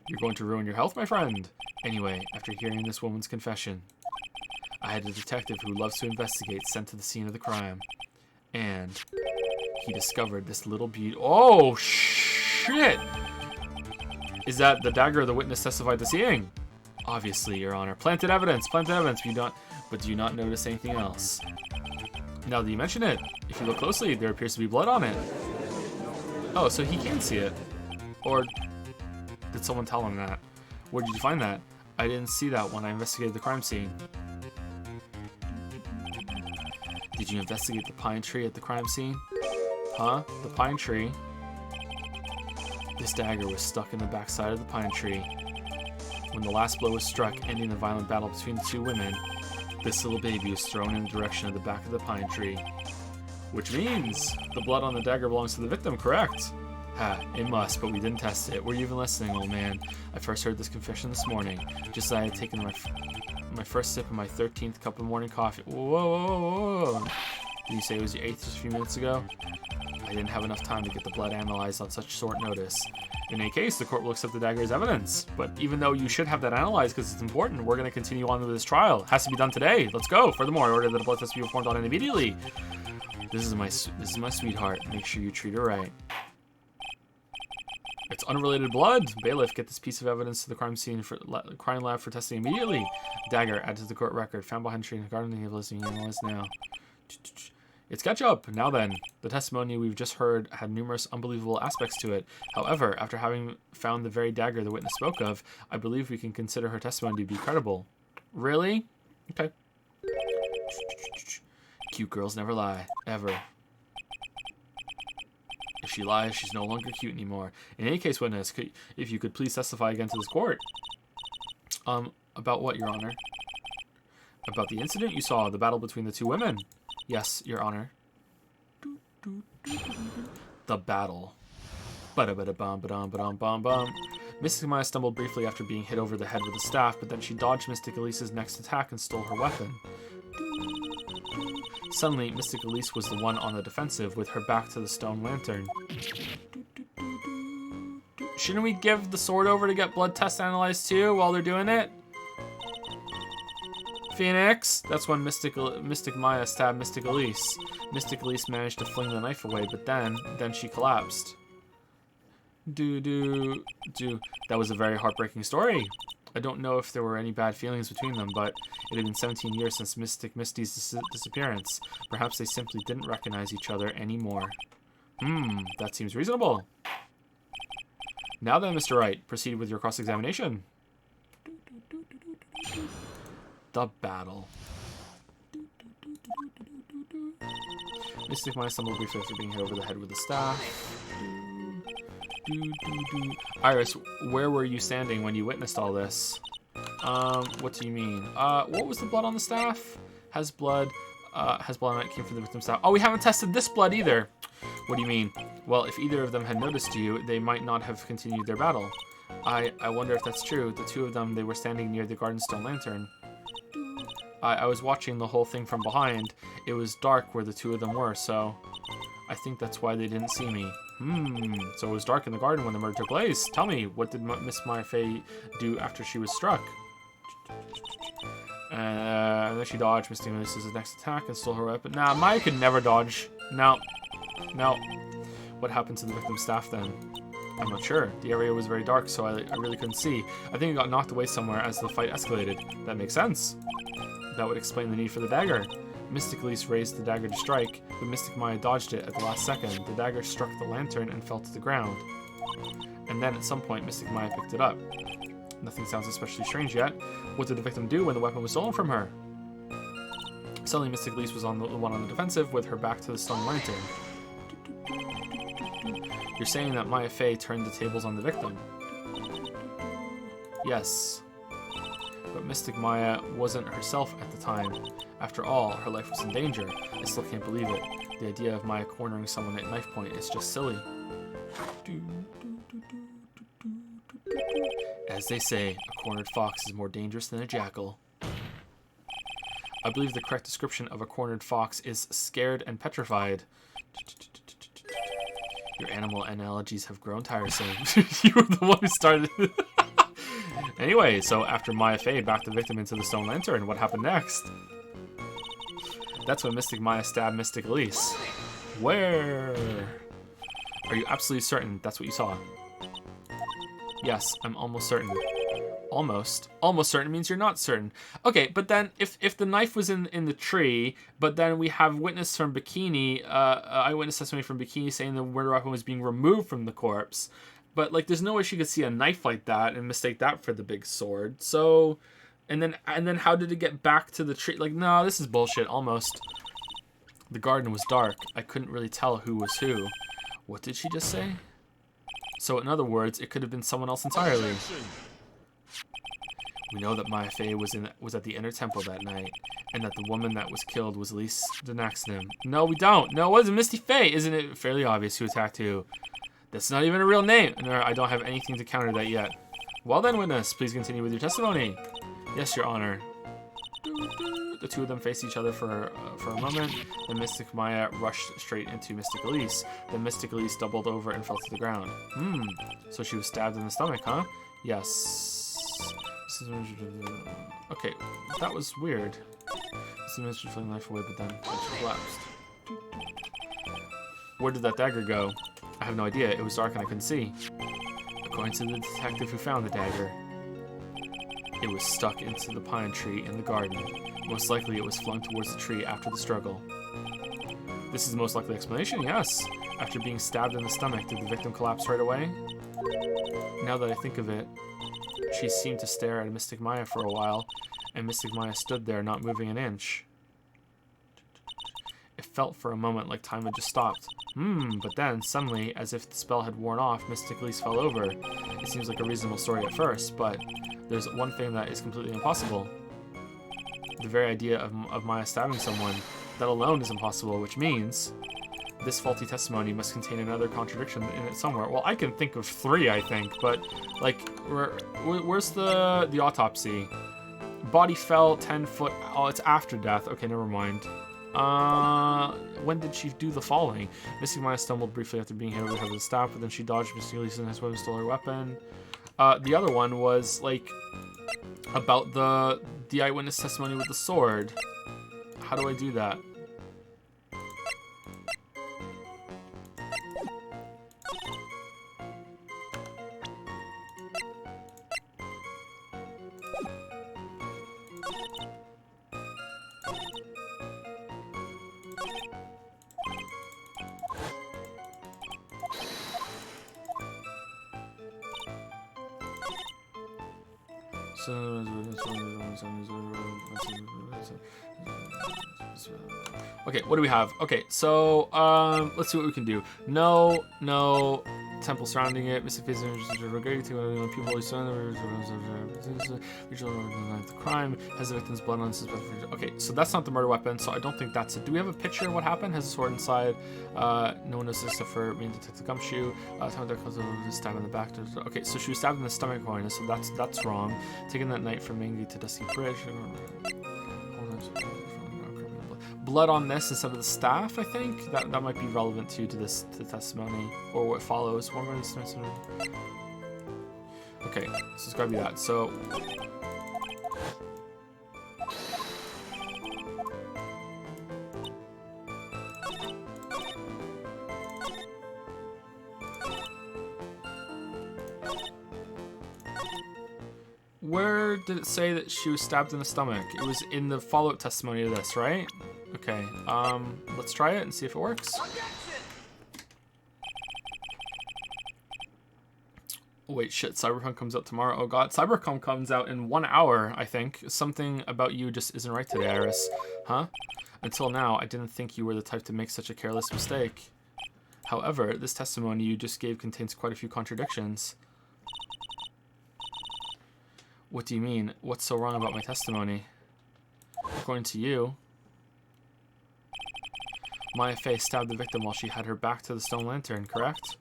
S2: You're going to ruin your health, my friend? Anyway, after hearing this woman's confession, I had a detective who loves to investigate sent to the scene of the crime. And he discovered this little beauty. Oh, shit! Is that the dagger the witness testified to seeing? Obviously, Your Honor. Planted evidence, but do you not notice anything else? Now that you mention it, if you look closely, there appears to be blood on it. Oh, so he can see it. Or did someone tell him that? Where did you find that? I didn't see that when I investigated the crime scene. Did you investigate the pine tree at the crime scene? Huh? The pine tree? This dagger was stuck in the backside of the pine tree. When the last blow was struck, ending the violent battle between the two women, this little baby was thrown in the direction of the back of the pine tree. Which means the blood on the dagger belongs to the victim, correct? Ha, it must, but we didn't test it. Were you even listening, old man? I first heard this confession this morning, just as I had taken my first sip of my 13th cup of morning coffee. Whoa. Did you say it was your 8th just a few minutes ago? I didn't have enough time to get the blood analyzed on such short notice. In any case, the court will accept the dagger as evidence. But even though you should have that analyzed because it's important, we're going to continue on with this trial. It has to be done today. Let's go. Furthermore, I order that a blood test be performed on it immediately. This is my sweetheart. Make sure you treat her right. It's unrelated blood. Bailiff, get this piece of evidence to the crime scene for crime lab for testing immediately. Dagger, add to the court record. Found behind a tree in the garden of listening analyzed now. It's ketchup. Now then, the testimony we've just heard had numerous unbelievable aspects to it. However, after having found the very dagger the witness spoke of, I believe we can consider her testimony to be credible. Really? Okay. Cute girls never lie. Ever. If she lies, she's no longer cute anymore. In any case, witness, if you could please testify again to this court. About what, Your Honor? About the incident you saw, the battle between the two women. Yes, Your Honor. The battle. Ba-da-ba-da-bum-ba-dum-ba-dum-bum-bum. Mystic Maya stumbled briefly after being hit over the head with a staff, but then she dodged Mystic Elise's next attack and stole her weapon. Suddenly, Mystic Elise was the one on the defensive, with her back to the stone lantern. Shouldn't we give the sword over to get blood tests analyzed too while they're doing it? Phoenix? That's when Mystic Maya stabbed Mystic Elise. Mystic Elise managed to fling the knife away, but then she collapsed. That was a very heartbreaking story. I don't know if there were any bad feelings between them, but it had been 17 years since Mystic Misty's disappearance. Perhaps they simply didn't recognize each other anymore. That seems reasonable. Now then, Mr. Wright, proceed with your cross-examination. The battle. Mystic Maya stumbled briefly after being hit over the head with a staff. Iris, where were you standing when you witnessed all this? What do you mean? What was the blood on the staff? Has blood on it came from the victim's staff. Oh, we haven't tested this blood either. What do you mean? Well, if either of them had noticed you, they might not have continued their battle. I wonder if that's true. The two of them, they were standing near the garden stone lantern. I was watching the whole thing from behind. It was dark where the two of them were, so I think that's why they didn't see me. So it was dark in the garden when the murder took place. Tell me, what did Miss Maya Fey do after she was struck? And then she dodged Mystic Elise's next attack and stole her weapon. Nah, Maya could never dodge. No. What happened to the victim's staff then? I'm not sure. The area was very dark, so I really couldn't see. I think it got knocked away somewhere as the fight escalated. That makes sense. That would explain the need for the dagger. Mystic Elise raised the dagger to strike, but Mystic Maya dodged it at the last second. The dagger struck the lantern and fell to the ground. And then at some point, Mystic Maya picked it up. Nothing sounds especially strange yet. What did the victim do when the weapon was stolen from her? Suddenly, Mystic Elise was the one on the defensive, with her back to the stone lantern. You're saying that Maya Fey turned the tables on the victim? Yes. But Mystic Maya wasn't herself at the time. After all, her life was in danger. I still can't believe it. The idea of Maya cornering someone at knife point is just silly. As they say, a cornered fox is more dangerous than a jackal. I believe the correct description of a cornered fox is scared and petrified. Your animal analogies have grown tiresome. You were the one who started. Anyway, so after Maya Fey backed the victim into the stone lantern, what happened next? That's when Mystic Maya stabbed Mystic Elise. Where? Are you absolutely certain that's what you saw? Yes, I'm almost certain. Almost. Almost certain means you're not certain. Okay, but then if the knife was in the tree, but then we have witness from Bikini, eyewitness testimony from Bikini saying the murder weapon was being removed from the corpse. But like, there's no way she could see a knife like that and mistake that for the big sword. So, and then how did it get back to the tree? Like, no, this is bullshit. Almost. The garden was dark. I couldn't really tell who was who. What did she just say? So in other words, it could have been someone else entirely. We know that Maya Fey was at the inner temple that night, and that the woman that was killed was Elise de Naxnim. No, we don't. No, it wasn't Misty Fey. Isn't it fairly obvious who attacked who? That's not even a real name. No, I don't have anything to counter that yet. Well then, witness, please continue with your testimony. Yes, Your Honor. The two of them faced each other for a moment. Then Mystic Maya rushed straight into Mystic Elise. Then Mystic Elise doubled over and fell to the ground. So she was stabbed in the stomach, huh? Yes. Okay, that was weird. This image was fling life away, but then she collapsed. Where did that dagger go? I have no idea. It was dark and I couldn't see. According to the detective who found the dagger, it was stuck into the pine tree in the garden. Most likely it was flung towards the tree after the struggle. This is the most likely explanation, yes. After being stabbed in the stomach, did the victim collapse right away? Now that I think of it, she seemed to stare at Mystic Maya for a while, and Mystic Maya stood there not moving an inch. It felt for a moment like time had just stopped. But then, suddenly, as if the spell had worn off, Mystic Elise fell over. It seems like a reasonable story at first, but there's one thing that is completely impossible. The very idea of Maya stabbing someone, that alone is impossible, which means this faulty testimony must contain another contradiction in it somewhere. Well, I can think of 3, I think, but, like, where's the autopsy? Body fell 10 foot... Oh, it's after death. Okay, never mind. When did she do the falling? Mystic Maya stumbled briefly after being hit over the head with a staff, but then she dodged Mystic Elise and his weapon stole her weapon. The other one was, like, about the eyewitness testimony with the sword. How do I do that? Okay, what do we have? Okay, so let's see what we can do. No temple surrounding it. Mystic Face people the crime has the victim's blood on his. Okay, so that's not the murder weapon, so I don't think that's it. Do we have a picture of what happened? Has a sword inside. No one knows this except for me and Detective Gumshoe. Stab in the back. Okay, so she was stabbed in the stomach, so that's wrong. Taking that night from Mangi to Dusty Bridge. Blood on this instead of the staff, I think that might be relevant to the testimony or what follows. Okay, so it's gotta be that. So where did it say that she was stabbed in the stomach? It was in the follow-up testimony to this, right? Okay, let's try it and see if it works. Oh, wait, shit, Cyberpunk comes out tomorrow. Oh god, Cyberpunk comes out in 1 hour, I think. Something about you just isn't right today, Iris. Huh? Until now, I didn't think you were the type to make such a careless mistake. However, this testimony you just gave contains quite a few contradictions. What do you mean? What's so wrong about my testimony? According to you, Maya Fey stabbed the victim while she had her back to the stone lantern, correct?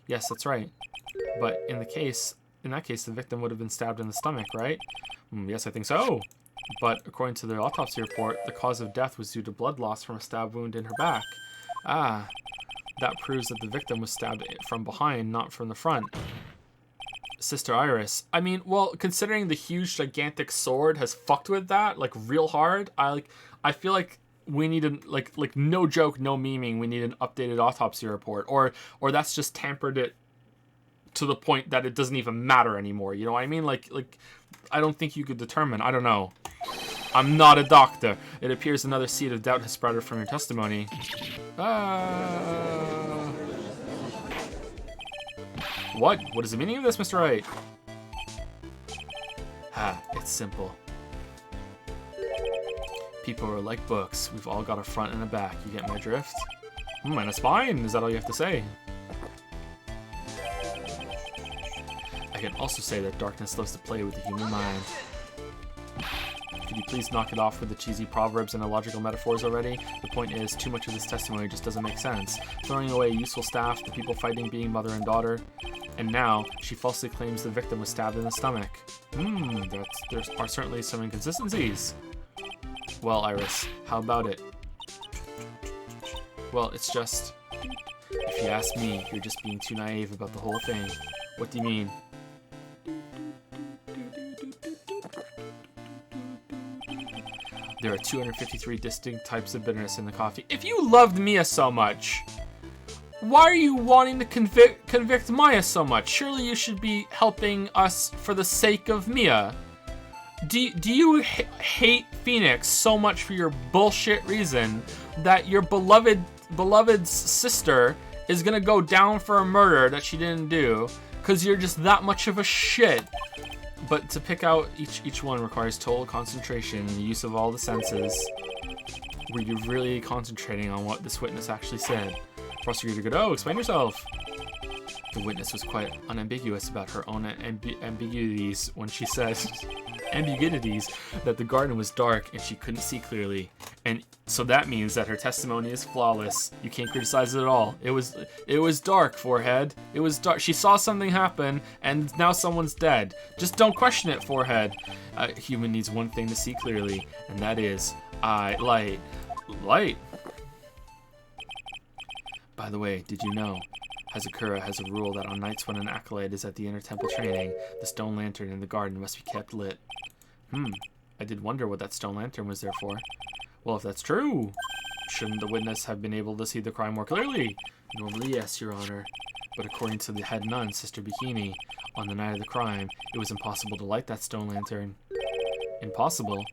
S2: Yes, that's right. But in that case, the victim would have been stabbed in the stomach, right? Yes, I think so. But according to the autopsy report, the cause of death was due to blood loss from a stab wound in her back. Ah, that proves that the victim was stabbed from behind, not from the front. Sister Iris. I mean, well, considering the huge, gigantic sword has fucked with that, like, real hard, I feel like we need a, like, no joke, no memeing, we need an updated autopsy report. Or that's just tampered it to the point that it doesn't even matter anymore. You know what I mean? Like, I don't think you could determine. I don't know. I'm not a doctor. It appears another seed of doubt has sprouted from your testimony. What? What is the meaning of this, Mr. Wright? It's simple. People are like books. We've all got a front and a back. You get my drift? And a spine. Is that all you have to say? I can also say that darkness loves to play with the human mind. Could you please knock it off with the cheesy proverbs and illogical metaphors already? The point is, too much of this testimony just doesn't make sense. Throwing away useful staff, the people fighting being mother and daughter, and now she falsely claims the victim was stabbed in the stomach. There are certainly some inconsistencies. Well, Iris, how about it? Well, it's just... If you ask me, you're just being too naive about the whole thing. What do you mean? There are 253 distinct types of bitterness in the coffee. If you loved Mia so much, why are you wanting to convict Maya so much? Surely you should be helping us for the sake of Mia. Do you hate Phoenix so much for your bullshit reason that your beloved's sister is gonna go down for a murder that she didn't do because you're just that much of a shit? But to pick out each one requires total concentration and the use of all the senses. Were you really concentrating on what this witness actually said? Prosecutor Godot, explain yourself. The witness was quite unambiguous about her own ambiguities when she said that the garden was dark and she couldn't see clearly. And so that means that her testimony is flawless. You can't criticize it at all. It was dark, Forehead. It was dark. She saw something happen and now someone's dead. Just don't question it, Forehead. A human needs one thing to see clearly, and that is light. Light? By the way, did you know Hazakura has a rule that on nights when an acolyte is at the inner temple training, the stone lantern in the garden must be kept lit. I did wonder what that stone lantern was there for. Well, if that's true, shouldn't the witness have been able to see the crime more clearly? Normally, yes, Your Honor. But according to the head nun, Sister Bikini, on the night of the crime, it was impossible to light that stone lantern. Impossible?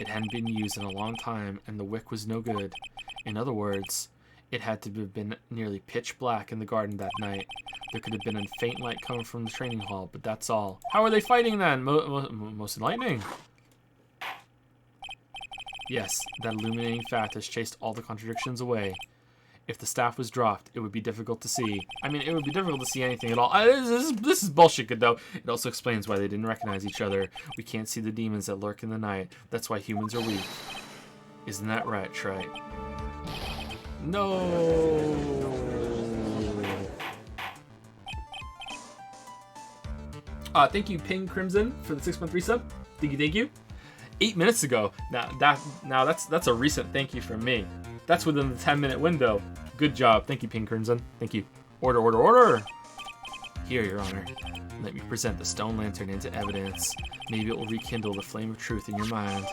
S2: It hadn't been used in a long time, and the wick was no good. In other words, it had to have been nearly pitch black in the garden that night. There could have been a faint light coming from the training hall, but that's all. How are they fighting then? Most enlightening. Yes, that illuminating fact has chased all the contradictions away. If the staff was dropped, it would be difficult to see. I mean, it would be difficult to see anything at all. This is bullshit, Godot. It also explains why they didn't recognize each other. We can't see the demons that lurk in the night. That's why humans are weak. Isn't that right, Trite? No. Thank you, Ping Crimson, for the 6-month resub. Thank you. 8 minutes ago. Now that's a recent thank you from me. That's within the 10-minute window. Good job. Thank you, Ping Crimson. Thank you. Order. Here, Your Honor. Let me present the stone lantern into evidence. Maybe it will rekindle the flame of truth in your mind.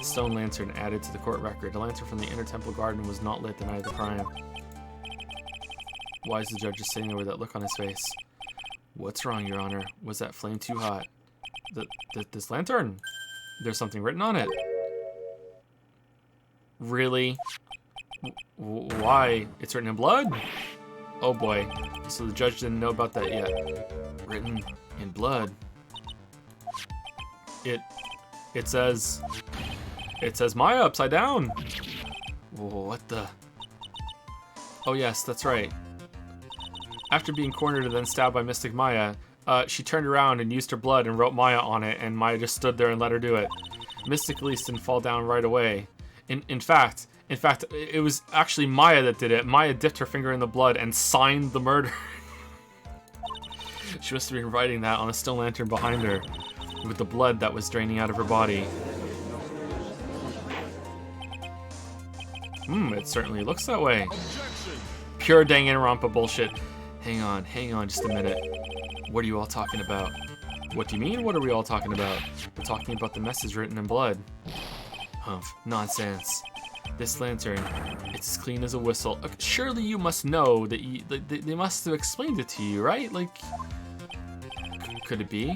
S2: Stone lantern added to the court record. A lantern from the inner temple garden was not lit the night of the crime. Why is the judge just sitting there with that look on his face? What's wrong, Your Honor? Was that flame too hot? This lantern? There's something written on it. Really? Why? It's written in blood? Oh boy. So the judge didn't know about that yet. Written in blood. It says Maya upside down. What the? Oh yes, that's right. After being cornered and then stabbed by Mystic Maya, she turned around and used her blood and wrote Maya on it, and Maya just stood there and let her do it. Mystic at least didn't fall down right away. In fact, it was actually Maya that did it. Maya dipped her finger in the blood and signed the murder. She must have been writing that on a stone lantern behind her, with the blood that was draining out of her body. It certainly looks that way. Pure Danganronpa bullshit. Hang on just a minute. What are you all talking about? What do you mean, what are we all talking about? We're talking about the message written in blood. Humph, nonsense. This lantern, it's as clean as a whistle. Surely you must know that they must have explained it to you, right? Like, could it be?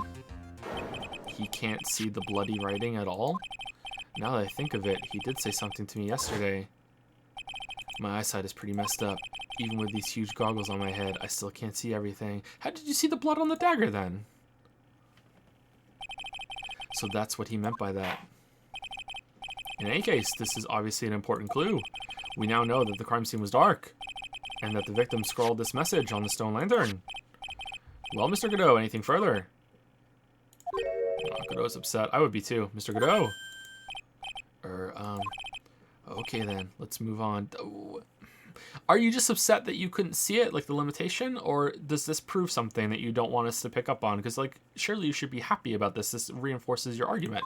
S2: He can't see the bloody writing at all? Now that I think of it, he did say something to me yesterday. My eyesight is pretty messed up. Even with these huge goggles on my head, I still can't see everything. How did you see the blood on the dagger then? So that's what he meant by that. In any case, this is obviously an important clue. We now know that the crime scene was dark, and that the victim scrawled this message on the stone lantern. Well, Mr. Godot, anything further? Oh, Godot's upset. I would be too. Mr. Godot! Okay then, let's move on. Are you just upset that you couldn't see it, like the limitation? Or does this prove something that you don't want us to pick up on? Because, like, surely you should be happy about this. This reinforces your argument.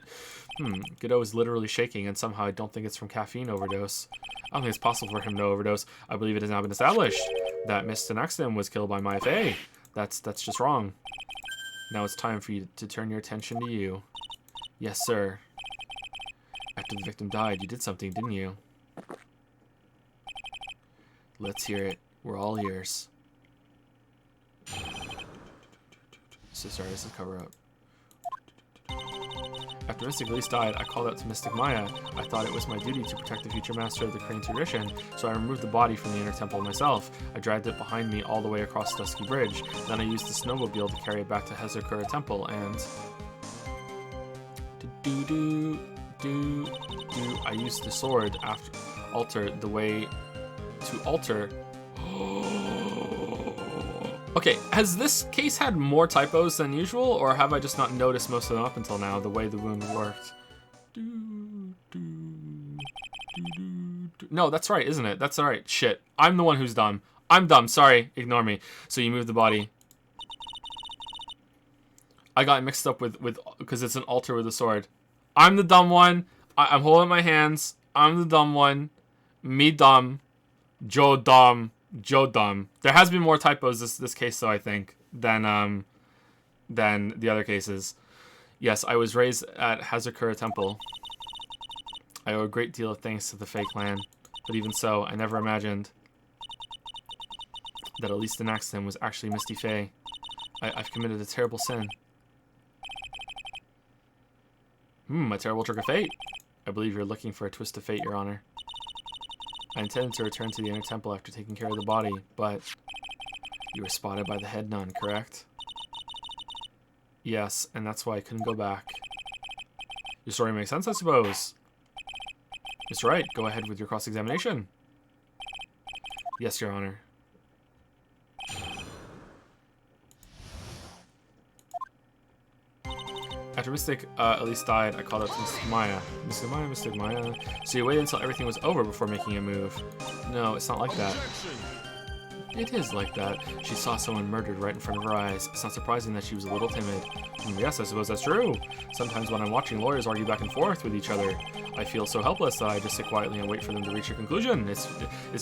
S2: Godot is literally shaking, and somehow I don't think it's from caffeine overdose. I don't think it's possible for him to overdose. I believe it has now been established that Miss Tenaxton was killed by my FA. That's just wrong. Now it's time for you to turn your attention to you. Yes, sir. After the victim died, you did something, didn't you? Let's hear it. We're all ears. So sorry, this is cover up. After Mystic Elise died, I called out to Mystic Maya. I thought it was my duty to protect the future master of the Crane tradition, so I removed the body from the inner temple myself. I dragged it behind me all the way across Dusky Bridge. Then I used the snowmobile to carry it back to Hazakura Temple, and... I used the sword after alter the way to alter. Okay, has this case had more typos than usual, or have I just not noticed most of them up until now, the way the wound worked? No, that's right, isn't it? That's alright. Shit. I'm the one who's dumb. I'm dumb. Sorry. Ignore me. So you move the body. I got mixed up with because it's an altar with a sword. I'm the dumb one. I'm holding my hands. I'm the dumb one. Me dumb. Joe dumb. Joe dumb. There has been more typos this case though, I think, than the other cases. Yes, I was raised at Hazakura Temple. I owe a great deal of thanks to the Fae clan, but even so, I never imagined that Elise Tenaxton was actually Misty Fae. I've committed a terrible sin. A terrible trick of fate. I believe you're looking for a twist of fate, Your Honor. I intended to return to the inner temple after taking care of the body, but you were spotted by the head nun, correct? Yes, and that's why I couldn't go back. Your story makes sense, I suppose. Mr. Wright, go ahead with your cross-examination. Yes, Your Honor. After Mystic Elise died, I called out to Mystic Maya. Mystic Maya, Mystic Maya. So you waited until everything was over before making a move. No, it's not like that. It is like that. She saw someone murdered right in front of her eyes. It's not surprising that she was a little timid. Yes, I suppose that's true. Sometimes when I'm watching lawyers argue back and forth with each other, I feel so helpless that I just sit quietly and wait for them to reach a conclusion. It's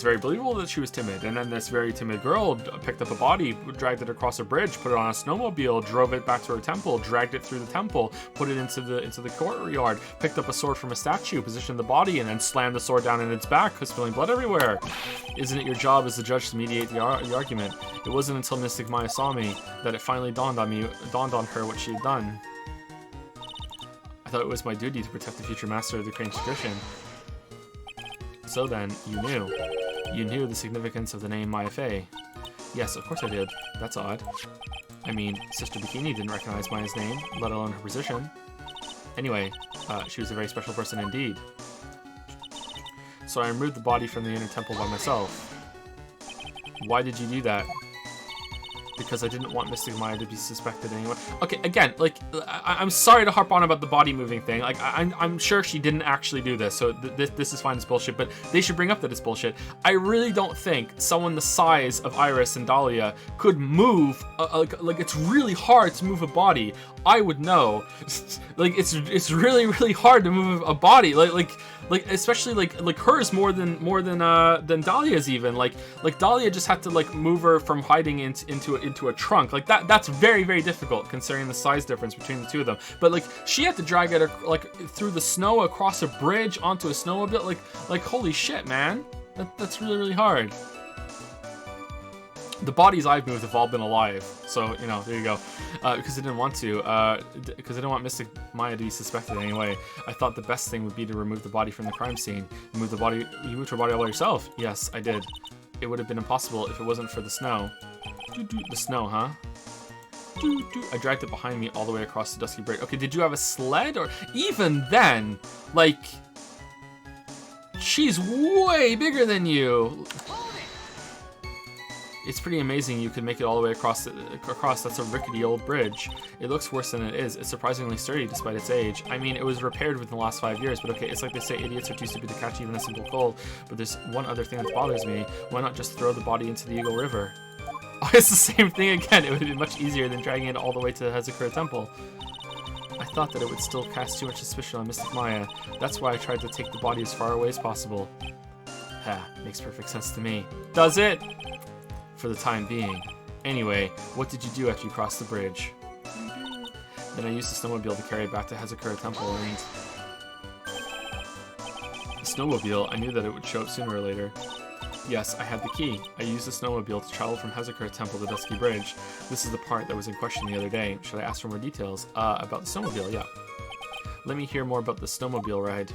S2: very believable that she was timid. And then this very timid girl picked up a body, dragged it across a bridge, put it on a snowmobile, drove it back to her temple, dragged it through the temple, put it into the courtyard, picked up a sword from a statue, positioned the body, and then slammed the sword down in its back, spilling blood everywhere. Isn't it your job as the judge to mediate the argument? It wasn't until Mystic Maya saw me that it finally dawned on her what she had done. I thought it was my duty to protect the future master of the Crane tradition. So then, you knew. You knew the significance of the name Maya Fey. Yes, of course I did. That's odd. I mean, Sister Bikini didn't recognize Maya's name, let alone her position. Anyway, she was a very special person indeed. So I removed the body from the inner temple by myself. Why did you do that? Because I didn't want Mystic Maya to be suspected anyway. Okay, again, like, I'm sorry to harp on about the body moving thing. Like, I'm sure she didn't actually do this, so this is fine, it's bullshit, but they should bring up that it's bullshit. I really don't think someone the size of Iris and Dahlia could move, like, it's really hard to move a body. I would know. Like, it's really, really hard to move a body. Like Like especially like hers more than Dahlia's even. Like Dahlia just had to like move her from hiding into a trunk. Like that's very, very difficult considering the size difference between the two of them. But like she had to drag it like through the snow across a bridge onto a snowmobile. Like holy shit, man. That's really, really hard. The bodies I've moved have all been alive, so you know, there you go. Because I didn't want to, because I didn't want Mystic Maya to be suspected anyway. I thought the best thing would be to remove the body from the crime scene. You moved her body all by yourself? Yes, I did. It would have been impossible if it wasn't for the snow. The snow, huh? I dragged it behind me all the way across the dusky bridge. Okay, did you have a sled? Or even then, like, she's way bigger than you. It's pretty amazing you could make it all the way across. That's a rickety old bridge. It looks worse than it is. It's surprisingly sturdy despite its age. I mean, it was repaired within the last 5 years, but okay, it's like they say idiots are too stupid to catch even a simple cold. But there's one other thing that bothers me. Why not just throw the body into the Eagle River? Oh, it's the same thing again. It would have been much easier than dragging it all the way to the Hazakura Temple. I thought that it would still cast too much suspicion on Mystic Maya. That's why I tried to take the body as far away as possible. Ha, makes perfect sense to me. Does it? For the time being. Anyway, what did you do after you crossed the bridge? Then I used the snowmobile to carry it back to Hazakura Temple and... The snowmobile, I knew that it would show up sooner or later. Yes, I had the key. I used the snowmobile to travel from Hazakura Temple to Dusky Bridge. This is the part that was in question the other day. Should I ask for more details? About the snowmobile, yeah. Let me hear more about the snowmobile ride.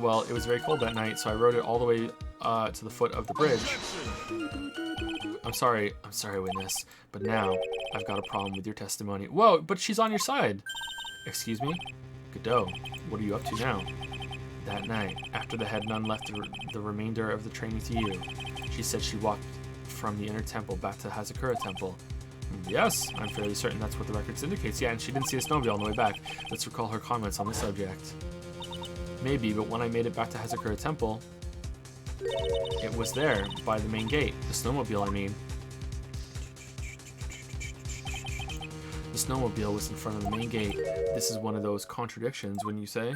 S2: Well, it was very cold that night, so I rode it all the way to the foot of the bridge. I'm sorry, witness, but now I've got a problem with your testimony. Whoa, but she's on your side. Excuse me? Godot, what are you up to now? That night, after the head nun left the remainder of the training to you, she said she walked from the inner temple back to Hazakura Temple. Yes, I'm fairly certain that's what the records indicates. Yeah, and she didn't see a snowmobile on the way back. Let's recall her comments on the subject. Maybe, but when I made it back to Hazakura Temple, it was there, by the main gate. The snowmobile, I mean. The snowmobile was in front of the main gate. This is one of those contradictions, wouldn't you say?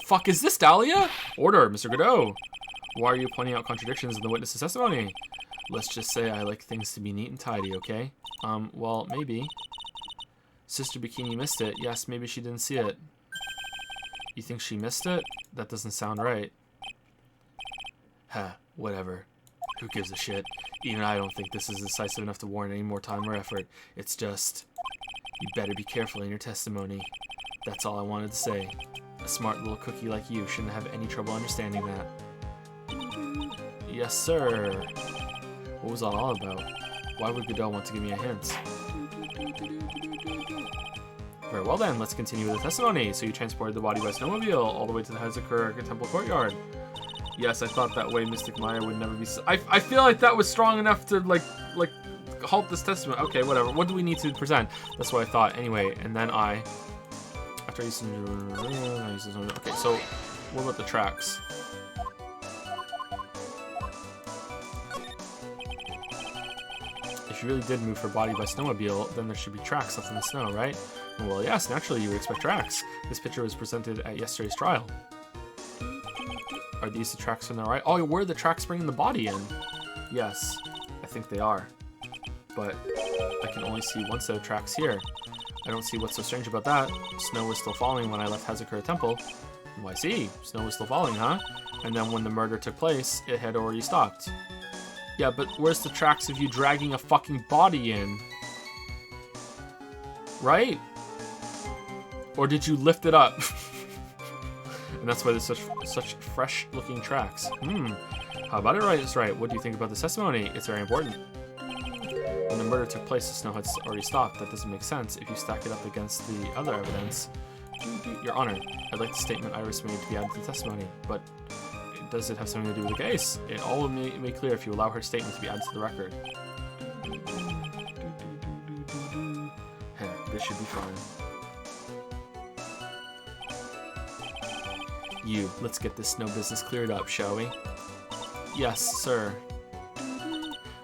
S2: Fuck is this, Dahlia? Order, Mr. Godot. Why are you pointing out contradictions in the witness's testimony? Let's just say I like things to be neat and tidy, okay? Well, maybe. Sister Bikini missed it. Yes, maybe she didn't see it. You think she missed it? That doesn't sound right. Whatever. Who gives a shit? Even I don't think this is decisive enough to warrant any more time or effort. It's just... You better be careful in your testimony. That's all I wanted to say. A smart little cookie like you shouldn't have any trouble understanding that. Yes, sir. What was that all about? Why would Godot want to give me a hint? Very well then, let's continue with the testimony. So you transported the body by snowmobile all the way to the Hazakura Temple courtyard. Yes, I thought that way Mystic Maya would never be... I feel like that was strong enough to, like halt this testimony. Okay, whatever. What do we need to present? That's what I thought. Anyway, and then after I used to... Okay, so what about the tracks? If you really did move her body by snowmobile, then there should be tracks left in the snow, right? Well, yes, naturally you would expect tracks. This picture was presented at yesterday's trial. Are these the tracks from the right? Oh, where are the tracks bringing the body in? Yes, I think they are. But I can only see one set of tracks here. I don't see what's so strange about that. Snow was still falling when I left Hazakura Temple. Oh, I see. Snow was still falling, huh? And then when the murder took place, it had already stopped. Yeah, but where's the tracks of you dragging a fucking body in? Right? Or did you lift it up? And that's why there's such fresh-looking tracks. How about it right? It's right. What do you think about this testimony? It's very important. When the murder took place, the snow had already stopped. That doesn't make sense if you stack it up against the other evidence. Your Honor, I'd like the statement Iris made to be added to the testimony, but does it have something to do with the case? It all will be made clear if you allow her statement to be added to the record. This should be fine. Let's get this snow business cleared up, shall we? Yes, sir.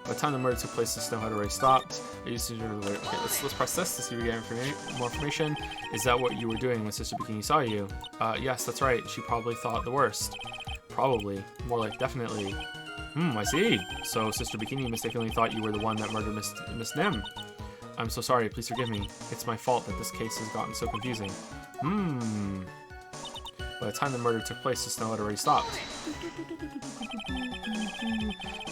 S2: By the time the murder took place, the snow had already stopped. I used to okay, let's press this to see if we get more information. Is that what you were doing when Sister Bikini saw you? Yes, that's right. She probably thought the worst. Probably. More like definitely. I see. So Sister Bikini mistakenly thought you were the one that murdered Miss Nim. I'm so sorry. Please forgive me. It's my fault that this case has gotten so confusing. By the time the murder took place, the snow had already stopped.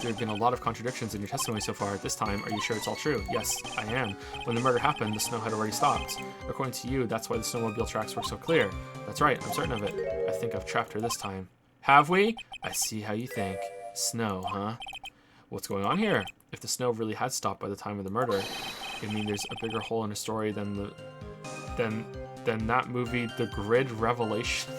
S2: There have been a lot of contradictions in your testimony so far. At this time, are you sure it's all true? Yes, I am. When the murder happened, the snow had already stopped. According to you, that's why the snowmobile tracks were so clear. That's right, I'm certain of it. I think I've trapped her this time. Have we? I see how you think. Snow, huh? What's going on here? If the snow really had stopped by the time of the murder, I mean, there's a bigger hole in the story than that movie, The Grid Revelation.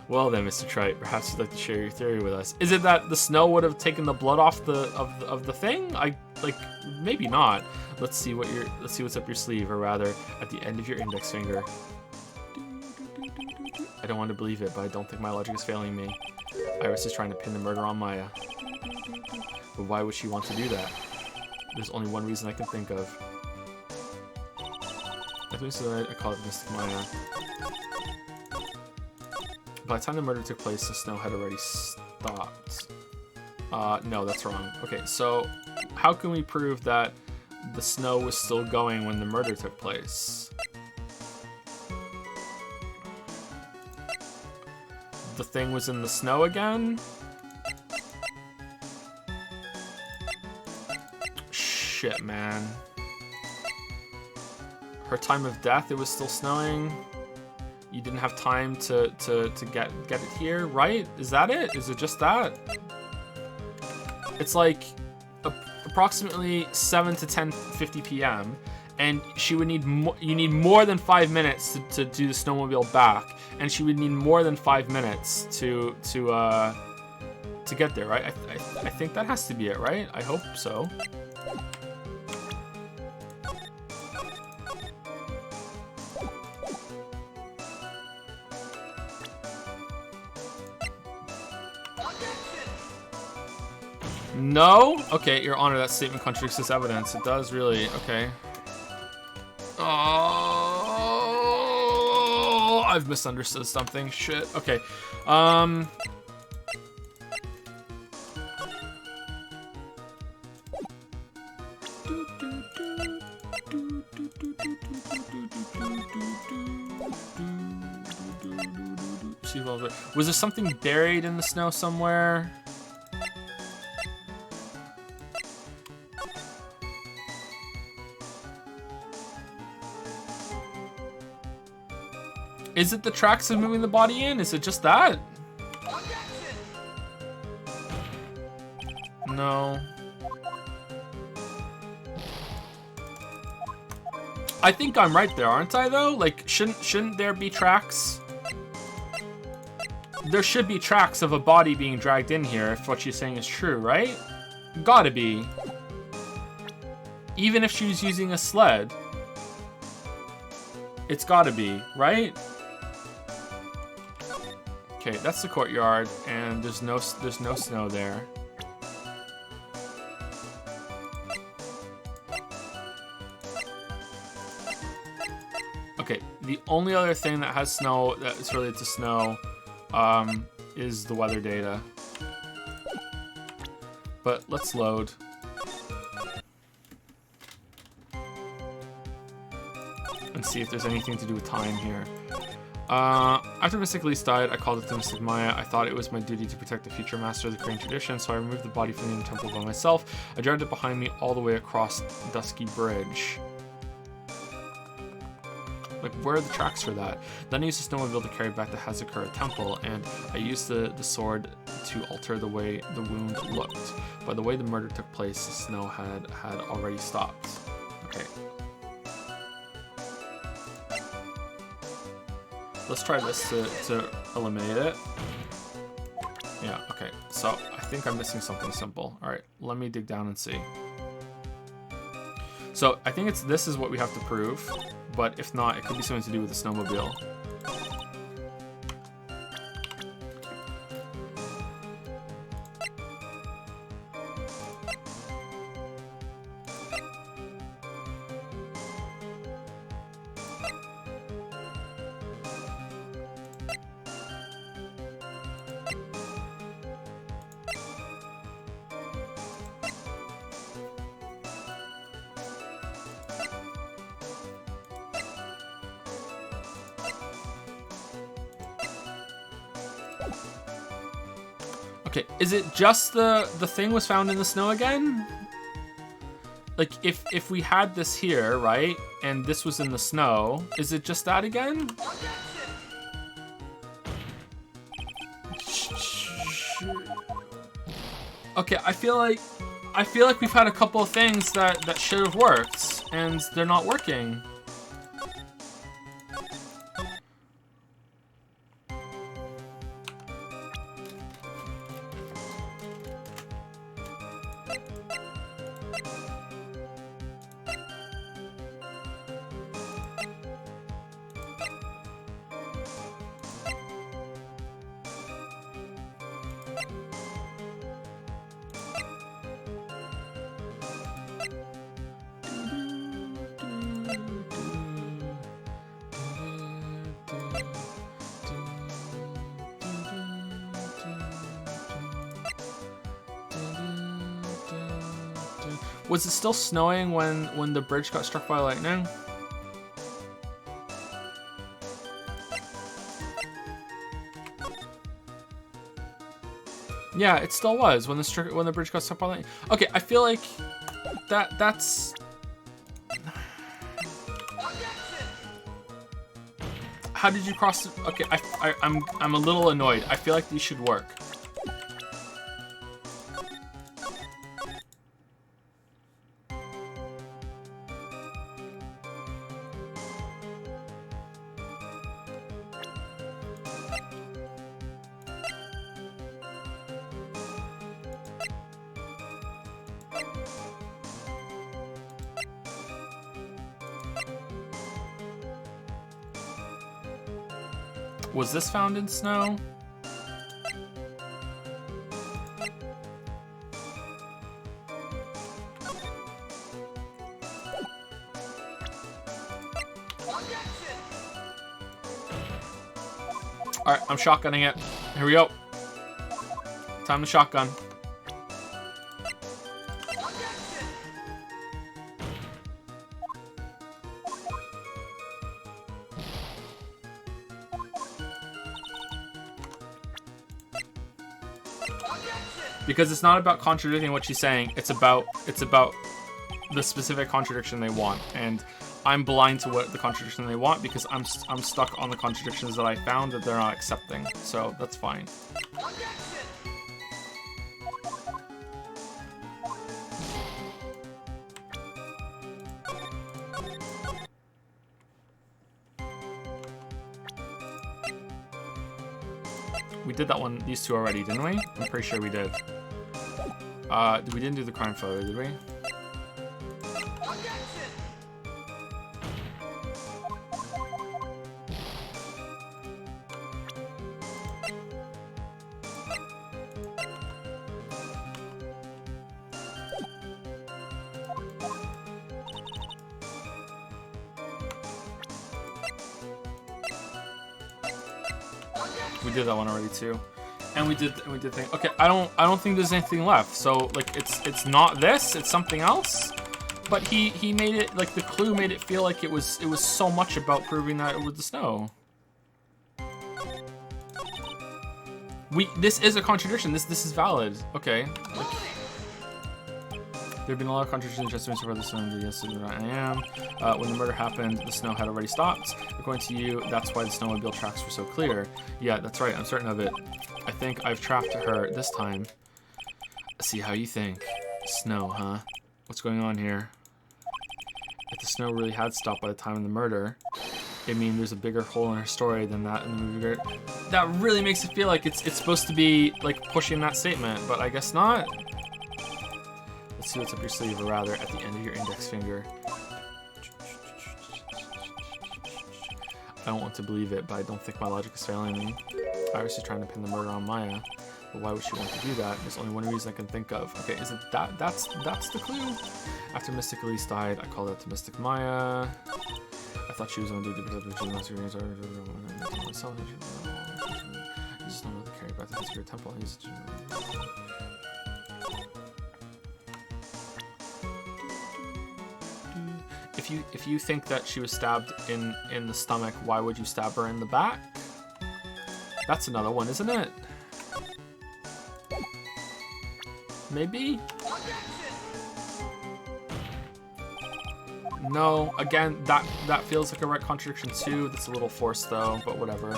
S2: Well then, Mr. Trite, perhaps you'd like to share your theory with us. Is it that the snow would have taken the blood off of the thing? Maybe not. Let's see what's up your sleeve, or rather, at the end of your index finger. I don't want to believe it, but I don't think my logic is failing me. Iris is trying to pin the murder on Maya. But why would she want to do that? There's only one reason I can think of. I think so. I call it Mystic Maya. By the time the murder took place, the snow had already stopped. No, that's wrong. Okay, so how can we prove that the snow was still going when the murder took place? The thing was in the snow again? Shit, man. Her time of death, it was still snowing. You didn't have time to get it here, right? Is that it? Is it just that? It's like approximately 7 to 10:50 p.m. and she would need you need more than 5 minutes to do the snowmobile back, and she would need more than 5 minutes to get there, right? I think that has to be it, right? I hope so. No? Okay, Your Honor, that statement contradicts this evidence. It does, really. Okay. Oh, I've misunderstood something. Shit. Okay. Was there something buried in the snow somewhere? Is it the tracks of moving the body in? Is it just that? No. I think I'm right there, aren't I, though? Like, shouldn't there be tracks? There should be tracks of a body being dragged in here if what she's saying is true, right? Gotta be. Even if she was using a sled. It's gotta be, right? Okay, that's the courtyard, and there's no snow there. Okay, the only other thing that has snow that is related to snow is the weather data. But let's load. And see if there's anything to do with time here. After Mystic Elise died, I called it to Mystic Maya. I thought it was my duty to protect the future master of the Korean tradition, so I removed the body from the temple by myself. I dragged it behind me all the way across Dusky Bridge. Like, where are the tracks for that? Then I used the snowmobile to carry back to Hazakura Temple, and I used the sword to alter the way the wound looked. By the way the murder took place, the snow had already stopped. Okay. Let's try this to eliminate it. Yeah, okay. So I think I'm missing something simple. All right, let me dig down and see. So I think this is what we have to prove, but if not, it could be something to do with the snowmobile. Okay, is it just the thing was found in the snow again? Like, if we had this here, right, and this was in the snow, is it just that again? Okay, I feel like we've had a couple of things that should have worked, and they're not working. Was it still snowing when the bridge got struck by lightning? Yeah, it still was when the bridge got struck by lightning. Okay, I feel like that's. How did you cross? Okay, I'm a little annoyed. I feel like these should work. Was this found in snow? Alright, I'm shotgunning it. Here we go. Time to shotgun. Because it's not about contradicting what she's saying, it's about the specific contradiction they want, and I'm blind to what the contradiction they want because I'm stuck on the contradictions that I found that they're not accepting. So that's fine. We did that one, these two already, didn't we? I'm pretty sure we did. We didn't do the crime photo, did we? We did that one already too. And we did think. Okay, I don't think there's anything left. So like it's not this, it's something else. But he made it like the clue made it feel like it was so much about proving that it was the snow. This is a contradiction. This is valid. Okay. Like, there have been a lot of contradictions just for the snow. Yes, I am. When the murder happened, the snow had already stopped. According to you, that's why the snowmobile tracks were so clear. Yeah, that's right. I'm certain of it. I think I've trapped her this time. See how you think. Snow, huh? What's going on here? If the snow really had stopped by the time of the murder, it means there's a bigger hole in her story than that in the movie. That really makes it feel like it's supposed to be like pushing that statement, but I guess not. Let's see what's up your sleeve, or rather, at the end of your index finger. I don't want to believe it, but I don't think my logic is failing me. Iris is trying to pin the murder on Maya, but why would she want to do that? There's only one reason I can think of. Okay, is it that's the clue? After Mystic Elise died, I called out to Mystic Maya. I thought she was going to do the myself. He's just not really caring about the history of the temple. He's If you think that she was stabbed in the stomach, why would you stab her in the back? That's another one, isn't it? Maybe? No, again, that feels like a right contradiction too. That's a little forced though, but whatever.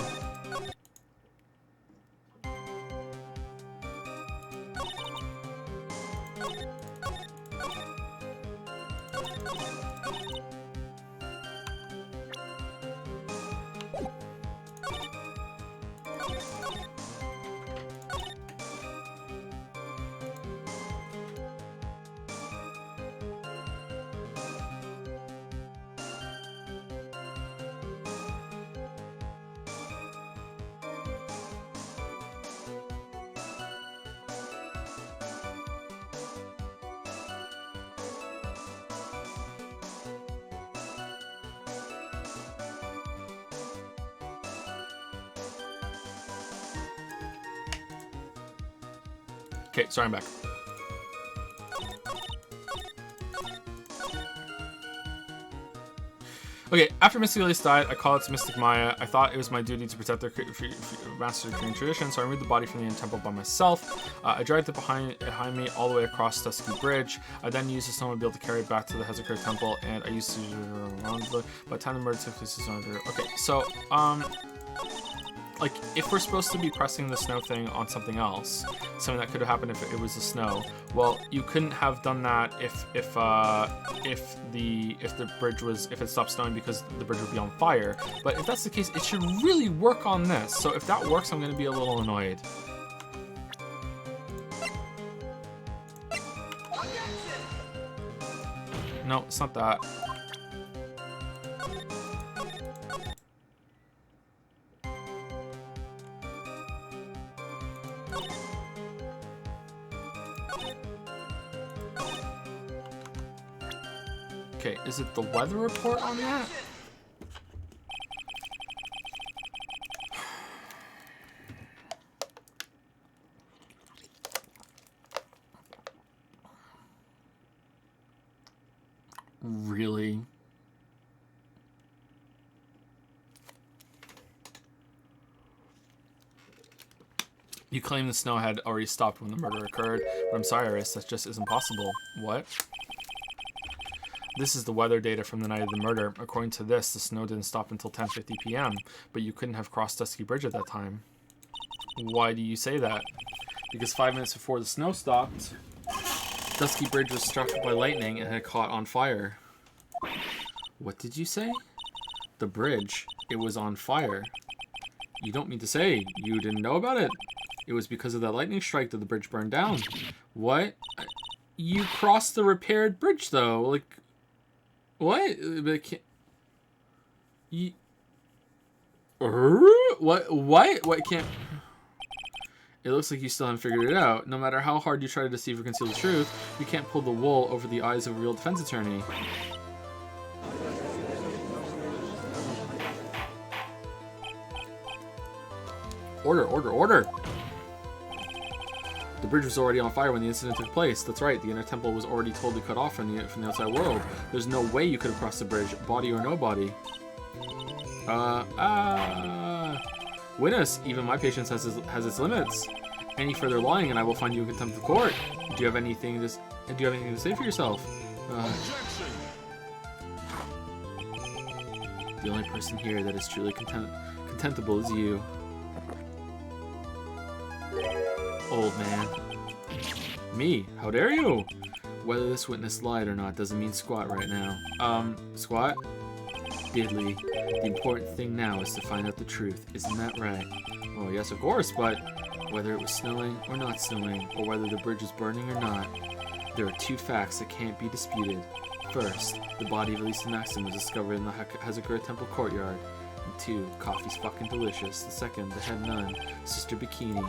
S2: Okay, sorry, I'm back. Okay, after Mystic Elise died, I called it to Mystic Maya. I thought it was my duty to protect their master Korean tradition, so I removed the body from the Inn Temple by myself. I dragged it behind me all the way across Dusky Bridge. I then used a snowmobile to carry it back to the Hazakura Temple, and I used to around by the time the murder took place. Okay, so like, if we're supposed to be pressing the snow thing on something else, something that could have happened if it was the snow, well, you couldn't have done that if it stopped snowing because the bridge would be on fire. But if that's the case, it should really work on this. So if that works, I'm going to be a little annoyed. No, it's not that. Okay, is it the weather report on that? Really? You claim the snow had already stopped when the murder occurred, but I'm sorry, Iris, that just isn't possible. What? This is the weather data from the night of the murder. According to this, the snow didn't stop until 10:50 p.m., but you couldn't have crossed Dusky Bridge at that time. Why do you say that? Because 5 minutes before the snow stopped, Dusky Bridge was struck by lightning and had caught on fire. What did you say? The bridge. It was on fire. You don't mean to say you didn't know about it? It was because of that lightning strike that the bridge burned down. What? You crossed the repaired bridge, though. Like, what? But it can't... You... What? What can't... It looks like you still haven't figured it out. No matter how hard you try to deceive or conceal the truth, you can't pull the wool over the eyes of a real defense attorney. Order, order, order! The bridge was already on fire when the incident took place. That's right, the inner temple was already totally cut off from the outside world. There's no way you could have crossed the bridge, body or no body. Witness, even my patience has its limits. Any further lying and I will find you in contempt of court. Do you have anything to say for yourself? The only person here that is truly contemptible is you. Old man. Me? How dare you? Whether this witness lied or not doesn't mean squat right now. Squat? Diddly. The important thing now is to find out the truth. Isn't that right? Oh, yes, of course, but whether it was snowing or not snowing, or whether the bridge was burning or not, there are two facts that can't be disputed. First, the body of Elisa Maxim was discovered in the Hazakura Temple courtyard. And two, coffee's fucking delicious. The second, the head nun, Sister Bikini.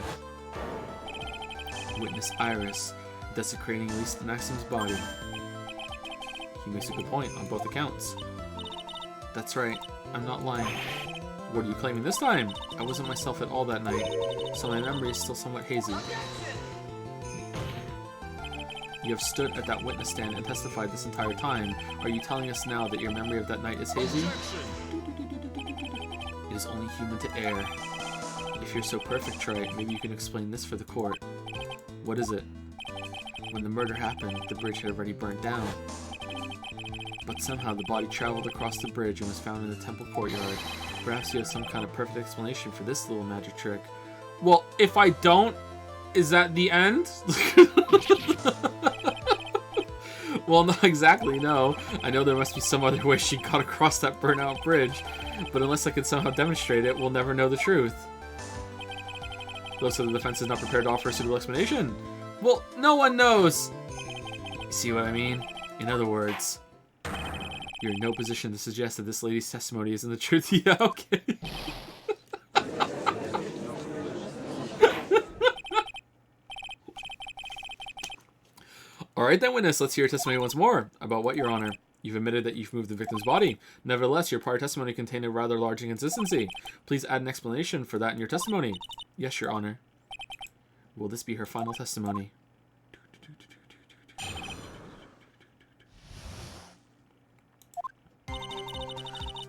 S2: Witness Iris, desecrating Elisa Maxim's body. He makes a good point on both accounts. That's right, I'm not lying. What are you claiming this time? I wasn't myself at all that night, so my memory is still somewhat hazy. You have stood at that witness stand and testified this entire time. Are you telling us now that your memory of that night is hazy? It is only human to err. If you're so perfect, Trite, maybe you can explain this for the court. What is it? When the murder happened, the bridge had already burned down. But somehow the body traveled across the bridge and was found in the temple courtyard. Perhaps you have some kind of perfect explanation for this little magic trick. Well, if I don't, is that the end? Well, not exactly, no. I know there must be some other way she got across that burnt-out bridge, but unless I can somehow demonstrate it, we'll never know the truth. So the defense is not prepared to offer a suitable explanation. Well, no one knows! You see what I mean? In other words, you're in no position to suggest that this lady's testimony isn't the truth. Yeah, okay. Alright then, witness, let's hear your testimony once more. About what, Your Honor? You've admitted that you've moved the victim's body. Nevertheless, your prior testimony contained a rather large inconsistency. Please add an explanation for that in your testimony. Yes, Your Honor. Will this be her final testimony?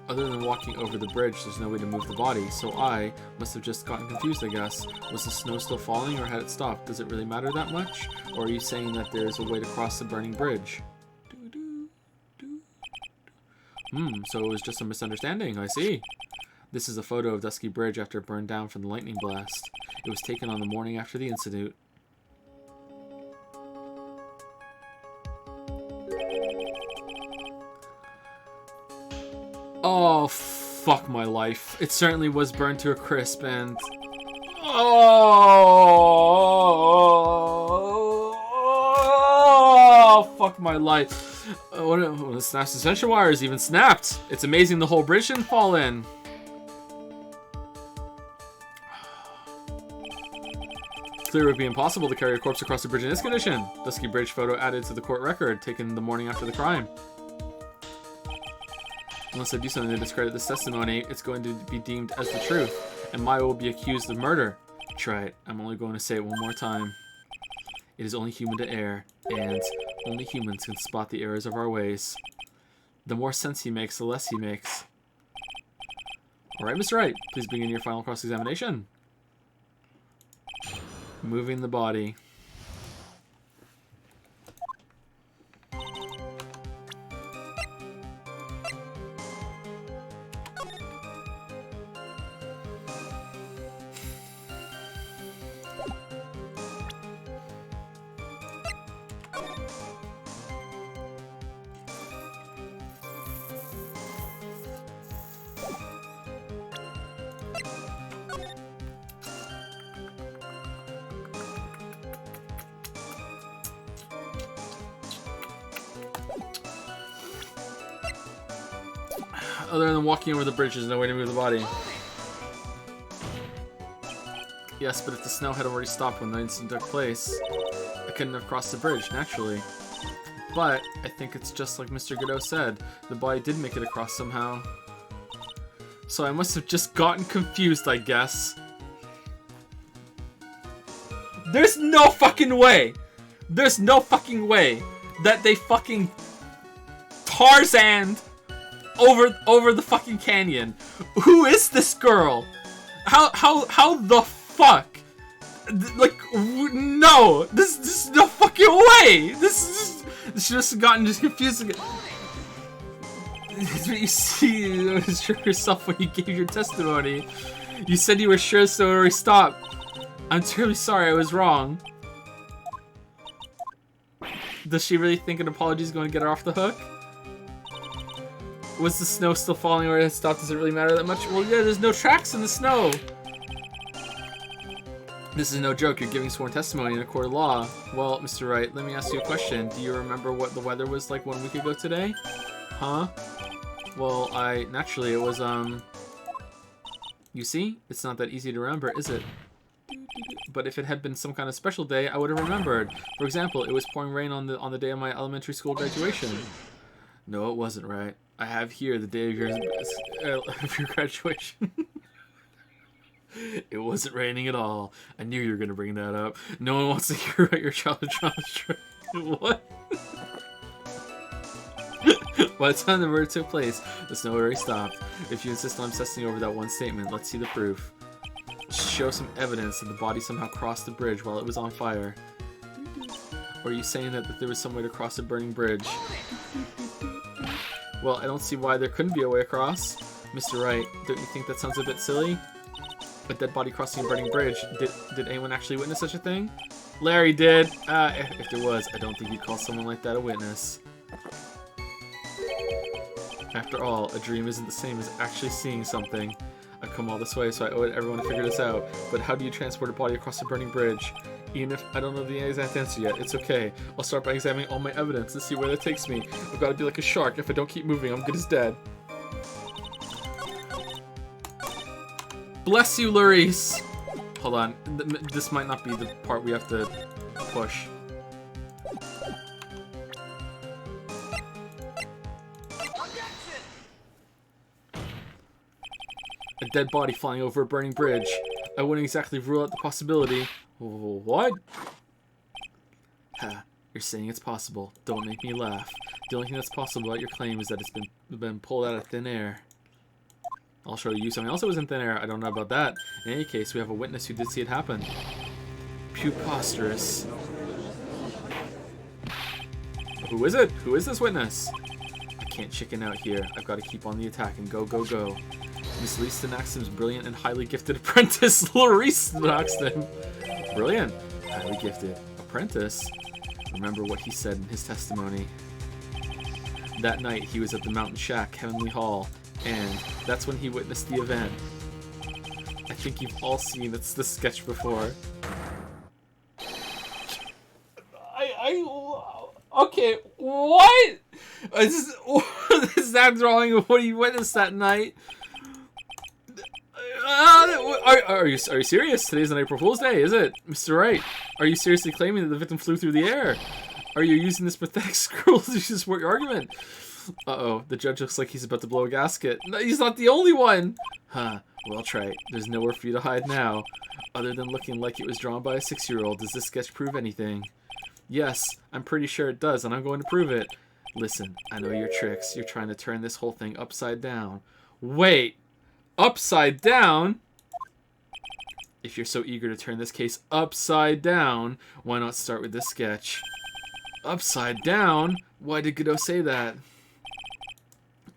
S2: Other than walking over the bridge, there's no way to move the body, so I must have just gotten confused, I guess. Was the snow still falling, or had it stopped? Does it really matter that much? Or are you saying that there's a way to cross the burning bridge? So it was just a misunderstanding, I see. This is a photo of Dusky Bridge after it burned down from the lightning blast. It was taken on the morning after the incident. Oh, fuck my life. It certainly was burned to a crisp, and... Oh, fuck my life. One of the snap suspension wires even snapped. It's amazing the whole bridge didn't fall in. Clearly it would be impossible to carry a corpse across the bridge in this condition. Dusky Bridge photo added to the court record, taken the morning after the crime. Unless I do something to discredit this testimony, it's going to be deemed as the truth, and Maya will be accused of murder. Try it. I'm only going to say it one more time. It is only human to err, and only humans can spot the errors of our ways. The more sense he makes, the less he makes. Alright, Mr. Wright, please begin your final cross-examination. Moving the body. Other than walking over the bridge, there's no way to move the body. Yes, but if the snow had already stopped when the incident took place, I couldn't have crossed the bridge, naturally. But I think it's just like Mr. Godot said, the body did make it across somehow. So I must have just gotten confused, I guess. There's no fucking way! There's no fucking way that they fucking Tarzaned over the fucking canyon. Who is this girl? How the fuck? Like, no! This is no fucking way! This just gotten just confusing. You see, you were sure yourself when you gave your testimony. You said you were sure, so we stopped. I'm terribly sorry, I was wrong. Does she really think an apology is going to get her off the hook? Was the snow still falling or it had stopped? Does it really matter that much? Well, yeah, there's no tracks in the snow. This is no joke. You're giving sworn testimony in a court of law. Well, Mr. Wright, let me ask you a question. Do you remember what the weather was like 1 week ago today? Huh? Well, naturally, it was, you see? It's not that easy to remember, is it? But if it had been some kind of special day, I would have remembered. For example, it was pouring rain on the day of my elementary school graduation. No, it wasn't, right? I have here the day of your graduation. It wasn't raining at all. I knew you were going to bring that up. No one wants to hear about your childhood trauma. What? By the time the murder took place, the snow already stopped. If you insist on obsessing over that one statement, let's see the proof. show some evidence that the body somehow crossed the bridge while it was on fire? Or are you saying that there was some way to cross a burning bridge? Well, I don't see why there couldn't be a way across. Mr. Wright, don't you think that sounds a bit silly? A dead body crossing a burning bridge. Did anyone actually witness such a thing? Larry did. If there was, I don't think you'd call someone like that a witness. After all, a dream isn't the same as actually seeing something. I've come all this way, so I owe it everyone to figure this out. But how do you transport a body across a burning bridge? Even if I don't know the exact answer yet, it's okay. I'll start by examining all my evidence and see where that takes me. I've got to be like a shark. If I don't keep moving, I'm good as dead. Bless you, Larice! Hold on. This might not be the part we have to push. A dead body flying over a burning bridge. I wouldn't exactly rule out the possibility. What? Ha, you're saying it's possible. Don't make me laugh. The only thing that's possible about your claim is that it's been pulled out of thin air. I'll show you something else that was in thin air. I don't know about that. In any case, we have a witness who did see it happen. Preposterous. Who is it? Who is this witness? I can't chicken out here. I've got to keep on the attack and go, go, go. Miss Lisa Naxton's brilliant and highly gifted apprentice, Larice Naxton. Brilliant, highly gifted apprentice. Remember what he said in his testimony. That night, he was at the Mountain Shack, Heavenly Hall, and that's when he witnessed the event. I think you've all seen the sketch before. Okay, what? Is that drawing of what he witnessed that night? Are you serious? Today's an April Fool's Day, is it? Mr. Wright, are you seriously claiming that the victim flew through the air? Are you using this pathetic cruelty to support your argument? Uh-oh, the judge looks like he's about to blow a gasket. No, he's not the only one! Huh, well, Trite, there's nowhere for you to hide now. Other than looking like it was drawn by a 6-year-old, does this sketch prove anything? Yes, I'm pretty sure it does, and I'm going to prove it. Listen, I know your tricks. You're trying to turn this whole thing upside down. Wait! Upside down? If you're so eager to turn this case upside down, why not start with this sketch? Upside down? Why did Godot say that?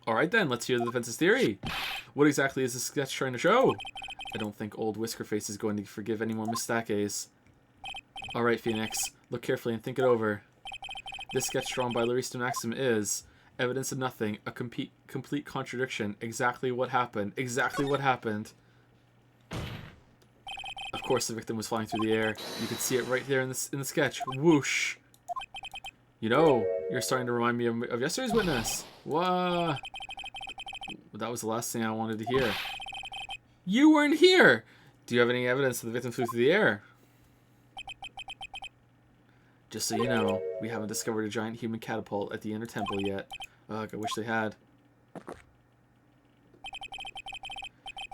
S2: Alright then, let's hear the defense's theory. What exactly is this sketch trying to show? I don't think old Whiskerface is going to forgive any more mistakes. Alright, Phoenix, look carefully and think it over. This sketch drawn by Larice Naxton is evidence of nothing, a complete contradiction. Exactly what happened. Exactly what happened. Of course, the victim was flying through the air. You could see it right there in the sketch. Whoosh. You know, you're starting to remind me of yesterday's witness. What? That was the last thing I wanted to hear. You weren't here! Do you have any evidence that the victim flew through the air? Just so you know, we haven't discovered a giant human catapult at the inner temple yet. Ugh, I wish they had.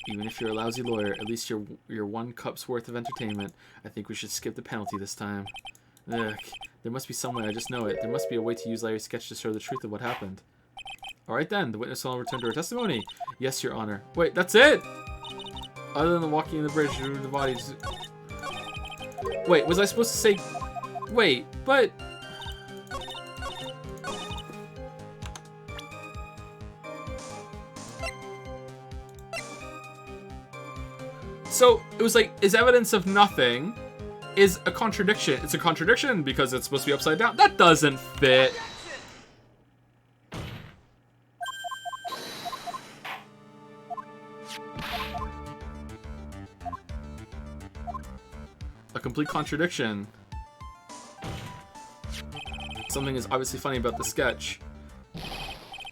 S2: Even if you're a lousy lawyer, at least you're 1 cup's worth of entertainment. I think we should skip the penalty this time. Ugh, there must be some way, I just know it. There must be a way to use Larry's sketch to show the truth of what happened. Alright then, the witness will return to her testimony. Yes, Your Honor. Wait, that's it? Other than the walking in the bridge, the body just... Wait, was I supposed to say... Wait, but... So, it was like, is evidence of nothing is a contradiction. It's a contradiction because it's supposed to be upside down. That doesn't fit. A complete contradiction. Something is obviously funny about the sketch.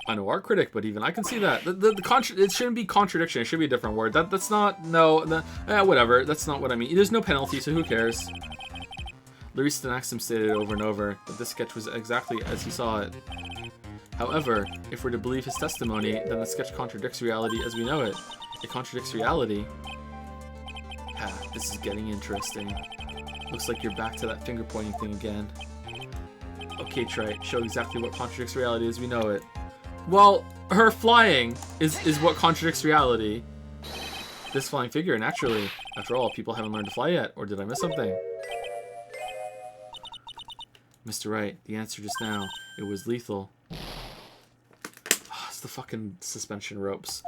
S2: I know art critic, but even I can see that. It shouldn't be contradiction. It should be a different word. That's not... No. Whatever. That's not what I mean. There's no penalty, so who cares? Larice Naxton stated over and over that this sketch was exactly as he saw it. However, if we're to believe his testimony, then the sketch contradicts reality as we know it. It contradicts reality. This is getting interesting. Looks like you're back to that finger-pointing thing again. Okay, Trite, show exactly what contradicts reality as we know it. Well, her flying is what contradicts reality. This flying figure, naturally. After all, people haven't learned to fly yet. Or did I miss something? Mr. Wright, the answer just now. It was lethal. Oh, it's the fucking suspension ropes.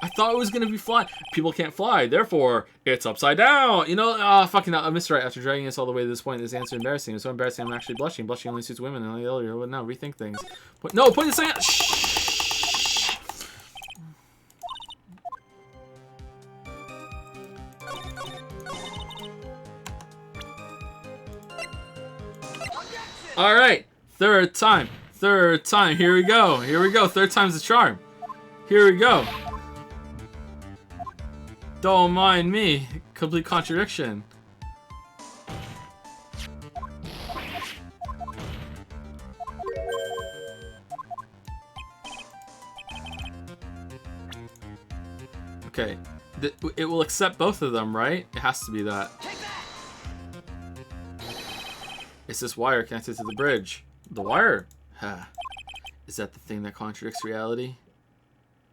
S2: I thought it was going to be flying. People can't fly, therefore, it's upside down. You know, fucking Mr. Wright, after dragging us all the way to this point, this answer is embarrassing. It's so embarrassing I'm actually blushing. Blushing only suits women and only the elder. No, rethink things. But, no, put this thing out. Shh. All right, third time. Third time. Here we go. Here we go. Third time's the charm. Here we go. Don't mind me. Complete contradiction. Okay. It will accept both of them, right? It has to be that. It's this wire connected to the bridge. The wire? Huh. Is that the thing that contradicts reality?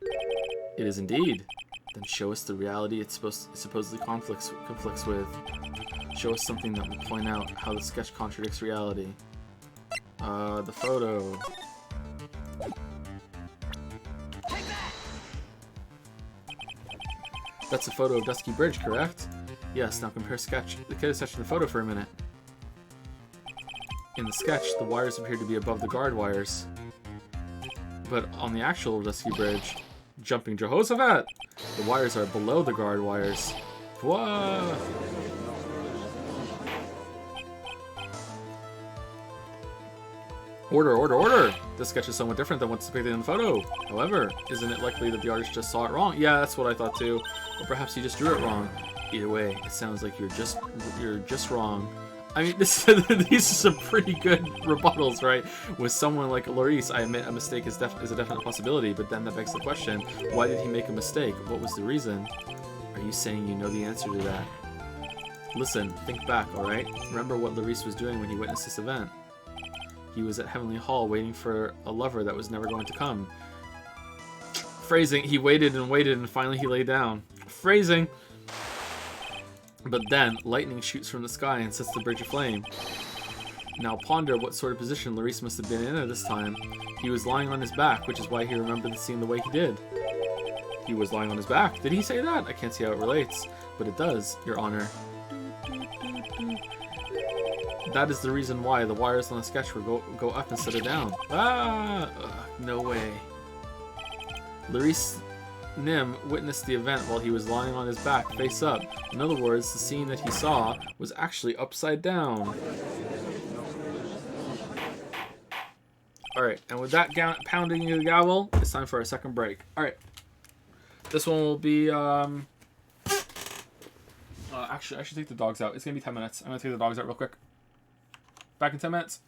S2: It is indeed. Then show us the reality it supposedly conflicts with. Show us something that will point out how the sketch contradicts reality. The photo. That's a photo of Dusky Bridge, correct? Yes, now compare the kid sketch and the photo for a minute. In the sketch, the wires appear to be above the guard wires. But on the actual Dusky Bridge, jumping Jehoshaphat, the wires are below the guard wires. Whoa! Order, order, order! This sketch is somewhat different than what's depicted in the photo. However, isn't it likely that the artist just saw it wrong? Yeah, that's what I thought too. Or perhaps he just drew it wrong. Either way, it sounds like you're just wrong. I mean, these are some pretty good rebuttals, right? With someone like Larice, I admit a mistake is a definite possibility, but then that begs the question, why did he make a mistake? What was the reason? Are you saying you know the answer to that? Listen, think back, alright? Remember what Larice was doing when he witnessed this event. He was at Heavenly Hall waiting for a lover that was never going to come. Phrasing, he waited and finally he lay down. Phrasing! But then, lightning shoots from the sky and sets the bridge aflame. Now ponder what sort of position Larice must have been in at this time. He was lying on his back, which is why he remembered the scene the way he did. He was lying on his back. Did he say that? I can't see how it relates. But it does, Your Honor. That is the reason why the wires on the sketch will go up instead of down. Ah! Ugh, no way. Larice Nim witnessed the event while he was lying on his back, face up. In other words, the scene that he saw was actually upside down. Alright, and with that pounding of the gavel, it's time for our second break. Alright. This one will be, actually, I should take the dogs out. It's going to be 10 minutes. I'm going to take the dogs out real quick. Back in 10 minutes.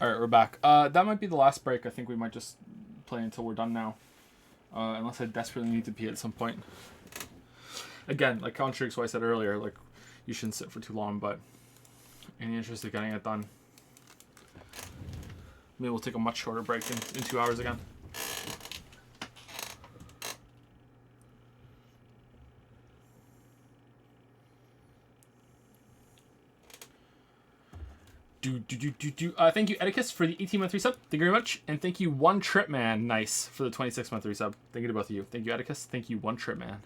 S2: All right, we're back. That might be the last break. I think we might just play until we're done now. Unless I desperately need to pee at some point. Again, like contradicts what I said earlier, like you shouldn't sit for too long, but in the interest of getting it done, maybe we'll take a much shorter break in 2 hours again. Thank you, Etiquette, for the 18-month resub. Thank you very much. And thank you, One Trip Man, nice, for the 26-month resub. Thank you to both of you. Thank you, Etiquette. Thank you, One Trip Man.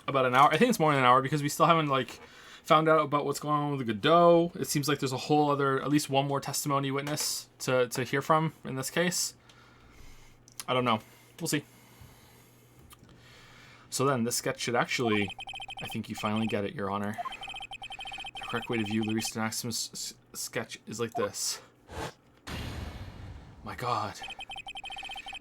S2: About an hour. I think it's more than an hour because we still haven't like found out about what's going on with the Godot. It seems like there's a whole other, at least one more testimony witness to hear from in this case. I don't know. We'll see. So then, this sketch should actually, I think you finally get it, Your Honor. The correct way to view Larice Maximus' sketch is like this. My God.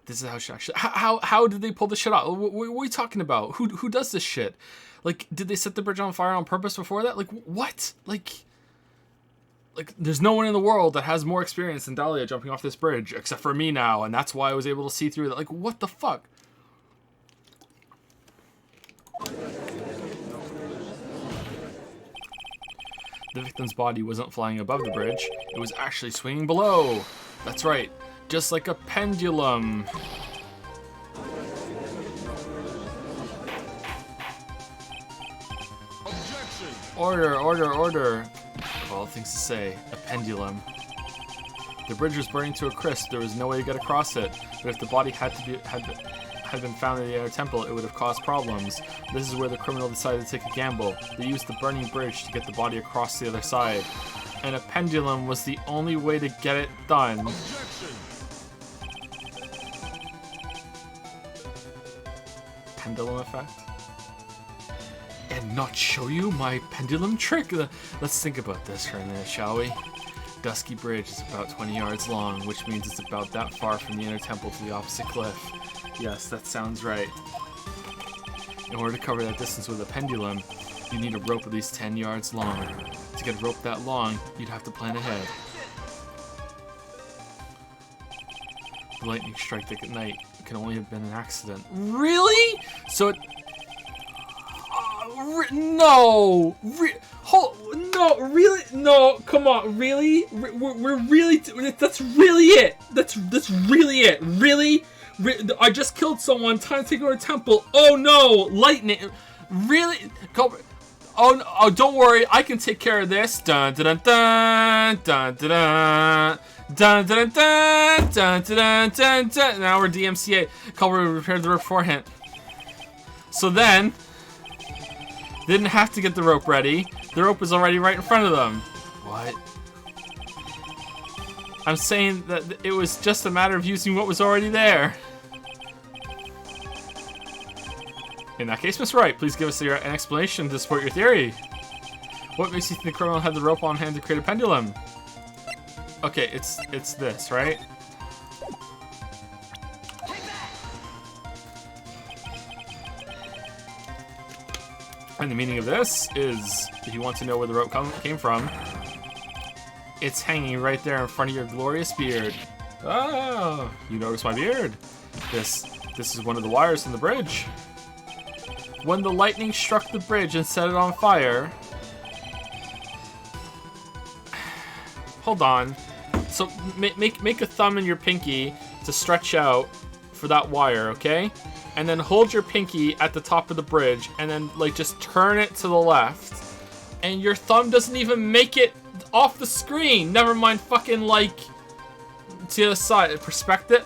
S2: This is how she actually... How did they pull this shit out? What are we talking about? Who does this shit? Like, did they set the bridge on fire on purpose before that? Like, what? Like, there's no one in the world that has more experience than Dahlia jumping off this bridge, except for me now, and that's why I was able to see through that. Like, what the fuck? The victim's body wasn't flying above the bridge, it was actually swinging below. That's right, just like a pendulum.
S3: Objection.
S2: Order. Of all things to say, a pendulum. The bridge was burning to a crisp, there was no way to get across it, but if the body had been found in the inner temple, it would have caused problems. This is where the criminal decided to take a gamble. They used the burning bridge to get the body across the other side. And a pendulum was the only way to get it done.
S3: Objection.
S2: Pendulum effect? And not show you my pendulum trick? Let's think about this for a minute, shall we? Dusky Bridge is about 20 yards long, which means it's about that far from the inner temple to the opposite cliff. Yes, that sounds right. In order to cover that distance with a pendulum, you need a rope at least 10 yards long. To get a rope that long, you'd have to plan ahead. The lightning strike at night can only have been an accident. Really? So it... no! No, really? No, come on, really? We're really... that's really it! That's really it! Really? I just killed someone, time to take over a temple. Oh no, lightning. Really? Oh, don't worry, I can take care of this. Dun dun dun dun dun dun dun dun dun dun dun dun dun. Now we're DMCA. Culprit repaired the rope beforehand. So then, didn't have to get the rope ready. The rope was already right in front of them. What? I'm saying that it was just a matter of using what was already there. In that case, Miss Wright, please give us an explanation to support your theory. What makes you think the criminal had the rope on hand to create a pendulum? Okay, it's this, right? And the meaning of this is, if you want to know where the rope came from, it's hanging right there in front of your glorious beard. Oh, you notice my beard? This is one of the wires from the bridge. When the lightning struck the bridge and set it on fire... Hold on. So make a thumb and your pinky to stretch out for that wire, okay? And then hold your pinky at the top of the bridge and then like just turn it to the left. And your thumb doesn't even make it off the screen. Never mind fucking like to the other side. Perspective.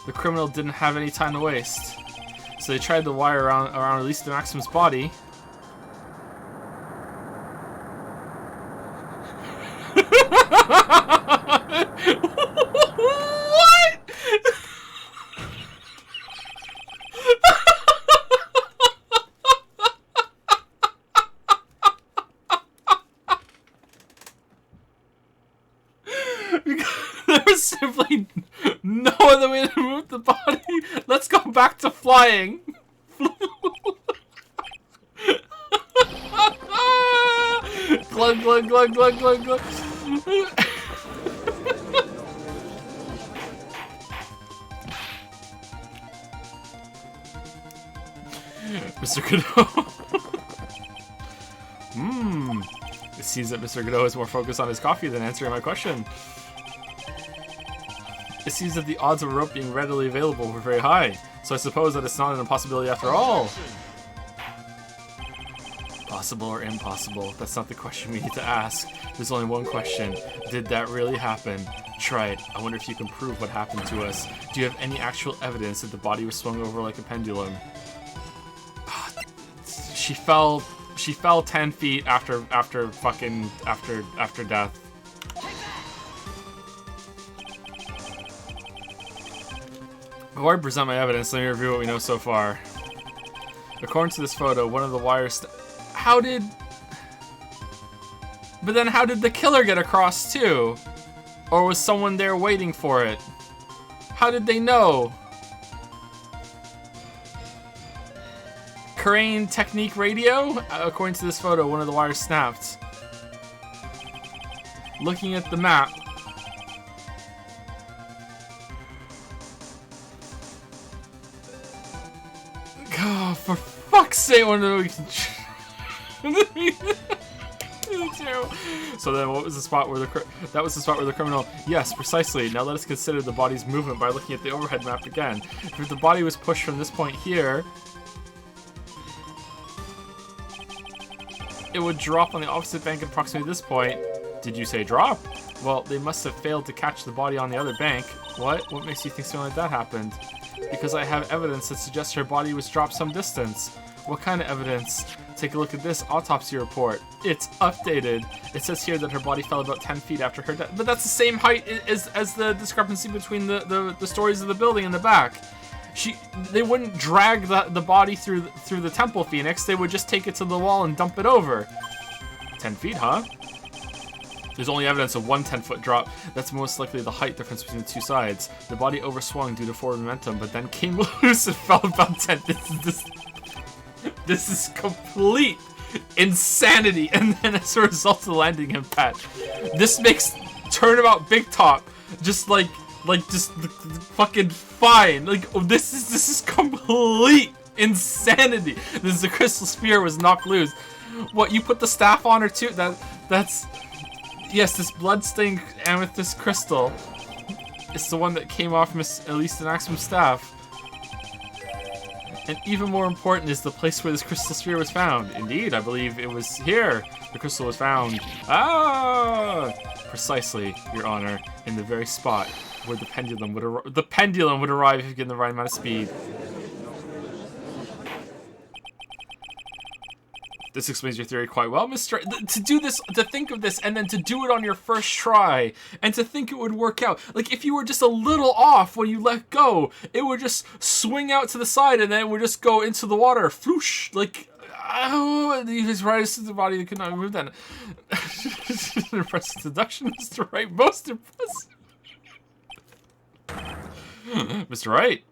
S2: The criminal didn't have any time to waste. So they tried the wire around at least the Maximus body. What? There was simply no other way to move the body. Let's go back to flying. Glug, glug, glug, glug, glug, glug. Mr. Godot. It seems that Mr. Godot is more focused on his coffee than answering my question. It seems that the odds of a rope being readily available were very high, so I suppose that it's not an impossibility after all. Possible or impossible? That's not the question we need to ask. There's only one question. Did that really happen? Try it. I wonder if you can prove what happened to us. Do you have any actual evidence that the body was swung over like a pendulum? She fell 10 feet after death. Before I present my evidence, let me review what we know so far. According to this photo, one of the wires... But then how did the killer get across too? Or was someone there waiting for it? How did they know? Crane Technique Radio? According to this photo, one of the wires snapped. Looking at the map. Oh, for fuck's sake, one of the... So then what was the spot where that was the spot where the criminal... Yes, precisely. Now let us consider the body's movement by looking at the overhead map again. If the body was pushed from this point here, it would drop on the opposite bank at approximately this point. Did you say drop? Well, they must have failed to catch the body on the other bank. What? What makes you think something like that happened? Because I have evidence that suggests her body was dropped some distance. What kind of evidence? Take a look at this autopsy report. It's updated. It says here that her body fell about 10 feet after her death. But that's the same height as the discrepancy between the stories of the building in the back. They wouldn't drag the body through the Temple Phoenix. They would just take it to the wall and dump it over. 10 feet, huh? There's only evidence of one 10-foot drop. That's most likely the height difference between the two sides. The body overswung due to forward momentum, but then came loose and fell about 10. This is complete insanity. And then as a result of the landing impact, this makes Turnabout Big Top just just fucking fine. Like, this is complete insanity. The crystal sphere was knocked loose. What, you put the staff on her too? That's yes, this blood-stained amethyst crystal. It's the one that came off Miss Elise and Axum's staff. And even more important is the place where this crystal sphere was found. Indeed, I believe it was here. The crystal was found. Ah! Precisely, Your Honor, in the very spot where the pendulum would arrive if you get the right amount of speed. This explains your theory quite well, Mr. To do this, to think of this, and then to do it on your first try, and to think it would work out. Like, if you were just a little off when you let go, it would just swing out to the side, and then it would just go into the water. Floosh! Like, oh, he's right as the body that could not move then. Impressive deduction, Mr. Wright. Most impressive. Mr. Wright.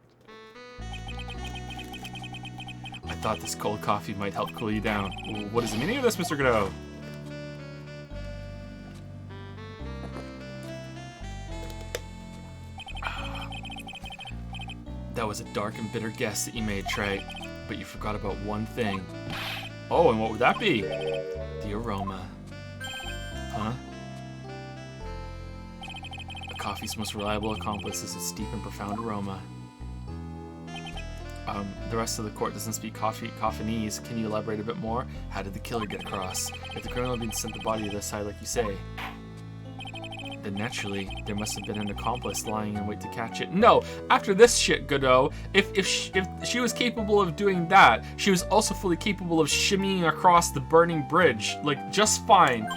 S2: I thought this cold coffee might help cool you down. What is the meaning of this, Mr. Godot? That was a dark and bitter guess that you made, Trey. But you forgot about one thing. Oh, and what would that be? The aroma. Huh? A coffee's most reliable accomplice is its deep and profound aroma. The rest of the court doesn't speak Coffinese. Can you elaborate a bit more? How did the killer get across? If the criminal didn't send the body to the side like you say, then naturally, there must have been an accomplice lying in wait to catch it. No! After this shit, Godot, if she was capable of doing that, she was also fully capable of shimmying across the burning bridge, like, just fine.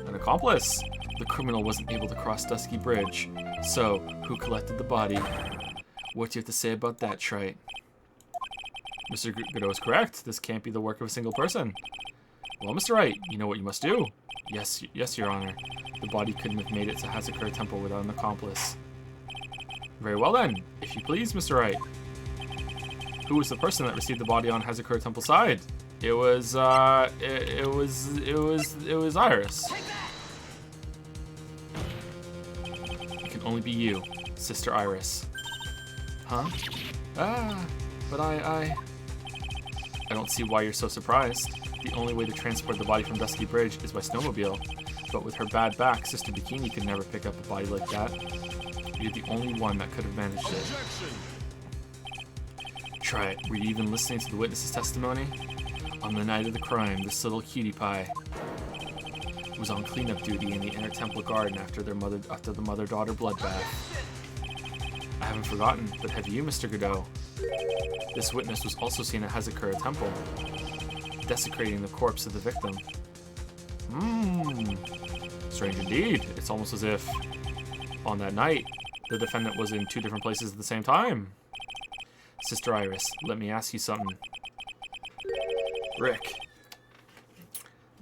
S2: An accomplice? The criminal wasn't able to cross Dusky Bridge. So, who collected the body? What do you have to say about that, Trite? Mr. Godot is correct. This can't be the work of a single person. Well, Mr. Wright, you know what you must do. Yes, Your Honor. The body couldn't have made it to Hazakura Temple without an accomplice. Very well then, if you please, Mr. Wright. Who was the person that received the body on Hazakura Temple side? It was Iris. It can only be you, Sister Iris. Huh? But I don't see why you're so surprised. The only way to transport the body from Dusky Bridge is by snowmobile. But with her bad back, Sister Bikini could never pick up a body like that. You're the only one that could have managed it. Try it. Were you even listening to the witness's testimony? On the night of the crime, this little cutie pie was on cleanup duty in the inner temple garden after the mother-daughter bloodbath. I haven't forgotten, but have you, Mr. Godot? This witness was also seen at Hazakura Temple, desecrating the corpse of the victim. Strange indeed. It's almost as if, on that night, the defendant was in two different places at the same time. Sister Iris, let me ask you something. Rick,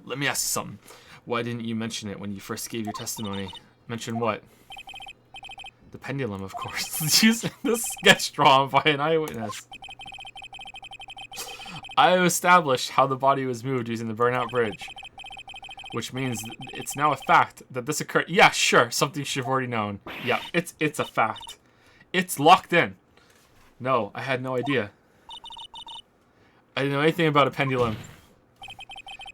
S2: let me ask you something. Why didn't you mention it when you first gave your testimony? Mention what? The pendulum, of course. Using this sketch drawn by an eyewitness. I have established how the body was moved using the burnout bridge. Which means it's now a fact that this occurred. Yeah, sure, something you should have already known. Yeah, it's a fact. It's locked in. No, I had no idea. I didn't know anything about a pendulum.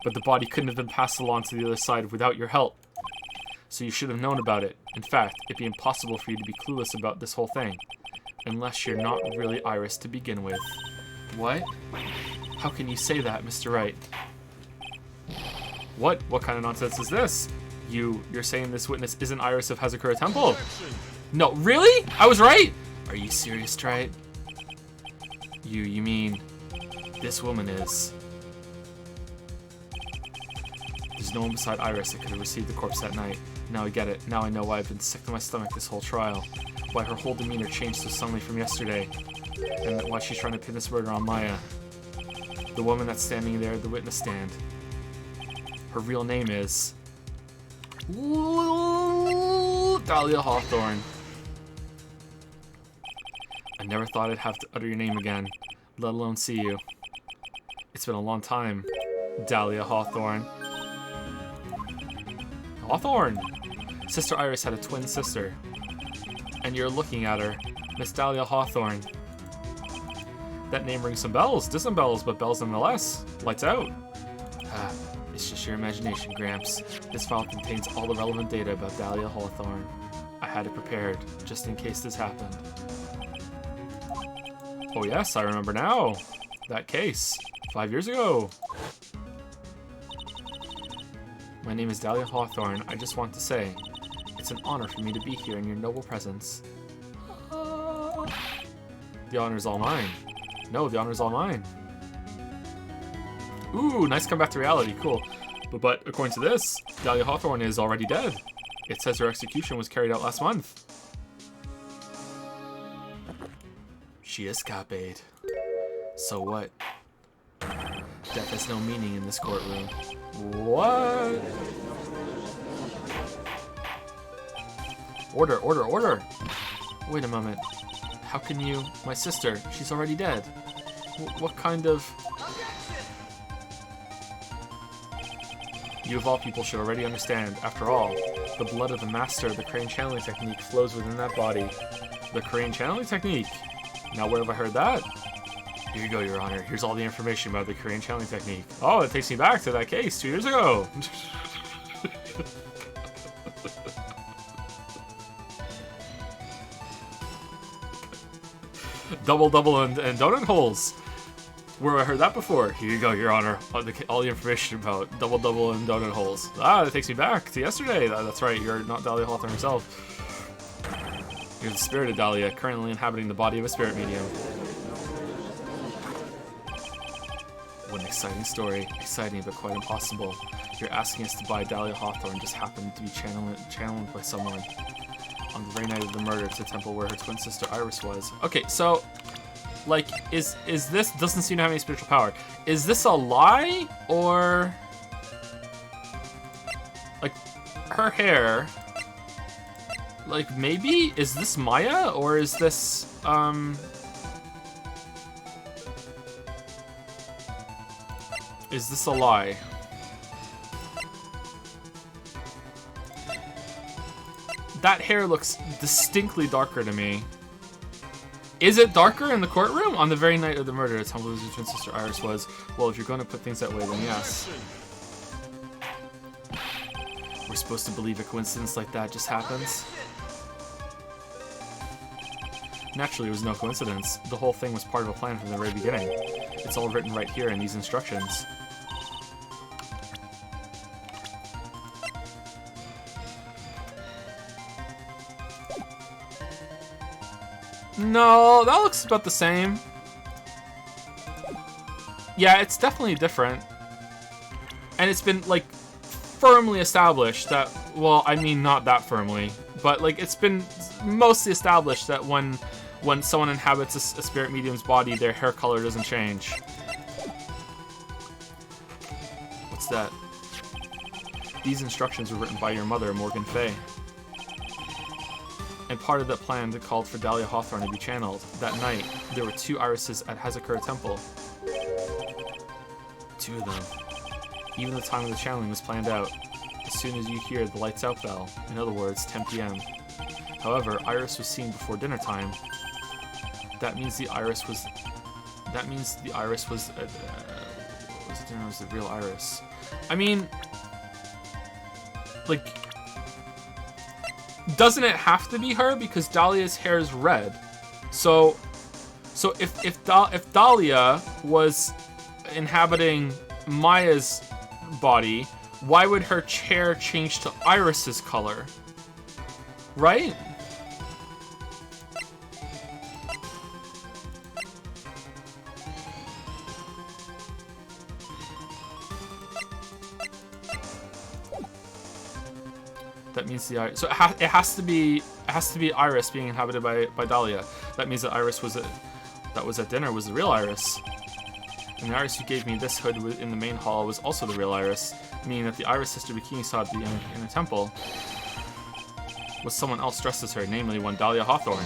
S2: But the body couldn't have been passed along to the other side without your help. So you should have known about it. In fact, it'd be impossible for you to be clueless about this whole thing. Unless you're not really Iris to begin with. What? How can you say that, Mr. Wright? What? What kind of nonsense is this? You're saying this witness isn't Iris of Hazakura Temple? No, really? I was right? Are you serious, Trite? You mean this woman is? There's no one beside Iris that could have received the corpse that night. Now I get it. Now I know why I've been sick to my stomach this whole trial. Why her whole demeanor changed so suddenly from yesterday. And why she's trying to pin this murder on Maya. The woman that's standing there at the witness stand. Her real name is... Dahlia Hawthorne. I never thought I'd have to utter your name again, let alone see you. It's been a long time, Dahlia Hawthorne. Hawthorne! Sister Iris had a twin sister. And you're looking at her, Miss Dahlia Hawthorne. That name rings some bells, distant bells, but bells nonetheless. Lights out. It's just your imagination, Gramps. This file contains all the relevant data about Dahlia Hawthorne. I had it prepared, just in case this happened. Oh yes, I remember now. That case. 5 years ago. My name is Dahlia Hawthorne. I just want to say, it's an honor for me to be here in your noble presence. The honor's all mine. No, the honor's all mine. Ooh, nice comeback to reality. Cool. But according to this, Dahlia Hawthorne is already dead. It says her execution was carried out last month. She escaped. So what? Death has no meaning in this courtroom. What? Order, order, order! Wait a moment. How can you... My sister, she's already dead. What kind of... You of all people should already understand. After all, the blood of the master of the Crane channeling technique flows within that body. The Crane channeling technique? Now where have I heard that? Here you go, Your Honor. Here's all the information about the Korean channeling technique. Oh, it takes me back to that case 2 years ago. Double, double, and donut holes. Where have I heard that before? Here you go, Your Honor. All the information about double, double, and donut holes. Ah, that takes me back to yesterday. That's right, you're not Dahlia Hawthorne herself. You're the spirit of Dahlia, currently inhabiting the body of a spirit medium. What an exciting story. Exciting, but quite impossible. You're asking us to buy Dahlia Hawthorne just happened to be channeled by someone on the very night of the murder to the temple where her twin sister Iris was. Okay, so, like, is this, doesn't seem to have any spiritual power. Is this a lie, or, like, her hair, like, maybe, is this Maya, or is this, Is this a lie? That hair looks distinctly darker to me. Is it darker in the courtroom? On the very night of the murder, Tom Blues' twin sister Iris was. Well, if you're going to put things that way, then yes. We're supposed to believe a coincidence like that just happens? Naturally, it was no coincidence. The whole thing was part of a plan from the very beginning. It's all written right here in these instructions. No, that looks about the same. Yeah, it's definitely different. And it's been, like, firmly established that, well, I mean, not that firmly, but, like, it's been mostly established that when someone inhabits a spirit medium's body, their hair color doesn't change. What's that? These instructions were written by your mother, Morgan Fay. And part of that plan that called for Dahlia Hawthorne to be channeled. That night, there were 2 irises at Hazakura Temple. 2 of them. Even the time of the channeling was planned out. As soon as you hear the lights out bell, in other words, 10 p.m. However, Iris was seen before dinner time. That means the Iris was... was the real Iris. I mean... like... doesn't it have to be her? Because Dahlia's hair is red. So if Dahlia was inhabiting Maya's body, why would her hair change to Iris's color? Right? That means the Iris. So it has to be Iris being inhabited by Dahlia. That means that Iris that was at dinner was the real Iris. And the Iris who gave me this hood in the main hall was also the real Iris, meaning that the Iris Sister Bikini saw at the in the temple was someone else dressed as her, namely one Dahlia Hawthorne.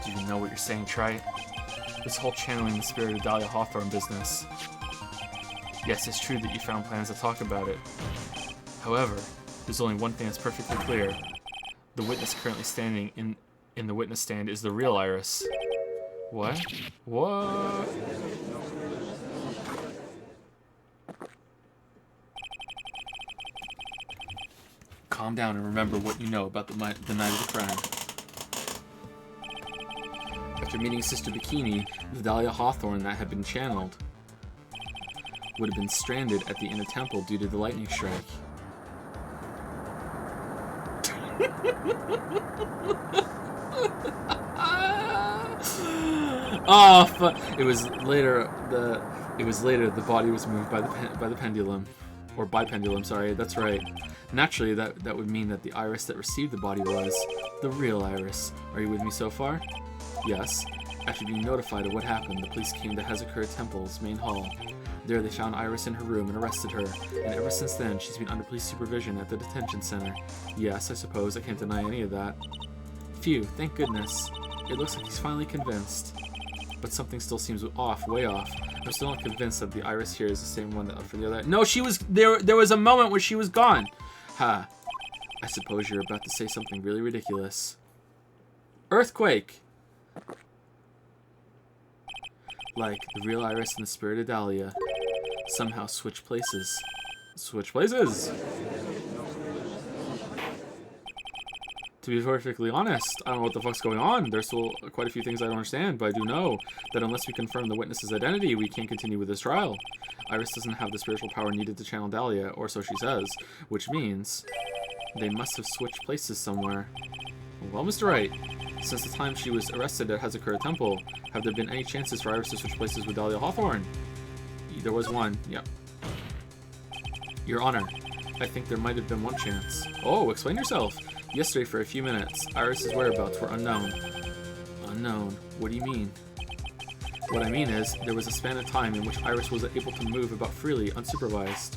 S2: Do you know what you're saying, Trite? This whole channeling the spirit of Dahlia Hawthorne business. Yes, it's true that you found plans to talk about it. However, there's only one thing that's perfectly clear. The witness currently standing in the witness stand is the real Iris. What? What? Calm down and remember what you know about the night of the crime. After meeting Sister Bikini, the Dahlia Hawthorne that had been channeled would have been stranded at the inner temple due to the lightning strike. It was later the body was moved by the pendulum, or by pendulum. Sorry, that's right. Naturally, that would mean that the Iris that received the body was the real Iris. Are you with me so far? Yes. After being notified of what happened, the police came to Hazakura Temple's main hall. There they found Iris in her room and arrested her, and ever since then she's been under police supervision at the detention center. Yes, I suppose I can't deny any of that. Phew, thank goodness. It looks like he's finally convinced. But something still seems off, way off. I'm still not convinced that the Iris here is the same one that for the other. No, she was there was a moment where she was gone. Ha. I suppose you're about to say something really ridiculous. Earthquake! Like the real Iris and the spirit of Dahlia somehow switch places. Switch places! To be perfectly honest, I don't know what the fuck's going on. There's still quite a few things I don't understand, but I do know that unless we confirm the witness's identity, we can't continue with this trial. Iris doesn't have the spiritual power needed to channel Dahlia, or so she says, which means they must have switched places somewhere. Well, Mr. Wright, since the time she was arrested at Hazakura Temple, have there been any chances for Iris to switch places with Dahlia Hawthorne? There was one, yep. Your Honor, I think there might have been one chance. Oh, explain yourself. Yesterday, for a few minutes, Iris's whereabouts were unknown. Unknown? What do you mean? What I mean is, there was a span of time in which Iris was able to move about freely, unsupervised.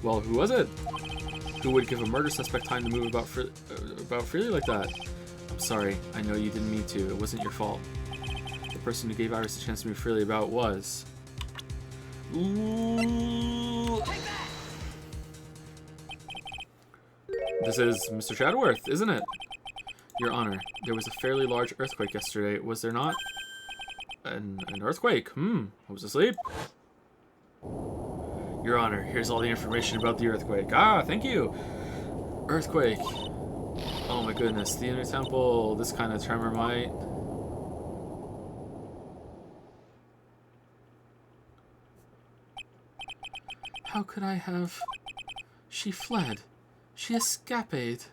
S2: Well, who was it? Who would give a murder suspect time to move about freely like that? I'm sorry, I know you didn't mean to. It wasn't your fault. The person who gave Iris a chance to move freely about was Ooh. This is Mr. Chadworth, isn't it? Your Honor, there was a fairly large earthquake yesterday, was there not? An earthquake? I was asleep. Your Honor, here's all the information about the earthquake. Ah, thank you. Earthquake. Oh my goodness, the inner temple, this kind of tremor might... How could I have... She fled. She escaped.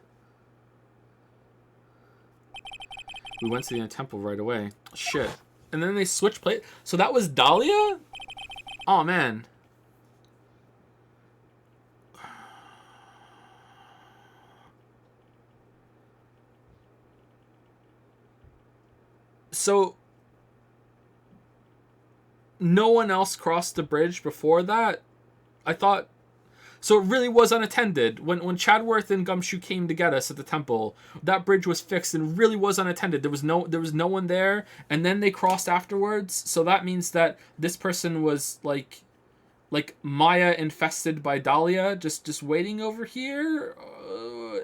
S2: We went to the inner temple right away. Shit. And then they switched place. So that was Dahlia? Oh man. So no one else crossed the bridge before that? I thought... So it really was unattended. When Chadworth and Gumshoe came to get us at the temple, that bridge was fixed and really was unattended. There was no one there, and then they crossed afterwards. So that means that this person was like Maya infested by Dahlia, just waiting over here,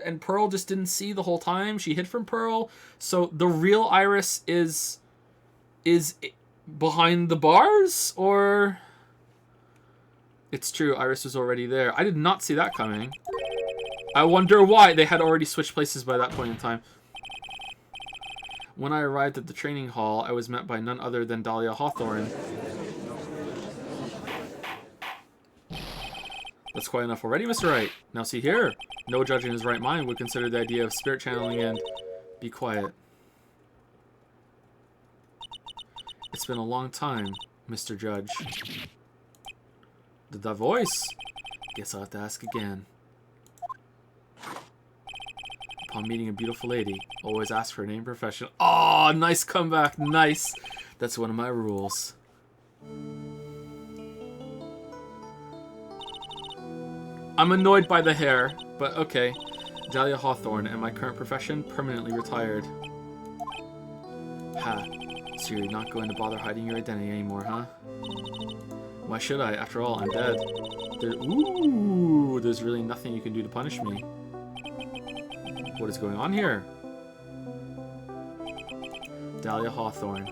S2: and Pearl just didn't see the whole time. She hid from Pearl. So the real Iris is behind the bars, or... It's true, Iris was already there. I did not see that coming. I wonder why they had already switched places by that point in time. When I arrived at the training hall, I was met by none other than Dahlia Hawthorne. That's quite enough already, Mr. Wright. Now see here. No judge in his right mind would consider the idea of spirit channeling and... Be quiet. It's been a long time, Mr. Judge. Did that voice? Guess I'll have to ask again. Upon meeting a beautiful lady, always ask for her name and profession. Oh, nice comeback. Nice. That's one of my rules. I'm annoyed by the hair, but okay. Dahlia Hawthorne, and my current profession, permanently retired. Ha. So you're not going to bother hiding your identity anymore, huh? Why should I? After all, I'm dead. There's really nothing you can do to punish me. What is going on here? Dahlia Hawthorne.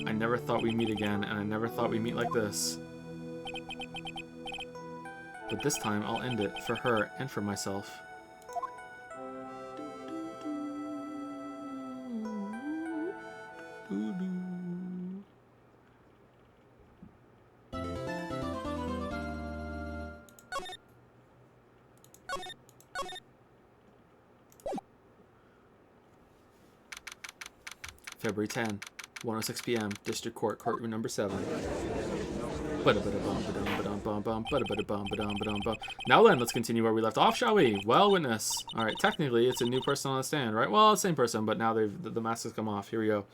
S2: I never thought we'd meet again, and I never thought we'd meet like this. But this time, I'll end it, for her and for myself. February 10, 1:06 p.m., District Court, Courtroom Number 7. Now then, let's continue where we left off, shall we? Well, witness. Alright, technically, it's a new person on the stand, right? Well, same person, but now the mask has come off. Here we go.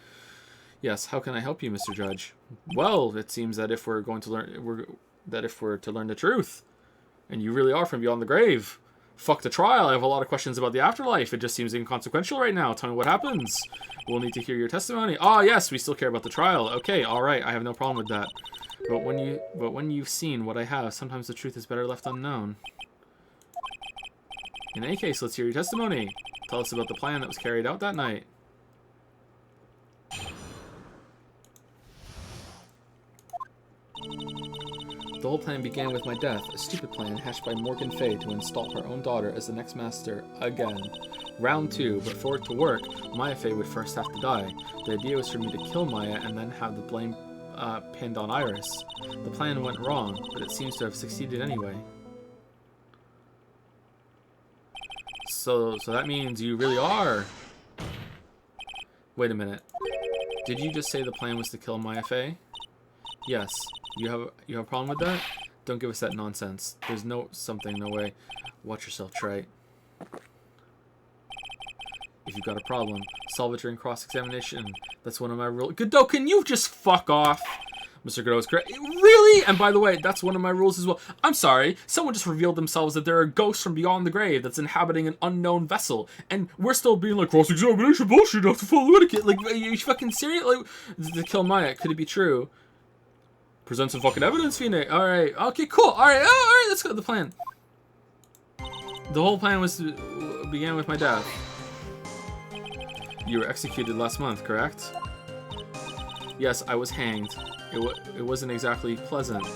S2: Yes, how can I help you, Mr. Judge? Well, it seems that if we're to learn the truth, and you really are from beyond the grave, fuck the trial. I have a lot of questions about the afterlife. It just seems inconsequential right now. Tell me what happens. We'll need to hear your testimony. Ah, yes, we still care about the trial. Okay, all right. I have no problem with that. But when you've seen what I have, sometimes the truth is better left unknown. In any case, let's hear your testimony. Tell us about the plan that was carried out that night. The whole plan began with my death, a stupid plan hatched by Morgan Fay to install her own daughter as the next master again. Round 2, but for it to work, Maya Fay would first have to die. The idea was for me to kill Maya and then have the blame pinned on Iris. The plan went wrong, but it seems to have succeeded anyway. So that means you really are... Wait a minute. Did you just say the plan was to kill Maya Fay? Yes. You have a problem with that? Don't give us that nonsense. There's no way. Watch yourself, Trey. If you've got a problem, solve it during cross-examination. That's one of my rules. Godot, can you just fuck off? Mr. Godot is correct. Really? And by the way, that's one of my rules as well. I'm sorry. Someone just revealed themselves that there are ghosts from beyond the grave that's inhabiting an unknown vessel. And we're still being like, cross-examination bullshit, you have to follow etiquette. Like, are you fucking serious? Like, to kill Maya, could it be true? Present some fucking evidence, Fine. Alright, okay, cool. Alright, let's go. The plan. The whole plan was to began with my death. You were executed last month, correct? Yes, I was hanged. It wasn't exactly pleasant.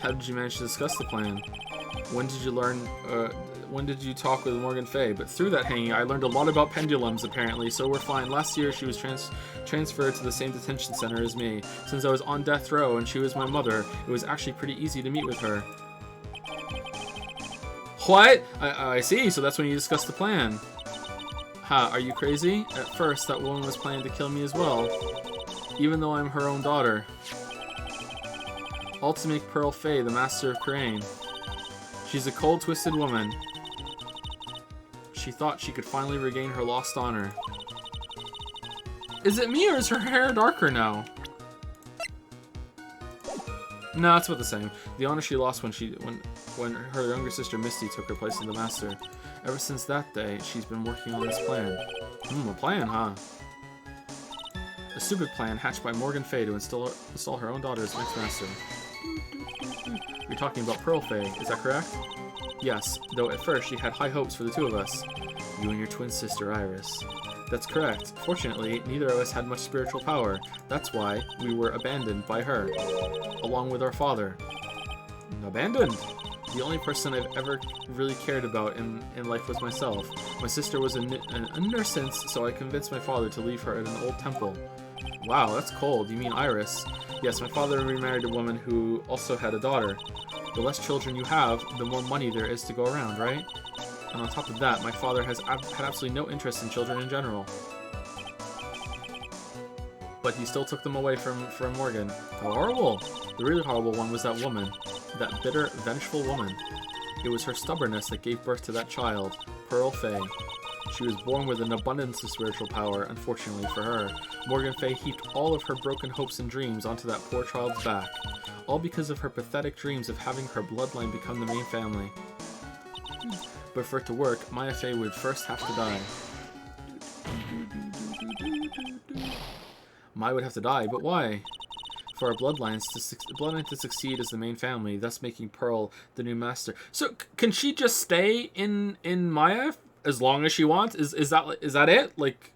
S2: How did you manage to discuss the plan? When did you talk with Morgan Fay? But through that hanging, I learned a lot about pendulums, apparently, so we're fine. Last year, she was transferred to the same detention center as me. Since I was on death row and she was my mother, it was actually pretty easy to meet with her. What? I see, so that's when you discussed the plan. Ha, are you crazy? At first, that woman was planning to kill me as well, even though I'm her own daughter. All to make Pearl Fay the master of Crane. She's a cold, twisted woman. She thought she could finally regain her lost honor. Is it me or is her hair darker now? No, it's about the same. The honor she lost when her younger sister Misty took her place in the master. Ever since that day, she's been working on this plan. A plan, huh? A stupid plan hatched by Morgan Fay to install her own daughter as next master. You're talking about Pearl Fay, is that correct? Yes, though at first she had high hopes for the two of us. You and your twin sister, Iris. That's correct. Fortunately, neither of us had much spiritual power. That's why we were abandoned by her, along with our father. Abandoned? The only person I've ever really cared about in life was myself. My sister was a nuisance, so I convinced my father to leave her at an old temple. Wow, that's cold. You mean Iris? Yes, my father remarried a woman who also had a daughter. The less children you have, the more money there is to go around, right? And on top of that, my father had absolutely no interest in children in general. But he still took them away from Morgan. How horrible! The really horrible one was that woman. That bitter, vengeful woman. It was her stubbornness that gave birth to that child, Pearl Fay. She was born with an abundance of spiritual power, unfortunately for her. Morgan Fay heaped all of her broken hopes and dreams onto that poor child's back. All because of her pathetic dreams of having her bloodline become the main family. But for it to work, Maya Fay would first have to die. Maya would have to die, but why? For our bloodline to succeed as the main family, thus making Pearl the new master. So can she just stay in Maya as long as she wants? Is that it? Like,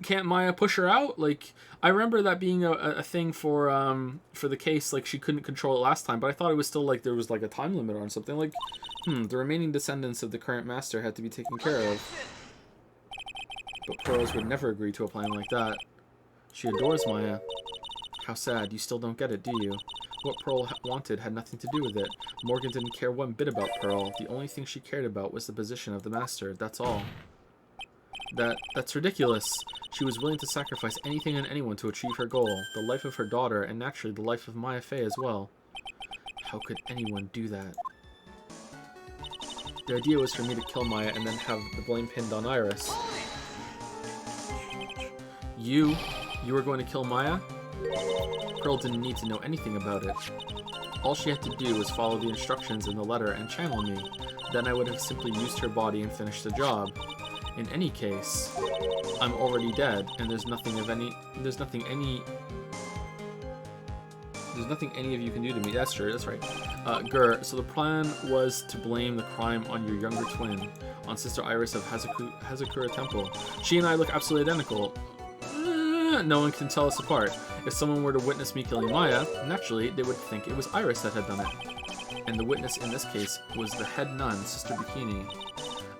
S2: can't Maya push her out? Like, I remember that being a thing for the case. Like, she couldn't control it last time, but I thought it was still like there was like a time limit on something. Like, the remaining descendants of the current master had to be taken care of. But Pearls would never agree to a plan like that. She adores Maya. How sad. You still don't get it, do you? What Pearl wanted had nothing to do with it. Morgan didn't care one bit about Pearl. The only thing she cared about was the position of the master. That's all. That's ridiculous. She was willing to sacrifice anything and anyone to achieve her goal. The life of her daughter, and naturally the life of Maya Fay as well. How could anyone do that? The idea was for me to kill Maya and then have the blame pinned on Iris. You were going to kill Maya? Pearl didn't need to know anything about it. All she had to do was follow the instructions in the letter and channel me. Then I would have simply used her body and finished the job. In any case, I'm already dead, and there's nothing any of you can do to me. That's true, that's right. Gur, so the plan was to blame the crime on your younger twin, on Sister Iris of Hazakura Temple. She and I look absolutely identical. No one can tell us apart. If someone were to witness me killing Maya, naturally they would think it was Iris that had done it. And the witness in this case was the head nun, Sister Bikini.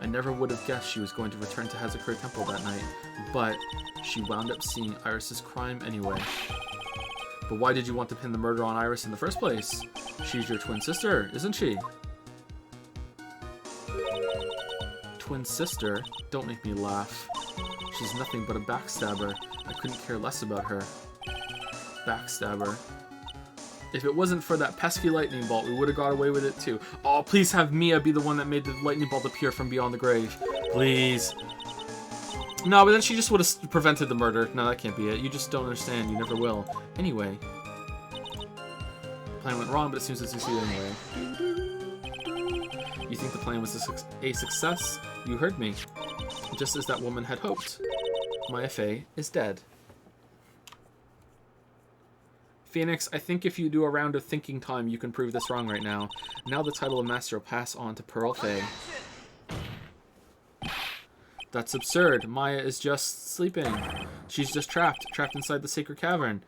S2: I never would have guessed she was going to return to Hazakura Temple that night, but she wound up seeing Iris's crime anyway. But why did you want to pin the murder on Iris in the first place? She's your twin sister, isn't she? Twin sister? Don't make me laugh. She's nothing but a backstabber. I couldn't care less about her. Backstabber. If it wasn't for that pesky lightning bolt, we would have got away with it too. Oh, please have Mia be the one that made the lightning bolt appear from beyond the grave. Please. No, but then she just would have prevented the murder. No, that can't be it. You just don't understand. You never will. Anyway. The plan went wrong, but it seems to succeed anyway. You think the plan was a success? You heard me. Just as that woman had hoped. Maya Fay is dead. Phoenix, I think if you do a round of thinking time, you can prove this wrong right now. Now the title of Master will pass on to Pearl Faye. That's absurd. Maya is just sleeping. She's just trapped inside the sacred cavern.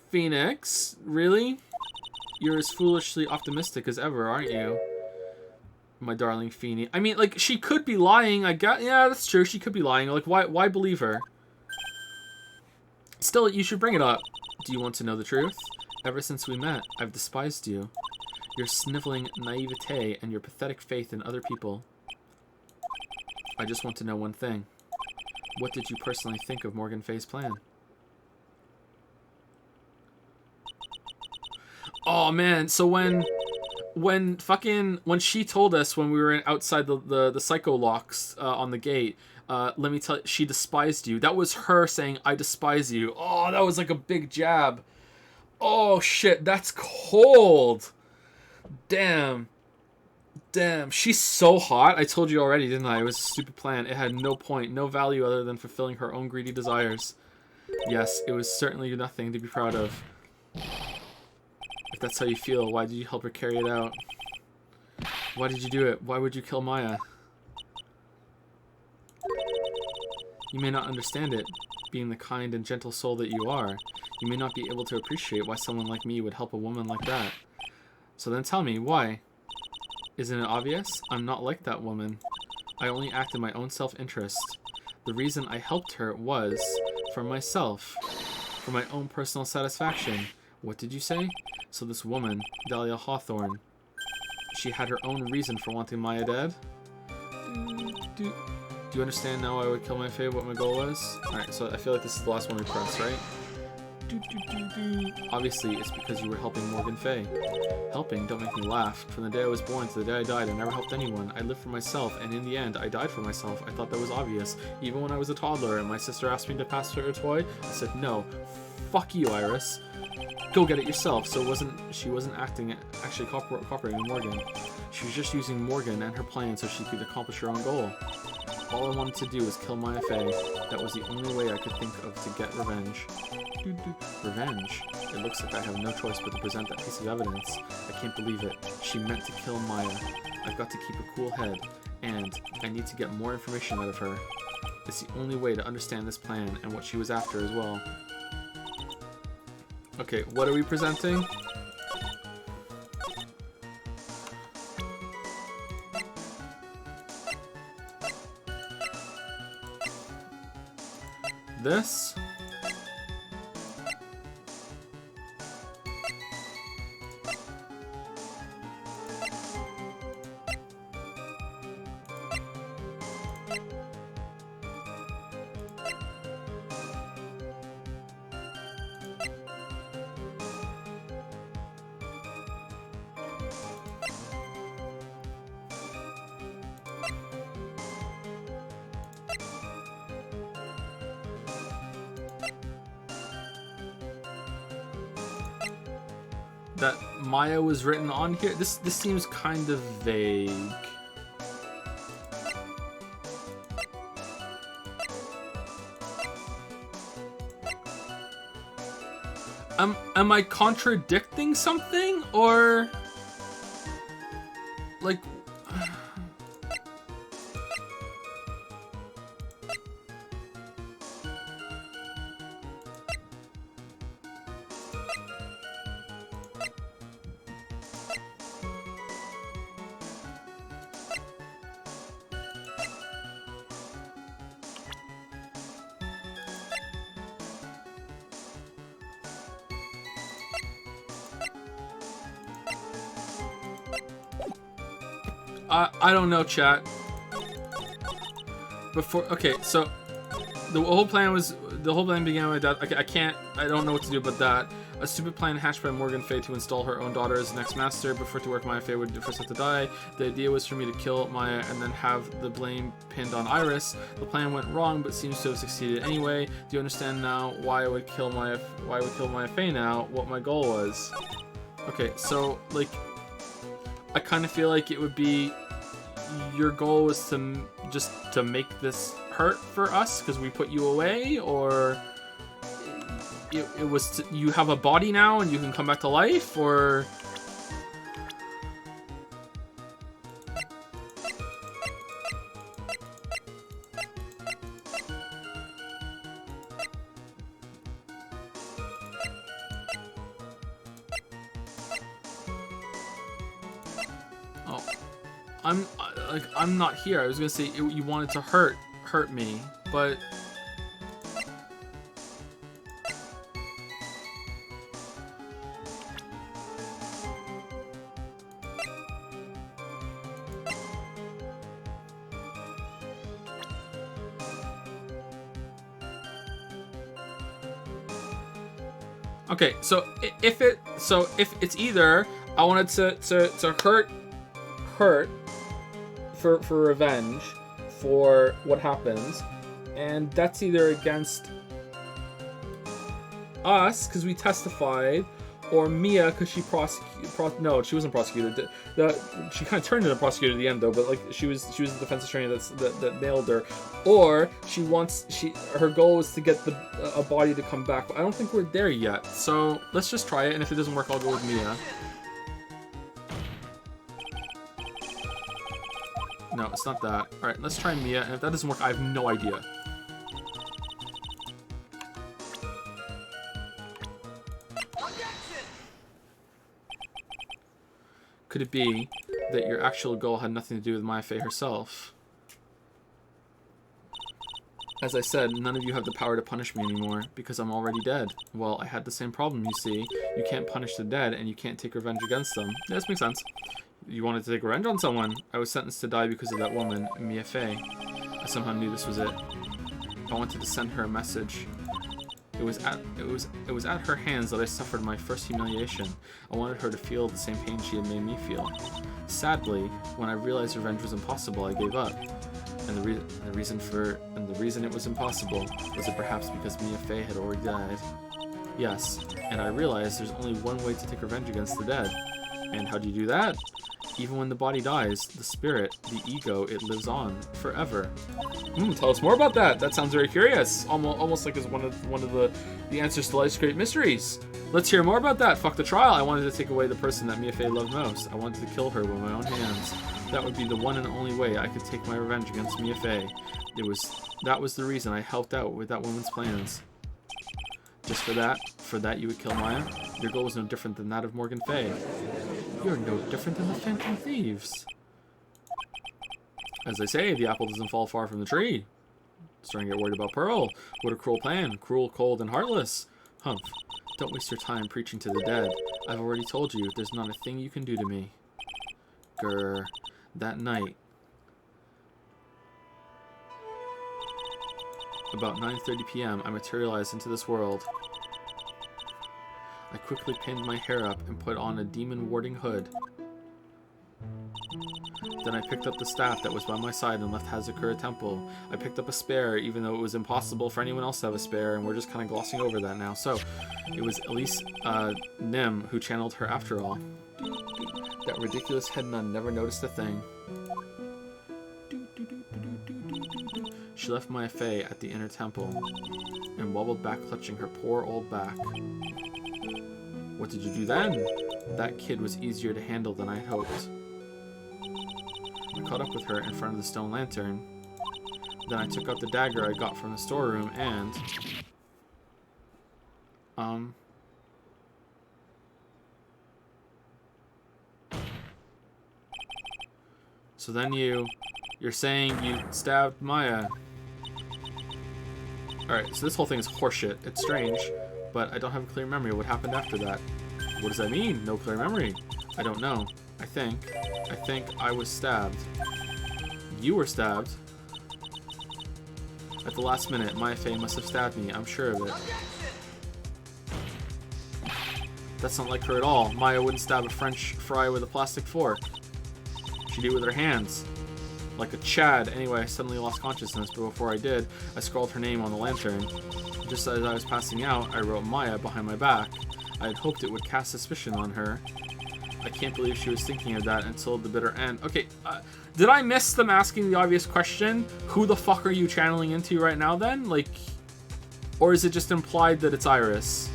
S2: Phoenix, really? You're as foolishly optimistic as ever, aren't you? My darling Feeny. I mean, like, she could be lying. I got, yeah, that's true. She could be lying. Like, why believe her? Still, you should bring it up. Do you want to know the truth? Ever since we met, I've despised you. Your sniveling naivete and your pathetic faith in other people. I just want to know one thing. What did you personally think of Morgan Faye's plan? Oh man, so when she told us when we were outside the psycho locks on the gate, let me tell you, she despised you. That was her saying, I despise you. Oh, that was like a big jab. Oh shit, that's cold. Damn, she's so hot. I told you already, didn't I? It was a stupid plan. It had no point, no value other than fulfilling her own greedy desires. Yes, it was certainly nothing to be proud of. If that's how you feel, why did you help her carry it out? Why did you do it? Why would you kill Maya? You may not understand it, being the kind and gentle soul that you are. You may not be able to appreciate why someone like me would help a woman like that. So then tell me, why? Isn't it obvious? I'm not like that woman. I only act in my own self-interest. The reason I helped her was for myself, for my own personal satisfaction. What did you say? So this woman, Dahlia Hawthorne, she had her own reason for wanting Maya dead? Do you understand now why I would kill my Faye, what my goal was? Alright, so I feel like this is the last one we pressed, right? Obviously, it's because you were helping Morgan Faye. Helping? Don't make me laugh. From the day I was born to the day I died, I never helped anyone. I lived for myself, and in the end, I died for myself. I thought that was obvious. Even when I was a toddler and my sister asked me to pass her a toy, I said, no. Fuck you, Iris. Go get it yourself. So she wasn't actually cooperating with Morgan. She was just using Morgan and her plan so she could accomplish her own goal. All I wanted to do was kill Maya Faye. That was the only way I could think of to get revenge. Revenge? It looks like I have no choice but to present that piece of evidence. I can't believe it. She meant to kill Maya. I've got to keep a cool head, and I need to get more information out of her. It's the only way to understand this plan and what she was after as well. Okay, what are we presenting? This? That Maya was written on here? This seems kind of vague. Am I contradicting something? Or like I don't know, chat. Okay, so the whole plan began with that. Okay, I don't know what to do about that. A stupid plan hatched by Morgan Faye to install her own daughter as the next master. Before to work, Maya Faye would first have to die. The idea was for me to kill Maya and then have the blame pinned on Iris. The plan went wrong, but seems to have succeeded anyway. Do you understand now why I would kill Maya Faye now? What my goal was? Okay, so like, I kind of feel like it would be your goal was to just to make this hurt for us because we put you away, or it was you have a body now and you can come back to life, or... I'm not here. I was gonna say you wanted to hurt me, but okay. So if it's either I wanted to hurt for revenge for what happens, and that's either against us because we testified, or Mia because she no, she wasn't prosecuted. She kind of turned into a prosecutor at the end though, but like she was the defense attorney that nailed her, or her goal was to get a body to come back. But I don't think we're there yet, so let's just try it, and if it doesn't work, I'll go with Mia. No, it's not that. Alright, let's try Mia, and if that doesn't work, I have no idea. Could it be that your actual goal had nothing to do with Maya Fey herself? As I said, none of you have the power to punish me anymore, because I'm already dead. Well, I had the same problem, you see. You can't punish the dead, and you can't take revenge against them. Yeah, this makes sense. You wanted to take revenge on someone. I was sentenced to die because of that woman, Mia Fey. I somehow knew this was it. I wanted to send her a message. It was at her hands that I suffered my first humiliation. I wanted her to feel the same pain she had made me feel. Sadly, when I realized revenge was impossible, I gave up. And the reason it was impossible was it perhaps because Mia Fey had already died. Yes, and I realized there's only one way to take revenge against the dead. And how do you do that? Even when the body dies, the spirit, the ego, it lives on forever. Tell us more about that. That sounds very curious. Almost like it's one of the answers to life's great mysteries. Let's hear more about that. Fuck the trial. I wanted to take away the person that Mia Fey loved most. I wanted to kill her with my own hands. That would be the one and only way I could take my revenge against Mia Fey. That was the reason I helped out with that woman's plans. Just for that you would kill Maya? Your goal was no different than that of Morgan Fey. You're no different than the Phantom Thieves. As they say, the apple doesn't fall far from the tree. Starting to get worried about Pearl. What a cruel plan. Cruel, cold, and heartless. Humph. Don't waste your time preaching to the dead. I've already told you, there's not a thing you can do to me. Grr. That night. About 9:30 p.m., I materialized into this world. I quickly pinned my hair up and put on a demon-warding hood. Then I picked up the staff that was by my side and left Hazakura Temple. I picked up a spare, even though it was impossible for anyone else to have a spare, and we're just kind of glossing over that now. So, it was Elise Nim who channeled her after all. That ridiculous head nun never noticed a thing. She left Maya Fey at the inner temple and wobbled back, clutching her poor old back. What did you do then? That kid was easier to handle than I had hoped. I caught up with her in front of the stone lantern. Then I took out the dagger I got from the storeroom and... So then you're saying you stabbed Maya. Alright, so this whole thing is horseshit. It's strange, but I don't have a clear memory of what happened after that. What does that mean? No clear memory. I don't know. I think I was stabbed. You were stabbed. At the last minute, Maya Fey must have stabbed me. I'm sure of it. That's not like her at all. Maya wouldn't stab a French fry with a plastic fork. She'd do it with her hands. Like a Chad. Anyway, I suddenly lost consciousness, but before I did, I scrawled her name on the lantern. Just as I was passing out, I wrote Maya behind my back. I had hoped it would cast suspicion on her. I can't believe she was thinking of that until the bitter end. Okay, did I miss them asking the obvious question? Who the fuck are you channeling into right now then? Like, or is it just implied that it's Iris?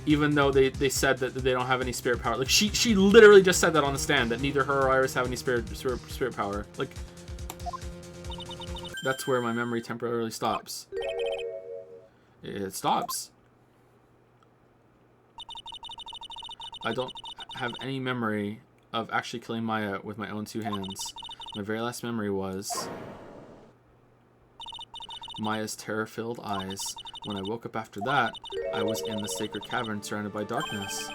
S2: Even though they said that they don't have any spirit power. Like, she literally just said that on the stand, that neither her or Iris have any spirit power. Like, that's where my memory temporarily stops. It stops. I don't have any memory of actually killing Maya with my own 2 hands. My very last memory was Maya's terror-filled eyes. When I woke up after that, I was in the sacred cavern surrounded by darkness.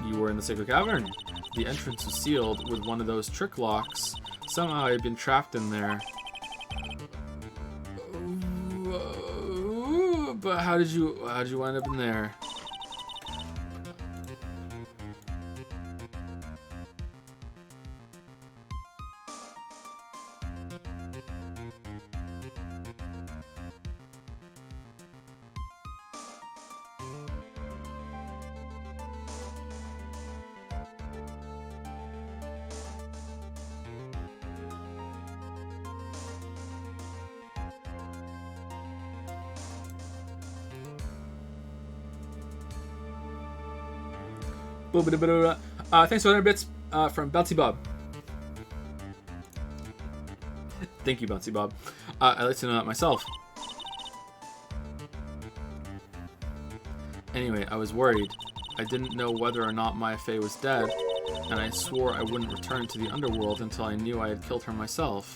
S2: You were in the sacred cavern? The entrance was sealed with one of those trick locks. Somehow I had been trapped in there. But how did you wind up in there? Thanks for 100 bits from Bouncy Bob. Thank you, Bouncy Bob. I'd like to know that myself. Anyway, I was worried. I didn't know whether or not Maya Fey was dead, and I swore I wouldn't return to the underworld until I knew I had killed her myself.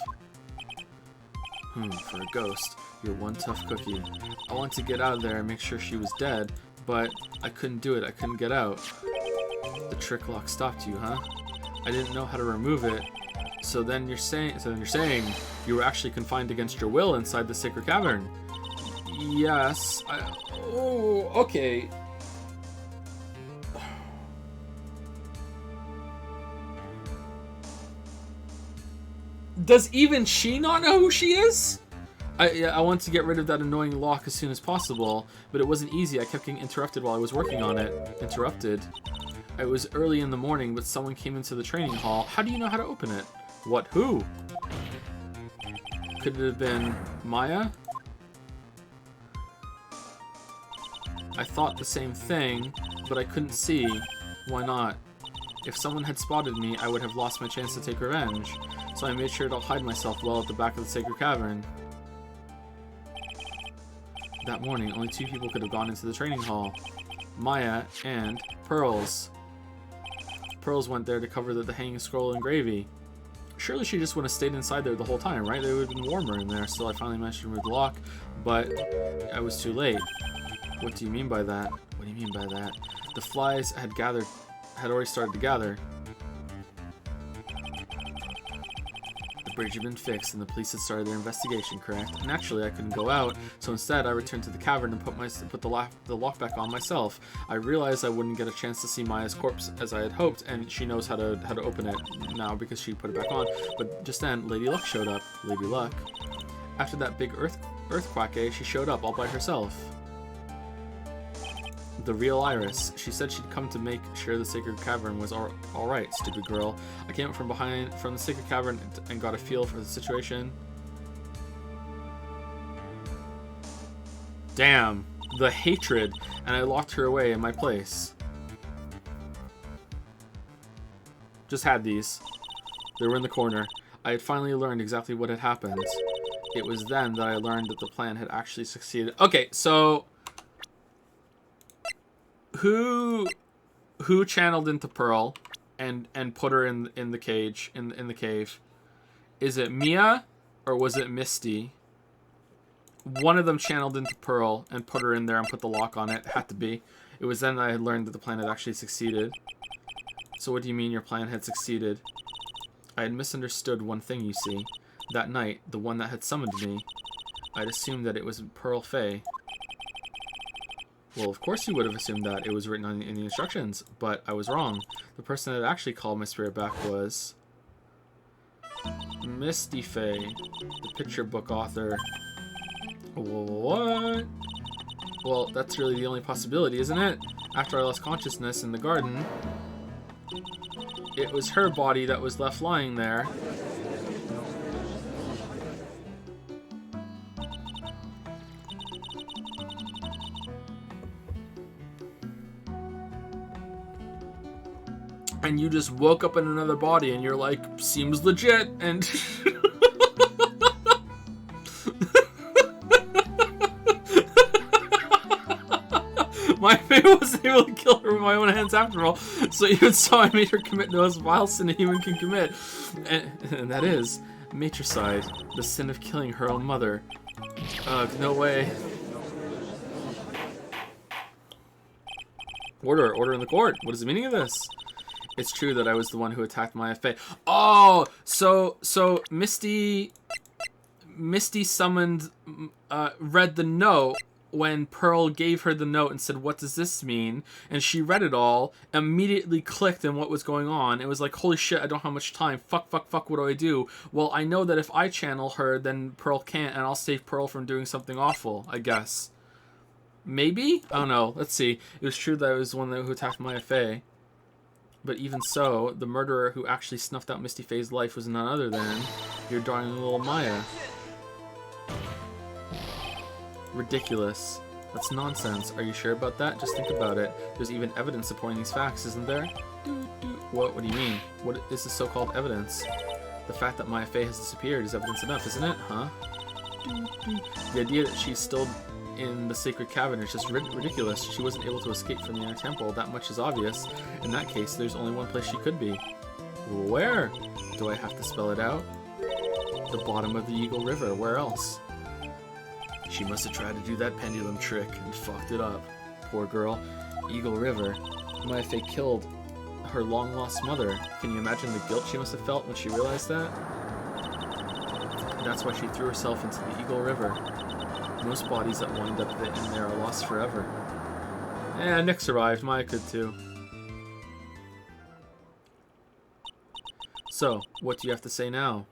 S2: For a ghost, you're one tough cookie. I wanted to get out of there and make sure she was dead, but I couldn't do it. I couldn't get out. The trick lock stopped you, huh? I didn't know how to remove it. So then you're saying you were actually confined against your will inside the sacred cavern. Yes. Oh, okay. Does even she not know who she is? I want to get rid of that annoying lock as soon as possible, but it wasn't easy. I kept getting interrupted while I was working on it. Interrupted. It was early in the morning, but someone came into the training hall. How do you know how to open it? What? Who? Could it have been Maya? I thought the same thing, but I couldn't see. Why not? If someone had spotted me, I would have lost my chance to take revenge. So I made sure to hide myself well at the back of the sacred cavern. That morning, only 2 people could have gone into the training hall. Maya and Pearls. Pearls went there to cover the hanging scroll and gravy. Surely she just would have stayed inside there the whole time, right? It would have been warmer in there. Still, I finally managed to remove the lock, but I was too late. What do you mean by that? What do you mean by that? The flies had already started to gather. The bridge had been fixed and the police had started their investigation, correct? Naturally, I couldn't go out, so instead I returned to the cavern and put the lock back on myself. I realized I wouldn't get a chance to see Maya's corpse as I had hoped, and she knows how to open it now because she put it back on. But just then, Lady Luck showed up. Lady Luck. After that big earthquake, she showed up all by herself. The real Iris. She said she'd come to make sure the sacred cavern was all right, stupid girl. I came up from the sacred cavern and got a feel for the situation. Damn, the hatred, and I locked her away in my place. Just had these. They were in the corner. I had finally learned exactly what had happened. It was then that I learned that the plan had actually succeeded. Okay, so who channeled into Pearl and put her in the cage in the cave? Is it Mia or was it Misty? One of them channeled into Pearl and put her in there and put the lock on it. Had to be. It was then that I had learned that the plan had actually succeeded. So what do you mean your plan had succeeded? I had misunderstood one thing, you see. That night, the one that had summoned me, I'd assumed that it was Pearl Fey. Well, of course you would have assumed that. It was written in the instructions, but I was wrong. The person that actually called my spirit back was Misty Fey, the picture book author. What? Well, that's really the only possibility, isn't it? After I lost consciousness in the garden, it was her body that was left lying there. And you just woke up in another body and you're like, seems legit, and my fate wasn't able to kill her with my own hands after all, so even so I made her commit the most vile sin a human can commit, and that is matricide, the sin of killing her own mother. Ugh, no way. Order in the court. What is the meaning of this? It's true that I was the one who attacked Maya Fey. Oh, so Misty summoned, read the note when Pearl gave her the note and said, "What does this mean?" And she read it all, immediately clicked in what was going on. It was like, holy shit, I don't have much time. Fuck, what do I do? Well, I know that if I channel her, then Pearl can't, and I'll save Pearl from doing something awful, I guess. Maybe? I don't know. Let's see. It was true that I was the one who attacked Maya Fey. But even so, the murderer who actually snuffed out Misty Faye's life was none other than your darling little Maya. Ridiculous. That's nonsense. Are you sure about that? Just think about it. There's even evidence supporting these facts, isn't there? What do you mean? What is this so-called evidence? The fact that Maya Fey has disappeared is evidence enough, isn't it? Huh? The idea that she's still in the sacred cavern is just ridiculous. She wasn't able to escape from the inner temple. That much is obvious. In that case, there's only one place she could be. Where? Do I have to spell it out? The bottom of the Eagle River. Where else? She must have tried to do that pendulum trick and fucked it up. Poor girl. Eagle River. Maya Fey killed her long-lost mother. Can you imagine the guilt she must have felt when she realized that? That's why she threw herself into the Eagle River. Most bodies that wind up in there are lost forever. Yeah, Nick survived. Maya could too. So, what do you have to say now,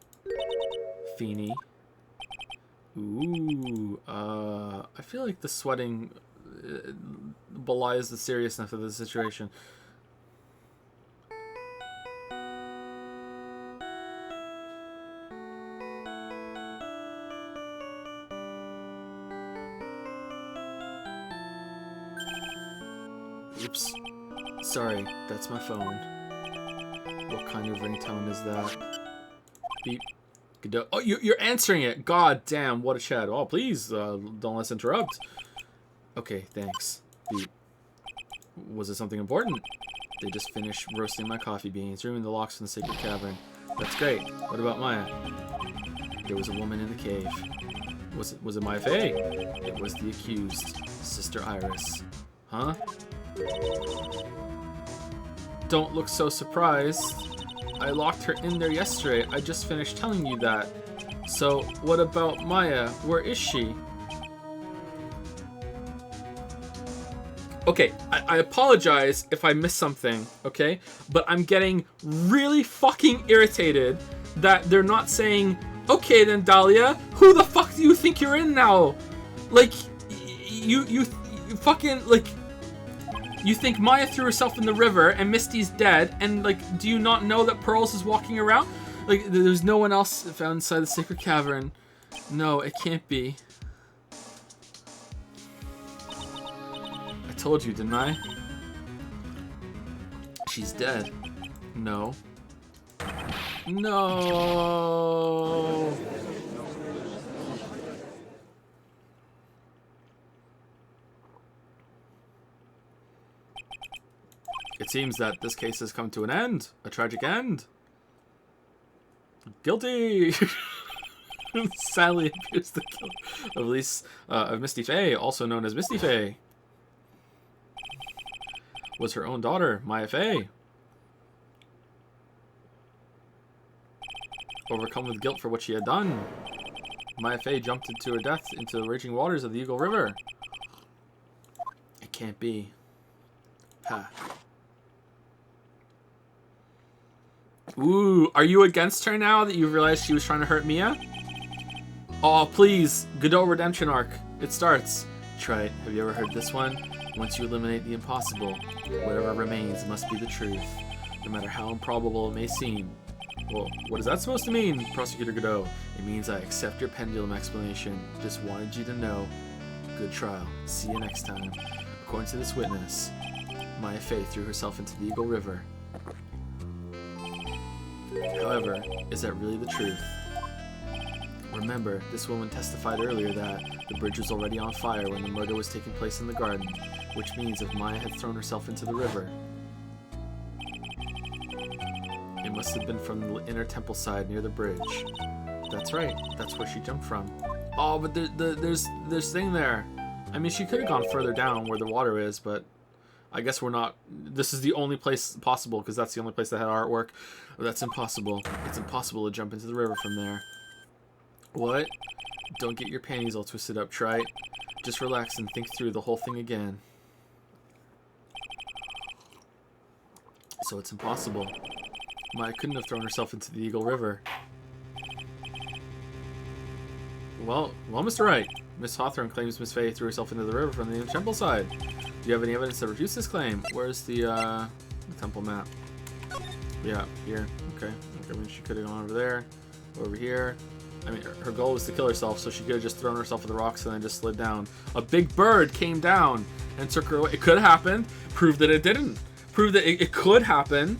S2: Feeny? Ooh, I feel like the sweating belies the seriousness of the situation. Oops. Sorry, that's my phone. What kind of ringtone is that? Beep. Oh, you're answering it! God damn, what a chat. Oh, please, don't let's interrupt. Okay, thanks. Beep. Was it something important? They just finished roasting my coffee beans, removing the locks from the sacred cavern. That's great. What about Maya? There was a woman in the cave. Was it Maya Fey? It was the accused, Sister Iris. Huh? Don't look so surprised. I locked her in there yesterday. I just finished telling you that. So, what about Maya? Where is she? Okay, I apologize if I missed something, okay? But I'm getting really fucking irritated that they're not saying, okay then, Dahlia, who the fuck do you think you're in now? Like, you fucking, like... You think Maya threw herself in the river and Misty's dead, and like, do you not know that Pearls is walking around? Like, there's no one else found inside the sacred cavern. No, it can't be. I told you, didn't I? She's dead. No. No. It seems that this case has come to an end. A tragic end. Guilty! Sadly appears the killer of of Misty Fey, also known as Misty Fey, was her own daughter, Maya Fey. Overcome with guilt for what she had done, Maya Fey jumped into her death into the raging waters of the Eagle River. It can't be. Ha. Ooh, are you against her now that you realized she was trying to hurt Mia? Oh, please. Godot Redemption arc. It starts. Try it. Have you ever heard this one? Once you eliminate the impossible, whatever remains must be the truth. no matter how improbable it may seem. Well, what is that supposed to mean, Prosecutor Godot? It means I accept your pendulum explanation. Just wanted you to know. Good trial. See you next time. According to this witness, Maya Fey threw herself into the Eagle River. However, is that really the truth? Remember, this woman testified earlier that the bridge was already on fire when the murder was taking place in the garden, which means if Maya had thrown herself into the river, it must have been from the inner temple side near the bridge. That's right, that's where she jumped from. Oh, but there's thing there. I mean, she could have gone further down where the water is, but I guess we're not. This is the only place possible because that's the only place that had artwork. That's impossible. It's impossible to jump into the river from there. What? Don't get your panties all twisted up, Trite. Just relax and think through the whole thing again. So it's impossible. Maya couldn't have thrown herself into the Eagle River. Well, Mr. Wright. Miss Hawthorne claims Miss Fey threw herself into the river from the temple side. Do you have any evidence that refutes this claim? Where's the temple map? Yeah, here. Okay. I mean, she could have gone over there, over here. I mean, her goal was to kill herself, so she could have just thrown herself at the rocks and then just slid down. A big bird came down and took her away. It could have happened. Proved that it didn't. Proved that it could happen.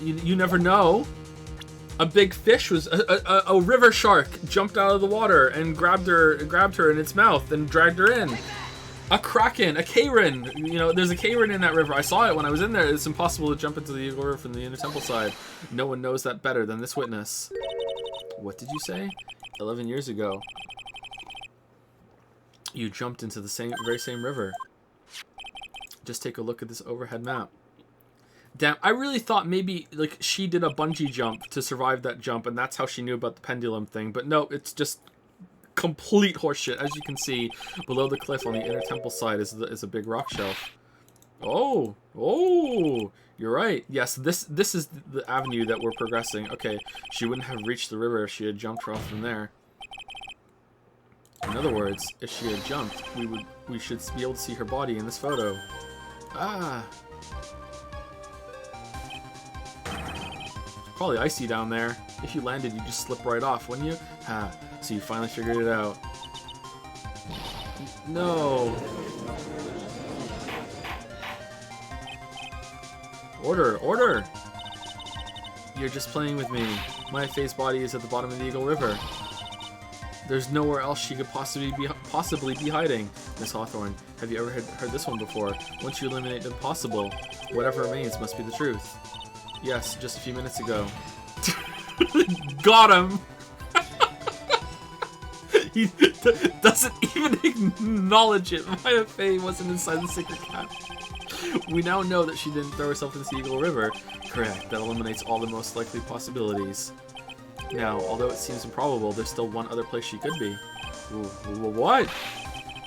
S2: You never know. A big fish was a river shark jumped out of the water and grabbed her in its mouth and dragged her in. A kraken, a Karen. You know, there's a Karen in that river. I saw it when I was in there. It's impossible to jump into the Eagle River from the inner temple side. No one knows that better than this witness. What did you say? 11 years ago, you jumped into the very same river. Just take a look at this overhead map. Damn, I really thought maybe like she did a bungee jump to survive that jump, and that's how she knew about the pendulum thing. But no, it's just complete horseshit. As you can see, below the cliff on the inner temple side is a big rock shelf. Oh, you're right. Yes, this is the avenue that we're progressing. Okay, she wouldn't have reached the river if she had jumped off from there. In other words, if she had jumped, we should be able to see her body in this photo. Ah. Probably icy down there. If you landed, you'd just slip right off, wouldn't you? Ha. So you finally figured it out. No. Order! You're just playing with me. My face body is at the bottom of the Eagle River. There's nowhere else she could possibly be hiding. Miss Hawthorne, have you ever heard this one before? Once you eliminate the impossible, whatever remains must be the truth. Yes, just a few minutes ago. Got him! He doesn't even acknowledge it. Maya Fey wasn't inside the sacred cap. We now know that she didn't throw herself into the Eagle River. Correct, that eliminates all the most likely possibilities. Now, although it seems improbable, there's still one other place she could be. What?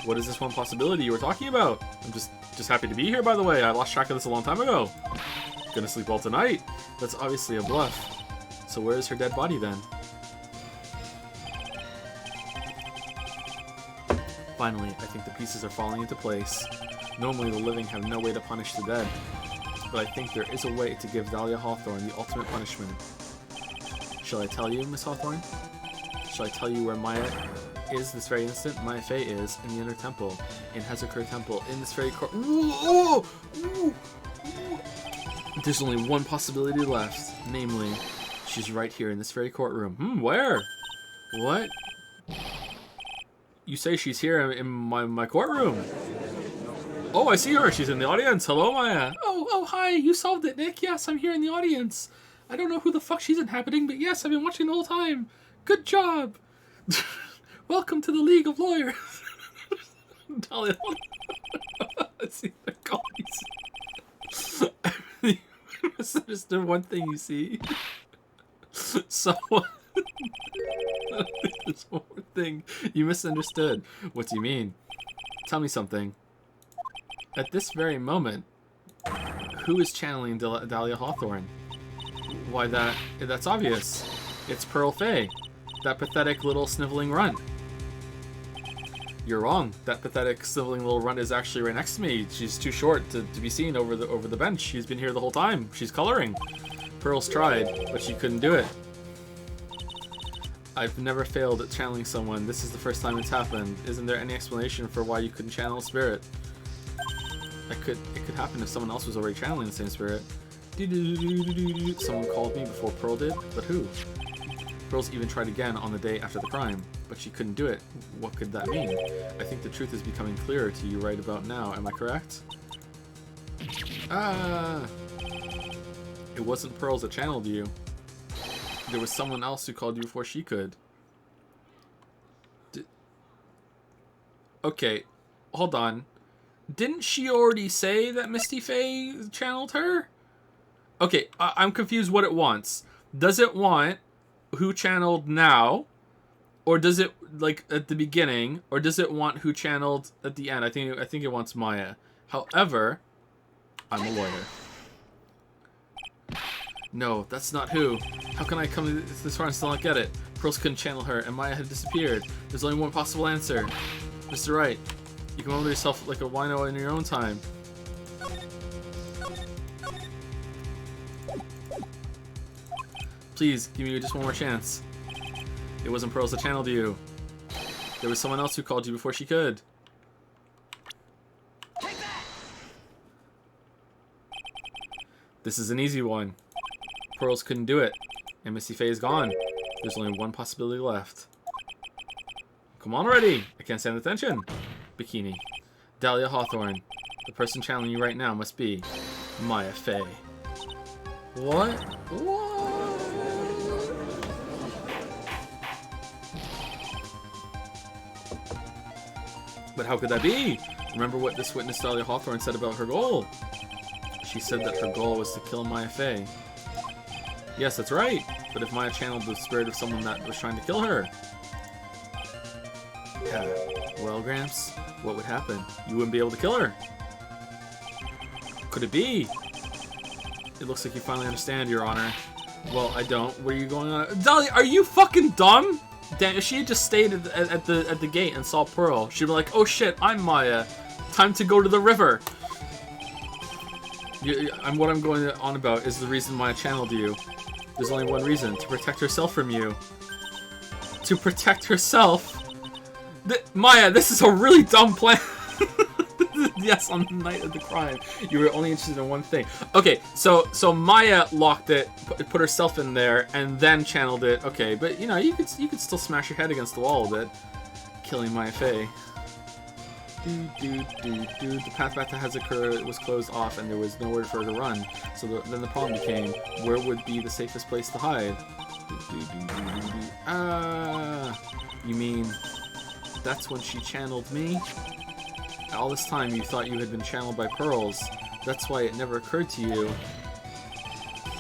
S2: What is this one possibility you were talking about? I'm just happy to be here, by the way. I lost track of this a long time ago. Gonna sleep well tonight. That's obviously a bluff. So where is her dead body then? Finally, I think the pieces are falling into place. Normally the living have no way to punish the dead, but I think there is a way to give Dahlia Hawthorne the ultimate punishment. Shall I tell you, Miss Hawthorne? Shall I tell you where Maya is this very instant? Maya Fey is in the inner temple, in Hezekiah Temple, in this very court. Ooh! There's only one possibility left, namely, she's right here in this very courtroom. Where? What? You say she's here in my courtroom? Oh, I see her. She's in the audience. Hello, Maya. Oh, hi. You solved it, Nick. Yes, I'm here in the audience. I don't know who the fuck she's inhabiting, but yes, I've been watching the whole time. Good job. Welcome to the League of Lawyers. Dahlia. See the calls. I misunderstood one thing, you see. Someone. There's one more thing you misunderstood. What do you mean? Tell me something. At this very moment, who is channeling Dahlia Hawthorne? Why, that's obvious. It's Pearl Fey, that pathetic little sniveling runt. You're wrong. That pathetic sniveling little runt is actually right next to me. She's too short to be seen over the bench. She's been here the whole time. She's coloring. Pearls tried, but she couldn't do it. I've never failed at channeling someone. This is the first time it's happened. Isn't there any explanation for why you couldn't channel a spirit? It could happen if someone else was already channeling the same spirit. Someone called me before Pearl did, but who? Pearls even tried again on the day after the crime, but she couldn't do it. What could that mean? I think the truth is becoming clearer to you right about now. Am I correct? Ah! It wasn't Pearls that channeled you. There was someone else who called you before she could. Okay, hold on. Didn't she already say that Misty Faye channeled her? Okay, I'm confused what it wants. Does it want who channeled now? Or does it, like, at the beginning? Or does it want who channeled at the end? I think it wants Maya. However, I'm a lawyer. No, that's not who. How can I come to this far and still not get it? Pearls couldn't channel her, and Maya had disappeared. There's only one possible answer. Mr. Wright, you can humble yourself like a wino in your own time. Please, give me just one more chance. It wasn't Pearls that channeled you. There was someone else who called you before she could. This is an easy one. Pearls couldn't do it, and Misty Faye is gone. There's only one possibility left. Come on already! I can't stand the tension. Bikini. Dahlia Hawthorne. The person channeling you right now must be Maya Fey. What? What? But how could that be? Remember what this witness Dahlia Hawthorne said about her goal. She said that her goal was to kill Maya Fey. Yes, that's right. But if Maya channeled the spirit of someone that was trying to kill her... Yeah. Well, Gramps, what would happen? You wouldn't be able to kill her. Could it be? It looks like you finally understand, Your Honor. Well, I don't. Where are you going on? Dahlia, are you fucking dumb? Damn, if she had just stayed at the gate and saw Pearl, she'd be like, oh shit, I'm Maya. Time to go to the river. What I'm going on about is the reason Maya channeled you. There's only one reason. To protect herself from you. To protect herself? Maya, this is a really dumb plan. Yes, on the night of the crime, you were only interested in one thing. Okay, so Maya locked it, put herself in there, and then channeled it. Okay, but you know, you could still smash your head against the wall a bit, killing Maya Fey. The path back to Hazakura was closed off, and there was nowhere for her to run. So then the problem became, where would be the safest place to hide? You mean that's when she channeled me? All this time you thought you had been channeled by Pearls. That's why it never occurred to you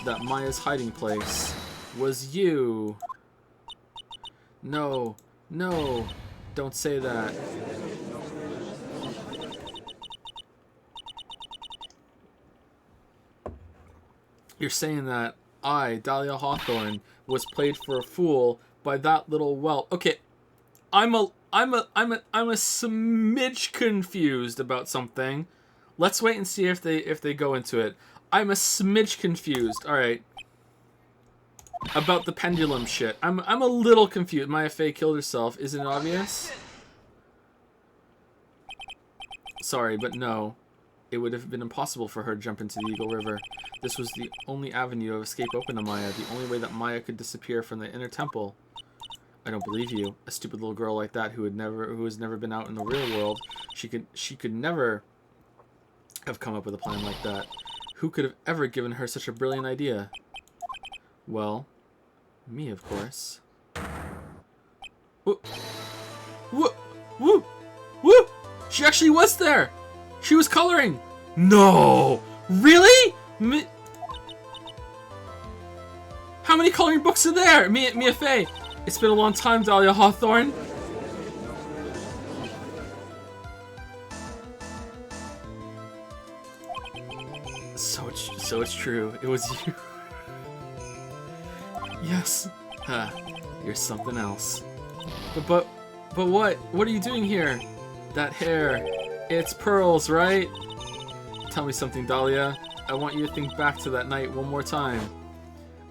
S2: that Maya's hiding place was you. No, no, don't say that. You're saying that I, Dahlia Hawthorne, was played for a fool by that little whelp. Okay, I'm a smidge confused about something. Let's wait and see if they go into it. I'm a smidge confused. All right. About the pendulum shit. I'm a little confused. Maya Fey killed herself. Isn't it obvious? Sorry, but no. It would have been impossible for her to jump into the Eagle River. This was the only avenue of escape open to Maya. The only way that Maya could disappear from the inner temple. I don't believe you. A stupid little girl like that who has never been out in the real world. She could never have come up with a plan like that. Who could have ever given her such a brilliant idea? Well, me, of course. Woo! Woo! Woo! Woo! She actually was there! She was coloring! No! Really? How many coloring books are there? Mia Fey. It's been a long time, Dahlia Hawthorne. So it's true. It was you. Yes. You're something else. But what? What are you doing here? That hair. It's Pearls, right? Tell me something, Dahlia. I want you to think back to that night one more time.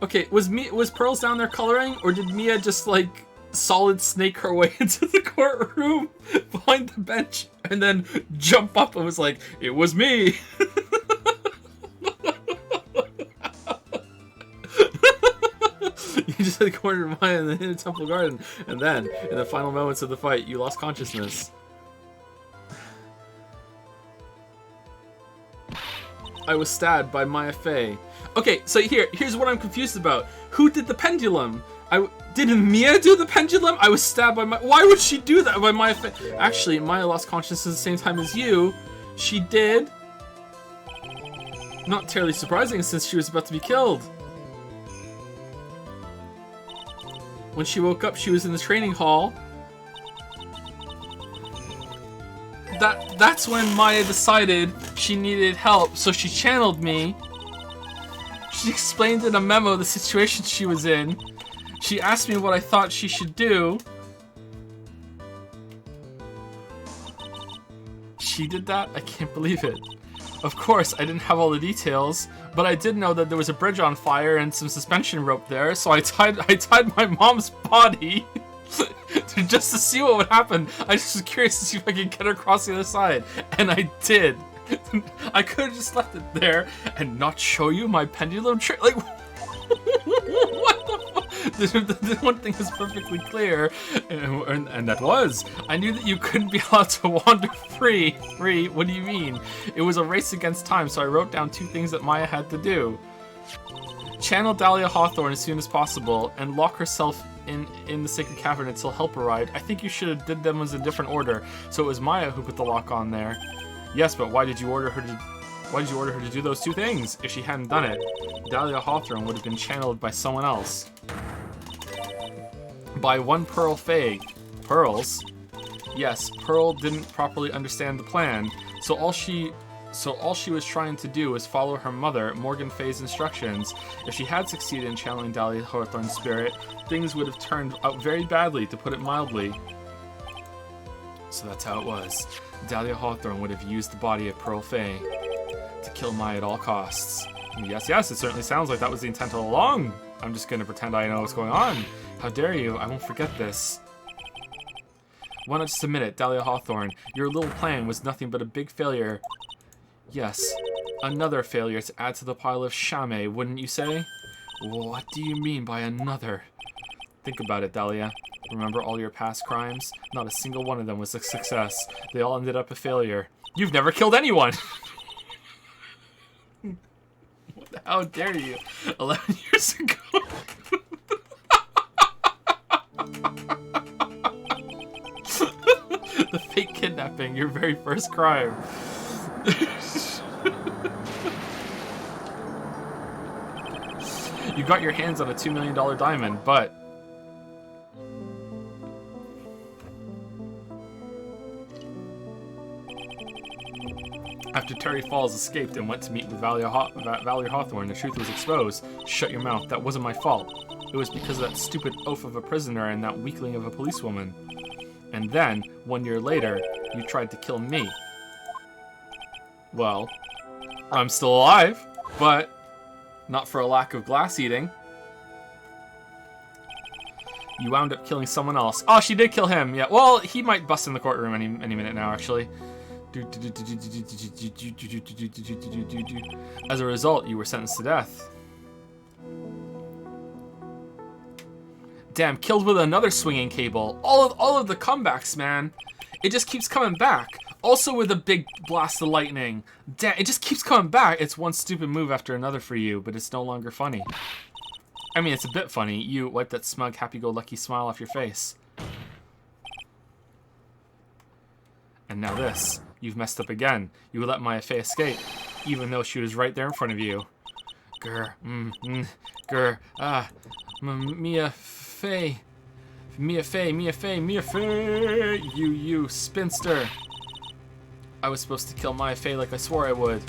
S2: Okay, was Pearls down there coloring, or did Mia just like solid snake her way into the courtroom behind the bench and then jump up and was like, "It was me." You just had cornered Maya in the Hidden Temple Garden, and then, in the final moments of the fight, you lost consciousness. I was stabbed by Maya Fey. Okay, so here's what I'm confused about. Who did the pendulum? Did Mia do the pendulum? I was stabbed by Maya. Why would she do that by Maya Fey? Actually, Maya lost consciousness at the same time as you. She did. Not terribly surprising since she was about to be killed. When she woke up, she was in the training hall. That's when Maya decided she needed help, so she channeled me. She explained in a memo the situation she was in. She asked me what I thought she should do. She did that? I can't believe it. Of course, I didn't have all the details, but I did know that there was a bridge on fire and some suspension rope there, so I tied my mom's body just to see what would happen. I just was curious to see if I could get her across the other side, and I did. I could have just left it there and not show you my pendulum trick. Like, what the fuck? The one thing is perfectly clear, and that was, I knew that you couldn't be allowed to wander free. What do you mean? It was a race against time, so I wrote down 2 things that Maya had to do. Channel Dahlia Hawthorne as soon as possible, and lock herself in the Sacred Cavern until help arrived. I think you should have did them as a different order, so it was Maya who put the lock on there. Yes, but why did you order her to do those 2 things? If she hadn't done it, Dahlia Hawthorne would have been channeled by someone else. By one Pearl Fey. Pearls? Yes, Pearl didn't properly understand the plan, so all she was trying to do was follow her mother, Morgan Fey's instructions. If she had succeeded in channeling Dahlia Hawthorne's spirit, things would have turned out very badly, to put it mildly. So that's how it was. Dahlia Hawthorne would have used the body of Pearl Fey to kill Maya at all costs. Yes, it certainly sounds like that was the intent all along. I'm just gonna pretend I know what's going on. How dare you? I won't forget this. Why not just admit it, Dahlia Hawthorne? Your little plan was nothing but a big failure. Yes, another failure to add to the pile of shame, wouldn't you say? What do you mean by another? Think about it, Dahlia. Remember all your past crimes? Not a single one of them was a success. They all ended up a failure. You've never killed anyone! How dare you? 11 years ago. The fake kidnapping, your very first crime. You got your hands on a $2 million diamond, but... After Terry Falls escaped and went to meet with Valerie Hawthorne, the truth was exposed. Shut your mouth. That wasn't my fault. It was because of that stupid oaf of a prisoner and that weakling of a policewoman. And then, 1 year later, you tried to kill me. Well, I'm still alive, but not for a lack of glass eating. You wound up killing someone else. Oh, she did kill him. Yeah. Well, he might bust in the courtroom any minute now, actually. As a result, you were sentenced to death. Damn, killed with another swinging cable. All of the comebacks, man. It just keeps coming back. Also with a big blast of lightning. Damn, it just keeps coming back. It's one stupid move after another for you, but it's no longer funny. I mean, it's a bit funny. You wipe that smug, happy-go-lucky smile off your face. And now this. You've messed up again. You let Maya Fey escape, even though she was right there in front of you. Mia Fey. You spinster. I was supposed to kill Maya Fey like I swore I would.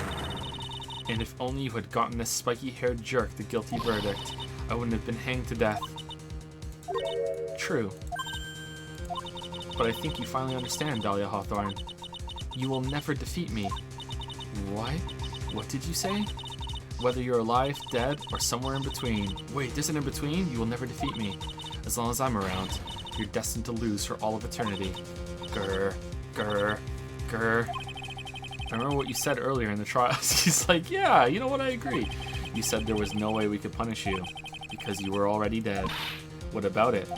S2: And if only you had gotten this spiky-haired jerk the guilty verdict, I wouldn't have been hanged to death. True. But I think you finally understand, Dahlia Hawthorne. You will never defeat me. What? What did you say? Whether you're alive, dead, or somewhere in between. Wait, there's an in between? You will never defeat me. As long as I'm around, you're destined to lose for all of eternity. Grr, grr, grr. I remember what you said earlier in the trials. He's like, yeah, you know what, I agree. You said there was no way we could punish you because you were already dead. What about it?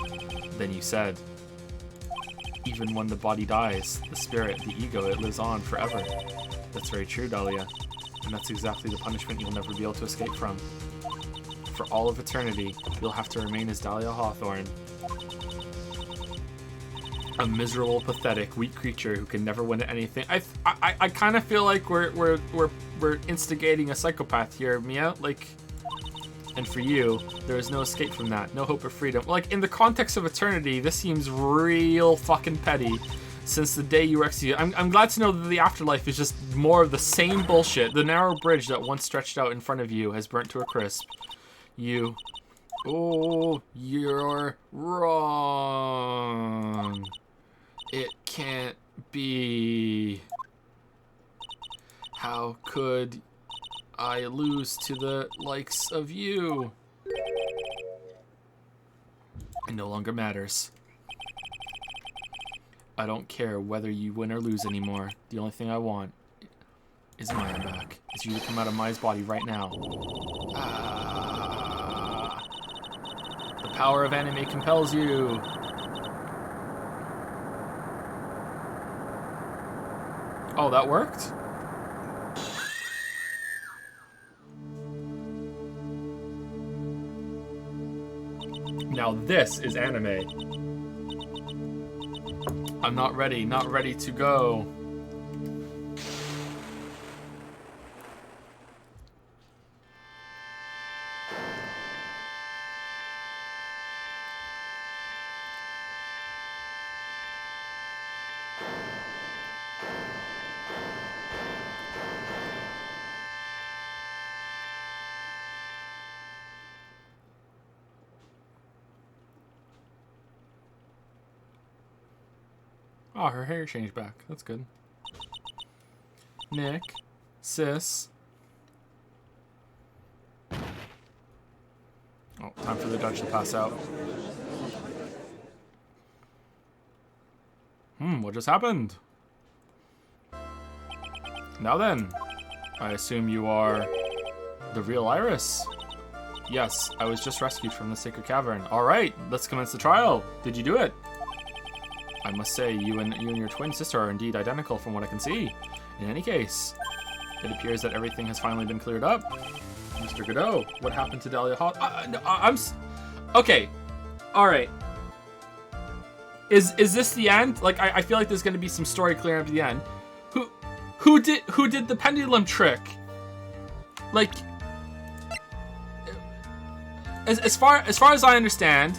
S2: Then you said, even when the body dies, the spirit, the ego, it lives on forever. That's very true, Dahlia. And that's exactly the punishment you'll never be able to escape from. For all of eternity, you'll have to remain as Dahlia Hawthorne. A miserable, pathetic, weak creature who can never win at anything. I kind of feel like we're instigating a psychopath here, Mia. Like, and for you, there is no escape from that. No hope of freedom. Like, in the context of eternity, this seems real fucking petty. Since the day you were executed. I'm glad to know that the afterlife is just more of the same bullshit. The narrow bridge that once stretched out in front of you has burnt to a crisp. You... Oh, you're wrong. It can't be. How could I lose to the likes of you? It no longer matters. I don't care whether you win or lose anymore. The only thing I want is Maya back. Is you to come out of Maya's body right now. The power of anime compels you. Oh, that worked? Now this is anime. I'm not ready to go. Oh, her hair changed back. That's good. Nick. Sis. Oh, time for the Dutch to pass out. What just happened? Now then, I assume you are the real Iris. Yes, I was just rescued from the Sacred Cavern. Alright, let's commence the trial. Did you do it? I must say, you and your twin sister are indeed identical from what I can see. In any case, it appears that everything has finally been cleared up. Mr. Godot, what happened to Dahlia Hawk? Okay. Alright. Is this the end? Like, I feel like there's gonna be some story clearing up at the end. Who did the pendulum trick? Like, as far as I understand,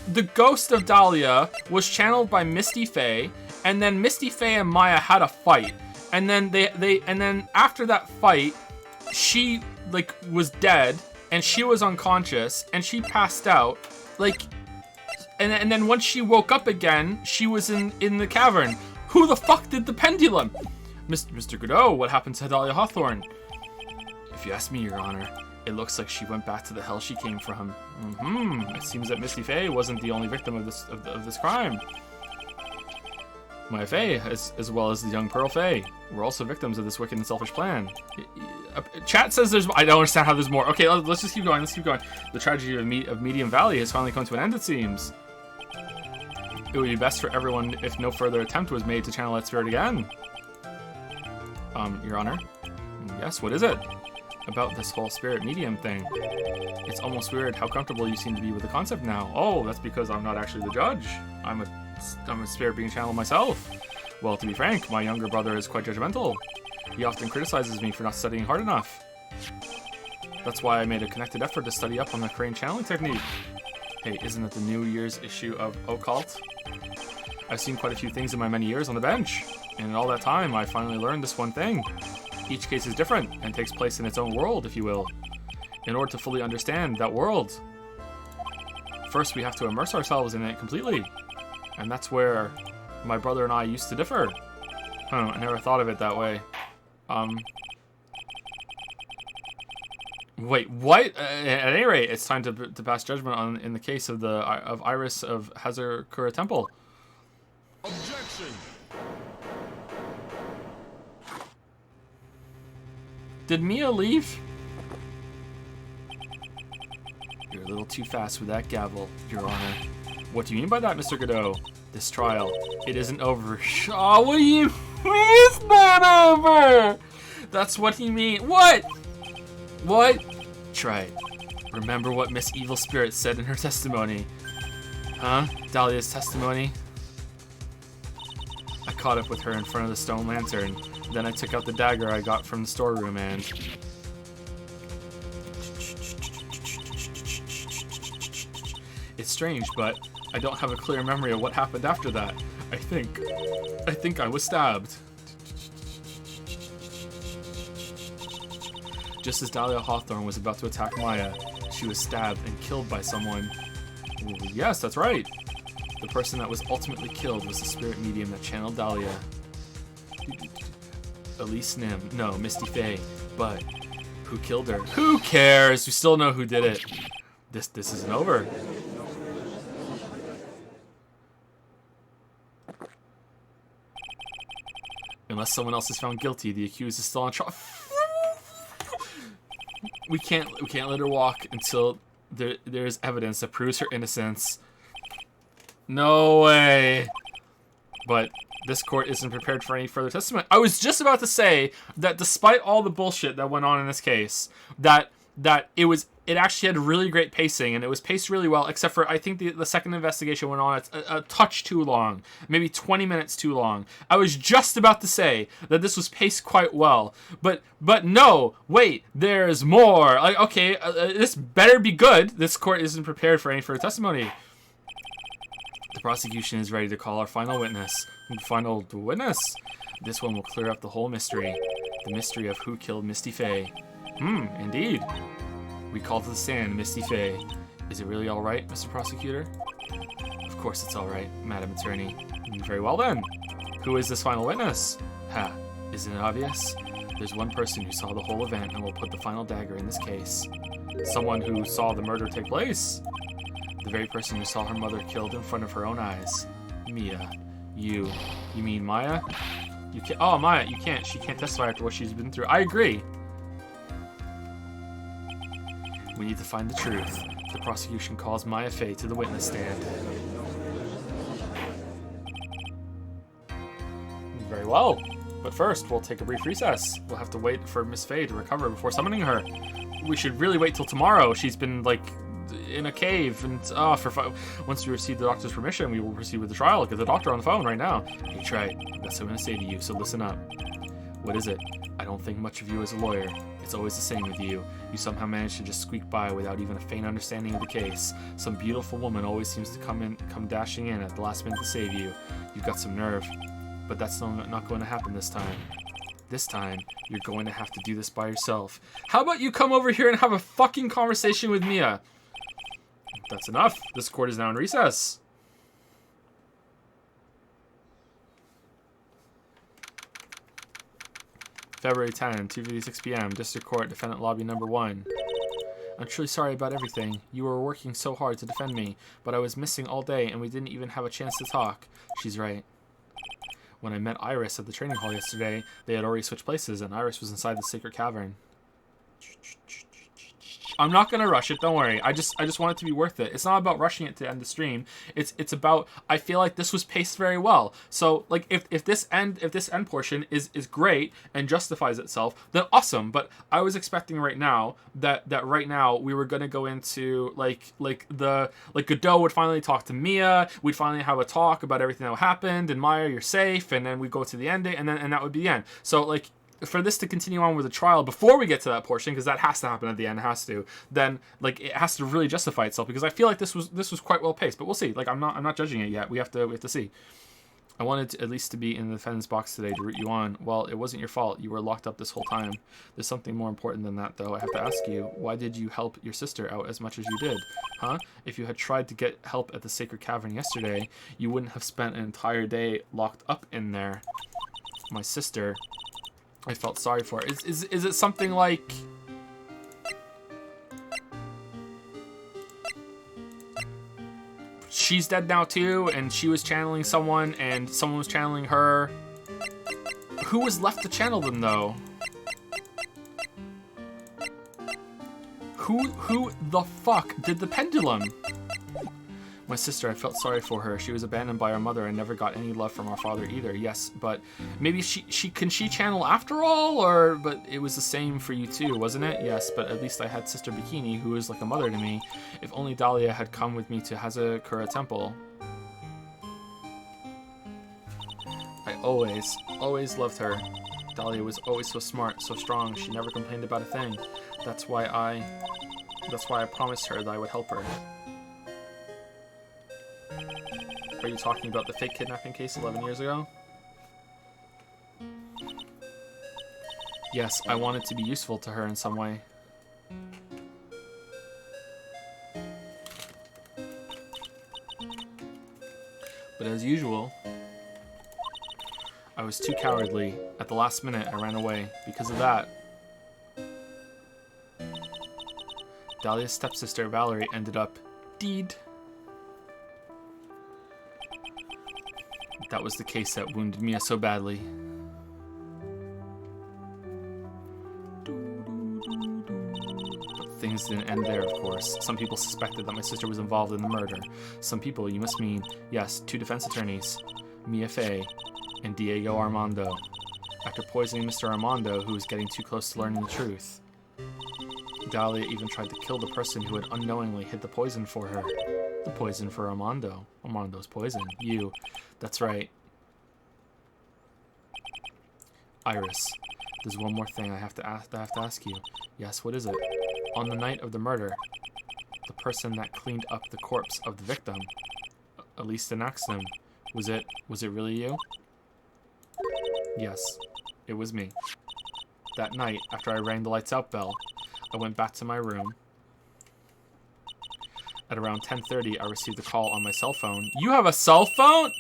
S2: the ghost of Dahlia was channeled by Misty Faye, and then Misty Faye and Maya had a fight, and then then after that fight, she like was dead, and she was unconscious, and she passed out, like, and then once she woke up again, she was in the cavern. Who the fuck did the pendulum? Mr. Godot, what happened to Dahlia Hawthorne? If you ask me, Your Honor, it looks like she went back to the hell she came from. It seems that Misty Faye wasn't the only victim of this crime. Maya Faye, as well as the young Pearl Faye, were also victims of this wicked and selfish plan. Chat says there's... I don't understand how there's more. Okay, let's just keep going. Let's keep going. The tragedy of Medium Valley has finally come to an end, it seems. It would be best for everyone if no further attempt was made to channel that spirit again. Your Honor? Yes, what is it? About this whole spirit medium thing. It's almost weird how comfortable you seem to be with the concept now. Oh, that's because I'm not actually the judge. I'm a spirit being channeled myself. Well, to be frank, my younger brother is quite judgmental. He often criticizes me for not studying hard enough. That's why I made a connected effort to study up on the crane channeling technique. Hey, isn't it the New Year's issue of Occult? I've seen quite a few things in my many years on the bench, and in all that time, I finally learned this one thing. Each case is different, and takes place in its own world, if you will. In order to fully understand that world, first we have to immerse ourselves in it completely. And that's where my brother and I used to differ. I never thought of it that way. Wait, what? At any rate, it's time to pass judgment on in the case of Iris of Hazakura Temple.
S3: Objection.
S2: Did Mia leave? You're a little too fast with that gavel, Your Honor. What do you mean by that, Mr. Godot? This trial, it isn't over. Oh, what do you mean it's not over? That's what he means. What? What? Try it. Remember what Miss Evil Spirit said in her testimony. Huh? Dahlia's testimony? I caught up with her in front of the stone lantern. Then I took out the dagger I got from the storeroom and... It's strange, but I don't have a clear memory of what happened after that. I think I was stabbed. Just as Dahlia Hawthorne was about to attack Maya, she was stabbed and killed by someone. Ooh, yes, that's right. The person that was ultimately killed was the spirit medium that channeled Dahlia. Elise Nim. No, Misty Faye. But who killed her? Who cares? We still know who did it. This isn't over. Unless someone else is found guilty, the accused is still on trial. We can't let her walk until there is evidence that proves her innocence. No way. But this court isn't prepared for any further testimony. I was just about to say that despite all the bullshit that went on in this case, that it actually had really great pacing, and it was paced really well, except for I think the second investigation went on a touch too long, maybe 20 minutes too long. I was just about to say that this was paced quite well, but no, wait, there's more. Like, okay, this better be good. This court isn't prepared for any further testimony. The prosecution is ready to call our final witness. Final witness? This one will clear up the whole mystery. The mystery of who killed Misty Faye. Indeed. We call to the stand Misty Faye. Is it really all right, Mr. Prosecutor? Of course it's all right, Madam Attorney. Very well then. Who is this final witness? Ha, isn't it obvious? There's one person who saw the whole event and will put the final dagger in this case. Someone who saw the murder take place. The very person who saw her mother killed in front of her own eyes. Mia. You mean Maya? You can't. Oh, Maya, you can't. She can't testify after what she's been through. I agree. We need to find the truth. The prosecution calls Maya Faye to the witness stand. Very well. But first, we'll take a brief recess. We'll have to wait for Miss Faye to recover before summoning her. We should really wait till tomorrow. She's been, like, in a cave, and once we receive the doctor's permission, we will proceed with the trial. Get the doctor on the phone right now. Hey, try it. That's what I'm going to say to you, so listen up. What is it? I don't think much of you as a lawyer. It's always the same with you. You somehow manage to just squeak by without even a faint understanding of the case. Some beautiful woman always seems to come dashing in at the last minute to save you. You've got some nerve. But that's not going to happen this time. This time, you're going to have to do this by yourself. How about you come over here and have a fucking conversation with Mia? That's enough. This court is now in recess. February 10, 2:56 p.m. District Court, Defendant Lobby Number 1. I'm truly sorry about everything. You were working so hard to defend me, but I was missing all day and we didn't even have a chance to talk. She's right. When I met Iris at the training hall yesterday, they had already switched places and Iris was inside the Sacred Cavern. I'm not gonna rush it, don't worry. I just want it to be worth it. It's not about rushing it to end the stream. It's about, I feel like this was paced very well. So like if this end portion is great and justifies itself, then awesome. But I was expecting right now that right now we were gonna go into like Godot would finally talk to Mia, we'd finally have a talk about everything that happened, and Maya, you're safe, and then we go to the ending, and that would be the end. So like, for this to continue on with the trial before we get to that portion, because that has to happen at the end, then like it has to really justify itself, because I feel like this was quite well paced. But we'll see. Like I'm not judging it yet. We have to see. I wanted to, at least to be in the defendant's box today to root you on. Well, it wasn't your fault. You were locked up this whole time. There's something more important than that, though. I have to ask you, why did you help your sister out as much as you did? Huh? If you had tried to get help at the Sacred Cavern yesterday, you wouldn't have spent an entire day locked up in there. My sister, I felt sorry for her. Is it something like... she's dead now too, and she was channeling someone, and someone was channeling her. Who was left to channel them, though? Who the fuck did the pendulum? My sister, I felt sorry for her. She was abandoned by her mother and never got any love from our father either. Yes, but maybe can she channel after all? But it was the same for you too, wasn't it? Yes, but at least I had Sister Bikini, who was like a mother to me. If only Dahlia had come with me to Hazakura Temple. I always loved her. Dahlia was always so smart, so strong. She never complained about a thing. That's why I promised her that I would help her. Are you talking about the fake kidnapping case 11 years ago? Yes, I wanted to be useful to her in some way. But as usual, I was too cowardly. At the last minute, I ran away. Because of that, Dahlia's stepsister, Valerie, ended up dead. That was the case that wounded Mia so badly. But things didn't end there, of course. Some people suspected that my sister was involved in the murder. Some people, you must mean, yes, 2 defense attorneys, Mia Fey and Diego Armando. After poisoning Mr. Armando, who was getting too close to learning the truth, Dahlia even tried to kill the person who had unknowingly hid the poison for her. The poison for Armando. Armando's poison. You. That's right. Iris, there's one more thing I have to ask you. Yes, what is it? On the night of the murder, the person that cleaned up the corpse of the victim, Elise Naxton, was it really you? Yes, it was me. That night, after I rang the lights out bell, I went back to my room. At around 10:30, I received a call on my cell phone. You have a cell phone?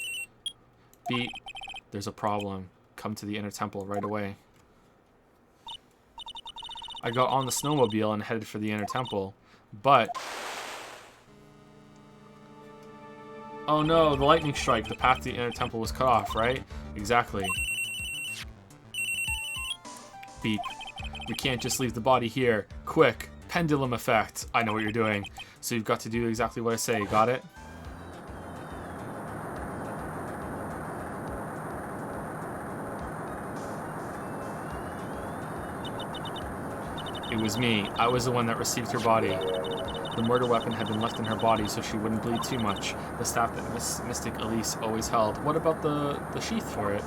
S2: Beat, there's a problem. Come to the inner temple right away. I got on the snowmobile and headed for the inner temple, but... Oh no, the lightning strike. The path to the inner temple was cut off, right? Exactly. Beep. We can't just leave the body here. Quick. Pendulum effect. I know what you're doing. So you've got to do exactly what I say. Got it? It was me. I was the one that received her body. The murder weapon had been left in her body so she wouldn't bleed too much. The staff that Mystic Elise always held. What about the sheath for it?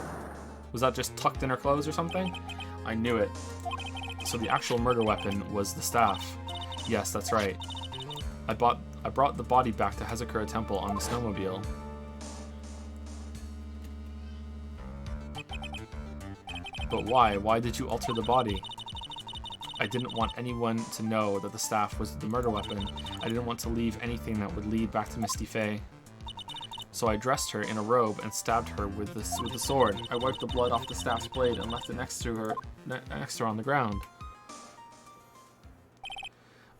S2: Was that just tucked in her clothes or something? I knew it. So the actual murder weapon was the staff. Yes, that's right. I brought the body back to Hazakura Temple on the snowmobile. But why? Why did you alter the body? I didn't want anyone to know that the staff was the murder weapon. I didn't want to leave anything that would lead back to Misty Fey. So I dressed her in a robe and stabbed her with the sword. I wiped the blood off the staff's blade and left it next to her on the ground.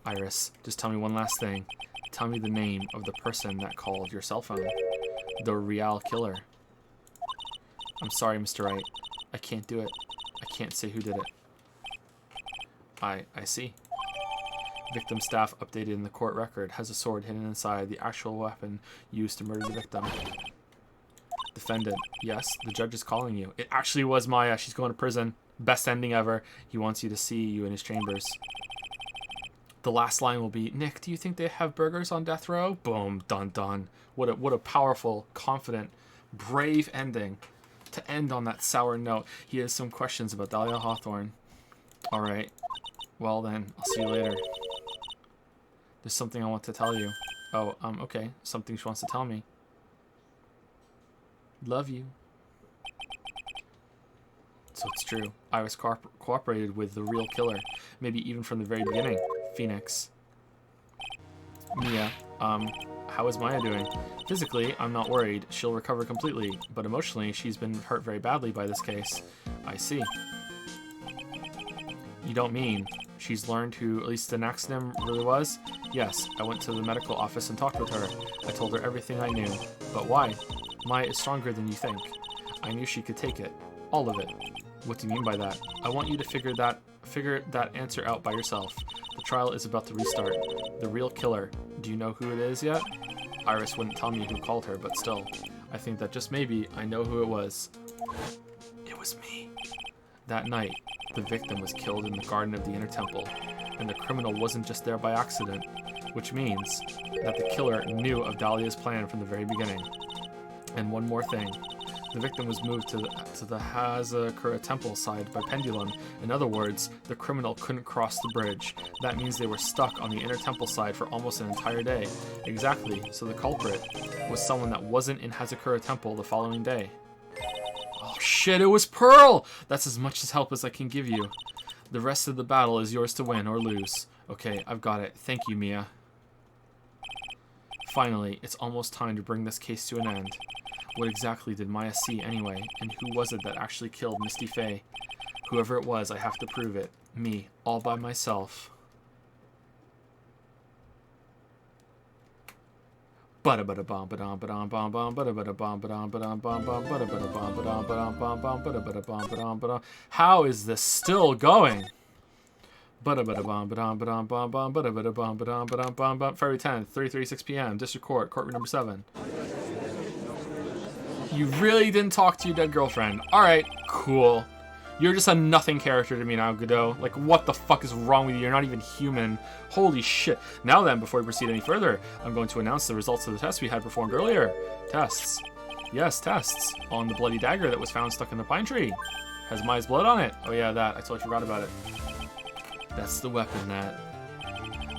S2: Iris, just tell me one last thing. Tell me the name of the person that called your cell phone. The Real Killer. I'm sorry, Mr. Wright. I can't do it. I can't say who did it. I see. Victim staff updated in the court record has a sword hidden inside the actual weapon used to murder the victim. Defendant, yes, the judge is calling you. It actually was Maya. She's going to prison. Best ending ever. He wants you to see you in his chambers. The last line will be, Nick, do you think they have burgers on death row? Boom, dun dun. What a powerful, confident, brave ending. To end on that sour note, he has some questions about Dahlia Hawthorne. Alright. Well then, I'll see you later. There's something I want to tell you. Oh, okay. Something she wants to tell me. Love you. So it's true. Iris cooperated with the real killer. Maybe even from the very beginning. Phoenix. Mia, how is Maya doing? Physically, I'm not worried. She'll recover completely. But emotionally, she's been hurt very badly by this case. I see. You don't mean... She's learned who Elisa Naxxam really was? Yes, I went to the medical office and talked with her. I told her everything I knew. But why? Maya is stronger than you think. I knew she could take it. All of it. What do you mean by that? I want you to figure that answer out by yourself. The trial is about to restart. The real killer. Do you know who it is yet? Iris wouldn't tell me who called her, but still. I think that just maybe I know who it was. It was me. That night, the victim was killed in the garden of the Inner Temple, and the criminal wasn't just there by accident, which means that the killer knew of Dahlia's plan from the very beginning. And one more thing. The victim was moved to the Hazakura Temple side by pendulum. In other words, the criminal couldn't cross the bridge. That means they were stuck on the Inner Temple side for almost an entire day. Exactly, so the culprit was someone that wasn't in Hazakura Temple the following day. Oh shit, it was Pearl! That's as much as help as I can give you. The rest of the battle is yours to win or lose. Okay, I've got it. Thank you, Mia. Finally, it's almost time to bring this case to an end. What exactly did Maya see anyway, and who was it that actually killed Misty Faye? Whoever it was, I have to prove it. Me, all by myself. How is this still going? February 10th, 3:36 p.m. District Court, courtroom number 7. You really didn't talk to your dead girlfriend. Alright, cool. You're just a nothing character to me now, Godot. Like, what the fuck is wrong with you? You're not even human. Holy shit. Now then, before we proceed any further, I'm going to announce the results of the test we had performed earlier. Tests. Yes, tests. On the bloody dagger that was found stuck in the pine tree. Has Maya's blood on it. Oh yeah, that. I totally forgot about it. That's the weapon that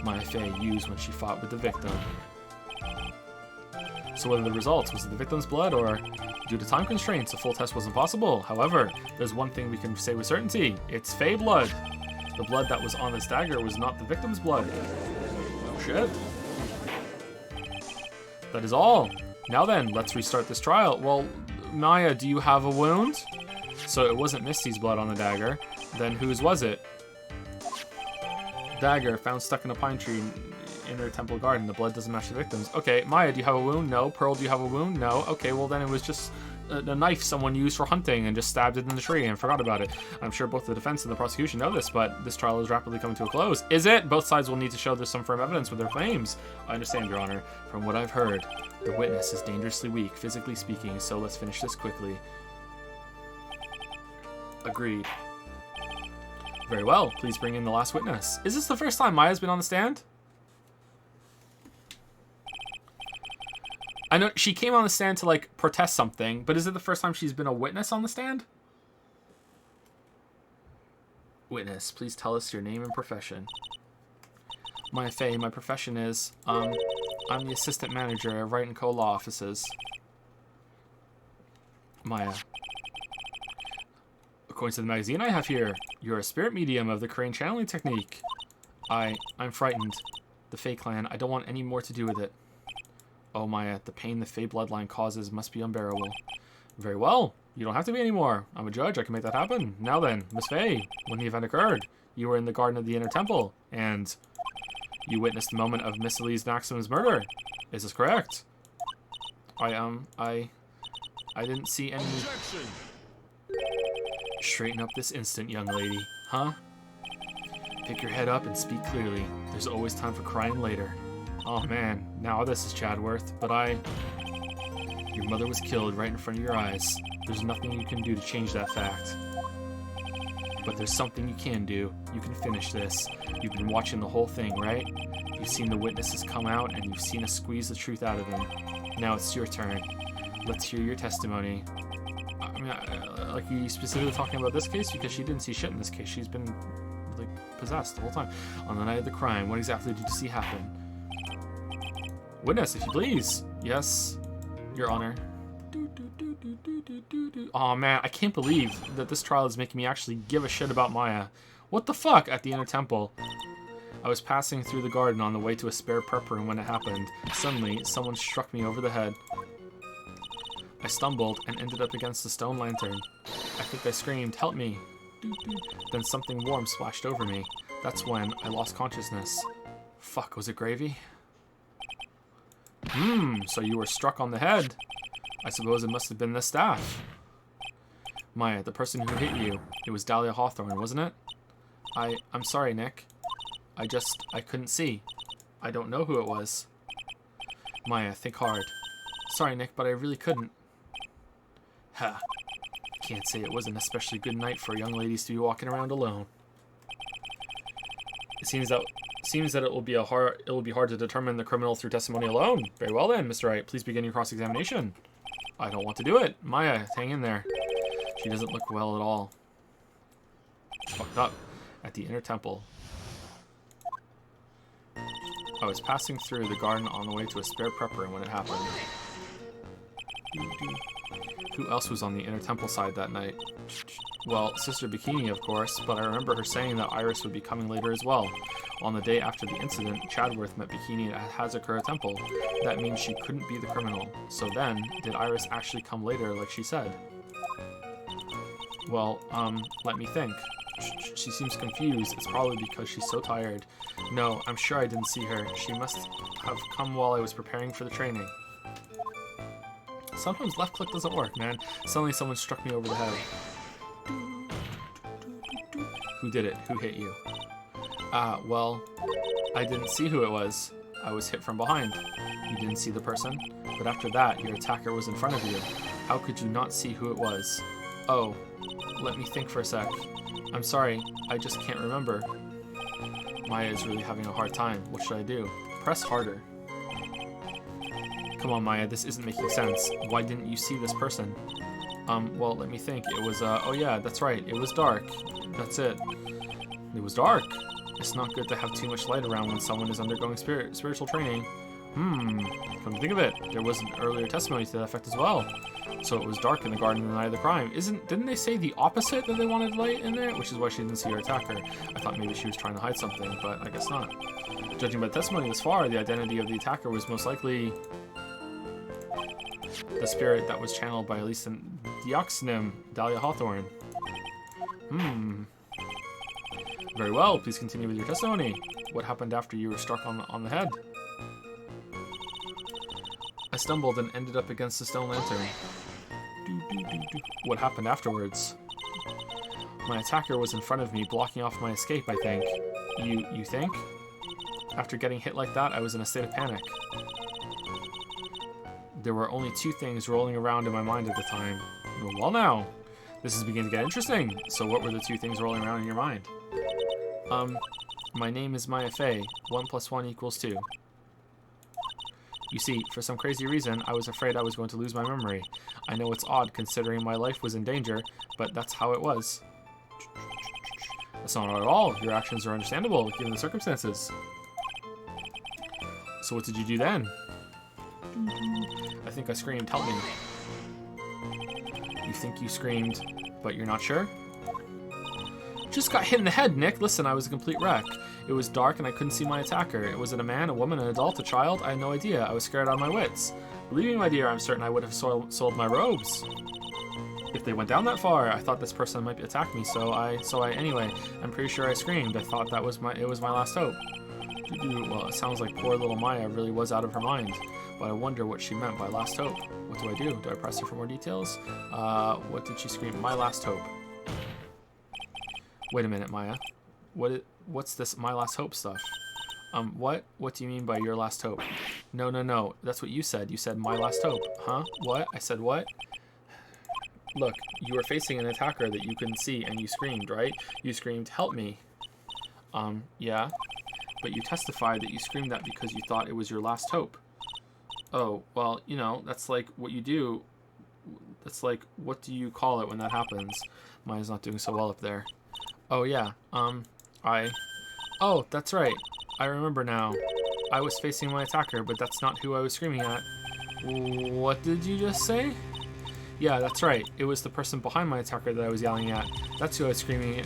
S2: Maya Fey used when she fought with the victim. So what are the results? Was it the victim's blood, or due to time constraints, a full test wasn't possible? However, there's one thing we can say with certainty. It's Fey blood. The blood that was on this dagger was not the victim's blood. Oh shit. That is all. Now then, let's restart this trial. Well, Maya, do you have a wound? So it wasn't Misty's blood on the dagger. Then whose was it? Dagger found stuck in a pine tree in their temple garden. The blood doesn't match the victim's. Okay, Maya, do you have a wound? No. Pearl, do you have a wound? No. Okay, well then it was just a knife someone used for hunting and just stabbed it in the tree and forgot about it. I'm sure both the defense and the prosecution know this, but this trial is rapidly coming to a close. Is it? Both sides will need to show there's some firm evidence with their claims. I understand, Your Honor. From what I've heard, the witness is dangerously weak, physically speaking, so let's finish this quickly. Agreed. Very well. Please bring in the last witness. Is this the first time Maya's been on the stand? I know she came on the stand to, like, protest something, but is it the first time she's been a witness on the stand? Witness, please tell us your name and profession. Maya Fey, my profession is, I'm the assistant manager at Wright & Co. Law Offices. Maya. According to the magazine I have here, you're a spirit medium of the Crane channeling technique. I'm frightened. The Fey clan, I don't want any more to do with it. Oh, Maya, the pain the Fey bloodline causes must be unbearable. Very well. You don't have to be anymore. I'm a judge. I can make that happen. Now then, Miss Fey, when the event occurred, you were in the Garden of the Inner Temple, and you witnessed the moment of Miss Elise Naxxam's murder. Is this correct? I didn't see any...
S3: Objection.
S2: Straighten up this instant, young lady. Huh? Pick your head up and speak clearly. There's always time for crying later. Oh man, now this is Chadworth, but your mother was killed right in front of your eyes. There's nothing you can do to change that fact. But there's something you can do. You can finish this. You've been watching the whole thing, right? You've seen the witnesses come out, and you've seen us squeeze the truth out of them. Now it's your turn. Let's hear your testimony. I mean, like, are you specifically talking about this case? Because she didn't see shit in this case. She's been, like, possessed the whole time. On the night of the crime, what exactly did you see happen? Witness, if you please. Yes, Your Honor. Oh man, I can't believe that this trial is making me actually give a shit about Maya. What the fuck? At the Inner Temple. I was passing through the garden on the way to a spare prep room when it happened. Suddenly, someone struck me over the head. I stumbled and ended up against the stone lantern. I think I screamed, "Help me!" Then something warm splashed over me. That's when I lost consciousness. Fuck, was it gravy? So you were struck on the head. I suppose it must have been the staff. Maya, the person who hit you, it was Dahlia Hawthorne, wasn't it? I'm sorry, Nick. I couldn't see. I don't know who it was. Maya, think hard. Sorry, Nick, but I really couldn't. Ha. Can't say it was an especially good night for young ladies to be walking around alone. It seems that it will be hard to determine the criminal through testimony alone. Very well then, Mr. Wright, please begin your cross-examination. I don't want to do it. Maya, hang in there. She doesn't look well at all. Fucked up. At the inner temple. I was passing through the garden on the way to a spare prepper when it happened. Who else was on the inner temple side that night? Well, Sister Bikini, of course, but I remember her saying that Iris would be coming later as well. On the day after the incident, Chadworth met Bikini at Hazakura Temple. That means she couldn't be the criminal. So then, did Iris actually come later like she said? Well, let me think. She seems confused. It's probably because she's so tired. No, I'm sure I didn't see her. She must have come while I was preparing for the training. Sometimes left click doesn't work, man. Suddenly someone struck me over the head. Who did it? Who hit you? Well, I didn't see who it was. I was hit from behind. You didn't see the person? But after that, your attacker was in front of you. How could you not see who it was? Oh, let me think for a sec. I'm sorry, I just can't remember. Maya is really having a hard time. What should I do? Press harder. Come on, Maya, this isn't making sense. Why didn't you see this person? Well, let me think. It was, oh yeah, that's right. It was dark. That's it. It was dark. It's not good to have too much light around when someone is undergoing spiritual training. Come to think of it, there was an earlier testimony to that effect as well. So it was dark in the garden the night of the crime. Didn't they say the opposite, that they wanted light in there? Which is why she didn't see her attacker. I thought maybe she was trying to hide something, but I guess not. Judging by the testimony thus far, the identity of the attacker was most likely the spirit that was channeled by at least an Dioxnim, Dahlia Hawthorne. Very well, please continue with your testimony. What happened after you were struck on the head? I stumbled and ended up against a stone lantern. What happened afterwards? My attacker was in front of me, blocking off my escape, I think. You think? After getting hit like that, I was in a state of panic. There were only two things rolling around in my mind at the time. Well now, this is beginning to get interesting. So what were the two things rolling around in your mind? My name is Maya Fey. 1 + 1 = 2. You see, for some crazy reason, I was afraid I was going to lose my memory. I know it's odd considering my life was in danger, but that's how it was. That's not odd at all. Your actions are understandable, given the circumstances. So what did you do then? I think I screamed, help me. You think you screamed, but you're not sure? Just got hit in the head, Nick. Listen, I was a complete wreck. It was dark and I couldn't see my attacker. Was it a man, a woman, an adult, a child? I had no idea. I was scared out of my wits. Believe me, my dear, I'm certain I would have sold my robes. If they went down that far, I thought this person might attack me, so anyway, I'm pretty sure I screamed. I thought it was my last hope. Well, it sounds like poor little Maya really was out of her mind, but I wonder what she meant by last hope. What do I do? Do I press her for more details? What did she scream? My last hope. Wait a minute, Maya. What's this my last hope stuff? What do you mean by your last hope? No. That's what you said. You said my last hope. Huh? What? I said what? Look, you were facing an attacker that you couldn't see and you screamed, right? You screamed, help me. Yeah. But you testified that you screamed that because you thought it was your last hope. Oh, well, you know, that's like what you do. That's like, what do you call it when that happens? Maya's not doing so well up there. Oh, yeah. Oh, that's right. I remember now. I was facing my attacker, but that's not who I was screaming at. What did you just say? Yeah, that's right. It was the person behind my attacker that I was yelling at. That's who I was screaming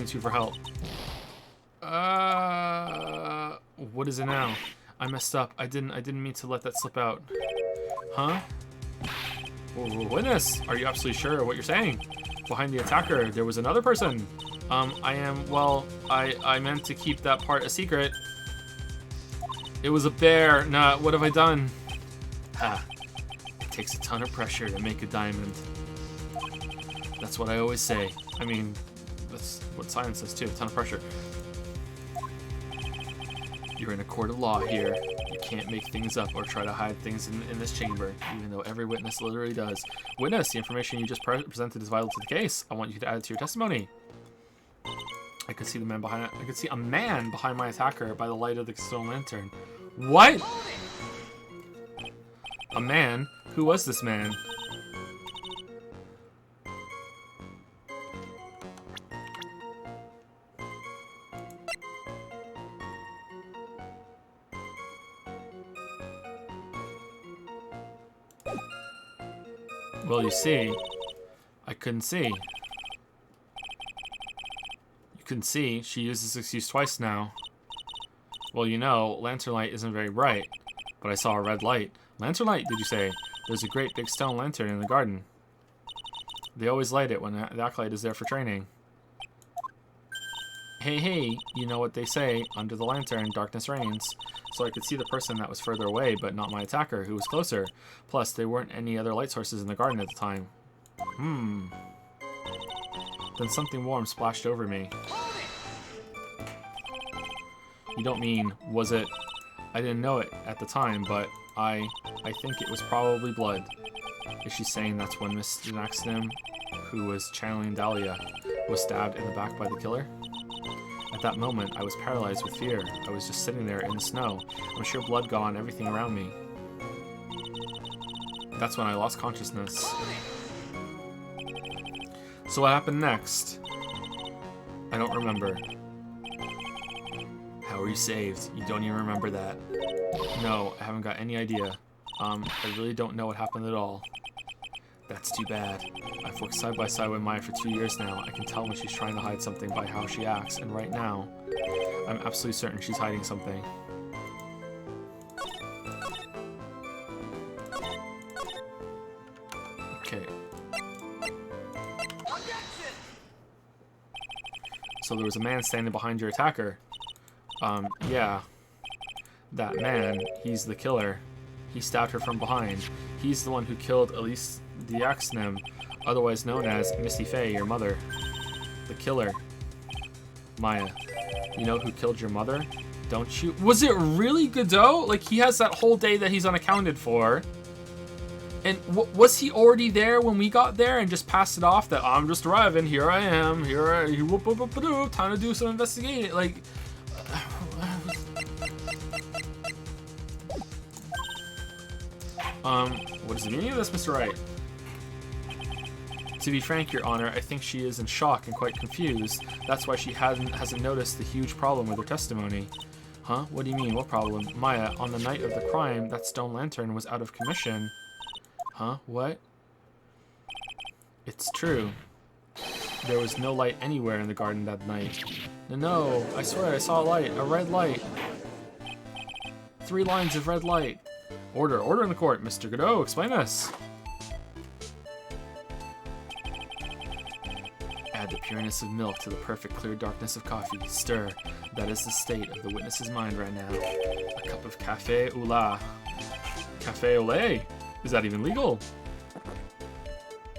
S2: to for help. What is it now? I messed up. I didn't mean to let that slip out. Huh? Witness, are you absolutely sure of what you're saying? Behind the attacker, there was another person. I am, well, I meant to keep that part a secret. It was a bear. Nah, what have I done? Ha. It takes a ton of pressure to make a diamond. That's what I always say. I mean, that's what science says too, a ton of pressure. You're in a court of law here. You can't make things up or try to hide things in this chamber, even though every witness literally does. Witness, the information you just presented is vital to the case. I want you to add it to your testimony. I could see the man behind. I could see a man behind my attacker by the light of the stone lantern. What? A man? Who was this man? Well, you see, I couldn't see. You couldn't see. She used this excuse twice now. Well, you know, lantern light isn't very bright, but I saw a red light. Lantern light, did you say? There's a great big stone lantern in the garden. They always light it when the acolyte is there for training. Hey, you know what they say, under the lantern, darkness reigns. So I could see the person that was further away, but not my attacker, who was closer. Plus, there weren't any other light sources in the garden at the time. Then something warm splashed over me. You don't mean, was it... I didn't know it at the time, but I think it was probably blood. Is she saying that's when Miss Naxnim, who was channeling Dahlia, was stabbed in the back by the killer? At that moment, I was paralyzed with fear. I was just sitting there in the snow. I'm sure blood got on everything around me. That's when I lost consciousness. So what happened next? I don't remember. How were you saved? You don't even remember that. No, I haven't got any idea. I really don't know what happened at all. That's too bad. I've worked side by side with Maya for 2 years now. I can tell when she's trying to hide something by how she acts, and right now, I'm absolutely certain she's hiding something. Okay. So there was a man standing behind your attacker. Yeah. That man, he's the killer. He stabbed her from behind. He's the one who killed Elise Diaxnem, otherwise known as Misty Faye, your mother. The killer. Maya, you know who killed your mother? Don't you? Was it really Godot? Like, he has that whole day that he's unaccounted for. And was he already there when we got there and just passed it off that I'm just arriving, here I am, time to do some investigating? Like... what is the meaning of this, Mr. Wright? To be frank, Your Honor, I think she is in shock and quite confused. That's why she hasn't noticed the huge problem with her testimony. Huh? What do you mean? What problem? Maya, on the night of the crime, that stone lantern was out of commission. Huh? What? It's true. There was no light anywhere in the garden that night. No, I swear I saw a light, a red light. 3 lines of red light. Order in the court. Mr. Godot, explain this. Add the pureness of milk to the perfect clear darkness of coffee. Stir. That is the state of the witness's mind right now. A cup of café au lait. Café au lait? Is that even legal?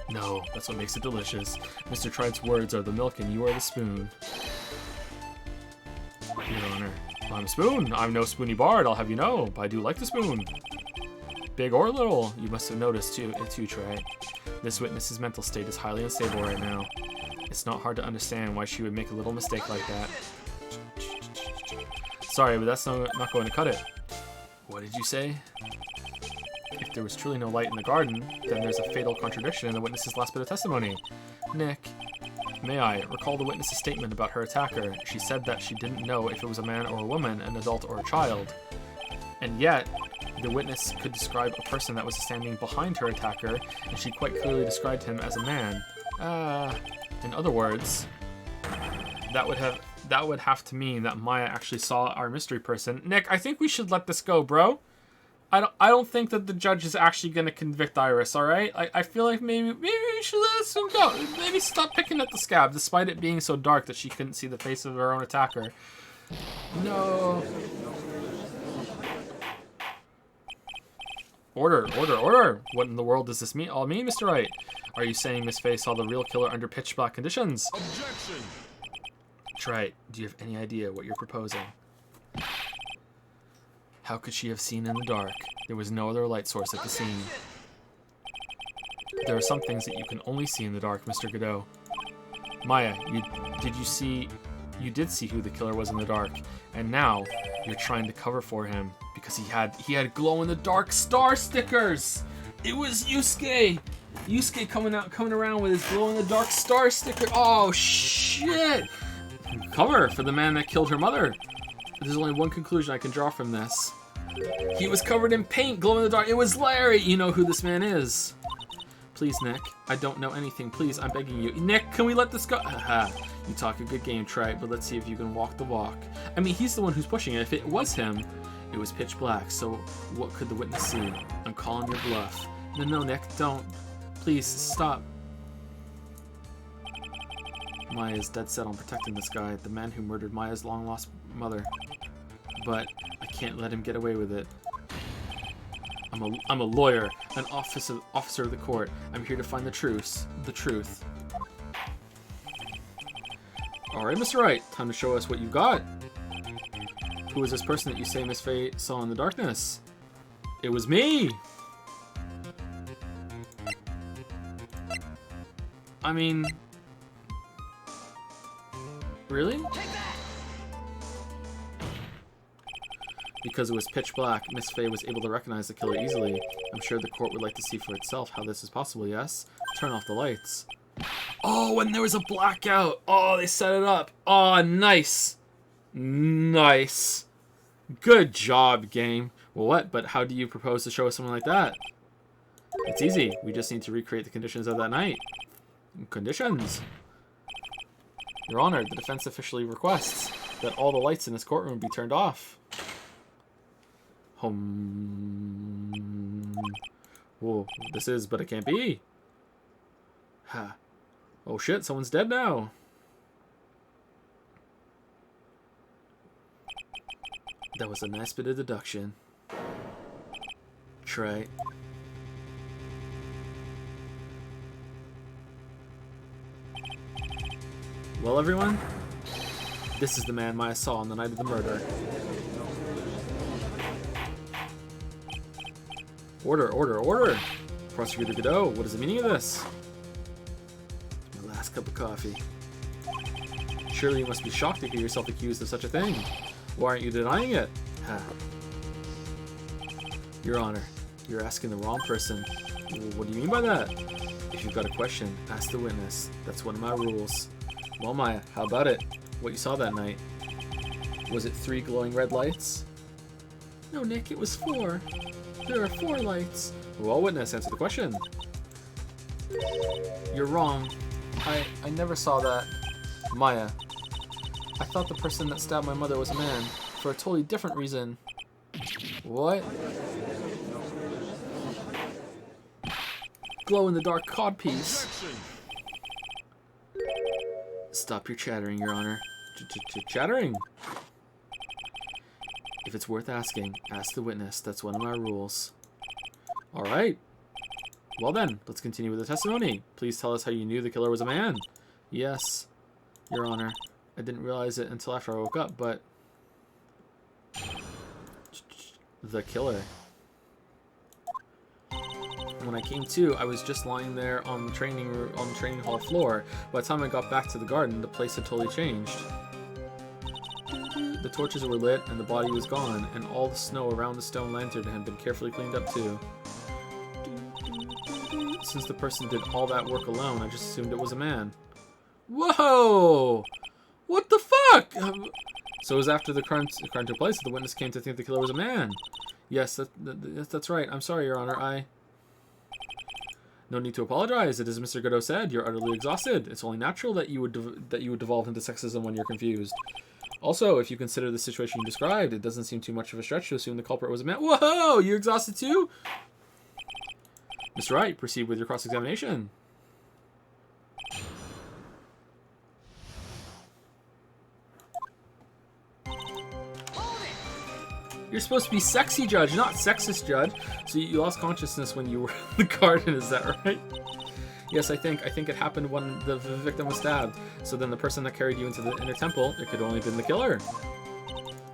S2: No, that's what makes it delicious. Mr. Tride's words are the milk and you are the spoon. Your Honor, I'm a spoon. I'm no spoony bard, I'll have you know, but I do like the spoon. Big or little, you must have noticed too, Tride. This witness's mental state is highly unstable right now. It's not hard to understand why she would make a little mistake like that. Sorry, but that's not going to cut it. What did you say? If there was truly no light in the garden, then there's a fatal contradiction in the witness's last bit of testimony. Nick, may I recall the witness's statement about her attacker? She said that she didn't know if it was a man or a woman, an adult or a child. And yet, the witness could describe a person that was standing behind her attacker, and she quite clearly described him as a man. In other words, that would have to mean that Maya actually saw our mystery person. Nick, I think we should let this go, bro. I don't think that the judge is actually going to convict Iris, alright? I feel like maybe we should let him go. Maybe stop picking at the scab, despite it being so dark that she couldn't see the face of her own attacker. No. Order. What in the world does this all mean, Mr. Wright? Are you saying Miss Faye saw the real killer under pitch black conditions?
S3: Objection.
S2: Right. Do you have any idea what you're proposing? How could she have seen in the dark? There was no other light source at the scene. There are some things that you can only see in the dark, Mr. Godot. Maya, you did see who the killer was in the dark, and now you're trying to cover for him because he had glow-in-the-dark star stickers. It was Yusuke. Yusuke coming around with his glow-in-the-dark star sticker. Oh shit! Cover for the man that killed her mother. There's only one conclusion I can draw from this. He was covered in paint, glow in the dark. It was Larry. You know who this man is. Please, Nick. I don't know anything. Please, I'm begging you. Nick, can we let this go? Haha. You talk a good game, Trey, but let's see if you can walk the walk. I mean, he's the one who's pushing it. If it was him, it was pitch black, so what could the witness see? I'm calling your bluff. No, Nick, don't. Please, stop. Maya's dead set on protecting this guy, the man who murdered Maya's long-lost mother. But I can't let him get away with it. I'm a lawyer, an officer of the court. I'm here to find the truth. All right, Mr. Wright, time to show us what you've got. Who is this person that you say Miss Faye saw in the darkness? It was me. I mean, really? Because it was pitch black, Miss Faye was able to recognize the killer easily. I'm sure the court would like to see for itself how this is possible, yes? Turn off the lights. Oh, and there was a blackout! Oh, they set it up! Oh, nice! Nice! Good job, game. Well, what? But how do you propose to show us something like that? It's easy. We just need to recreate the conditions of that night. Conditions? Your Honor, the defense officially requests that all the lights in this courtroom be turned off. Whoa, this is, but it can't be. Ha. Oh shit, someone's dead now. That was a nice bit of deduction. Trey. Well, everyone, this is the man Maya saw on the night of the murder. Order! Prosecutor Godot, what is the meaning of this? My last cup of coffee. Surely you must be shocked to hear yourself accused of such a thing. Why aren't you denying it? Ha. Your Honor, you're asking the wrong person. What do you mean by that? If you've got a question, ask the witness. That's one of my rules. Well, Maya, how about it? What you saw that night? Was it 3 glowing red lights? No, Nick, it was 4. There are 4 lights. Well, witness, answer the question. You're wrong. I never saw that. Maya, I thought the person that stabbed my mother was a man, for a totally different reason. What? Glow-in-the-dark codpiece. Stop your chattering, Your Honor. Chattering? If it's worth asking, ask the witness. That's one of my rules. Alright. Well then, let's continue with the testimony. Please tell us how you knew the killer was a man. Yes, Your Honor. I didn't realize it until after I woke up, but... The killer. When I came to, I was just lying there on the training hall floor. By the time I got back to the garden, the place had totally changed. The torches were lit, and the body was gone, and all the snow around the stone lantern had been carefully cleaned up too. Since the person did all that work alone, I just assumed it was a man. Whoa! What the fuck? So it was after the crime took place that the witness came to think the killer was a man. Yes, that's right. I'm sorry, Your Honor. No need to apologize. It is Mr. Godot said. You're utterly exhausted. It's only natural that you would devolve into sexism when you're confused. Also, if you consider the situation you described, it doesn't seem too much of a stretch to assume the culprit was a man. Whoa! You exhausted too? Mr. Wright, proceed with your cross-examination. You're supposed to be sexy judge, not sexist judge. So you lost consciousness when you were in the garden, is that right? Yes, I think it happened when the victim was stabbed. So then the person that carried you into the inner temple, it could only have been the killer.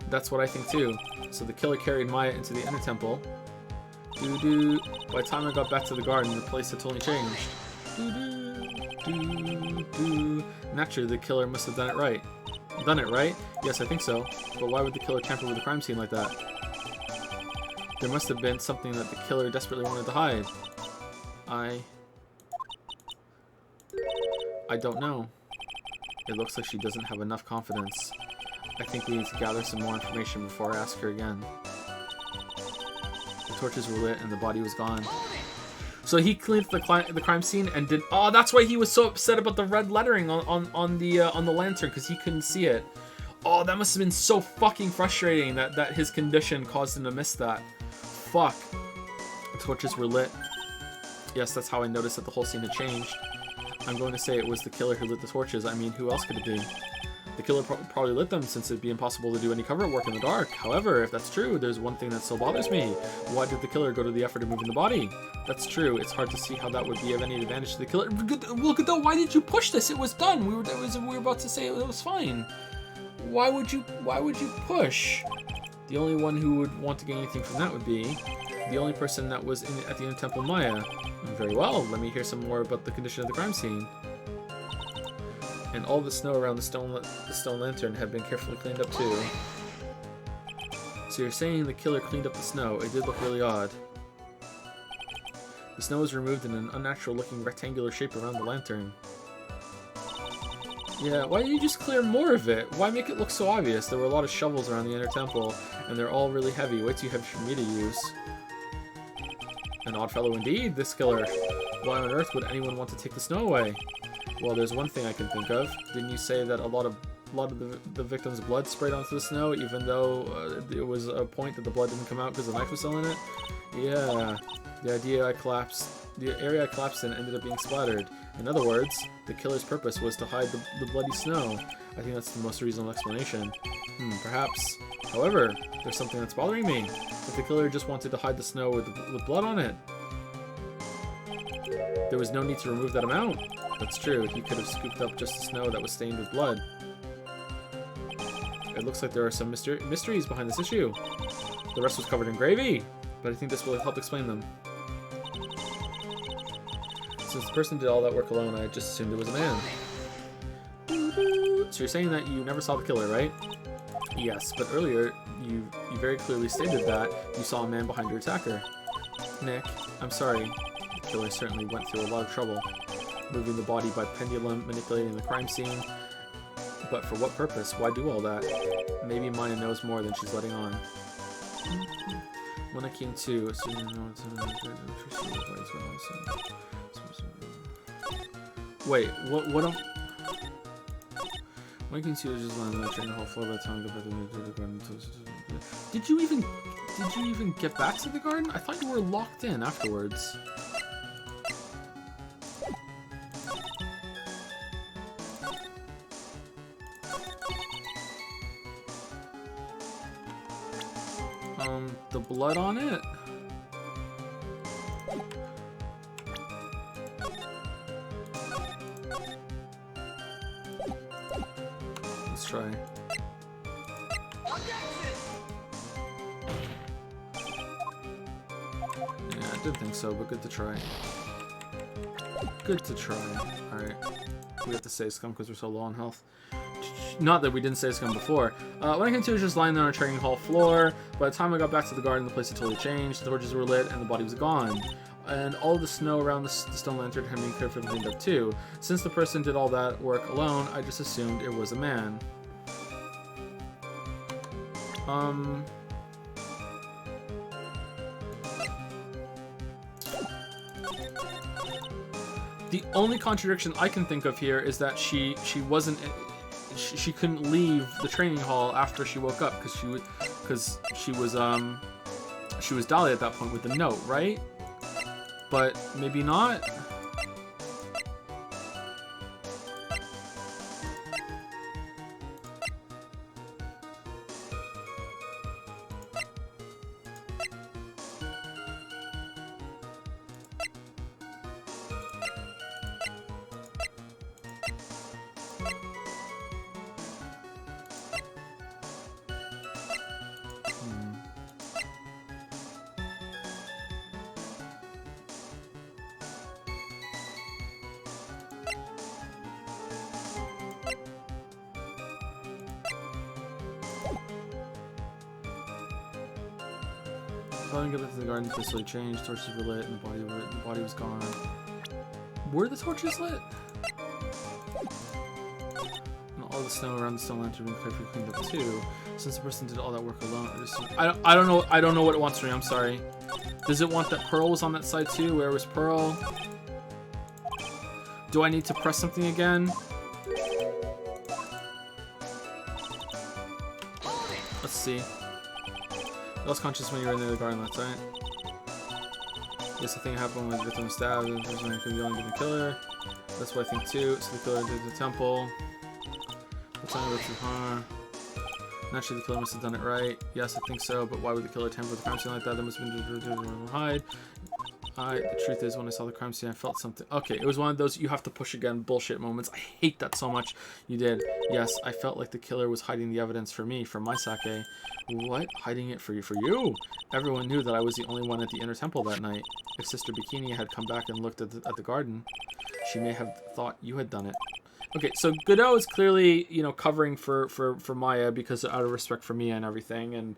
S2: That's what I think too. So the killer carried Maya into the inner temple. Doo-doo. By the time I got back to the garden, the place had totally changed. Doo-doo. Naturally, the killer must have done it right. Yes, I think so. But why would the killer tamper with the crime scene like that? There must have been something that the killer desperately wanted to hide. I don't know. It looks like she doesn't have enough confidence. I think we need to gather some more information before I ask her again. The torches were lit and the body was gone. So he cleaned the crime scene and did. Oh, that's why he was so upset about the red lettering on the lantern, because he couldn't see it. Oh, that must have been so fucking frustrating that his condition caused him to miss that. Fuck. The torches were lit. Yes, that's how I noticed that the whole scene had changed. I'm going to say it was the killer who lit the torches. I mean, who else could it be? The killer probably lit them, since it'd be impossible to do any cover work in the dark. However, if that's true, there's one thing that still bothers me. Why did the killer go to the effort of moving the body? That's true. It's hard to see how that would be of any advantage to the killer. Look at that. Why did you push this? It was done. We were about to say it was fine. Why would you push? The only one who would want to gain anything from that would be the only person that was at the inner temple, Maya. Very well. Let me hear some more about the condition of the crime scene. And all the snow around the stone lantern had been carefully cleaned up too. So you're saying the killer cleaned up the snow? It did look really odd. The snow was removed in an unnatural-looking rectangular shape around the lantern. Yeah, why didn't you just clear more of it? Why make it look so obvious? There were a lot of shovels around the inner temple, and they're all really heavy. Way too heavy for me to use. An odd fellow indeed, this killer. Why on earth would anyone want to take the snow away? Well, there's one thing I can think of. Didn't you say that a lot of the victim's blood sprayed onto the snow, even though it was a point that the blood didn't come out because the knife was still in it? Yeah. The area I collapsed in ended up being splattered. In other words, the killer's purpose was to hide the bloody snow. I think that's the most reasonable explanation. Perhaps. However, there's something that's bothering me. If the killer just wanted to hide the snow with blood on it, there was no need to remove that amount. That's true. He could have scooped up just the snow that was stained with blood. It looks like there are some mysteries behind this issue. The rest was covered in gravy, but I think this will help explain them. Since the person did all that work alone, I just assumed it was a man. So you're saying that you never saw the killer, right? Yes, but earlier you very clearly stated that you saw a man behind your attacker. Nick, I'm sorry. The killer certainly went through a lot of trouble. Moving the body by pendulum, manipulating the crime scene. But for what purpose? Why do all that? Maybe Maya knows more than she's letting on. When I came to, wait, what am... When I came to, just lying there trying the whole floor by the time I got back to the garden. Did you even get back to the garden? I thought you were locked in afterwards. The blood on it? Let's try. Yeah, I did think so, but good to try. Good to try. Alright. We have to say scum because we're so low on health. Not that we didn't say scum before. When I came to, was just lying there on a training hall floor. By the time I got back to the garden, the place had totally changed. The torches were lit and the body was gone. And all the snow around the stone lantern had been carefully cleaned up too. Since the person did all that work alone, I just assumed it was a man. The only contradiction I can think of here is that she wasn't... she couldn't leave the training hall after she woke up because she was Dahlia at that point with the note, right? But maybe not. Following up to the garden facility changed, torches were lit, and the body was gone. Were the torches lit? And all the snow around the stone lantern had been carefully cleaned up too. Since the person did all that work alone, I don't know what it wants from me. I'm sorry. Does it want that Pearl was on that side too? Where was Pearl? Do I need to press something again? Let's see. Lost conscious when you were in the garden last night. Yes, the thing happened when the victim was stabbed. The person could be only the killer. That's what I think too. So the killer did the temple. What's on the harm? Naturally, the killer must have done it right. Yes, I think so. But why would the killer tamper with the crime scene like that? That must have been to hide. The truth is, when I saw the crime scene, I felt something. Okay, it was one of those you have to push again bullshit moments. I hate that so much. You did. Yes, I felt like the killer was hiding the evidence for me, for my sake. What? Hiding it for you? For you? Everyone knew that I was the only one at the inner temple that night. If Sister Bikini had come back and looked at the garden, she may have thought you had done it. Okay, so Godot is clearly, you know, covering for Maya because out of respect for Mia and everything, and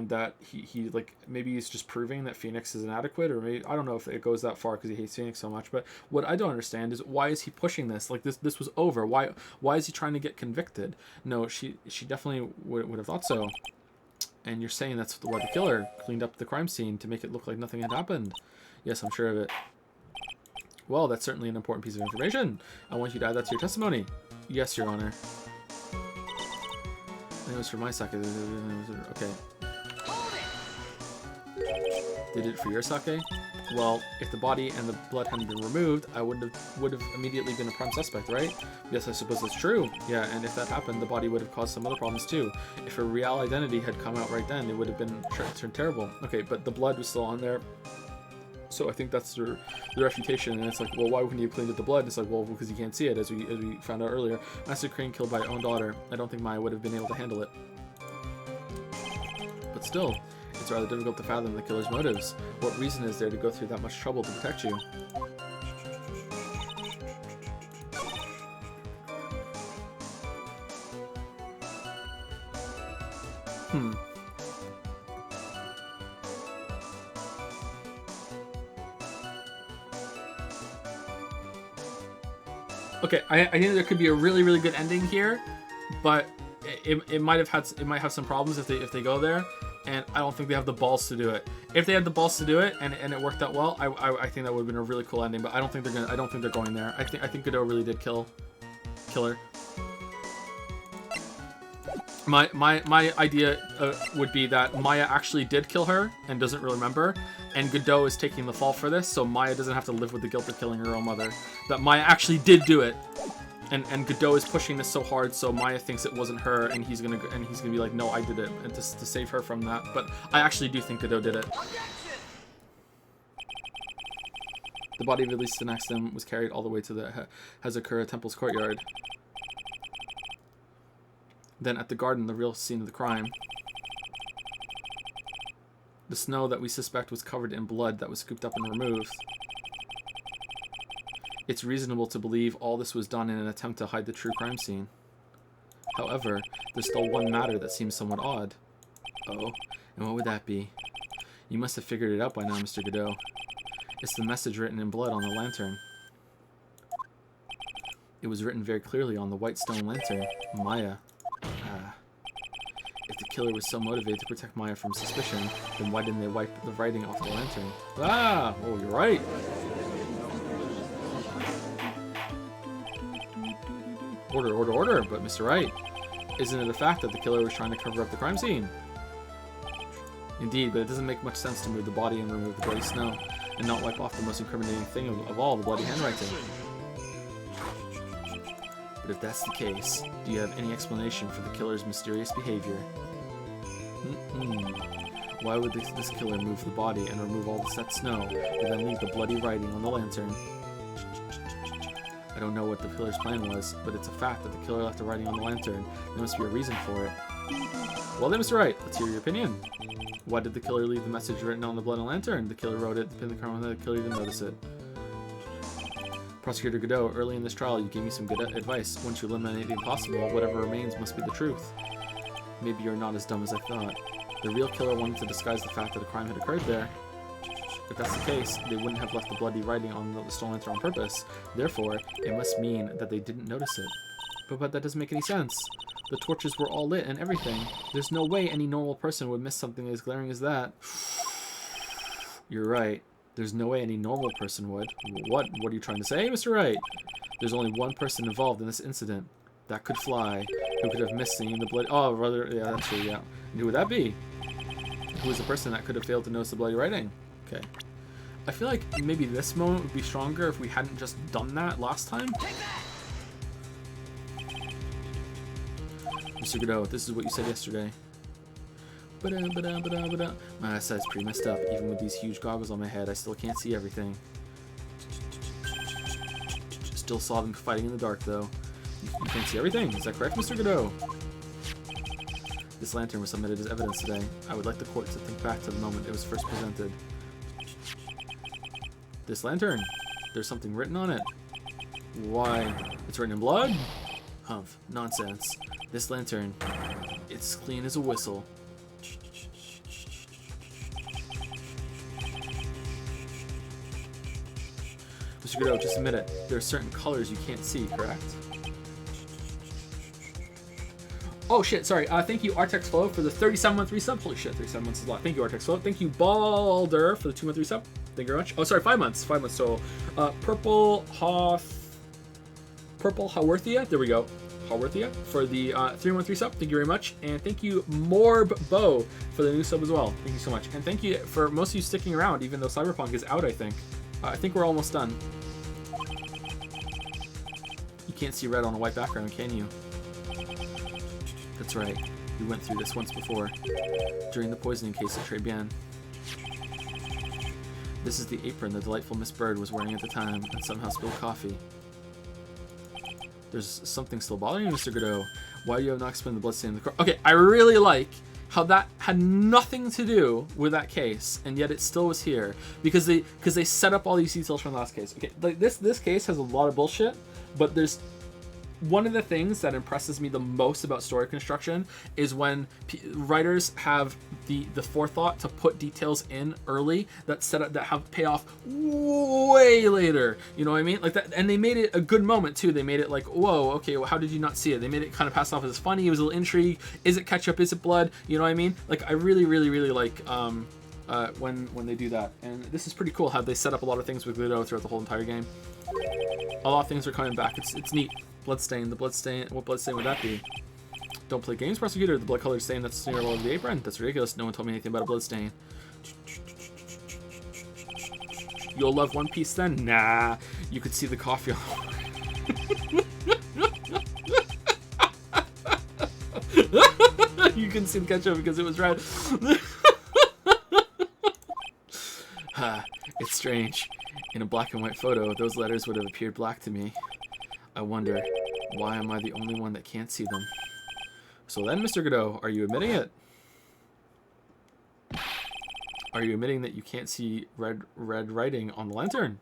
S2: that he like maybe he's just proving that Phoenix is inadequate, or maybe I don't know if it goes that far because he hates Phoenix so much. But what I don't understand is why is he pushing this? Like this was over. Why is he trying to get convicted? No, she definitely would have thought so. And you're saying that's why the killer cleaned up the crime scene to make it look like nothing had happened. Yes, I'm sure of it. Well, that's certainly an important piece of information. I want you to add that to your testimony. Yes, Your Honor. It was for my sake. Okay. Did it for your sake? Well, if the body and the blood hadn't been removed, I would have immediately been a prime suspect, right? Yes, I suppose that's true. Yeah, and if that happened, the body would have caused some other problems too. If her real identity had come out right then, it would have been turned terrible. Okay, but the blood was still on there. So I think that's the refutation, and it's like, well, why wouldn't you have cleaned up the blood? And it's like, well, because you can't see it, as we found out earlier. Master Crane killed by her own daughter. I don't think Maya would have been able to handle it. But still, it's rather difficult to fathom the killer's motives. What reason is there to go through that much trouble to protect you? Okay, I think there could be a really, really good ending here, but it might have some problems if they go there, and I don't think they have the balls to do it. If they had the balls to do it and it worked out well, I think that would have been a really cool ending. But I don't think they're going there. I think Godot really did kill her. My idea would be that Maya actually did kill her and doesn't really remember, and Godot is taking the fall for this, so Maya doesn't have to live with the guilt of killing her own mother. That Maya actually did do it, and Godot is pushing this so hard, so Maya thinks it wasn't her, and he's gonna be like, no, I did it, and to save her from that. But I actually do think Godot did it. The body released the next time was carried all the way to the Hazakura Temple's courtyard. Then at the garden, the real scene of the crime. The snow that we suspect was covered in blood that was scooped up and removed. It's reasonable to believe all this was done in an attempt to hide the true crime scene. However, there's still one matter that seems somewhat odd. Oh, and what would that be? You must have figured it out by now, Mr. Godot. It's the message written in blood on the lantern. It was written very clearly on the white stone lantern. Maya. If the killer was so motivated to protect Maya from suspicion, then why didn't they wipe the writing off the lantern? Ah! Oh, you're right.
S4: Order, but Mr. Wright, isn't it a fact that the killer was trying to cover up the crime scene? Indeed, but it doesn't make much sense to move the body and remove the bloody snow, and not wipe off the most incriminating thing of all, the bloody handwriting. But if that's the case, do you have any explanation for the killer's mysterious behavior? Why would this killer move the body and remove all the set snow, but then leave the bloody writing on the lantern? I don't know what the killer's plan was, but it's a fact that the killer left the writing on the lantern. There must be a reason for it. Well then, Mr. Wright, let's hear your opinion. Why did the killer leave the message written on the bloody lantern? The killer wrote it, pinned the crime on the killer didn't notice it. Prosecutor Godot, early in this trial, you gave me some good advice. Once you eliminate the impossible, whatever remains must be the truth. Maybe you're not as dumb as I thought. The real killer wanted to disguise the fact that a crime had occurred there. If that's the case, they wouldn't have left the bloody writing on the stolen lantern on purpose. Therefore, it must mean that they didn't notice it. But that doesn't make any sense. The torches were all lit and everything. There's no way any normal person would miss something as glaring as that. You're right. There's no way any normal person would. What are you trying to say, Mr. Wright? There's only one person involved in this incident. That could fly. Who could have missed seeing the blood? Oh, rather, yeah, that's true, yeah. And who would that be? Who was the person that could have failed to notice the bloody writing? Okay. I feel like maybe this moment would be stronger if we hadn't just done that last time. Mr. Godot, this is what you said yesterday. My eyesight's pretty messed up. Even with these huge goggles on my head, I still can't see everything. Still saw them fighting in the dark, though. You can't see everything. Is that correct, Mr. Godot? This lantern was submitted as evidence today. I would like the court to think back to the moment it was first presented. This lantern. There's something written on it. Why? It's written in blood? Humph. Nonsense. This lantern. It's clean as a whistle. Mr. Godot, just admit it. There are certain colors you can't see, correct? Oh shit, sorry. Thank you, Artex Flow, for the 37-month resub. Holy shit, 37 months is a lot. Thank you, Artex Flow. Thank you, Balder, for the 2-month resub. Thank you very much. Oh, sorry, 5 months. 5 months. So, Purple Haworthia. There we go. Haworthia for the 3-month resub. Thank you very much. And thank you, Morb Bo, for the new sub as well. Thank you so much. And thank you for most of you sticking around, even though Cyberpunk is out, I think. I think we're almost done. You can't see red on a white background, can you? That's right. We went through this once before, during the poisoning case at Trebian. This is the apron the delightful Miss Bird was wearing at the time, and somehow spilled coffee. There's something still bothering you, Mr. Godot. Why do you have not explained the bloodstain in the car? Okay, I really like how that had nothing to do with that case, and yet it still was here because they set up all these details from the last case. Okay, like this case has a lot of bullshit, but there's one of the things that impresses me the most about story construction is when writers have the forethought to put details in early that set up that have payoff way later. You know what I mean? Like that, and they made it a good moment too. They made it like, whoa, okay, well, how did you not see it? They made it kind of pass off as funny. It was a little intrigue. Is it ketchup? Is it blood? You know what I mean? Like I really like when they do that. And this is pretty cool how they set up a lot of things with Godot throughout the whole entire game. A lot of things are coming back. It's neat. Bloodstain. The bloodstain. What bloodstain would that be? Don't play games, prosecutor. The blood colored stain that's smeared all over the apron. That's ridiculous. No one told me anything about a bloodstain. You'll love One Piece then? Nah. You could see the coffee all You couldn't see the ketchup because it was red. It's strange. In a black and white photo, those letters would have appeared black to me. I wonder, why am I the only one that can't see them? So then, Mr. Godot, are you admitting it? Are you admitting that you can't see red writing on the lantern?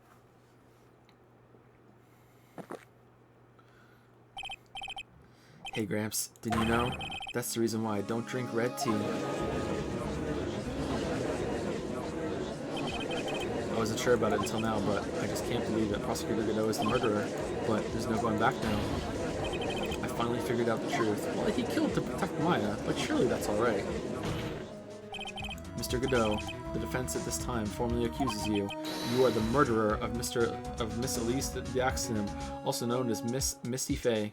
S4: Hey, Gramps, didn't you know? That's the reason why I don't drink red tea. I wasn't sure about it until now, but I just can't believe that Prosecutor Godot is the murderer. But there's no going back now. I finally figured out the truth. Well, he killed to protect Maya, but surely that's alright. Mr. Godot, the defense at this time formally accuses you. You are the murderer of Miss Elise the Accident, also known as Miss Misty Fey.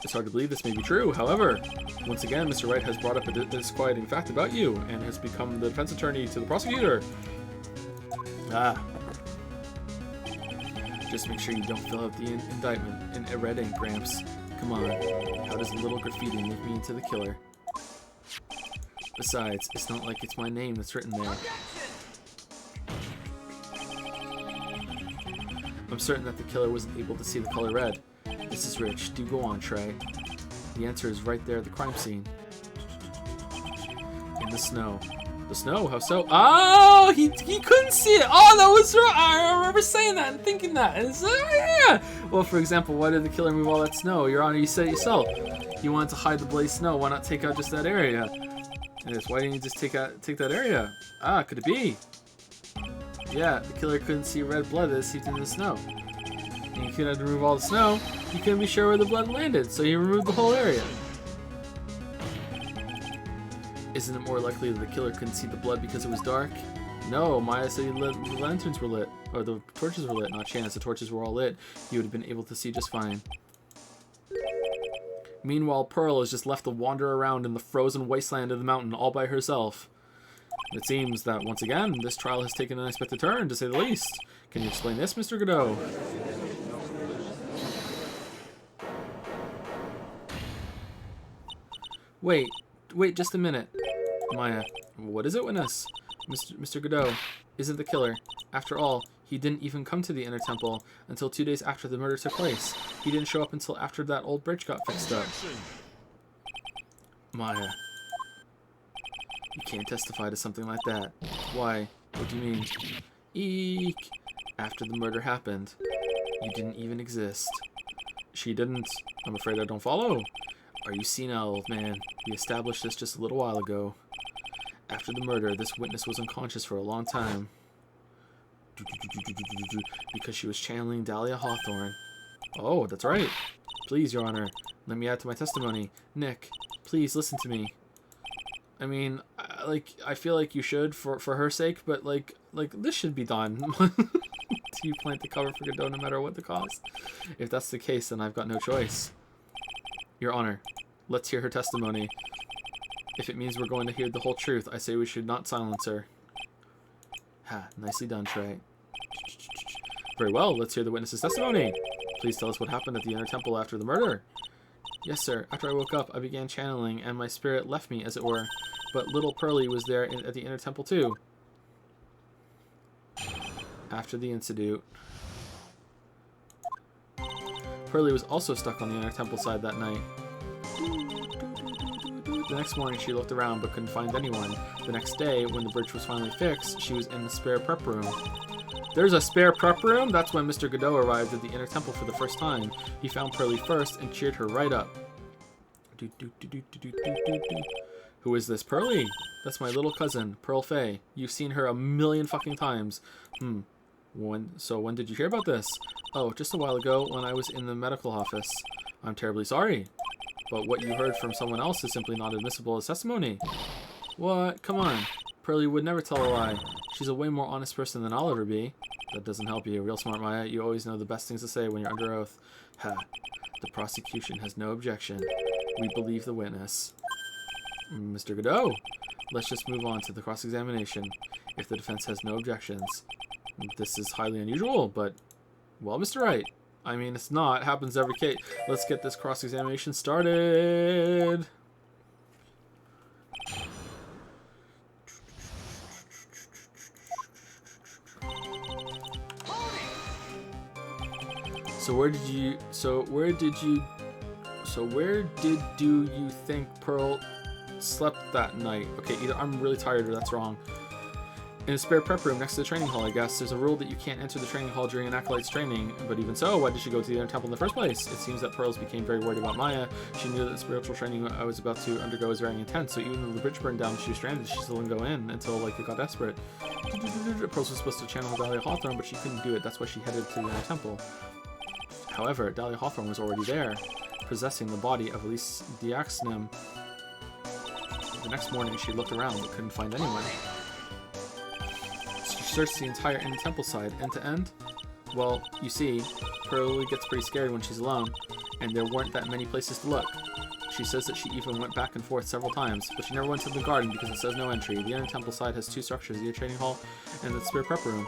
S4: It's hard to believe this may be true. However, once again, Mr. Wright has brought up a disquieting fact about you and has become the defense attorney to the prosecutor. Ah. Just make sure you don't fill out the indictment in red ink, Gramps. Come on. How does a little graffiti make me into the killer? Besides, it's not like it's my name that's written there. I'm certain that the killer wasn't able to see the color red. This is Rich. Do go on, Trey. The answer is right there at the crime scene. In the snow. The snow? How so? Oh, he couldn't see it. Oh, that was wrong. I remember saying that and thinking that. And so, yeah. Well, for example, why did the killer move all that snow? Your Honor, you said it yourself. You wanted to hide the blazed snow. Why not take out just that area? Yes, why didn't you just take that area? Ah, could it be? Yeah, the killer couldn't see red blood that seeped into the snow. And he couldn't remove all the snow. He couldn't be sure where the blood landed, so he removed the whole area. Isn't it more likely that the killer couldn't see the blood because it was dark? No, Maya said the lanterns were lit, or the torches were lit. Not chance, the torches were all lit. He would have been able to see just fine. Meanwhile, Pearl is just left to wander around in the frozen wasteland of the mountain all by herself. It seems that, once again, this trial has taken an unexpected turn, to say the least. Can you explain this, Mr. Godot? Wait just a minute. Maya, what is it, witness? Mr. Godot isn't the killer. After all, he didn't even come to the Inner Temple until 2 days after the murder took place. He didn't show up until after that old bridge got fixed up. Maya, you can't testify to something like that. Why? What do you mean? Eek! After the murder happened, you didn't even exist. She didn't. I'm afraid I don't follow. Are you senile, old man? We established this just a little while ago. After the murder, this witness was unconscious for a long time. Because she was channeling Dahlia Hawthorne. Oh, that's right. Please, Your Honor, let me add to my testimony. Nick, please listen to me. I mean, I feel like you should for her sake, but like this should be done. Do you plant the cover for Godot no matter what the cost? If that's the case, then I've got no choice. Your Honor, let's hear her testimony. If it means we're going to hear the whole truth, I say we should not silence her. Ha, nicely done, Trey. Very well, let's hear the witness's testimony. Please tell us what happened at the Inner Temple after the murder. Yes, sir. After I woke up, I began channeling, and my spirit left me, as it were. But little Pearlie was there at the Inner Temple, too. After the incident, Pearlie was also stuck on the Inner Temple side that night. The next morning, she looked around but couldn't find anyone. The next day, when the bridge was finally fixed, she was in the spare prep room. There's a spare prep room? That's when Mr. Godot arrived at the Inner Temple for the first time. He found Pearlie first and cheered her right up. Who is this Pearlie? That's my little cousin, Pearl Fay. You've seen her a million fucking times. When did you hear about this? Oh, just a while ago when I was in the medical office. I'm terribly sorry. But what you heard from someone else is simply not admissible as testimony. What? Come on. Pearlie would never tell a lie. She's a way more honest person than I'll ever be. That doesn't help you. Real smart, Maya. You always know the best things to say when you're under oath. Ha. The prosecution has no objection. We believe the witness. Mr. Godot, let's just move on to the cross-examination. If the defense has no objections. This is highly unusual, but... Well, Mr. Wright. I mean, it's not. It happens every case. Let's get this cross-examination started. So where do you think Pearl slept that night? Okay, either I'm really tired or that's wrong. In a spare prep room next to the training hall, I guess. There's a rule that you can't enter the training hall during an acolyte's training, but even so, why did she go to the Inner Temple in the first place? It seems that Pearls became very worried about Maya. She knew that the spiritual training I was about to undergo was very intense, so even though the bridge burned down and she was stranded, she still didn't go in until, it got desperate. Pearls was supposed to channel Dahlia Hawthorne, but she couldn't do it. That's why she headed to the Inner Temple. However, Dahlia Hawthorne was already there, possessing the body of Elise Diaxnim. The next morning, she looked around but couldn't find anyone. She searched the entire Inner Temple side, end to end. Well, you see, Pearlie gets pretty scared when she's alone, and there weren't that many places to look. She says that she even went back and forth several times, but she never went to the garden because it says no entry. The inner temple side has 2 structures, the inner training hall and the spirit prep room.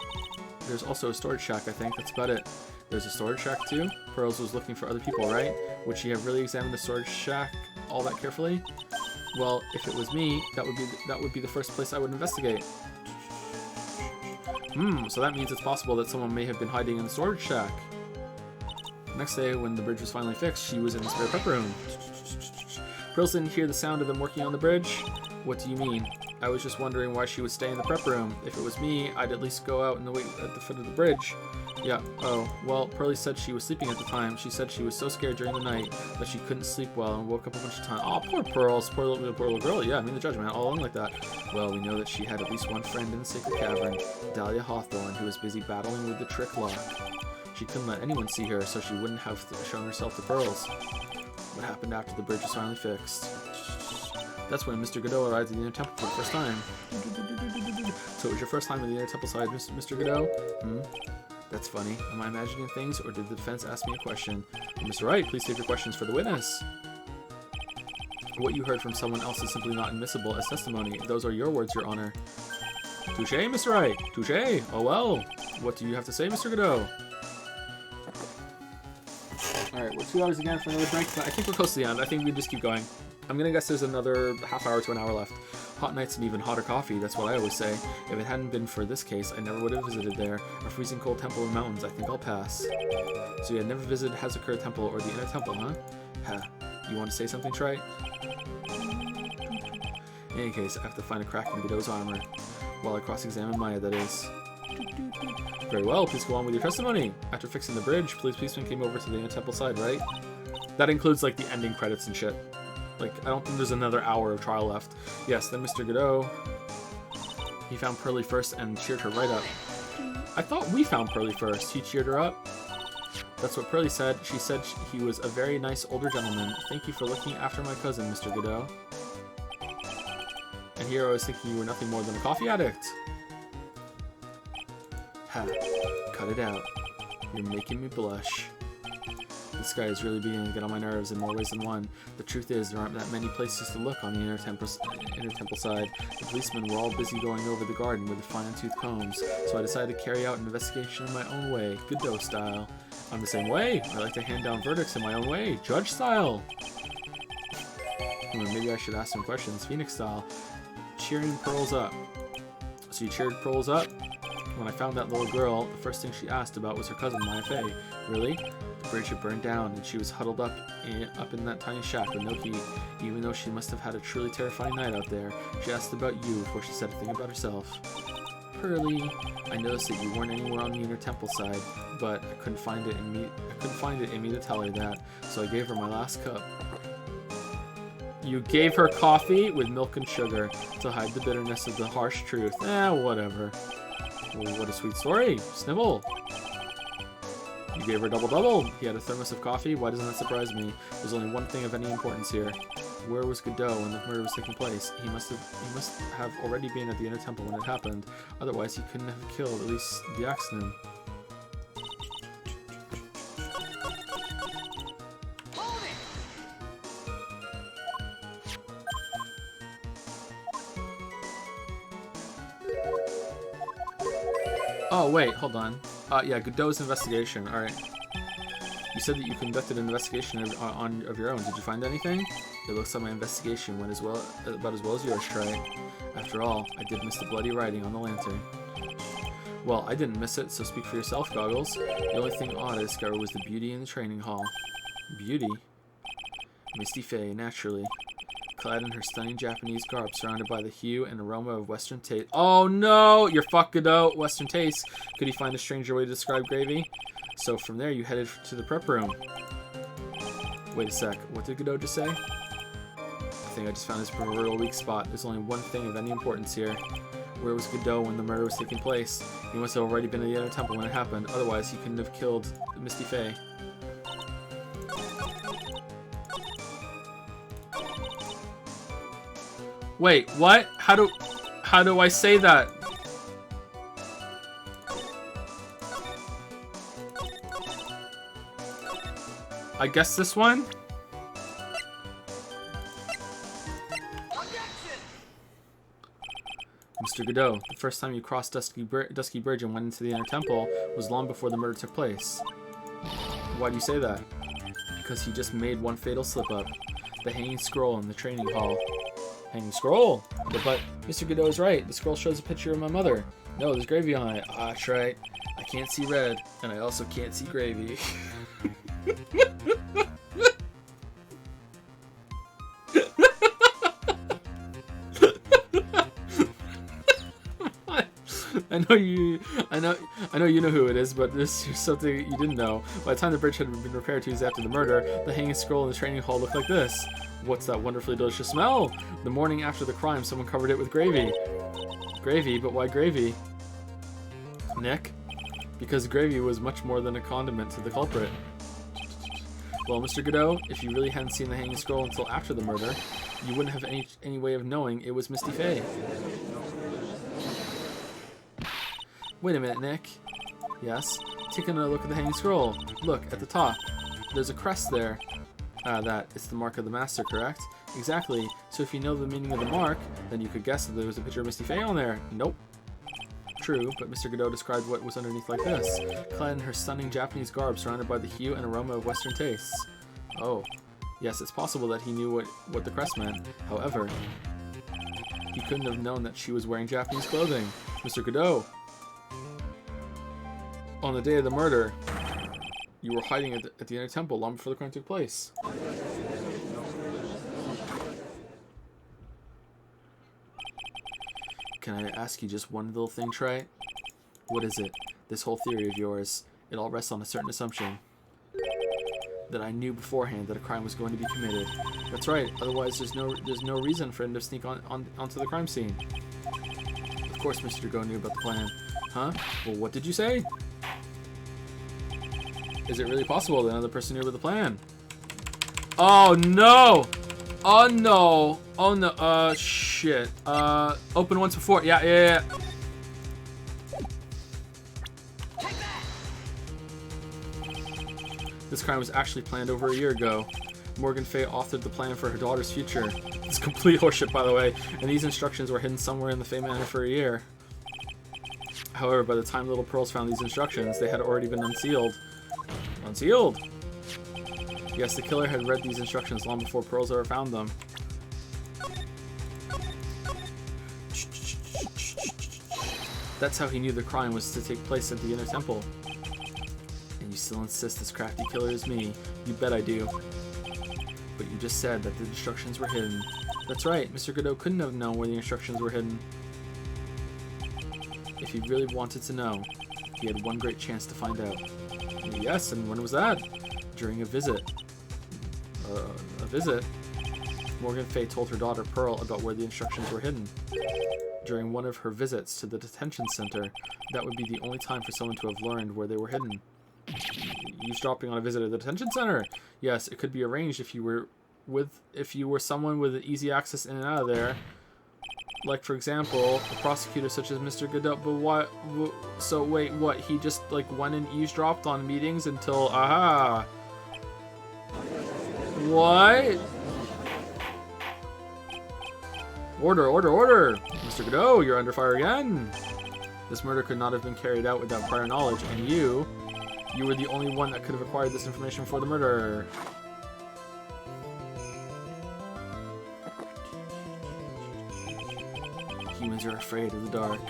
S4: There's also a storage shack, I think. That's about it. There's a storage shack too? Pearls was looking for other people, right? Would she have really examined the storage shack all that carefully? Well, if it was me, that would be the first place I would investigate. So that means it's possible that someone may have been hiding in the storage shack. Next day, when the bridge was finally fixed, she was in the spirit prep room. Pearls didn't hear the sound of them working on the bridge? What do you mean? I was just wondering why she would stay in the prep room. If it was me, I'd at least go out and wait at the foot of the bridge. Yeah, oh, well, Pearlie said she was sleeping at the time. She said she was so scared during the night that she couldn't sleep well and woke up a bunch of times. Oh, poor Pearls, poor little girl. Yeah, I mean the judgment, all along like that. Well, we know that she had at least one friend in the Sacred Cavern, Dahlia Hawthorne, who was busy battling with the trick lock. She couldn't let anyone see her, so she wouldn't have shown herself to Pearls. What happened after the bridge was finally fixed? That's when Mr. Godot arrived at the Inner Temple for the first time. So it was your first time at the Inner Temple side, Mr. Godot? That's funny. Am I imagining things, or did the defense ask me a question? Well, Mr. Wright, please save your questions for the witness. What you heard from someone else is simply not admissible as testimony. Those are your words, Your Honor. Touché, Mr. Wright. Touché. Oh well. What do you have to say, Mr. Godot? Alright, we're 2 hours again for another drink, but I think we're close to the end. I think we just keep going. I'm gonna guess there's another half hour to an hour left. Hot nights and even hotter coffee, that's what I always say. If it hadn't been for this case, I never would have visited there. A freezing cold temple in the mountains, I think I'll pass. So you had never visited Hazakura Temple or the Inner Temple, huh? You want to say something, Trey? In any case, I have to find a crack in Godot's armor. While I cross-examine Maya, that is. Very well, please go on with your testimony. After fixing the bridge, policeman came over to the Inner Temple side, right? That includes, like, the ending credits and shit. Like, I don't think there's another hour of trial left. Yes, then Mr. Godot, he found Pearlie first and cheered her right up. I thought we found Pearlie first. He cheered her up. That's what Pearlie said. She said he was a very nice older gentleman. Thank you for looking after my cousin, Mr. Godot. And here I was thinking you were nothing more than a coffee addict. Cut it out. You're making me blush. This guy is really beginning to get on my nerves in more ways than one. The truth is, there aren't that many places to look on the Inner Temple side. The policemen were all busy going over the garden with the fine-tooth combs, so I decided to carry out an investigation in my own way, Godot style. I'm the same way. I like to hand down verdicts in my own way, judge style. Maybe I should ask some questions, Phoenix style. Cheering Pearls up. So you cheered Pearls up? When I found that little girl, the first thing she asked about was her cousin, Maya Fey. Really? The bridge had burned down, and she was huddled up in that tiny shack with no heat. Even though she must have had a truly terrifying night out there, she asked about you before she said a thing about herself. Pearlie, I noticed that you weren't anywhere on the Inner Temple side, but I couldn't find it in me to tell her that, so I gave her my last cup. You gave her coffee with milk and sugar to hide the bitterness of the harsh truth. Whatever. Well, what a sweet story. Snibble. You gave her double-double. He had a thermos of coffee. Why doesn't that surprise me? There's only one thing of any importance here. Where was Godot when the murder was taking place? He must have already been at the Inner Temple when it happened. Otherwise, he couldn't have killed at least the Axeman. Oh, wait, hold on. Yeah, Godot's investigation. Alright. You said that you conducted an investigation of your own. Did you find anything? It looks like my investigation went about as well as yours, Trey. After all, I did miss the bloody writing on the lantern. Well, I didn't miss it, so speak for yourself, Goggles. The only thing odd I discovered was the beauty in the training hall. Beauty? Misty Fey, naturally. Clad in her stunning Japanese garb, surrounded by the hue and aroma of Western taste. Oh no! You're fucked Godot! Western taste. Could he find a stranger way to describe gravy? So from there, you headed to the prep room. Wait a sec. What did Godot just say? I think I just found his proverbial weak spot. There's only one thing of any importance here. Where was Godot when the murder was taking place? He must have already been at the Inner Temple when it happened. Otherwise, he couldn't have killed Misty Fey. Wait, what? How do I say that? I guess this one? Mr. Godot, the first time you crossed Dusky Bridge and went into the Inner Temple was long before the murder took place. Why do you say that? Because he just made one fatal slip-up. The hanging scroll in the training hall. Hanging scroll? But Mr. Godot is right. The scroll shows a picture of my mother. No, there's gravy on it. Ah, that's right. I can't see red, and I also can't see gravy. I know you know who it is, but this is something you didn't know. By the time the bridge had been repaired 2 days after the murder, the hanging scroll in the training hall looked like this. What's that wonderfully delicious smell? The morning after the crime, someone covered it with gravy. Gravy? But why gravy? Nick? Because gravy was much more than a condiment to the culprit. Well, Mr. Godot, if you really hadn't seen the hanging scroll until after the murder, you wouldn't have any way of knowing it was Misty Fey. Wait a minute, Nick. Yes? Take another look at the hanging scroll. Look, at the top. There's a crest there. It's the mark of the master, correct? Exactly. So if you know the meaning of the mark, then you could guess that there was a picture of Misty Fey on there. Nope. True, but Mr. Godot described what was underneath like this. Clad in her stunning Japanese garb, surrounded by the hue and aroma of Western tastes. Oh. Yes, it's possible that he knew what the crest meant. However, he couldn't have known that she was wearing Japanese clothing. Mr. Godot! On the day of the murder, you were hiding at the Inner Temple long before the crime took place. Can I ask you just one little thing, Trey? What is it? This whole theory of yours, it all rests on a certain assumption. That I knew beforehand that a crime was going to be committed. That's right, otherwise there's no reason for him to sneak onto the crime scene. Of course Mr. Go knew about the plan. Huh? Well, what did you say? Is it really possible that another person knew about the plan? Oh no! Oh no! Oh no! Shit. Open once before. Yeah. This crime was actually planned over a year ago. Morgan Fey authored the plan for her daughter's future. It's complete horseshit, by the way, and these instructions were hidden somewhere in the Fey Manor for a year. However, by the time Little Pearls found these instructions, they had already been unsealed. Unsealed? Yes, the killer had read these instructions long before Pearls ever found them. That's how he knew the crime was to take place at the Inner Temple. And you still insist this crafty killer is me. You bet I do. But you just said that the instructions were hidden. That's right, Mr. Godot couldn't have known where the instructions were hidden. If he really wanted to know, he had one great chance to find out. Yes, and when was that? During a visit. A visit? Morgan Fey told her daughter Pearl about where the instructions were hidden. During one of her visits to the detention center, that would be the only time for someone to have learned where they were hidden. Eavesdropping on a visit at the detention center? Yes, it could be arranged if you were someone with easy access in and out of there. Like, for example, a prosecutor such as Mr. Godot. But what? So wait, what? He just like went and eavesdropped on meetings until aha. What? Order, order, order! Mr. Godot, you're under fire again. This murder could not have been carried out without prior knowledge, and you were the only one that could have acquired this information for the murder. Humans are afraid of the dark.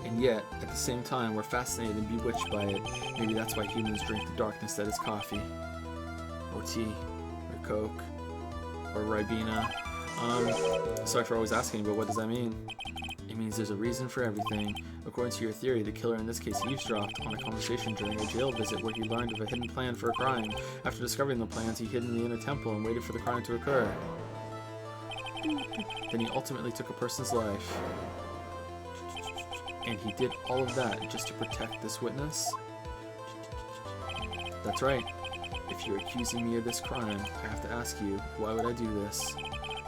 S4: And yet, at the same time, we're fascinated and bewitched by it. Maybe that's why humans drink the darkness that is coffee. Or tea. Or Coke. Or Ribena. Sorry for always asking, but what does that mean? It means there's a reason for everything. According to your theory, the killer in this case eavesdropped on a conversation during a jail visit where he learned of a hidden plan for a crime. After discovering the plans, he hid in the Inner Temple and waited for the crime to occur. Then he ultimately took a person's life. And he did all of that just to protect this witness? That's right. If you're accusing me of this crime, I have to ask you, why would I do this?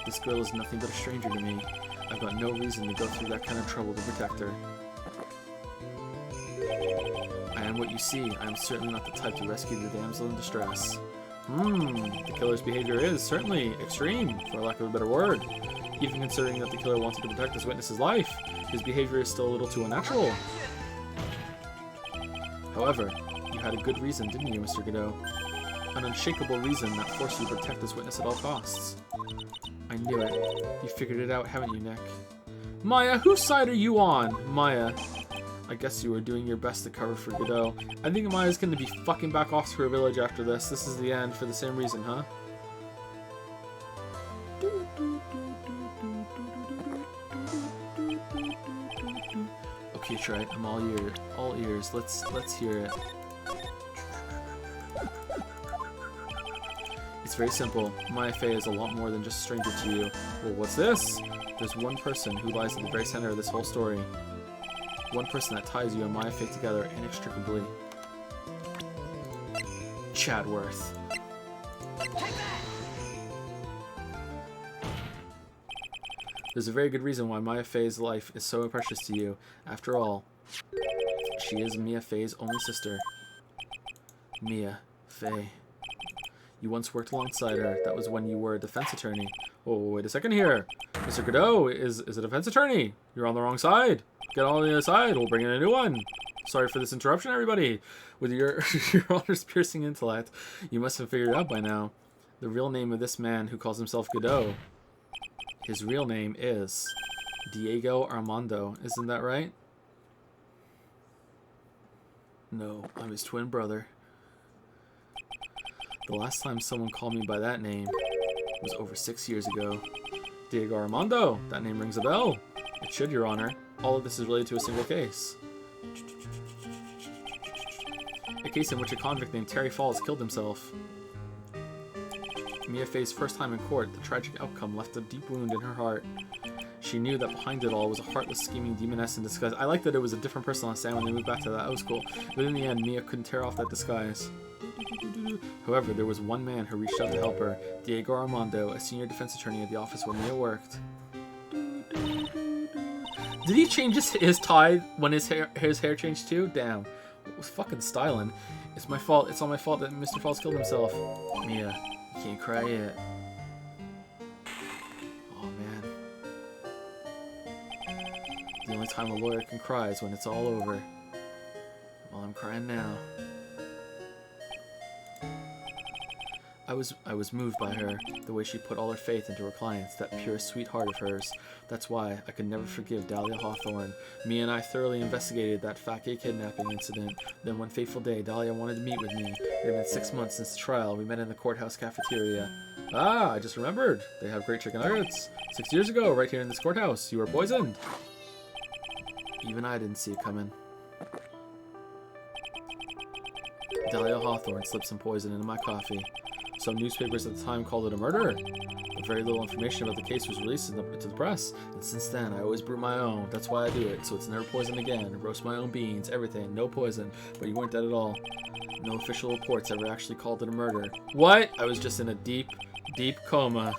S4: This girl is nothing but a stranger to me. I've got no reason to go through that kind of trouble to protect her. I am am what you see. I am certainly not the type to rescue the damsel in distress. The killer's behavior is certainly extreme, for lack of a better word. Even considering that the killer wanted to protect this witness's life, his behavior is still a little too unnatural. However, you had a good reason, didn't you, Mr. Godot? An unshakable reason that forced you to protect this witness at all costs. I knew it. You figured it out, haven't you, Nick? Maya, whose side are you on? Maya. I guess you were doing your best to cover for Godot. I think Maya's gonna be fucking back off to her village after this. This is the end for the same reason, huh? Okay, Trite, I'm all ears. Let's hear it. It's very simple. Maya Fey is a lot more than just a stranger to you. Well, what's this? There's one person who lies at the very center of this whole story. One person that ties you and Maya Fey together inextricably. Chadworth. There's a very good reason why Maya Fey's life is so precious to you. After all, she is Mia Fey's only sister. Mia Fey. You once worked alongside her. That was when you were a defense attorney. Oh, wait a second here. Mr. Godot is a defense attorney. You're on the wrong side. Get on the other side. We'll bring in a new one. Sorry for this interruption, everybody. With your honor's piercing intellect, you must have figured it out by now. The real name of this man who calls himself Godot. His real name is Diego Armando. Isn't that right? No, I'm his twin brother. The last time someone called me by that name was over 6 years ago. Diego Armando! That name rings a bell. It should, Your Honor. All of this is related to a single case. A case in which a convict named Terry Falls killed himself. Mia Fey's first time in court, the tragic outcome left a deep wound in her heart. She knew that behind it all was a heartless, scheming demoness in disguise. I like that it was a different person last time when they moved back to that. That was cool. But in the end, Mia couldn't tear off that disguise. However, there was one man who reached out to help her, Diego Armando, a senior defense attorney at the office where Mia worked. Did he change his tie when his hair changed too? Damn. It was fucking styling. It's my fault. It's all my fault that Mr. Falls killed himself. Mia, you can't cry yet. Oh, man. The only time a lawyer can cry is when it's all over. Well, I'm crying now. I was moved by her, the way she put all her faith into her clients, that pure, sweet heart of hers. That's why I could never forgive Dahlia Hawthorne. Me and I thoroughly investigated that Fat Gay kidnapping incident. Then one fateful day, Dahlia wanted to meet with me. It had been 6 months since the trial. We met in the courthouse cafeteria. Ah, I just remembered. They have great chicken nuggets. 6 years ago, right here in this courthouse, you were poisoned. Even I didn't see it coming. Dahlia Hawthorne slipped some poison into my coffee. Some newspapers at the time called it a murder. But very little information about the case was released to the press, and since then I always brew my own. That's why I do it, so it's never poison again. Roast my own beans, everything, no poison. But you weren't dead at all. No official reports ever actually called it a murder. What? I was just in a deep, deep coma.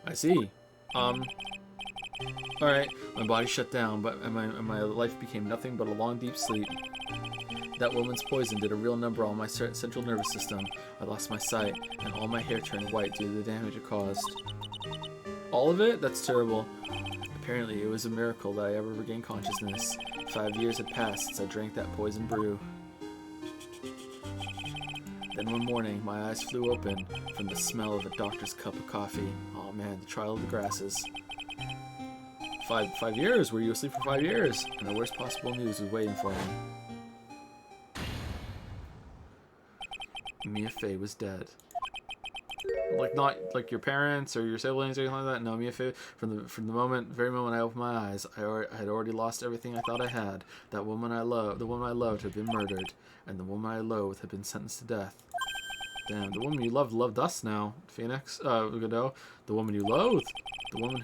S4: I see. Alright, my body shut down, but my life became nothing but a long, deep sleep. That woman's poison did a real number on my central nervous system. I lost my sight, and all my hair turned white due to the damage it caused. All of it? That's terrible. Apparently, it was a miracle that I ever regained consciousness. 5 years had passed since I drank that poison brew. Then one morning, my eyes flew open from the smell of a doctor's cup of coffee. Oh man, the trial of the grasses. 5 years? Were you asleep for 5 years? And the worst possible news was waiting for me. Mia Fey was dead. Like, not like your parents or your siblings or anything like that. No, Mia Fey, from the very moment I opened my eyes, I had already lost everything I thought I had. That woman I loved, the woman I loved had been murdered, and the woman I loathed had been sentenced to death. Damn, the woman you loved us now, Phoenix, Godot. The woman you loathed, the woman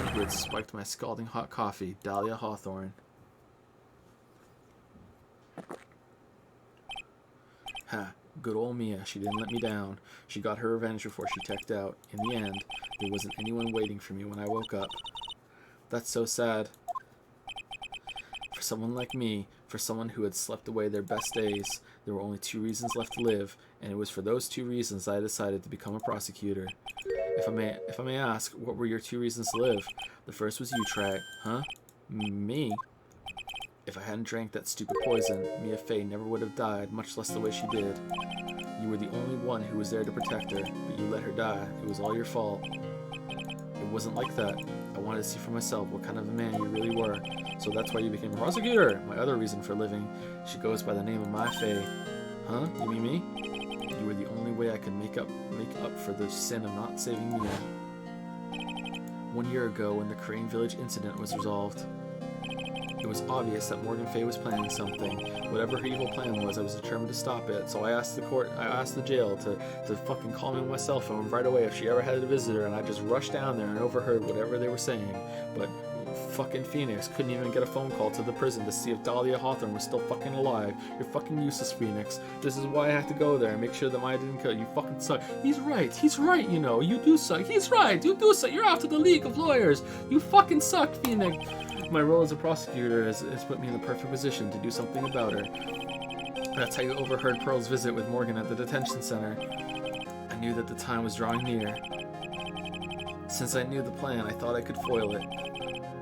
S4: who had spiked my scalding hot coffee, Dahlia Hawthorne. Ha. Good old Mia, she didn't let me down. She got her revenge before she checked out. In the end, there wasn't anyone waiting for me when I woke up. That's so sad. For someone like me, for someone who had slept away their best days, there were only 2 reasons left to live, and it was for those 2 reasons I decided to become a prosecutor. If I may ask, what were your 2 reasons to live? The first was you, Trey. Huh? Me? If I hadn't drank that stupid poison, Mia Fey never would have died, much less the way she did. You were the only one who was there to protect her, but you let her die. It was all your fault. It wasn't like that. I wanted to see for myself what kind of a man you really were. So that's why you became a prosecutor. My other reason for living. She goes by the name of Mia Fey. Huh? You mean me? You were the only way I could make up for the sin of not saving Mia. 1 year ago, when the Crane Village incident was resolved, it was obvious that Morgan Fey was planning something. Whatever her evil plan was, I was determined to stop it. So I asked the jail to fucking call me on my cell phone right away if she ever had a visitor, and I just rushed down there and overheard whatever they were saying. But fucking Phoenix couldn't even get a phone call to the prison to see if Dahlia Hawthorne was still fucking alive. You're fucking useless, Phoenix. This is why I had to go there and make sure that Maya didn't kill you. You fucking suck. He's right, you know. You do suck. He's right, you do suck. You're out to the League of Lawyers. You fucking suck, Phoenix. My role as a prosecutor has put me in the perfect position to do something about her. That's how you overheard Pearl's visit with Morgan at the detention center. I knew that the time was drawing near. Since I knew the plan, I thought I could foil it.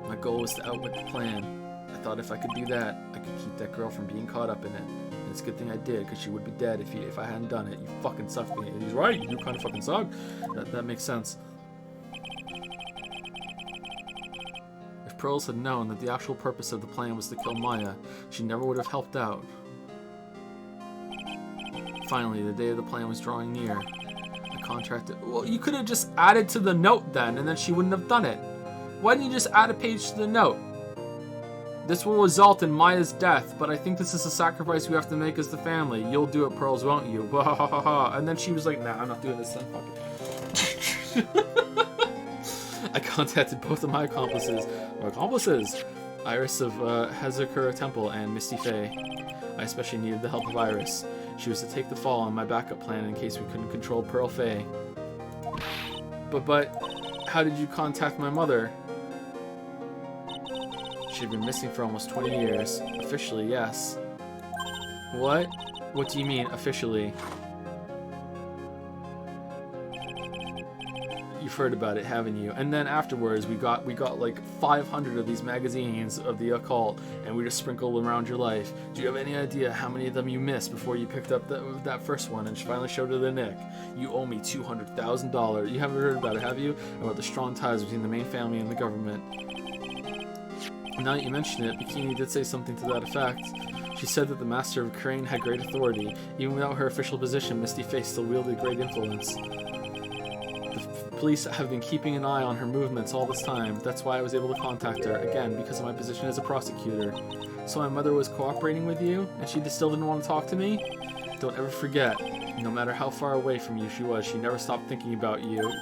S4: My goal was to outwit the plan. I thought if I could do that, I could keep that girl from being caught up in it. And it's a good thing I did, because she would be dead if I hadn't done it. You fucking suck, me. He's right, you kind of fucking suck. That makes sense. If Pearls had known that the actual purpose of the plan was to kill Maya, she never would have helped out. Finally, the day of the plan was drawing near. I contracted... Well, you could have just added to the note then, and then she wouldn't have done it. Why didn't you just add a page to the note? This will result in Maya's death, but I think this is a sacrifice we have to make as the family. You'll do it, Pearls, won't you? And then she was like, nah, I'm not doing this then. Fuck it. I contacted both of my accomplices, Iris of Hazakura Temple and Misty Fey. I especially needed the help of Iris. She was to take the fall on my backup plan in case we couldn't control Pearl Fey. But, how did you contact my mother? She'd been missing for almost 20 years. Officially, yes. What? What do you mean, officially? You've heard about it, haven't you? And then afterwards, we got like 500 of these magazines of the occult, and we just sprinkled around your life. Do you have any idea how many of them you missed before you picked up that first one and finally showed her the Nick? You owe me $200,000. You haven't heard about it, have you? About the strong ties between the main family and the government. Now that you mention it, Bikini did say something to that effect. She said that the Master of Crane had great authority. Even without her official position, Misty Fey still wielded great influence. The police have been keeping an eye on her movements all this time. That's why I was able to contact her, again, because of my position as a prosecutor. So my mother was cooperating with you, and she still didn't want to talk to me? Don't ever forget, no matter how far away from you she was, she never stopped thinking about you.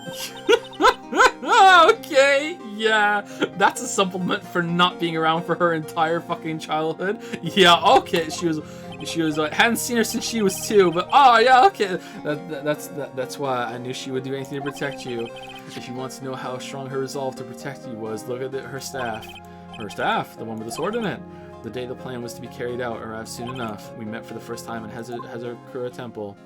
S4: Okay, yeah, that's a supplement for not being around for her entire fucking childhood. Yeah, okay, she was like, hadn't seen her since she was 2, but oh yeah, okay, that's why I knew she would do anything to protect you. If you want to know how strong her resolve to protect you was, look at her staff. Her staff, the one with the sword in it. The day the plan was to be carried out arrived soon enough. We met for the first time in Hazakura Temple.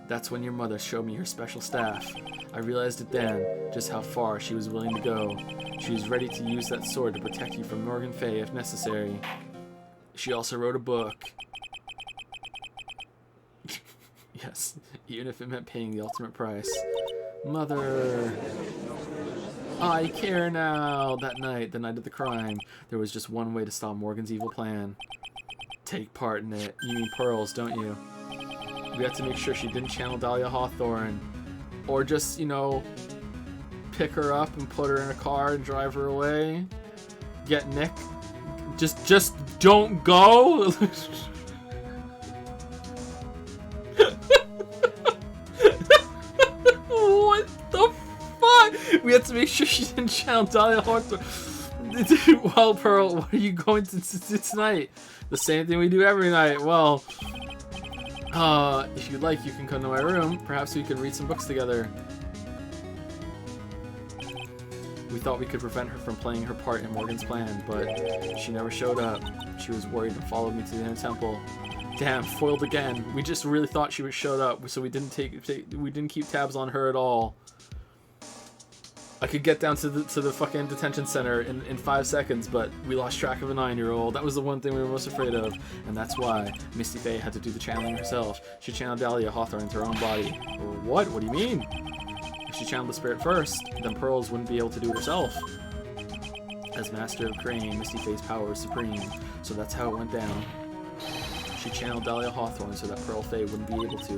S4: That's when your mother showed me her special staff. I realized it then, just how far she was willing to go. She was ready to use that sword to protect you from Morgan Fey if necessary. She also wrote a book. Yes, even if it meant paying the ultimate price. Mother... I care now! That night, the night of the crime, there was just one way to stop Morgan's evil plan. Take part in it. You mean Pearls, don't you? We had to make sure she didn't channel Dahlia Hawthorne. Or just, you know, pick her up and put her in a car and drive her away. Get Nick. Just don't go! What the fuck? We had to make sure she didn't channel Dahlia Hawthorne. Well, Pearl, what are you going to do tonight? The same thing we do every night. Well... if you'd like, you can come to my room. Perhaps we can read some books together. We thought we could prevent her from playing her part in Morgan's plan, but she never showed up. She was worried and followed me to the inner temple. Damn, foiled again. We just really thought she would show up, so we didn't keep tabs on her at all. I could get down to the fucking detention center in 5 seconds, but we lost track of a 9-year-old. That was the one thing we were most afraid of, and that's why Misty Faye had to do the channeling herself. She channeled Dahlia Hawthorne into her own body. What? What do you mean? If she channeled the spirit first, then Pearls wouldn't be able to do it herself. As Master of Crane, Misty Faye's power is supreme, so that's how it went down. She channeled Dahlia Hawthorne so that Pearl Faye wouldn't be able to.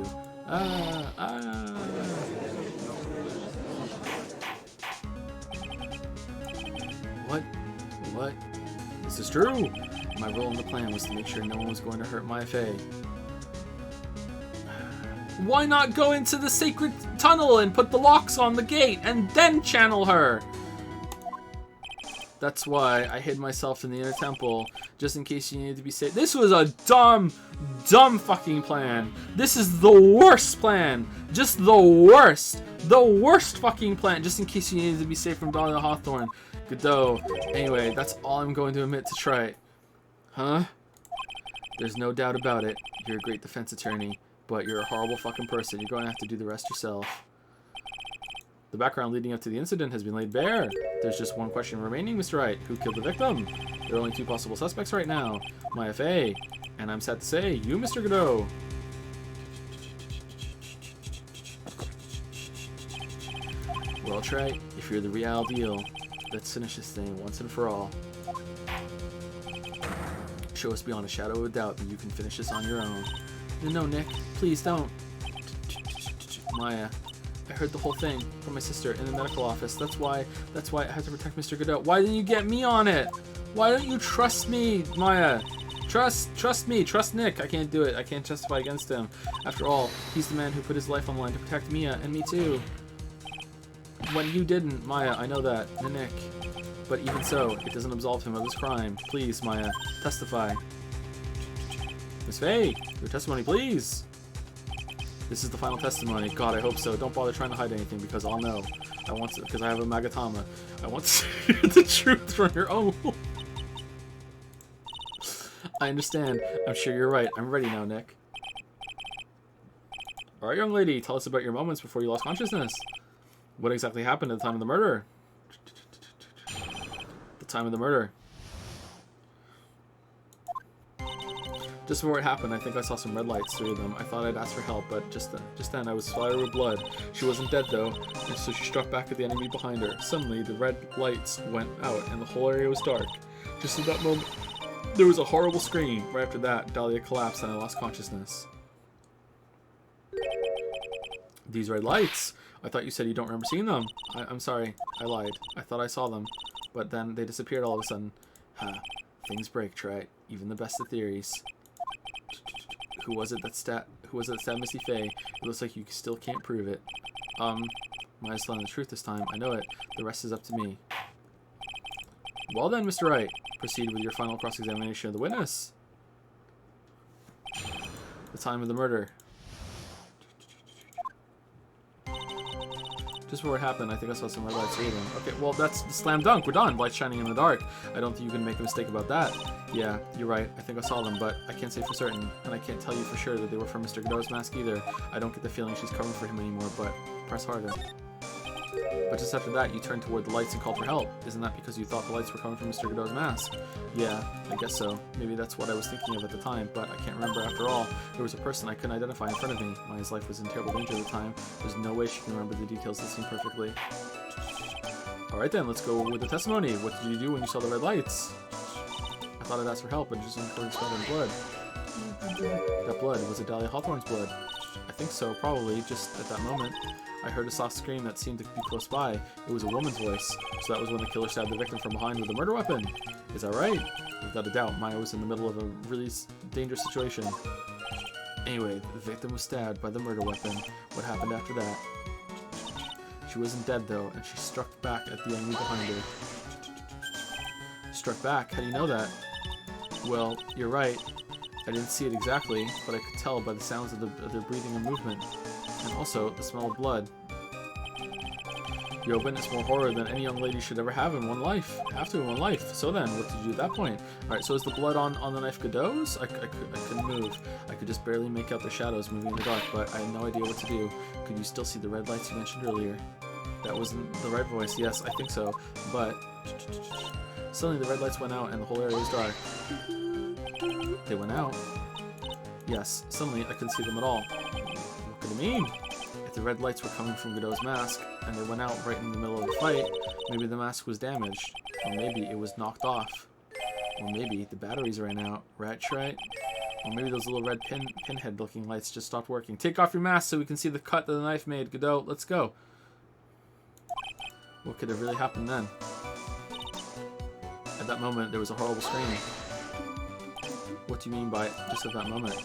S4: What? This is true! My role in the plan was to make sure no one was going to hurt Maya Fey. Why not go into the sacred tunnel and put the locks on the gate and then channel her? That's why I hid myself in the inner temple, just in case you needed to be safe. This was a dumb fucking plan. This is the worst plan. Just the worst. The worst fucking plan, just in case you needed to be safe from Dahlia Hawthorne. Godot. Anyway, that's all I'm going to admit to try. Huh? There's no doubt about it. You're a great defense attorney, but you're a horrible fucking person. You're going to have to do the rest yourself. The background leading up to the incident has been laid bare. There's just one question remaining, Mr. Wright. Who killed the victim? There are only 2 possible suspects right now. Maya Fey. And I'm sad to say, you, Mr. Godot. Well, Trey, if you're the real deal, let's finish this thing once and for all. Show us beyond a shadow of a doubt that you can finish this on your own. No, Nick, please don't. Maya, I heard the whole thing from my sister in the medical office. That's why I had to protect Mr. Godot. Why didn't you get me on it? Why don't you trust me, Maya? Trust me. Trust Nick. I can't do it. I can't testify against him. After all, he's the man who put his life on the line to protect Mia and me too. When you didn't, Maya, I know that. And Nick. But even so, it doesn't absolve him of his crime. Please, Maya, testify. Miss Faye, your testimony, please. This is the final testimony. God, I hope so. Don't bother trying to hide anything because I'll know. I want to, because I have a Magatama. I want to hear the truth from your own. I understand. I'm sure you're right. I'm ready now, Nick. Alright, young lady, tell us about your moments before you lost consciousness. What exactly happened at the time of the murder? The time of the murder. Just before it happened, I think I saw some red lights through them. I thought I'd ask for help, but just then I was splattered with blood. She wasn't dead though, and so she struck back at the enemy behind her. Suddenly, the red lights went out, and the whole area was dark. Just at that moment, there was a horrible scream. Right after that, Dahlia collapsed, and I lost consciousness. These red lights! I thought you said you don't remember seeing them. I'm sorry, I lied. I thought I saw them, but then they disappeared all of a sudden. Ha, things break, Trey. Even the best of theories. Who was it that stabbed Misty Faye? It looks like you still can't prove it. Maya's telling the truth this time. I know it. The rest is up to me. Well then, Mr. Wright. Proceed with your final cross-examination of the witness. The time of the murder. Just before it happened, I think I saw some red lights through them. Okay, well, that's the slam dunk. We're done. Lights shining in the dark. I don't think you can make a mistake about that. Yeah, you're right. I think I saw them, but I can't say for certain. And I can't tell you for sure that they were from Mr. Godot's mask either. I don't get the feeling she's covering for him anymore, but press harder. But just after that, you turned toward the lights and called for help. Isn't that because you thought the lights were coming from Mr. Godot's mask? Yeah, I guess so. Maybe that's what I was thinking of at the time, but I can't remember after all. There was a person I couldn't identify in front of me. Maya's life was in terrible danger at the time. There's no way she can remember the details that seem perfectly. Alright then, let's go with the testimony. What did you do when you saw the red lights? I thought I'd ask for help, but just uncovered smelled in blood. That blood, was it Dahlia Hawthorne's blood? I think so, probably, just at that moment. I heard a soft scream that seemed to be close by. It was a woman's voice, so that was when the killer stabbed the victim from behind with a murder weapon. Is that right? Without a doubt, Maya was in the middle of a really dangerous situation. Anyway, the victim was stabbed by the murder weapon. What happened after that? She wasn't dead though, and she struck back at the enemy behind her. Struck back? How do you know that? Well, you're right. I didn't see it exactly, but I could tell by the sounds of their breathing and movement. And also, the smell of blood. You have witnessed more horror than any young lady should ever have in one life. So then, what did you do at that point? Alright, so is the blood on the knife Godot's? I couldn't move. I could just barely make out the shadows moving in the dark, but I had no idea what to do. Could you still see the red lights you mentioned earlier? That wasn't the right voice. Yes, I think so. But suddenly the red lights went out and the whole area was dark. They went out? Yes, suddenly I couldn't see them at all. What could it mean? If the red lights were coming from Godot's mask, and they went out right in the middle of the fight, maybe the mask was damaged. Or maybe it was knocked off. Or maybe the batteries ran out. Right? Or maybe those little red pinhead looking lights just stopped working. Take off your mask so we can see the cut that the knife made. Godot, let's go. What could have really happened then? At that moment, there was a horrible scream. What do you mean by just at that moment?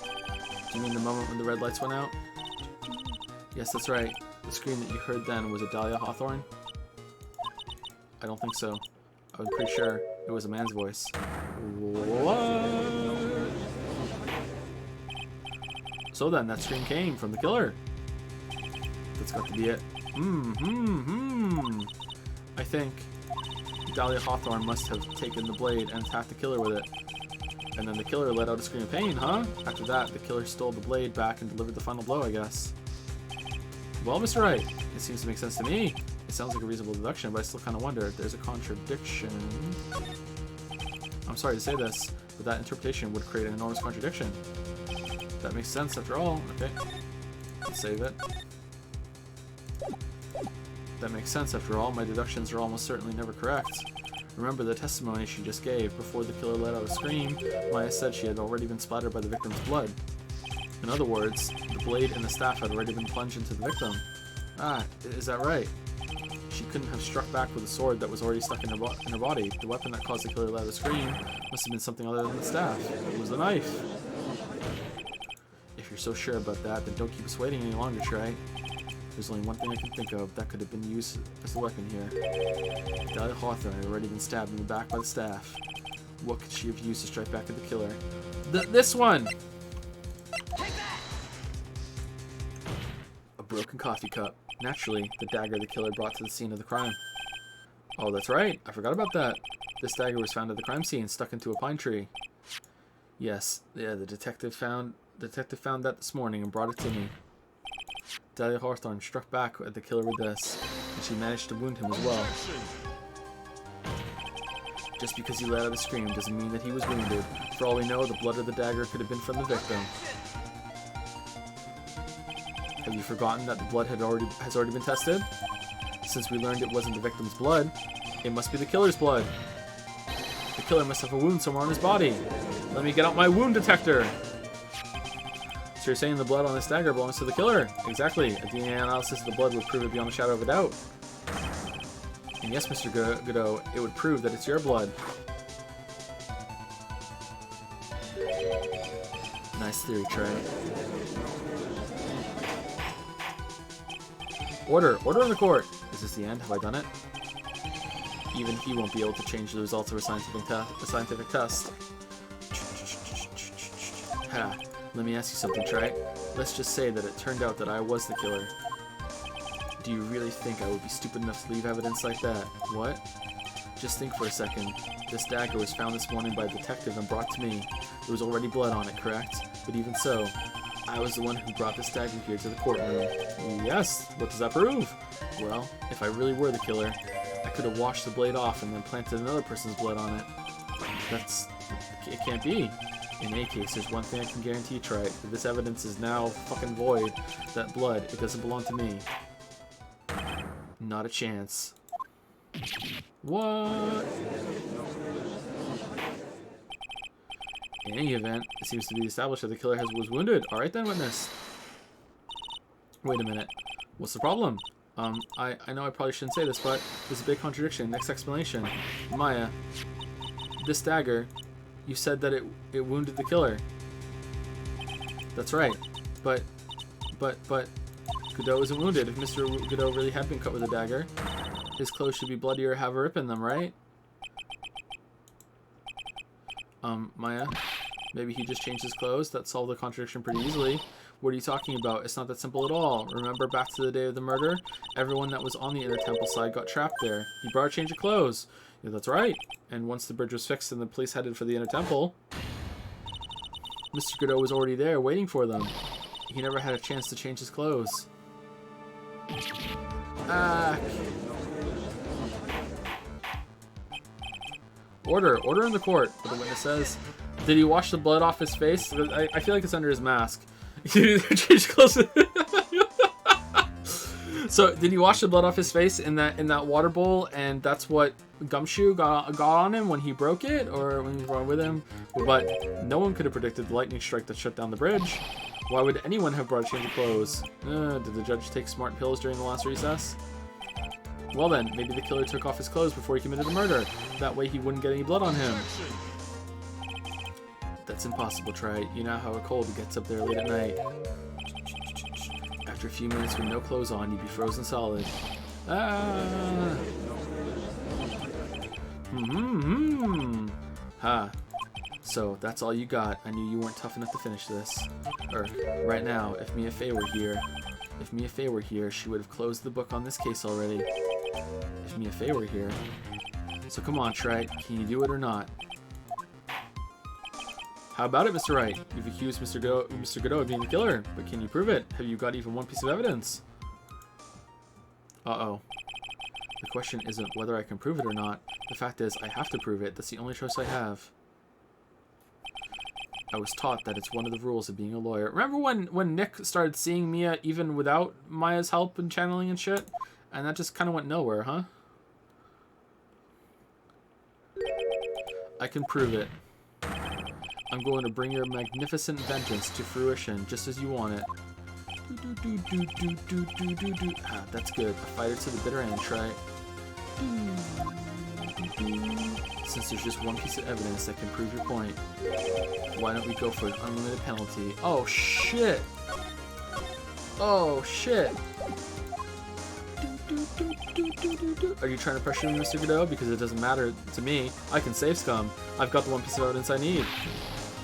S4: Do you mean the moment when the red lights went out? Yes, that's right. The scream that you heard then was a Dahlia Hawthorne? I don't think so. I'm pretty sure it was a man's voice. What? So then, that scream came from the killer. That's got to be it. I think Dahlia Hawthorne must have taken the blade and attacked the killer with it. And then the killer let out a scream of pain, huh? After that, the killer stole the blade back and delivered the final blow, I guess. Well, Mr. Wright, it seems to make sense to me. It sounds like a reasonable deduction, but I still kind of wonder if there's a contradiction. I'm sorry to say this, but that interpretation would create an enormous contradiction. That makes sense after all. Okay. Let's save it. That makes sense after all. My deductions are almost certainly never correct. Remember the testimony she just gave. Before the killer let out a scream, Maya said she had already been splattered by the victim's blood. In other words, the blade and the staff had already been plunged into the victim. Ah, is that right? She couldn't have struck back with a sword that was already stuck in her body. The weapon that caused the killer to let out a scream must have been something other than the staff. It was the knife. If you're so sure about that, then don't keep us waiting any longer, Trey. There's only one thing I can think of that could have been used as a weapon here. Dahlia Hawthorne had already been stabbed in the back by the staff. What could she have used to strike back at the killer? This one! A broken coffee cup. Naturally, the dagger the killer brought to the scene of the crime. Oh, that's right. I forgot about that. This dagger was found at the crime scene, stuck into a pine tree. Yes, yeah, the detective found that this morning and brought it to me. Dahlia Hawthorne struck back at the killer with this, and she managed to wound him as well. Just because he let out a scream doesn't mean that he was wounded. For all we know, the blood of the dagger could have been from the victim. Have you forgotten that the blood has already been tested? Since we learned it wasn't the victim's blood, it must be the killer's blood. The killer must have a wound somewhere on his body. Let me get out my wound detector. So you're saying the blood on this dagger belongs to the killer? Exactly. A DNA analysis of the blood would prove it beyond a shadow of a doubt. And yes, Mr. Godot, it would prove that it's your blood. Nice theory, Trey. Order in the court. Is this the end? Have I done it? Even he won't be able to change the results of a scientific test. Ha. Let me ask you something, Trey. Let's just say that it turned out that I was the killer. Do you really think I would be stupid enough to leave evidence like that? What? Just think for a second. This dagger was found this morning by a detective and brought to me. There was already blood on it, correct? But even so, I was the one who brought this dagger here to the courtroom. Yes, what does that prove? Well, if I really were the killer, I could have washed the blade off and then planted another person's blood on it. It can't be. In any case, there's one thing I can guarantee you, Trey. That this evidence is now fucking void. That blood, it doesn't belong to me. Not a chance. What? In any event, it seems to be established that the killer was wounded. Alright then, witness. Wait a minute. What's the problem? I know I probably shouldn't say this, but there's a big contradiction. Next explanation. Maya, this dagger, you said that it wounded the killer. That's right. But Godot isn't wounded. If Mr. Godot really had been cut with a dagger, his clothes should be bloody or have a rip in them, right? Maya, Maybe he just changed his clothes? That solved the contradiction pretty easily. What are you talking about? It's not that simple at all. Remember back to the day of the murder? Everyone that was on the inner temple side got trapped there. He brought a change of clothes. Yeah, that's right. And once the bridge was fixed and the police headed for the inner temple, Mr. Godot was already there waiting for them. He never had a chance to change his clothes. Ah. Order in the court, what the witness says. Did he wash the blood off his face? I feel like it's under his mask. Change clothes. So, did he wash the blood off his face in that water bowl, and that's what Gumshoe got on him when he broke it, or when he brought it with him? But no one could have predicted the lightning strike that shut down the bridge. Why would anyone have brought a change of clothes? Did the judge take smart pills during the last recess? Well then, maybe the killer took off his clothes before he committed the murder. That way he wouldn't get any blood on him. That's impossible, Trite. You know how cold it gets up there late at night. After a few minutes with no clothes on, you'd be frozen solid. Ah. Ha. So, that's all you got. I knew you weren't tough enough to finish this. Right now, if Mia Fey were here, she would have closed the book on this case already. If Mia Fey were here. So come on, Trite. Can you do it or not? How about it, Mr. Wright? You've accused Mr. Godot of being the killer, but can you prove it? Have you got even one piece of evidence? Uh-oh. The question isn't whether I can prove it or not. The fact is, I have to prove it. That's the only choice I have. I was taught that it's one of the rules of being a lawyer. Remember when Nick started seeing Mia even without Maya's help and channeling and shit? And that just kind of went nowhere, huh? I can prove it. I'm going to bring your magnificent vengeance to fruition, just as you want it. Ah, that's good. A fighter to the bitter end, right? Since there's just one piece of evidence that can prove your point, why don't we go for an unlimited penalty? Oh, shit! Oh, shit! Are you trying to pressure me, Mr. Godot? Because it doesn't matter to me. I can save scum. I've got the one piece of evidence I need.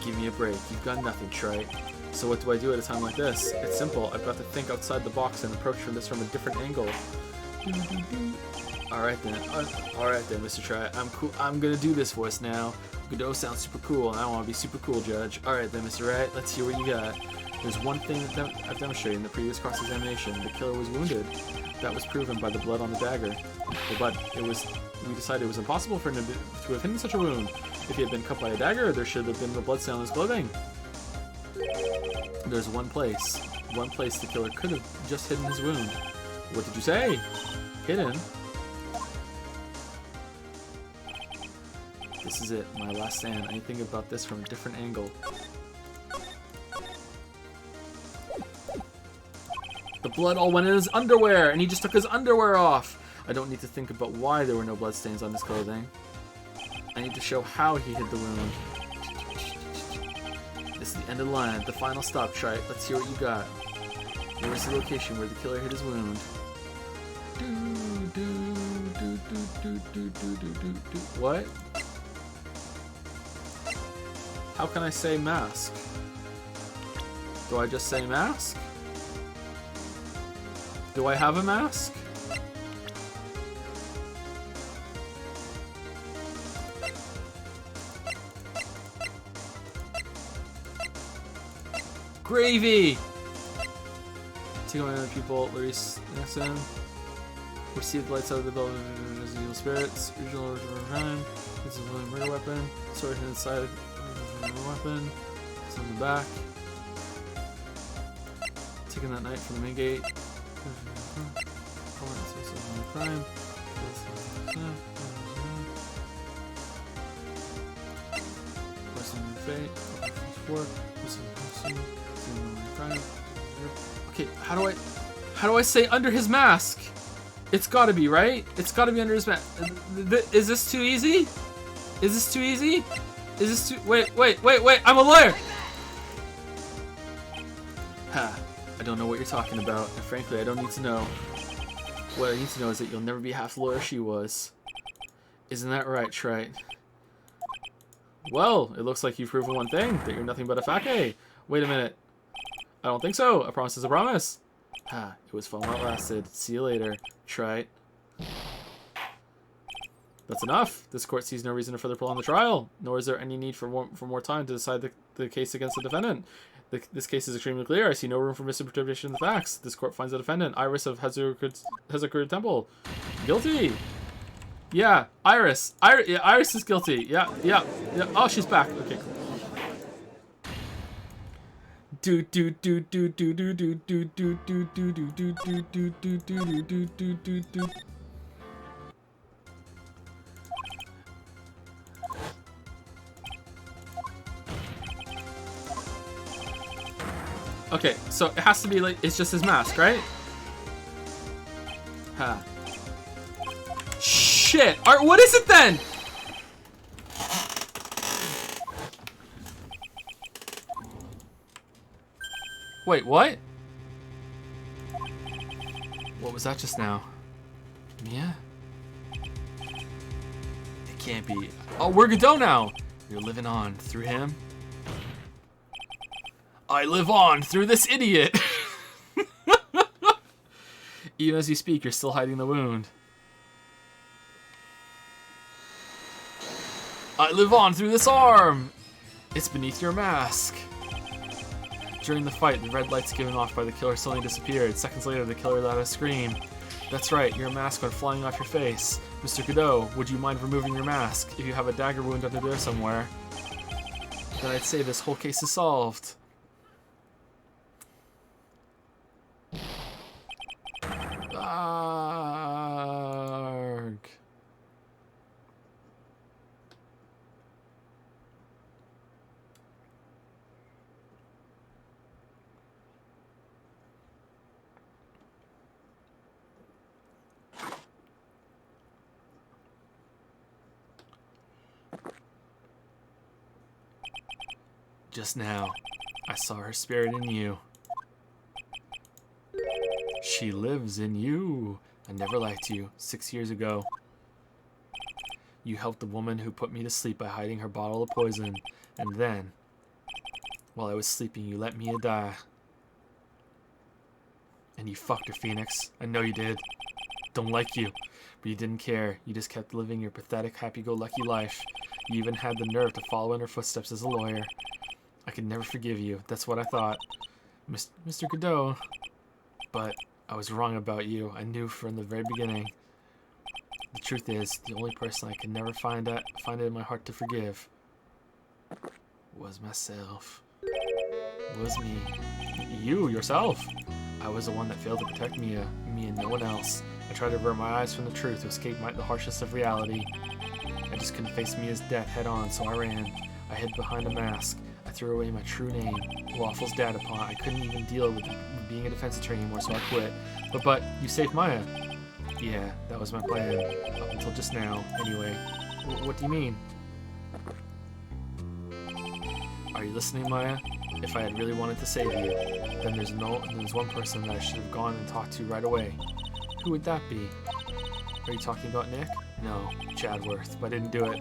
S4: Give me a break. You've got nothing, Trite. So what do I do at a time like this? It's simple. I've got to think outside the box and approach this from a different angle. Alright then, Mr. Trite. I'm cool. I'm gonna do this for us now. Godot sounds super cool, and I want to be super cool, Judge. Alright then, Mr. Wright. Let's hear what you got. There's one thing that I've demonstrated in the previous cross-examination. The killer was wounded. That was proven by the blood on the dagger. But we decided it was impossible for him to have hidden such a wound. If he had been cut by a dagger, there should have been the blood stain on his clothing. There's one place the killer could have just hidden his wound. What did you say? Hidden? This is it, my last stand. I need to think about this from a different angle. The blood all went in his underwear, and he just took his underwear off. I don't need to think about why there were no blood stains on his clothing. I need to show how he hid the wound. This is the end of the line, the final stop, Trite. Let's hear what you got. Where's the location where the killer hid his wound? What? How can I say mask? Do I just say mask? Do I have a mask? Gravy! Take away other people, Larisse Nixon. Receive the lights out of the building as evil spirits. Original crime. This is a murder weapon. Sword hidden inside the weapon. It's on the back. Taking that knight from the main gate. Crime. Fate. Okay, how do I say under his mask? It's gotta be, right? It's gotta be under his mask. Is this too easy? Is this too easy? Is this too... Wait, I'm a lawyer! Ha, I don't know what you're talking about, and frankly, I don't need to know. What I need to know is that you'll never be half the lawyer she was. Isn't that right, Trite? Well, it looks like you've proven one thing, that you're nothing but a fake. Wait a minute. I don't think so. A promise is a promise. Ah, it was fun while it lasted. See you later. Try. That's enough. This court sees no reason to further prolong the trial, nor is there any need for more time to decide the case against the defendant. This case is extremely clear. I see no room for misinterpretation of the facts. This court finds the defendant, Iris of Hazakura Temple, guilty. Yeah, Iris. Iris is guilty. Yeah. Oh, she's back. Okay, cool. Okay, so it has to be like, it's just his mask, right? Huh. Shit! Alright, what is it then?
S2: Wait, what? What was that just now? Mia? It can't be. Oh, we're Godot now! You're living on through him? I live on through this idiot! Even as you speak, you're still hiding the wound. I live on through this arm! It's beneath your mask. During the fight, the red lights given off by the killer suddenly disappeared. Seconds later, the killer let out a scream. That's right, your mask went flying off your face. Mr. Godot, would you mind removing your mask? If you have a dagger wound under there somewhere, then I'd say this whole case is solved. Arg. Just now, I saw her spirit in you. She lives in you. I never liked you. 6 years ago, you helped the woman who put me to sleep by hiding her bottle of poison. And then, while I was sleeping, you let Mia die. And you fucked her, Phoenix. I know you did. Don't like you. But you didn't care. You just kept living your pathetic, happy-go-lucky life. You even had the nerve to follow in her footsteps as a lawyer. I could never forgive you. That's what I thought. Mr. Godot. But I was wrong about you. I knew from the very beginning. The truth is, the only person I could never find it in my heart to forgive was myself. Was me. You, yourself. I was the one that failed to protect Mia. Me and no one else. I tried to avert my eyes from the truth to escape the harshest of reality. I just couldn't face Mia's death head on, so I ran. I hid behind a mask. I threw away my true name, Waffle's data pawn. I couldn't even deal with being a defense attorney anymore, so I quit. But you saved Maya. Yeah, that was my plan. Up until just now. Anyway, what do you mean? Are you listening, Maya? If I had really wanted to save you, then there's one person that I should have gone and talked to right away. Who would that be? Are you talking about Nick? No, Chadworth, but I didn't do it.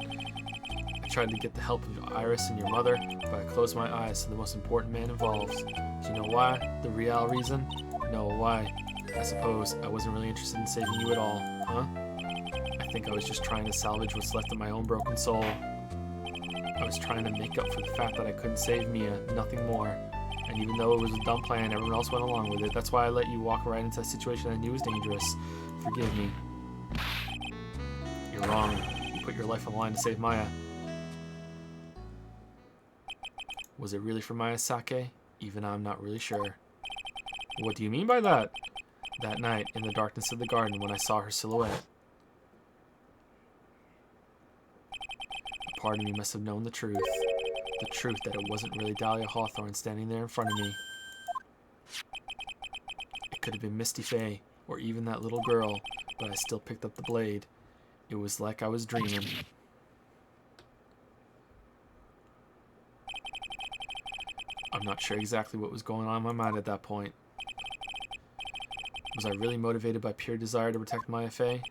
S2: I tried to get the help of Iris and your mother, but I closed my eyes to the most important man involved. Do you know why? The real reason? No, why? I suppose I wasn't really interested in saving you at all, huh? I think I was just trying to salvage what's left of my own broken soul. I was trying to make up for the fact that I couldn't save Mia, nothing more. And even though it was a dumb plan, everyone else went along with it. That's why I let you walk right into a situation I knew was dangerous. Forgive me. You're wrong. You put your life on the line to save Maya. Was it really for Maya's sake? Even I'm not really sure. What do you mean by that? That night, in the darkness of the garden, when I saw her silhouette. A part of me must have known the truth. The truth that it wasn't really Dahlia Hawthorne standing there in front of me. It could have been Misty Faye, or even that little girl, but I still picked up the blade. It was like I was dreaming. I'm not sure exactly what was going on in my mind at that point. Was I really motivated by pure desire to protect Maya Fey,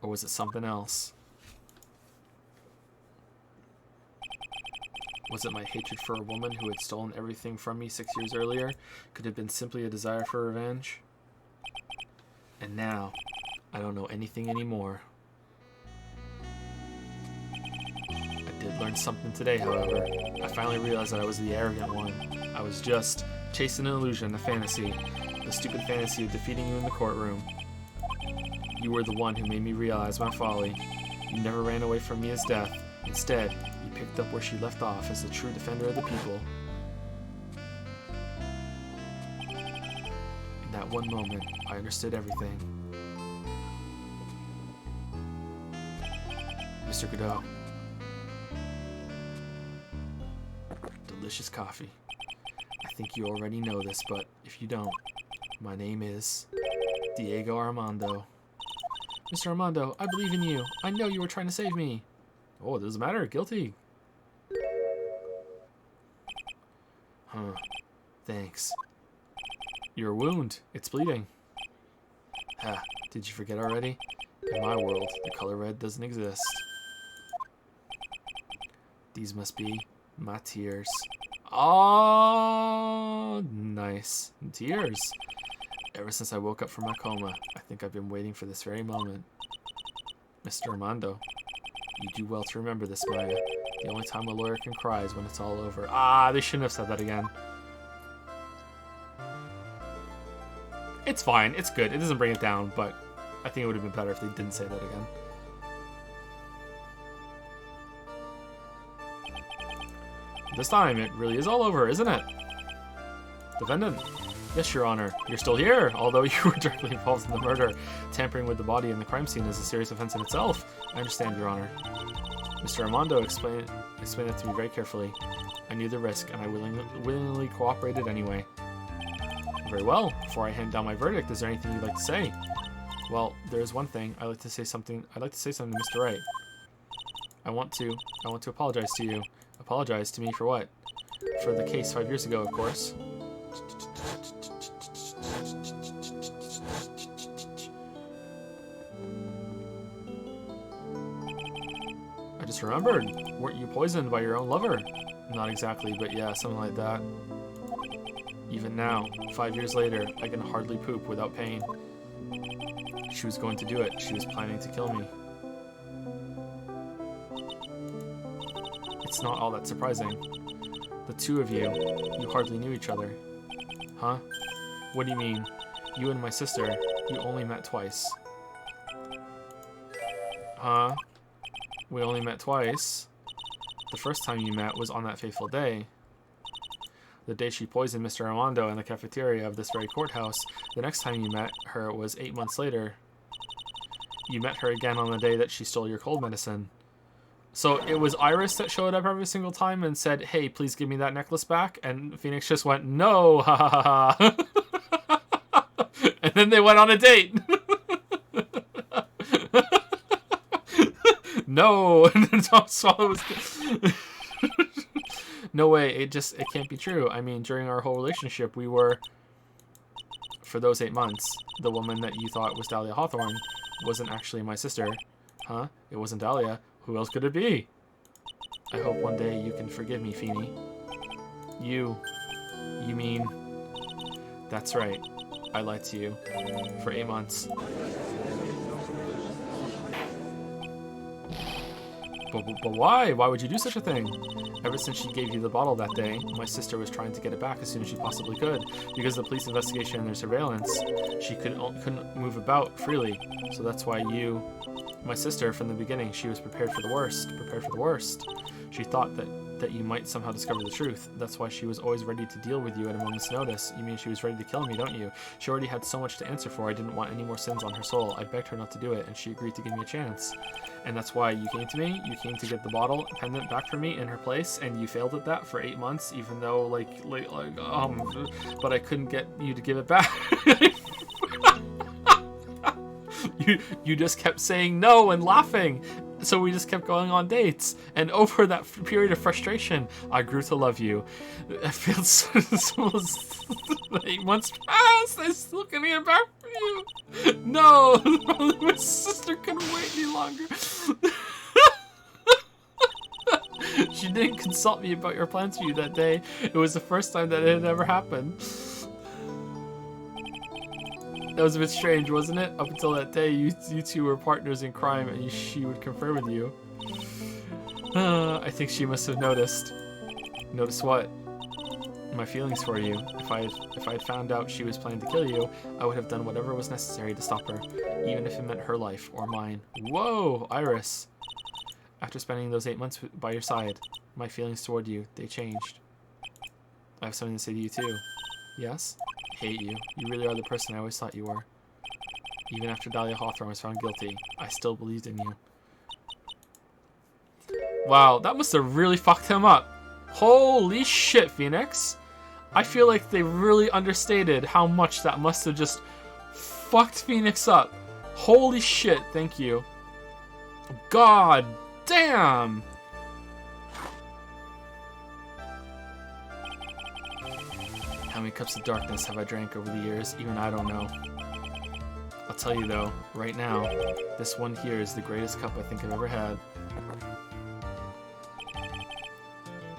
S2: or was it something else? Was it my hatred for a woman who had stolen everything from me 6 years earlier? Could it have been simply a desire for revenge? And now, I don't know anything anymore. I did learn something today, however. I finally realized that I was the arrogant one. I was just chasing an illusion, a fantasy. The stupid fantasy of defeating you in the courtroom. You were the one who made me realize my folly. You never ran away from me as death. Instead, you picked up where she left off as the true defender of the people. In that one moment, I understood everything. Mr. Godot. Delicious coffee. I think you already know this, but if you don't, my name is Diego Armando. Mr. Armando, I believe in you. I know you were trying to save me. Oh, it doesn't matter. Guilty. Huh. Thanks. Your wound. It's bleeding. Ha. Did you forget already? In my world, the color red doesn't exist. These must be my tears. Oh, nice. Tears. Ever since I woke up from my coma, I think I've been waiting for this very moment. Mr. Armando, you do well to remember this, Maya. The only time a lawyer can cry is when it's all over. Ah, they shouldn't have said that again. It's fine. It's good. It doesn't bring it down, but I think it would have been better if they didn't say that again. This time, it really is all over, isn't it? Defendant. Yes, Your Honor. You're still here, although you were directly involved in the murder. Tampering with the body in the crime scene is a serious offense in itself. I understand, Your Honor. Mr. Armando explained it to me very carefully. I knew the risk, and I willingly cooperated anyway. Very well. Before I hand down my verdict, is there anything you'd like to say? Well, there is one thing. I'd like to say something to Mr. Wright. I want to apologize to you. Apologize to me for what? For the case 5 years ago, of course. I just remembered. Weren't you poisoned by your own lover? Not exactly, but yeah, something like that. Even now, 5 years later, I can hardly poop without pain. She was going to do it. She was planning to kill me. It's not all that surprising. The two of you hardly knew each other. Huh? What do you mean? You and my sister, you only met twice. Huh? We only met twice? The first time you met was on that fateful day. The day she poisoned Mr. Armando in the cafeteria of this very courthouse. The next time you met her was 8 months later. You met her again on the day that she stole your cold medicine. So it was Iris that showed up every single time and said, hey, please give me that necklace back. And Phoenix just went, no, ha ha ha. And then they went on a date. No. And then Tom Swallow was... No way, it can't be true. I mean, during our whole relationship, we were... For those 8 months, the woman that you thought was Dahlia Hawthorne wasn't actually my sister. Huh? It wasn't Dahlia. Who else could it be? I hope one day you can forgive me, Feeny. You mean... That's right. I lied to you. For 8 months. But why? Why would you do such a thing? Ever since she gave you the bottle that day, my sister was trying to get it back as soon as she possibly could. Because of the police investigation and their surveillance, she couldn't move about freely. So that's why you... My sister, from the beginning, she was prepared for the worst. She thought that you might somehow discover the truth. That's why she was always ready to deal with you at a moment's notice. You mean she was ready to kill me, don't you? She already had so much to answer for. I didn't want any more sins on her soul. I begged her not to do it, and she agreed to give me a chance. And that's why you came to me. You came to get the bottle pendant back from me in her place, and you failed at that for 8 months, even though, but I couldn't get you to give it back. You just kept saying no and laughing. So we just kept going on dates. And over that period of frustration, I grew to love you. I feel so 8 months passed. I still can't get back from you. No, my sister couldn't wait any longer. She didn't consult me about your plans for you that day. It was the first time that it had ever happened. That was a bit strange, wasn't it? Up until that day, you two were partners in crime, and she would confer with you. I think she must have noticed. Noticed what? My feelings for you. If I had found out she was planning to kill you, I would have done whatever was necessary to stop her, even if it meant her life or mine. Whoa, Iris. After spending those 8 months by your side, my feelings toward you, they changed. I have something to say to you too. Yes? I hate you. You really are the person I always thought you were. Even after Dahlia Hawthorne was found guilty, I still believed in you. Wow, that must have really fucked him up. Holy shit, Phoenix. I feel like they really understated how much that must have just fucked Phoenix up. Holy shit, thank you. God damn. How many cups of darkness have I drank over the years? Even I don't know. I'll tell you though, right now, this one here is the greatest cup I think I've ever had.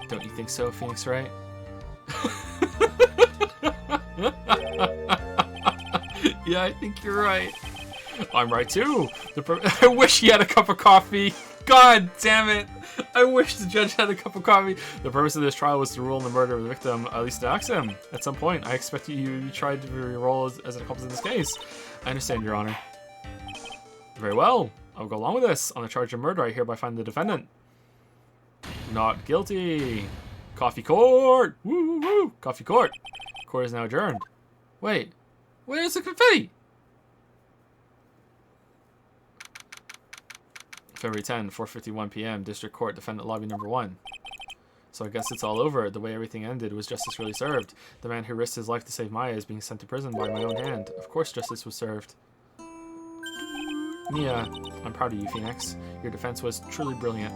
S2: Don't you think so, Phoenix Wright? Yeah, I think you're right. I'm right too. I wish he had a cup of coffee. God damn it. I wish the judge had a cup of coffee. The purpose of this trial was to rule in the murder of the victim, at least to ask him. At some point, I expect you tried to re-roll as an accomplice in this case. I understand, Your Honor. Very well. I'll go along with this. On the charge of murder, I hereby find the defendant not guilty. Coffee court. Woo woo woo. Coffee court. Court is now adjourned. Wait. Where's the confetti? February 10, 4:51 p.m. District Court, Defendant Lobby Number 1. So I guess it's all over. The way everything ended was justice really served. The man who risked his life to save Maya is being sent to prison by my own hand. Of course justice was served. Mia, I'm proud of you, Phoenix. Your defense was truly brilliant.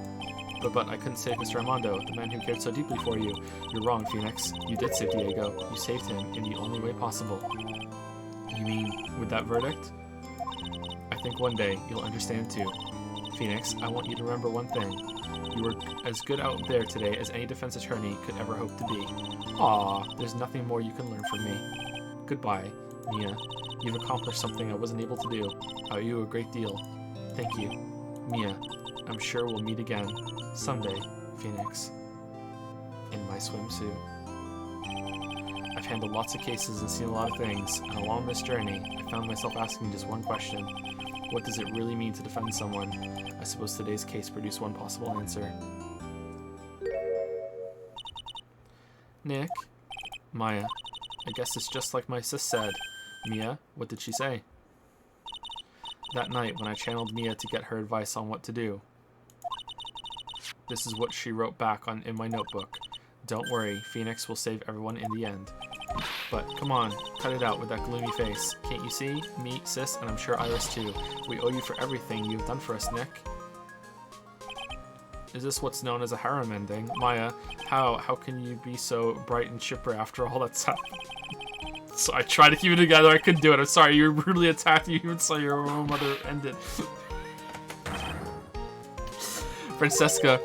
S2: But I couldn't save Mr. Armando, the man who cared so deeply for you. You're wrong, Phoenix. You did save Diego. You saved him in the only way possible. You mean with that verdict? I think one day you'll understand too. Phoenix, I want you to remember one thing. You were as good out there today as any defense attorney could ever hope to be. Aw, there's nothing more you can learn from me. Goodbye, Mia. You've accomplished something I wasn't able to do. I owe you a great deal. Thank you, Mia. I'm sure we'll meet again. Someday, Phoenix. In my swimsuit. I've handled lots of cases and seen a lot of things, and along this journey, I found myself asking just one question. What does it really mean to defend someone? I suppose today's case produced one possible answer. Nick? Maya. I guess it's just like my sis said. Mia, what did she say? That night, when I channeled Mia to get her advice on what to do. This is what she wrote back in my notebook. Don't worry, Phoenix will save everyone in the end. But come on, cut it out with that gloomy face. Can't you see? Me, sis, and I'm sure Iris too. We owe you for everything you've done for us, Nick. Is this what's known as a harem ending? Maya, how can you be so bright and chipper after all that's happened? So I tried to keep it together, I couldn't do it. I'm sorry, you were brutally attacked, you even saw your own mother end it. Francesca.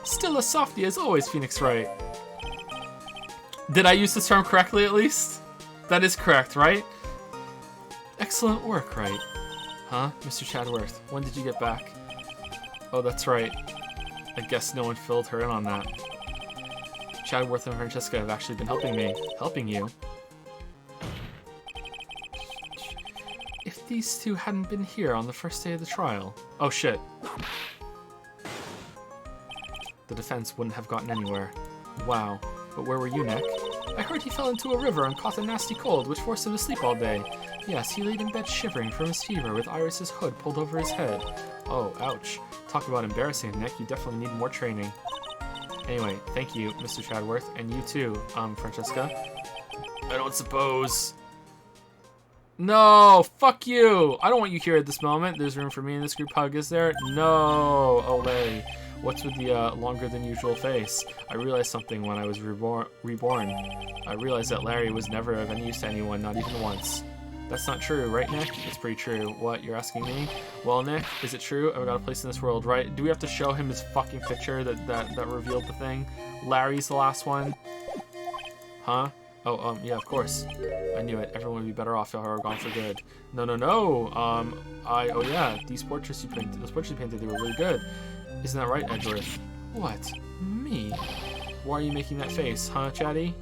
S2: Still a softie as always, Phoenix Wright. Did I use this term correctly at least? That is correct, right? Excellent work, right? Huh? Mr. Chadworth, when did you get back? Oh, that's right. I guess no one filled her in on that. Chadworth and Francesca have actually been helping me. Helping you? If these two hadn't been here on the first day of the trial... Oh, shit. The defense wouldn't have gotten anywhere. Wow. But where were you, Nick? I heard he fell into a river and caught a nasty cold, which forced him to sleep all day. Yes, he laid in bed shivering from his fever with Iris's hood pulled over his head. Oh, ouch. Talk about embarrassing, Nick. You definitely need more training. Anyway, thank you, Mr. Chadworth, and you too, Francesca. I don't suppose... No! Fuck you! I don't want you here at this moment. There's room for me in this group hug, is there? No! Olay. What's with the longer than usual face? I realized something when I was reborn. I realized that Larry was never of any use to anyone, not even once. That's not true, right, Nick? It's pretty true. What, you're asking me? Well, Nick, is it true? I've got a place in this world, right? Do we have to show him his fucking picture that revealed the thing? Larry's the last one? Huh? Oh, yeah, of course. I knew it. Everyone would be better off if I were gone for good. No. Oh yeah, those portraits you painted, they were really good. Isn't that right, Edgeworth? What? Me? Why are you making that face, huh, Chatty?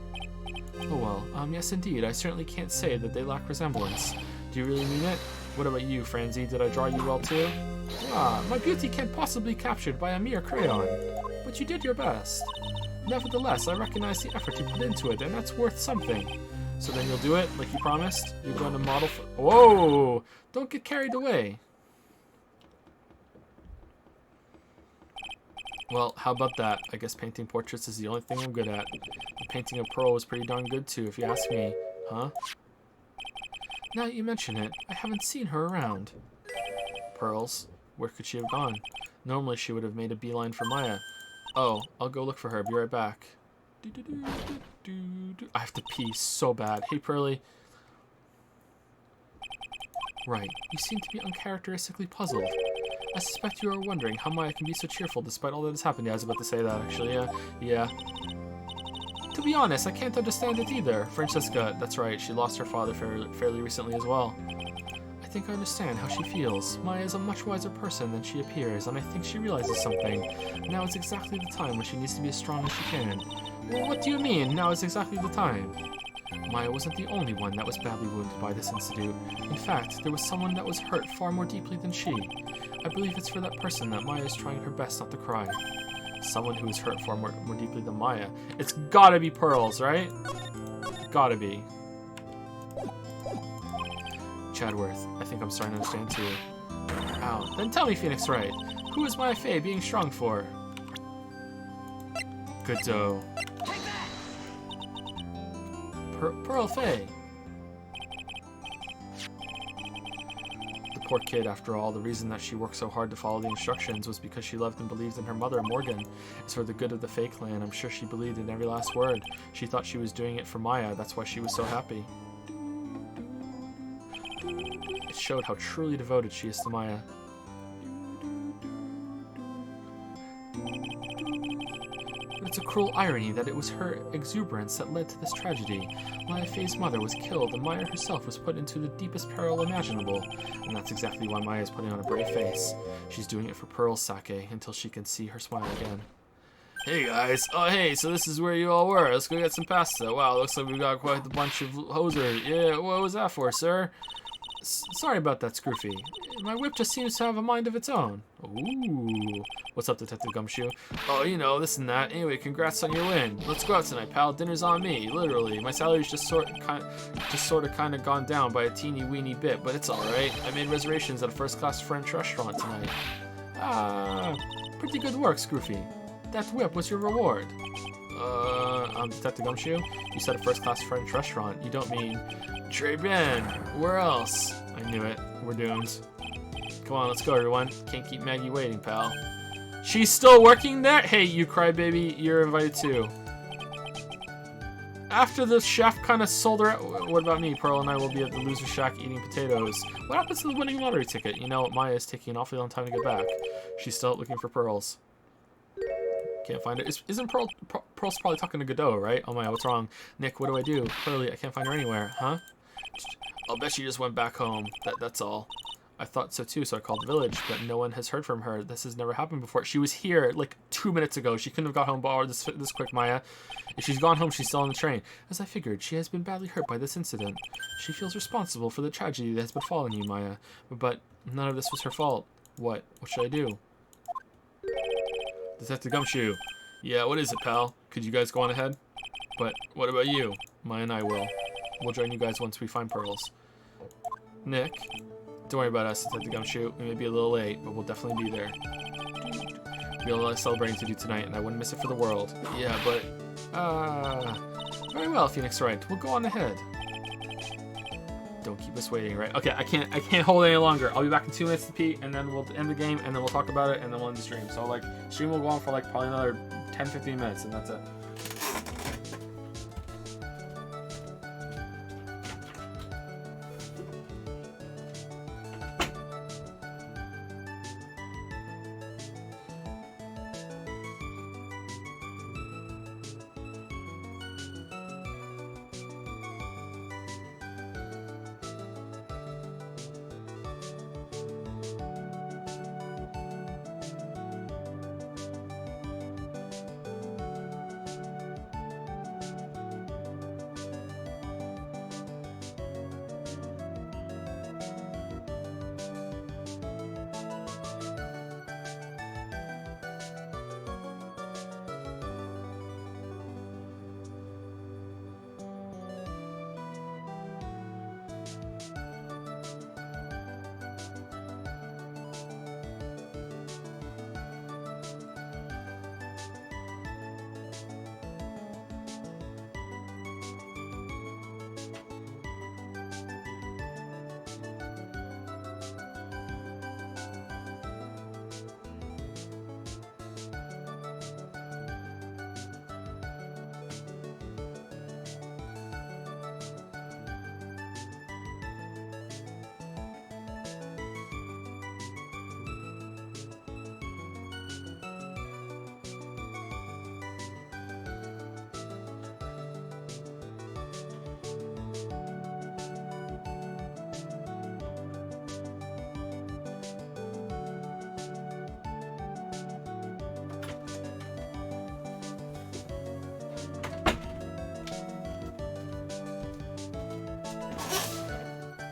S2: Oh well, yes indeed, I certainly can't say that they lack resemblance. Do you really mean it? What about you, Franzi? Did I draw you well too? Ah, my beauty can't possibly be captured by a mere crayon. But you did your best. Nevertheless, I recognize the effort you put into it, and that's worth something. So then you'll do it, like you promised? You're going to model for— Whoa! Don't get carried away. Well, how about that? I guess painting portraits is the only thing I'm good at. The painting of Pearl was pretty darn good too, if you ask me. Huh? Now that you mention it, I haven't seen her around. Pearls? Where could she have gone? Normally she would have made a beeline for Maya. Oh, I'll go look for her. Be right back. I have to pee so bad. Hey, Pearly. Right. You seem to be uncharacteristically puzzled. I suspect you are wondering how Maya can be so cheerful despite all that has happened. Yeah, I was about to say that, actually. Yeah. To be honest, I can't understand it either. Francesca, that's right. She lost her father fairly recently as well. I think I understand how she feels. Maya is a much wiser person than she appears, and I think she realizes something. Now is exactly the time when she needs to be as strong as she can. Well, what do you mean, now is exactly the time? Maya wasn't the only one that was badly wounded by this incident. In fact, there was someone that was hurt far more deeply than she. I believe it's for that person that Maya is trying her best not to cry. Someone who is hurt far more deeply than Maya. It's gotta be Pearls, right? Gotta be. Chadworth, I think I'm starting to understand too. Ow. Then tell me, Phoenix Wright, who is Maya Fey being strong for? Good dough. Pearl Fey. The poor kid, after all, the reason that she worked so hard to follow the instructions was because she loved and believed in her mother, Morgan. It's for the good of the Fey clan. I'm sure she believed in every last word. She thought she was doing it for Maya. That's why she was so happy. It showed how truly devoted she is to Maya. But it's a cruel irony that it was her exuberance that led to this tragedy. Maya Fey's mother was killed, and Maya herself was put into the deepest peril imaginable. And that's exactly why Maya is putting on a brave face. She's doing it for Pearl's sake, until she can see her smile again. Hey guys, oh hey, so this is where you all were. Let's go get some pasta. Wow, looks like we got quite the bunch of hosers. Yeah, what was that for, sir? Sorry about that, Scroofy. My whip just seems to have a mind of its own. Ooh. What's up, Detective Gumshoe? Oh, you know, this and that. Anyway, congrats on your win. Let's go out tonight, pal. Dinner's on me, literally. My salary's just sort of kind of gone down by a teeny weeny bit, but it's alright. I made reservations at a first-class French restaurant tonight. Ah, pretty good work, Scroofy. That whip was your reward. Detective Gumshoe? You said a first-class French restaurant. You don't mean... Très bien. Where else? I knew it. We're doomed. Come on, let's go, everyone. Can't keep Maggie waiting, pal. She's still working there? Hey, you crybaby, you're invited too. After the chef kind of sold her out, what about me? Pearl and I will be at the loser shack eating potatoes. What happens to the winning lottery ticket? You know, Maya is taking an awfully long time to get back. She's still looking for Pearls. Can't find it. Isn't Pearl's probably talking to Godot, right? Oh my, what's wrong? Nick, what do I do? Pearly, I can't find her anywhere, huh? I'll bet she just went back home. That's all. I thought so too, so I called the village, but no one has heard from her. This has never happened before. She was here like 2 minutes ago. She couldn't have got home this quick, Maya. If she's gone home, she's still on the train. As I figured, she has been badly hurt by this incident. She feels responsible for the tragedy that has befallen you, Maya. But none of this was her fault. What? What should I do? Detective Gumshoe. Yeah, what is it, pal? Could you guys go on ahead? But what about you? Maya and I will. We'll join you guys once we find Pearls. Nick, don't worry about us, Detective Gumshoe. We may be a little late, but we'll definitely be there. We have a lot of celebrating to do tonight, and I wouldn't miss it for the world. Yeah, but... very well, Phoenix Wright. We'll go on ahead. Don't keep us waiting, right? Okay, I can't hold any longer. I'll be back in 2 minutes to pee, and then we'll end the game, and then we'll talk about it, and then we'll end the stream. So, like, stream will go on for, like, probably another 10-15 minutes, and that's it.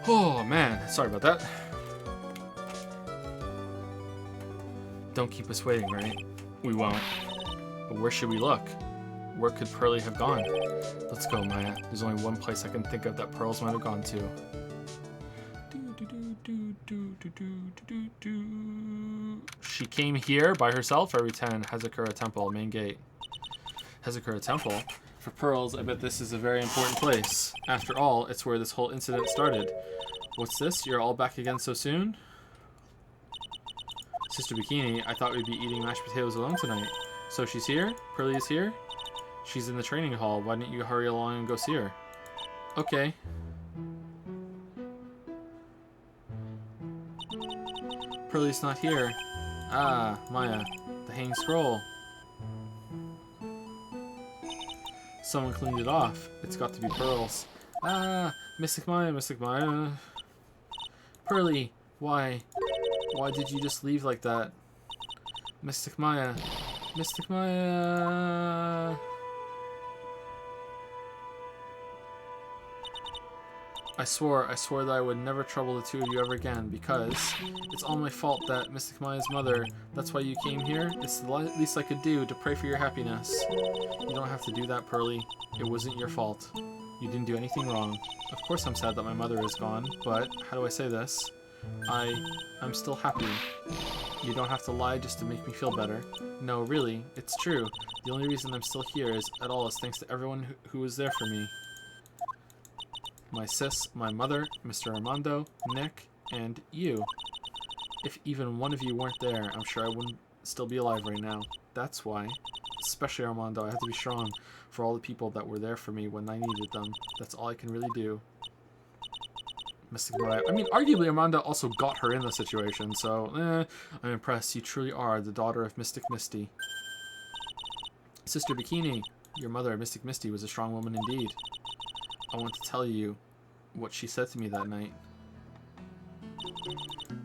S2: Oh man, sorry about that. Don't keep us waiting, right? We won't. But where should we look? Where could Pearly have gone? Let's go, Maya. There's only one place I can think of that Pearls might have gone to. She came here by herself. Area 10, Hazakura Temple, main gate. Hazakura Temple? For Pearls, I bet this is a very important place. After all, it's where this whole incident started. What's this? You're all back again so soon? Sister Bikini, I thought we'd be eating mashed potatoes alone tonight. So she's here? Pearly is here? She's in the training hall. Why didn't you hurry along and go see her? Okay. Pearly's not here. Ah, Maya. The hanging scroll. Someone cleaned it off. It's got to be Pearls. Ah, Mystic Maya, Mystic Maya. Pearly, why? Why did you just leave like that? Mystic Maya. Mystic Maya. I swore that I would never trouble the two of you ever again, because it's all my fault that Mystic Maya's mother, that's why you came here? It's the least I could do to pray for your happiness. You don't have to do that, Pearly. It wasn't your fault. You didn't do anything wrong. Of course I'm sad that my mother is gone, but how do I say this? I'm still happy. You don't have to lie just to make me feel better. No, really, it's true. The only reason I'm still here is thanks to everyone who was there for me. My sis, my mother, Mr. Armando, Nick, and you. If even one of you weren't there, I'm sure I wouldn't still be alive right now. That's why. Especially Armando, I have to be strong for all the people that were there for me when I needed them. That's all I can really do. Mystic Maya. I mean, arguably Armando also got her in the situation, so I'm impressed. You truly are the daughter of Mystic Misty. Sister Bikini, your mother, Mystic Misty, was a strong woman indeed. I want to tell you what she said to me that night.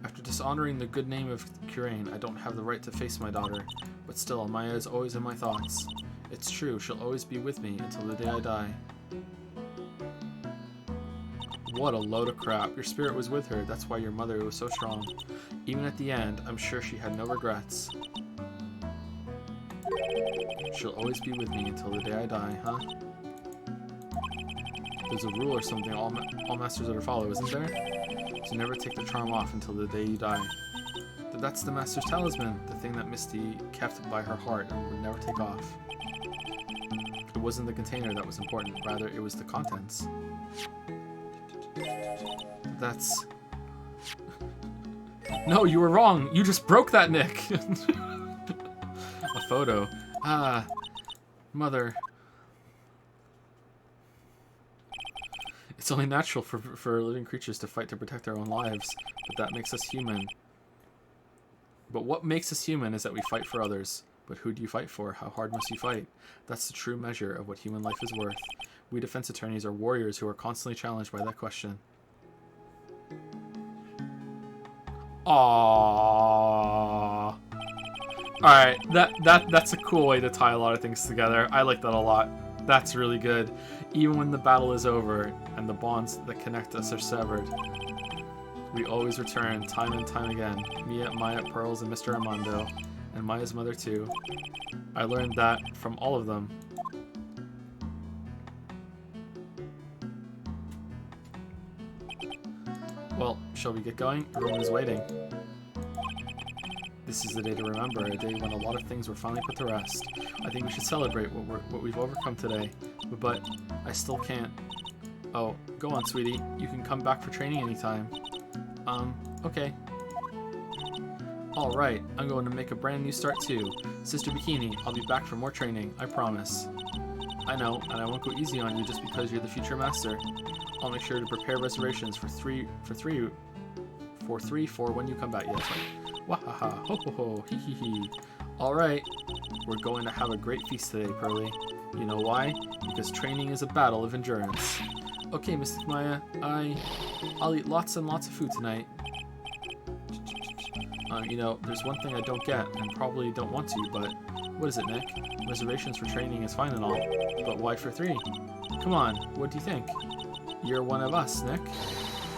S2: After dishonoring the good name of Kurain, I don't have the right to face my daughter, but still, Maya is always in my thoughts. It's true, she'll always be with me until the day I die. What a load of crap. Your spirit was with her, that's why your mother was so strong. Even at the end, I'm sure she had no regrets. She'll always be with me until the day I die, huh? There's a rule or something all masters are to follow, isn't there? To never take the charm off until the day you die. That's the master's talisman, the thing that Misty kept by her heart and would never take off. It wasn't the container that was important, rather it was the contents. That's... No, you were wrong! You just broke that, Nick! A photo. Ah, Mother... It's only natural for living creatures to fight to protect their own lives, but that makes us human. But what makes us human is that we fight for others. But who do you fight for? How hard must you fight? That's the true measure of what human life is worth. We defense attorneys are warriors who are constantly challenged by that question. Aww. Alright, that's a cool way to tie a lot of things together. I like that a lot. That's really good. Even when the battle is over and the bonds that connect us are severed, we always return time and time again. Maya, Pearls, and Mr. Armando, and Maya's mother too. I learned that from all of them. Well, shall we get going? Everyone is waiting. This is the day to remember, a day when a lot of things were finally put to rest. I think we should celebrate what we've overcome today, but I still can't. Oh, go on, sweetie. You can come back for training anytime. Okay. Alright, I'm going to make a brand new start too. Sister Bikini, I'll be back for more training, I promise. I know, and I won't go easy on you just because you're the future master. I'll make sure to prepare reservations for three for when you come back. Yes, right. Wahaha, ho ho ho, hee hee hee. Alright, we're going to have a great feast today, Pearly. You know why? Because training is a battle of endurance. Okay, Mystic Maya, I'll eat lots and lots of food tonight. You know, there's one thing I don't get, and probably don't want to, but what is it, Nick? Reservations for training is fine and all, but why for 3? Come on, what do you think? You're one of us, Nick.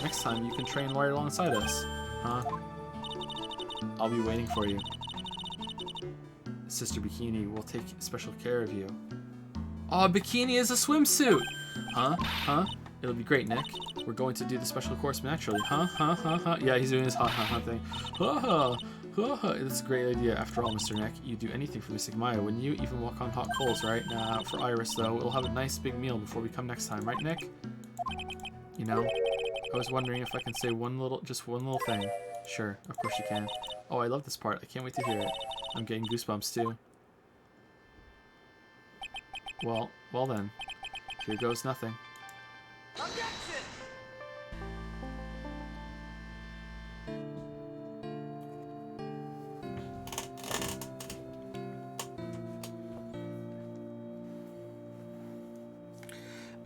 S4: Next time you can train right alongside us. Huh? I'll be waiting for you. Sister Bikini will take special care of you. Oh, Bikini is a swimsuit! Huh? Huh? It'll be great, Nick. We're going to do the special course naturally. Huh? Huh? Huh? Huh? Yeah, he's doing his ha thing. Ha ha! Ha ha! That's a great idea. After all, Mr. Nick, you'd do anything for Mystic Maya, wouldn't you? Even walk on hot coals, right? Nah, for Iris, though, we'll have a nice big meal before we come next time, right, Nick? You know, I was wondering if I can say just one little thing. Sure, of course you can. Oh, I love this part. I can't wait to hear it. I'm getting goosebumps, too. Well then. Here goes nothing.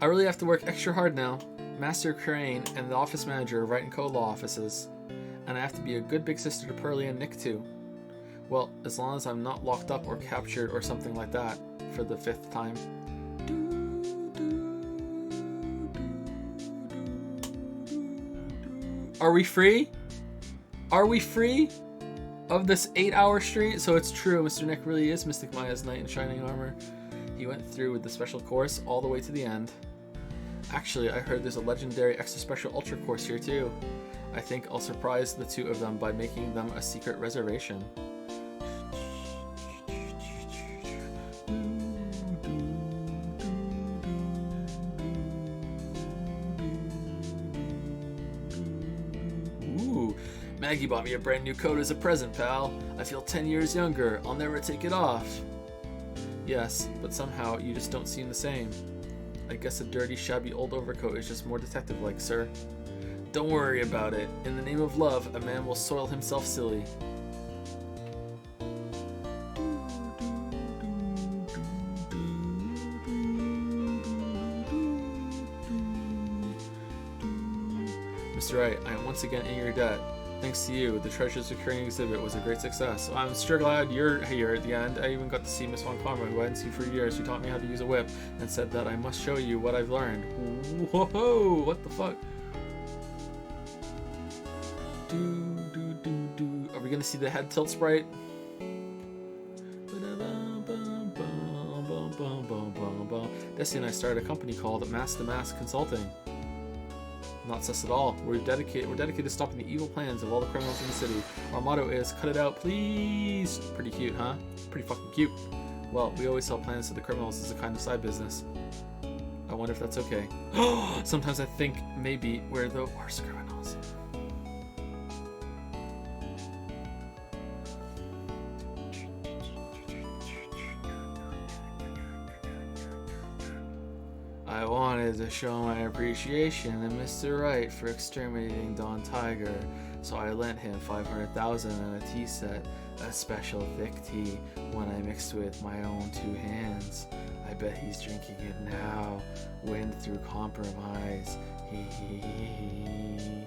S4: I really have to work extra hard now. Master Crane and the office manager are right in co-law offices. And I have to be a good big sister to Pearly and Nick too. Well, as long as I'm not locked up or captured or something like that for the 5th time. Are we free? Are we free of this 8-hour street? So it's true, Mr. Nick really is Mystic Maya's knight in shining armor. He went through with the special course all the way to the end. Actually, I heard there's a legendary extra special ultra course here too. I think I'll surprise the two of them by making them a secret reservation. Ooh, Maggie bought me a brand new coat as a present, pal. I feel 10 years younger. I'll never take it off. Yes, but somehow you just don't seem the same. I guess a dirty, shabby old overcoat is just more detective-like, sir. Don't worry about it. In the name of love, a man will soil himself silly. Mr. Wright, I am once again in your debt. Thanks to you, the Treasures of Crane exhibit was a great success. I'm sure glad you're here at the end. I even got to see Miss Von Karma, who I hadn't seen for years, who taught me how to use a whip, and said that I must show you what I've learned. Whoa, what the fuck? Are we gonna see the head tilt sprite? Destiny and I started a company called Mask to Mask Consulting. Not sus at all. We're dedicated to stopping the evil plans of all the criminals in the city. Our motto is, cut it out, please. Pretty cute, huh? Pretty fucking cute. Well, we always sell plans to the criminals as a kind of side business. I wonder if that's okay. Sometimes I think maybe we're the worst criminals. I wanted to show my appreciation to Mr. Wright for exterminating Don Tiger, so I lent him $500,000 and a tea set, a special thick tea, one I mixed with my own 2 hands. I bet he's drinking it now. Win through compromise. Hee hee hee hee.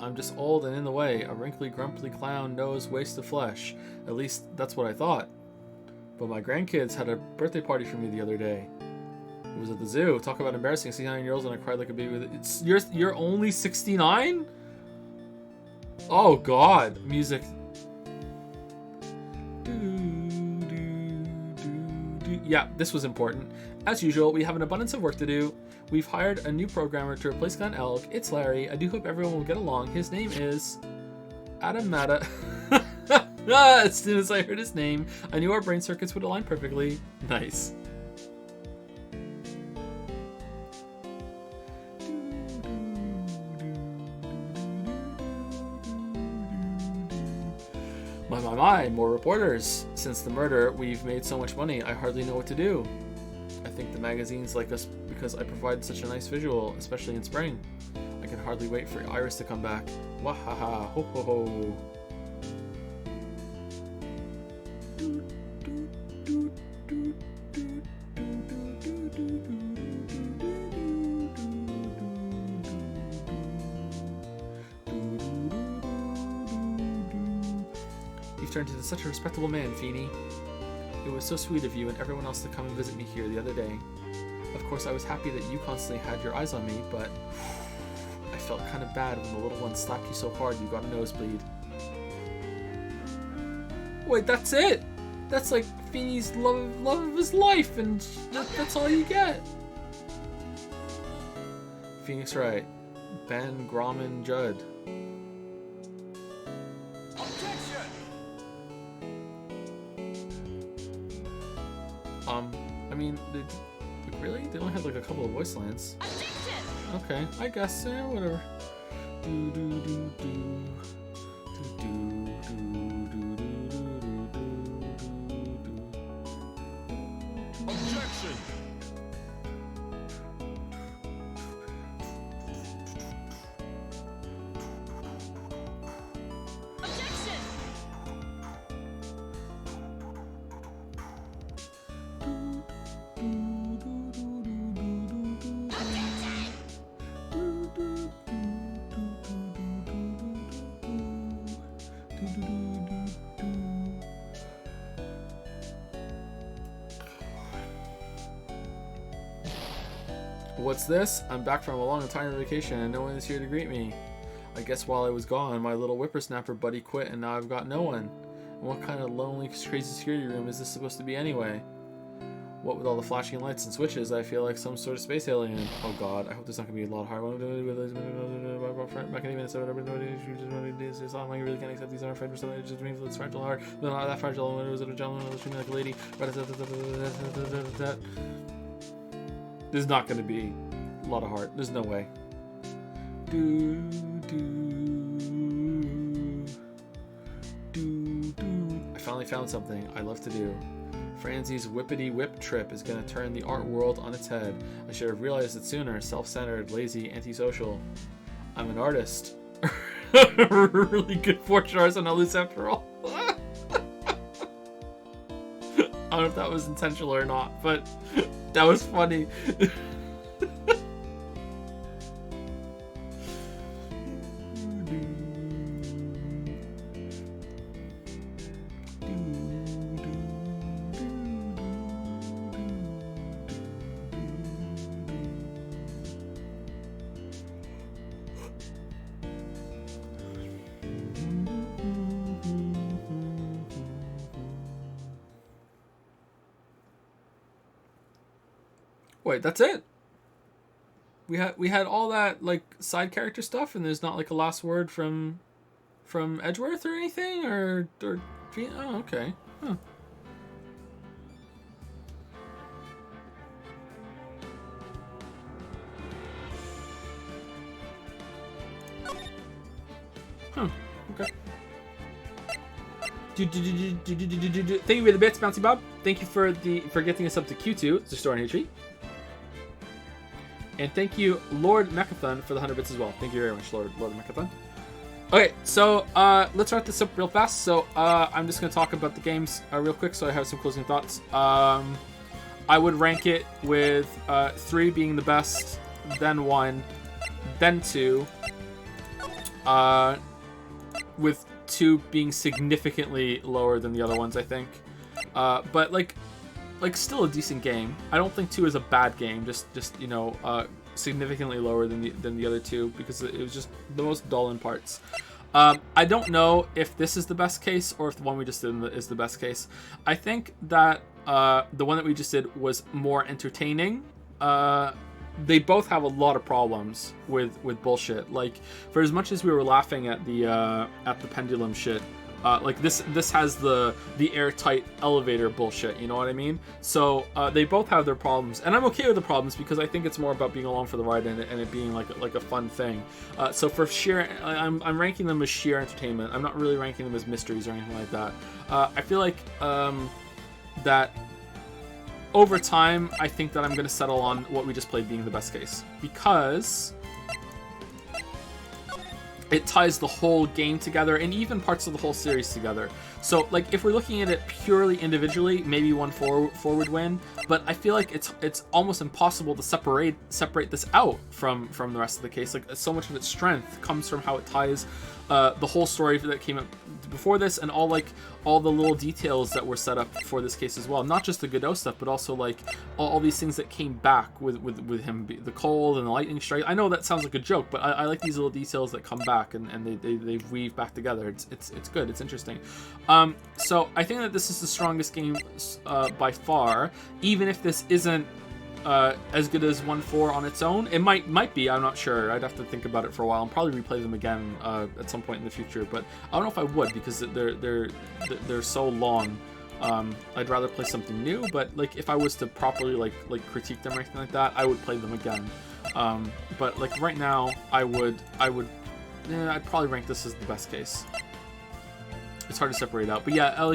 S4: I'm just old and in the way, a wrinkly, grumpy clown, nose, waste of flesh. At least, that's what I thought. But my grandkids had a birthday party for me the other day. It was at the zoo. Talk about embarrassing. 69-year-olds and I cried like a baby. You're only 69? Oh God, music. Yeah, this was important. As usual, we have an abundance of work to do. We've hired a new programmer to replace Glenn Elk. It's Larry. I do hope everyone will get along. His name is Adam Mata. As soon as I heard his name, I knew our brain circuits would align perfectly. Nice. My, more reporters. Since the murder, we've made so much money, I hardly know what to do. I think the magazines like us because I provide such a nice visual, especially in spring. I can hardly wait for Iris to come back. Wahaha, ho ho ho. you've turned into such a respectable man, Feeny. It was so sweet of you and everyone else to come and visit me here the other day. Of course, I was happy that you constantly had your eyes on me, but I felt kind of bad when the little one slapped you so hard you got a nosebleed. Wait, that's it? That's like Feeny's love of his life, and that's all you get. Phoenix Wright, Ben Grauman Judd. I mean, really? They only had like a couple of voice lines. Okay, I guess, yeah, whatever. Do do do do do do do do.
S3: Objection.
S4: What's this? I'm back from a long and tiring vacation and no one is here to greet me. I guess while I was gone, my little whippersnapper buddy quit and now I've got no one. And what kind of lonely, crazy security room is this supposed to be anyway? What with all the flashing lights and switches, I feel like some sort of space alien. Oh god, I hope there's not going to be a lot of hard one. I really can't accept these aren't friends for something just means it's fragile hard. But not that fragile. It was a gentleman who was treating me like a lady. There's not going to be a lot of heart. There's no way. I finally found something I love to do. Franzie's Whippity Whip trip is going to turn the art world on its head. I should have realized it sooner. Self-centered, lazy, antisocial. I'm an artist. Really good fortune artist on a loose after all. I don't know if that was intentional or not, but that was funny. Wait, that's it? We had all that like side character stuff, and there's not like a last word from Edgeworth or anything, or oh, okay. Huh. Huh. Okay. Thank you for the bits, Bouncy Bob. Thank you for getting us up to Q2. It's a story and a treat. And thank you, Lord Mechathon, for the 100 bits as well. Thank you very much, Lord Mechathon. Okay, so let's wrap this up real fast. So I'm just going to talk about the games real quick, so I have some closing thoughts. I would rank it with 3 being the best, then 1, then 2, with 2 being significantly lower than the other ones, I think. But like still a decent game. I don't think 2 is a bad game. Just you know, significantly lower than the other 2 because it was just the most dull in parts. I don't know if this is the best case or if the one we just did is the best case. I think that the one that we just did was more entertaining. They both have a lot of problems with bullshit. Like, for as much as we were laughing at the pendulum shit, like this has the airtight elevator bullshit, you know what I mean? So they both have their problems, and I'm okay with the problems because I think it's more about being along for the ride and it being like a fun thing. So for sheer, I'm ranking them as sheer entertainment. I'm not really ranking them as mysteries or anything like that. I feel like that over time, I think that I'm going to settle on what we just played being the best case because it ties the whole game together and even parts of the whole series together. So, like, if we're looking at it purely individually, maybe 1-4 would win, but I feel like it's almost impossible to separate this out from the rest of the case. Like, so much of its strength comes from how it ties the whole story that came up before this, and all the little details that were set up for this case as well. Not just the Godot stuff, but also like all these things that came back with him, the cold and the lightning strike. I know that sounds like a joke, but I like these little details that come back and they weave back together. It's good. It's interesting. So I think that this is the strongest game by far, even if this isn't as good as 1.4 on its own. It might be, I'm not sure. I'd have to think about it for a while and probably replay them again at some point in the future, but I don't know if I would, because they're so long. I'd rather play something new, but like if I was to properly like critique them or anything like that, I would play them again. But like right now, I'd probably rank this as the best case. It's hard to separate out, but yeah,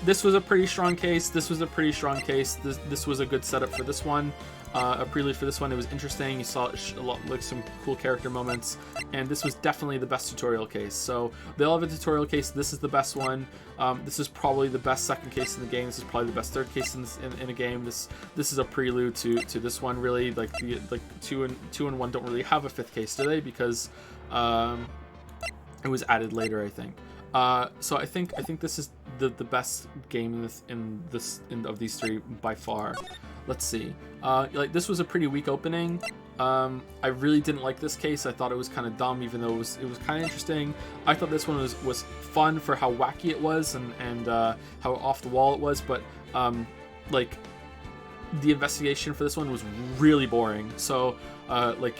S4: this was a pretty strong case. This was a pretty strong case. This was a good setup for this one, a prelude for this one. It was interesting. You saw a lot, like some cool character moments, and this was definitely the best tutorial case. So they all have a tutorial case. This is the best one. This is probably the best second case in the game. This is probably the best third case in a game. This is a prelude to this one. Really, like two and one don't really have a fifth case, do they? Because it was added later, I think. So I think this is the best game of these three by far. Let's see. Like this was a pretty weak opening. I really didn't like this case. I thought it was kind of dumb, even though it was kind of interesting. I thought this one was fun for how wacky it was and how off the wall it was, but like the investigation for this one was really boring. So like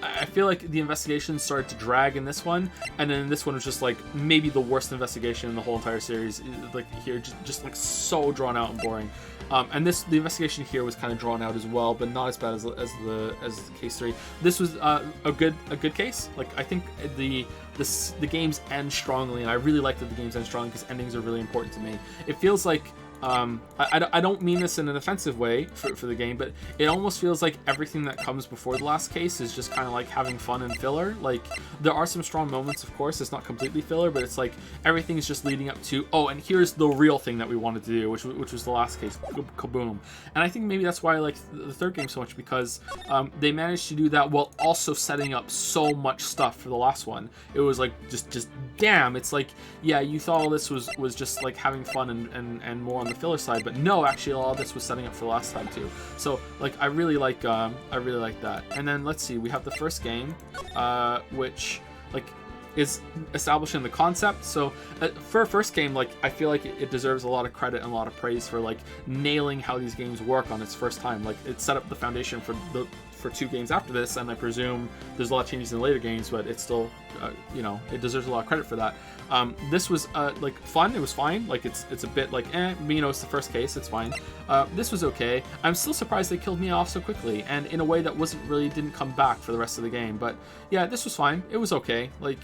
S4: I feel like the investigation started to drag in this one, and then this one was just like maybe the worst investigation in the whole entire series. Like here, just like so drawn out and boring. And the investigation here was kind of drawn out as well, but not as bad as the case 3. This was a good case. Like I think the games end strongly, and I really like that the games end strongly because endings are really important to me. It feels like I don't mean this in an offensive way for the game, but it almost feels like everything that comes before the last case is just kind of like having fun and filler. Like there are some strong moments, of course. It's not completely filler, but it's like everything is just leading up to, oh, and here's the real thing that we wanted to do, which was the last case, kaboom. And I think maybe that's why I like the third game so much, because they managed to do that while also setting up so much stuff for the last one. It was like just damn. It's like, yeah, you thought all this was just like having fun and more on the filler side, but no, actually all this was setting up for the last time too. So like I really like that. And then let's see, we have the first game, which like is establishing the concept. So for a first game, like I feel like it deserves a lot of credit and a lot of praise for like nailing how these games work on its first time. Like it set up the foundation for 2 games after this, and I presume there's a lot of changes in later games, but it's still it deserves a lot of credit for that. This was like fun. It was fine. Like it's a bit like it's the first case, it's fine. This was okay. I'm still surprised they killed me off so quickly, and in a way that didn't come back for the rest of the game. But yeah, this was fine. It was okay. Like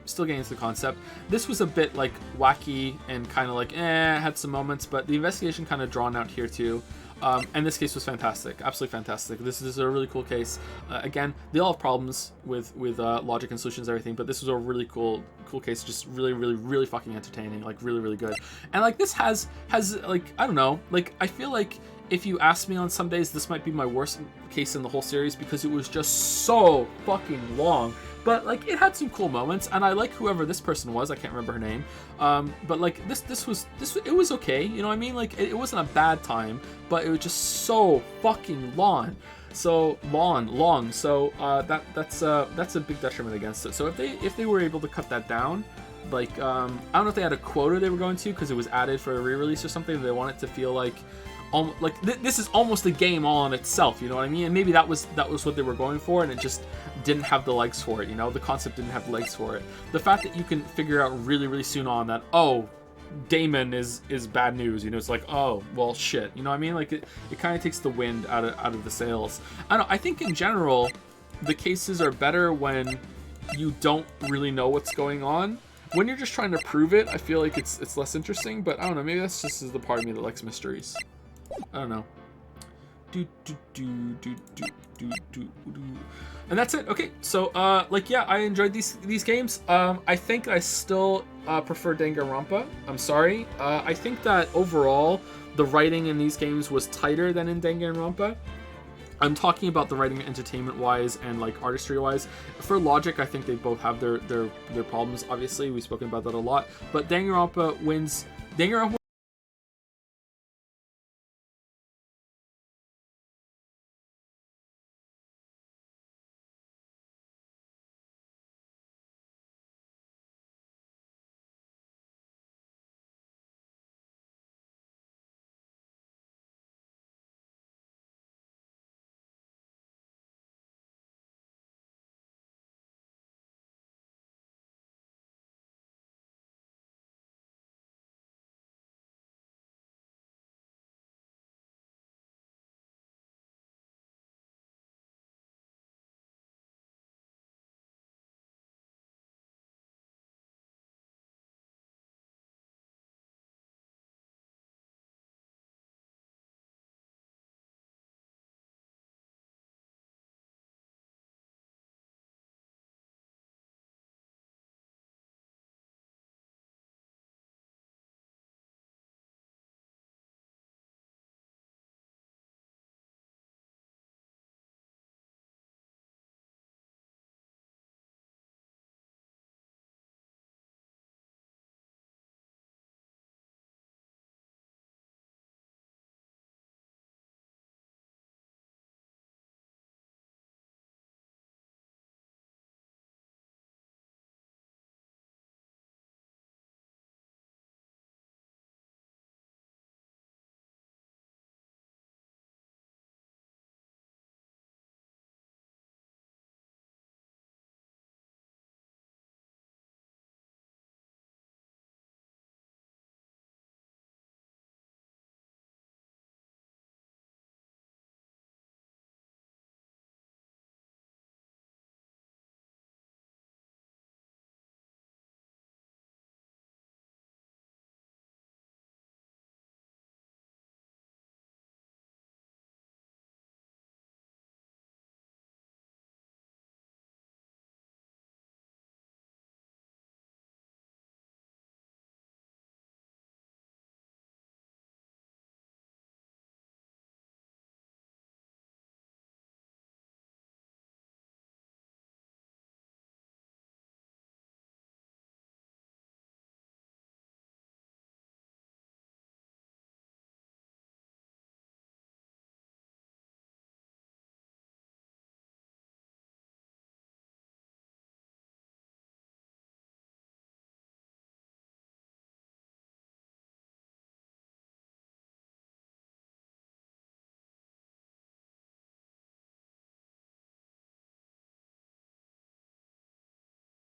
S4: still getting into the concept. This was a bit like wacky and kind of like had some moments, but the investigation kind of drawn out here too. And this case was fantastic, absolutely fantastic. This is a really cool case. Again, they all have problems with logic and solutions and everything, but this was a really cool case, just really fucking entertaining, like really good. And like this has like, I don't know, like I feel like if you ask me on some days, this might be my worst case in the whole series because it was just so fucking long. But like it had some cool moments, and I like whoever this person was. I can't remember her name. But like this was it was okay. You know what I mean? Like it wasn't a bad time, but it was just so fucking long. So long. So that's a big detriment against it. So if they were able to cut that down, like I don't know if they had a quota they were going to because it was added for a re-release or something. They want it to feel like. This is almost a game all on itself, you know what I mean? And maybe that was what they were going for, and it just didn't have the legs for it, you know? The concept didn't have the legs for it. The fact that you can figure out really soon on that, oh, Damon is bad news, you know? It's like, oh, well, shit, you know what I mean? Like, it kind of takes the wind out of the sails. I think in general, the cases are better when you don't really know what's going on. When you're just trying to prove it, I feel like it's less interesting, but I don't know, maybe that's just the part of me that likes mysteries. I don't know. And that's it. Okay, so like yeah, I enjoyed these games. I think I still prefer Danganronpa. I'm sorry. I think that overall the writing in these games was tighter than in Danganronpa. I'm talking about the writing entertainment-wise and like artistry-wise. For Logic, I think they both have their problems. Obviously, we've spoken about that a lot. But Danganronpa wins